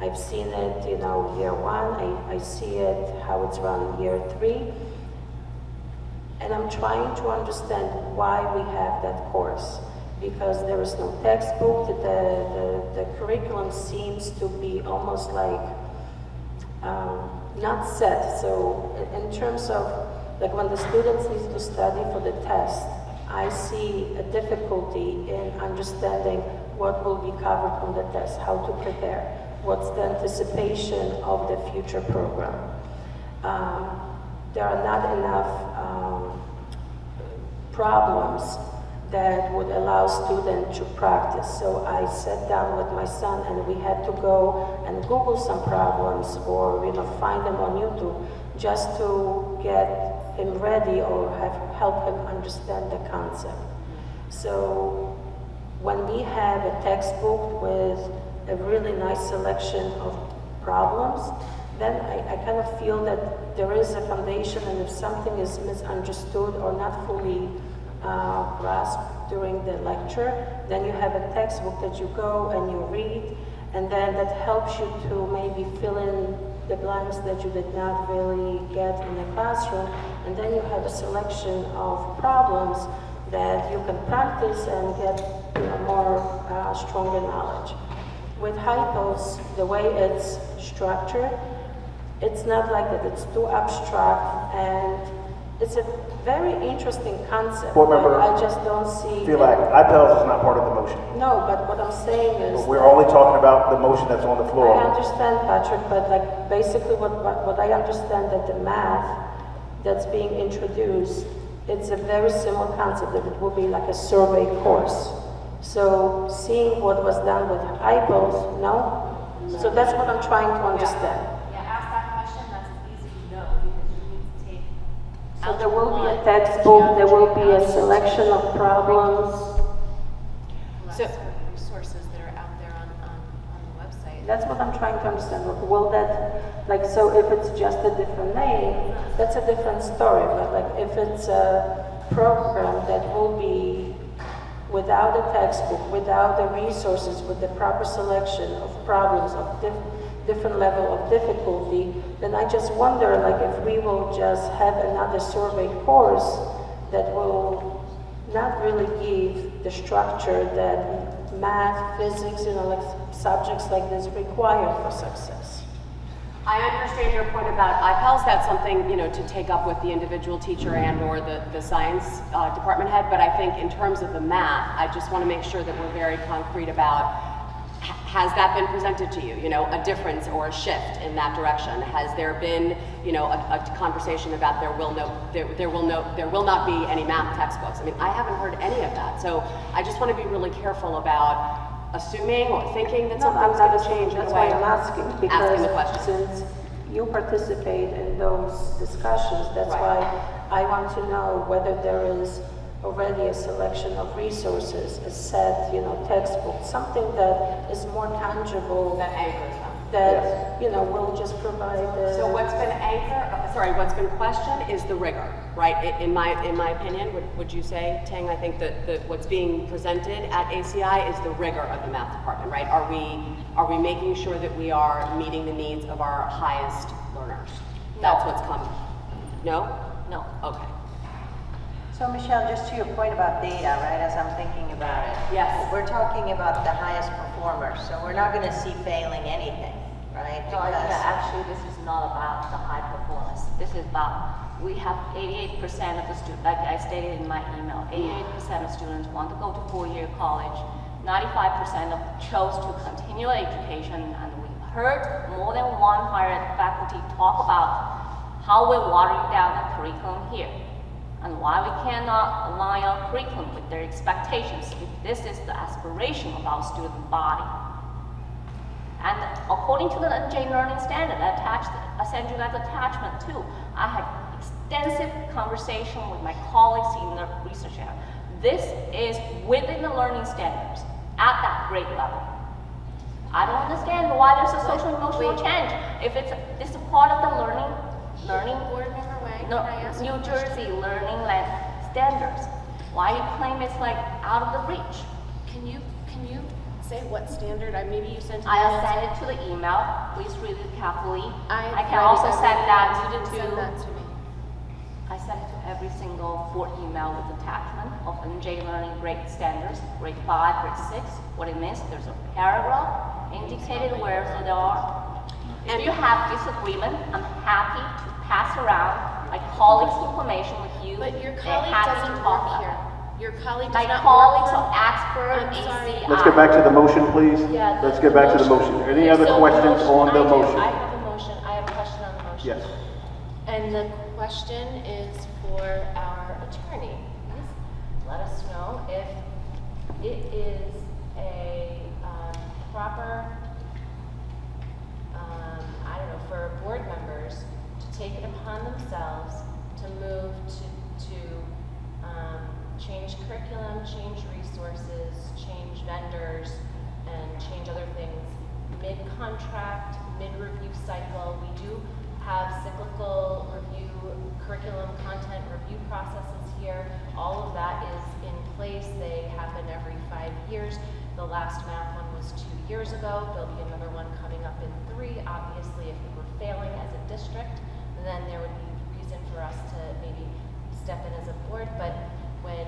I've seen it, you know, year 1. I see it how it's run year 3, and I'm trying to understand why we have that course, because there is no textbook. The curriculum seems to be almost like not set. So in terms of like when the students need to study for the test, I see a difficulty in understanding what will be covered on the test, how to prepare, what's the anticipation of the future program. There are not enough problems that would allow students to practice. So I sat down with my son and we had to go and Google some problems or, you know, find them on YouTube just to get him ready or help him understand the concept. So when we have a textbook with a really nice selection of problems, then I kind of feel that there is a foundation, and if something is misunderstood or not fully grasped during the lecture, then you have a textbook that you go and you read, and then that helps you to maybe fill in the blanks that you did not really get in the classroom, and then you have a selection of problems that you can practice and get, you know, more stronger knowledge. With HIPOS, the way it's structured, it's not like that. It's too abstract, and it's a very interesting concept. Board member, I just don't see. feel like IPELS is not part of the motion. No, but what I'm saying is. We're only talking about the motion that's on the floor. I understand, Patrick, but like basically what I understand that the math that's being introduced, it's a very similar concept that it will be like a survey course. So seeing what was done with IPELS, no? So that's what I'm trying to understand. Yeah, ask that question, that's an easy no, because you need to take. So there will be a textbook, there will be a selection of problems. So resources that are out there on the website. That's what I'm trying to understand. Will that, like, so if it's just a different name, that's a different story. But like, if it's a program that will be without a textbook, without the resources, with the proper selection of problems of different level of difficulty, then I just wonder, like, if we will just have another survey course that will not really give the structure that math, physics, you know, like subjects like this require for success. I understand your point about IPELS. That's something, you know, to take up with the individual teacher and or the science department head. But I think in terms of the math, I just want to make sure that we're very concrete about, has that been presented to you? You know, a difference or a shift in that direction? Has there been, you know, a conversation about there will not be any math textbooks? I mean, I haven't heard any of that. So I just want to be really careful about assuming or thinking that something's going to change. That's why I'm asking, because the question. since you participate in those discussions, that's why I want to know whether there is already a selection of resources, a set, you know, textbook, something that is more tangible. That anchors them. That, you know, will just provide the... So what's been questioned is the rigor, right? In my opinion, would you say, Tang, I think that what's being presented at ACI is the rigor of the math department, right? Are we making sure that we are meeting the needs of our highest learners? That's what's coming. No? No. Okay. So Michelle, just to your point about data, right, as I'm thinking about it. Yes. We're talking about the highest performers, so we're not gonna see failing anything, right? No, actually, this is not about the high performance. This is about, we have 88% of the students, like I stated in my email, 88% of students want to go to four-year college. 95% of chose to continue education, and we heard more than one higher ed faculty talk about how we're watering down the curriculum here, and why we cannot align our curriculum with their expectations if this is the aspiration of our student body. And according to the NJ Learning Standard, I sent you that attachment too. I had extensive conversation with my colleagues in the research area. This is within the learning standards at that grade level. I don't understand why there's a social emotional change. If it's a part of the learning Board member Wang, no, can I ask New Jersey learning standards. Why you claim it's like out of the reach? Can you say what standard? Maybe you sent. I'll send it to the email. Please read it carefully. I can read also it. send that You didn't to. send that to me. I sent it to every single board email with attachment of MJ Learning grade standards, grade 5, grade 6. What it means, there's a paragraph indicated where they are. If you have disagreement, I'm happy to pass around my colleagues' information with you. But your They're colleague happy to doesn't talk work about here. it. Your colleague My does not colleagues work are for. expert I'm sorry. ACI. Let's get back to the motion, please. Yeah, Let's get back to the motion. Any other So questions on the I do. motion? I have a motion. I have a question on the motion. Yes. And the question is for our attorney. Please let us know if it is a proper, I don't know, for board members to take it upon themselves to move to change curriculum, change resources, change vendors, and change other things mid-contract, mid-review cycle. We do have cyclical review, curriculum content review processes here. All of that is in place. They happen every 5 years. The last math one was 2 years ago. There'll be another one coming up in 3. Obviously, if we were failing as a district, then there would be reason for us to maybe step in as a board. But when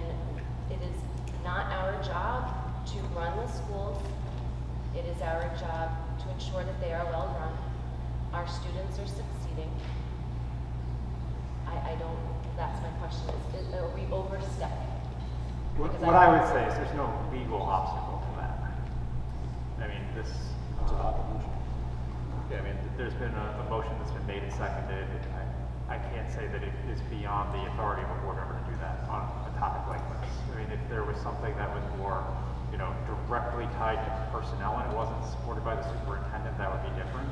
it is not our job to run the schools, it is our job to ensure that they are well run. Our students are succeeding. I don't, that's my question, are we overstepping? Because What I would say is there's no legal obstacle to that. I mean, this, yeah, I mean, there's been a motion that's been made and seconded. I can't say that it is beyond the authority of a board member to do that on a topic like this. I mean, if there was something that was more, directly tied to personnel and it wasn't supported by the superintendent, that would be different.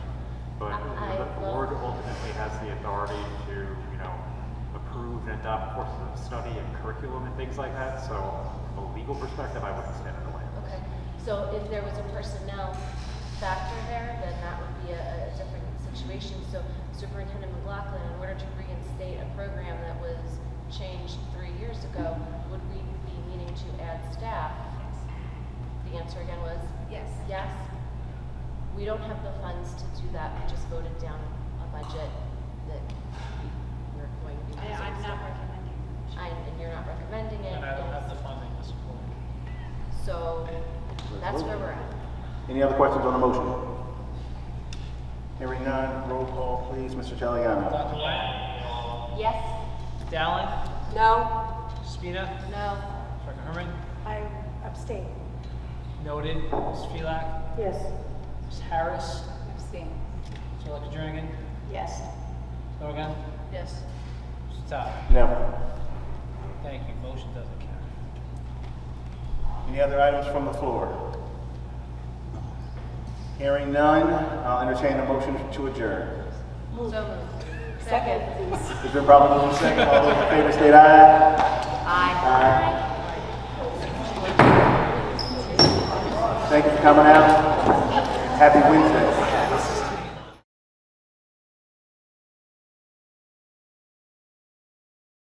But the board ultimately has the authority to, approve and adopt courses of study and curriculum and things like that. So from a legal perspective, I wouldn't stand in the way. Okay, so if there was a personnel factor there, then that would be a different situation. So Superintendent McLaughlin, in order to reinstate a program that was changed 3 years ago, would we be needing to add staff? The answer again was? Yes. Yes? We don't have the funds to do that. We just voted down a budget that we're going to be using. I'm not recommending. And you're not recommending it. And I don't have the funding to support it. So that's where we're at. Any other questions on the motion? Hearing none, roll call, please. Mr. Taliano. Dr. White? Yes. Dowling? No. Spina? No. Dr. Herman? I abstain. Noted. Ms. Phelan? Yes. Ms. Harris? Abstain. Mr. Electra-Jernigan? Yes. Go again? Yes. Mr. Todd? No. Thank you. Motion doesn't carry. Any other items from the floor? Hearing none, I'll entertain a motion to adjourn. So moved. Second. It's been probably moved second. All those in favor state aye. Aye. Thank you for coming out. Happy Wednesday.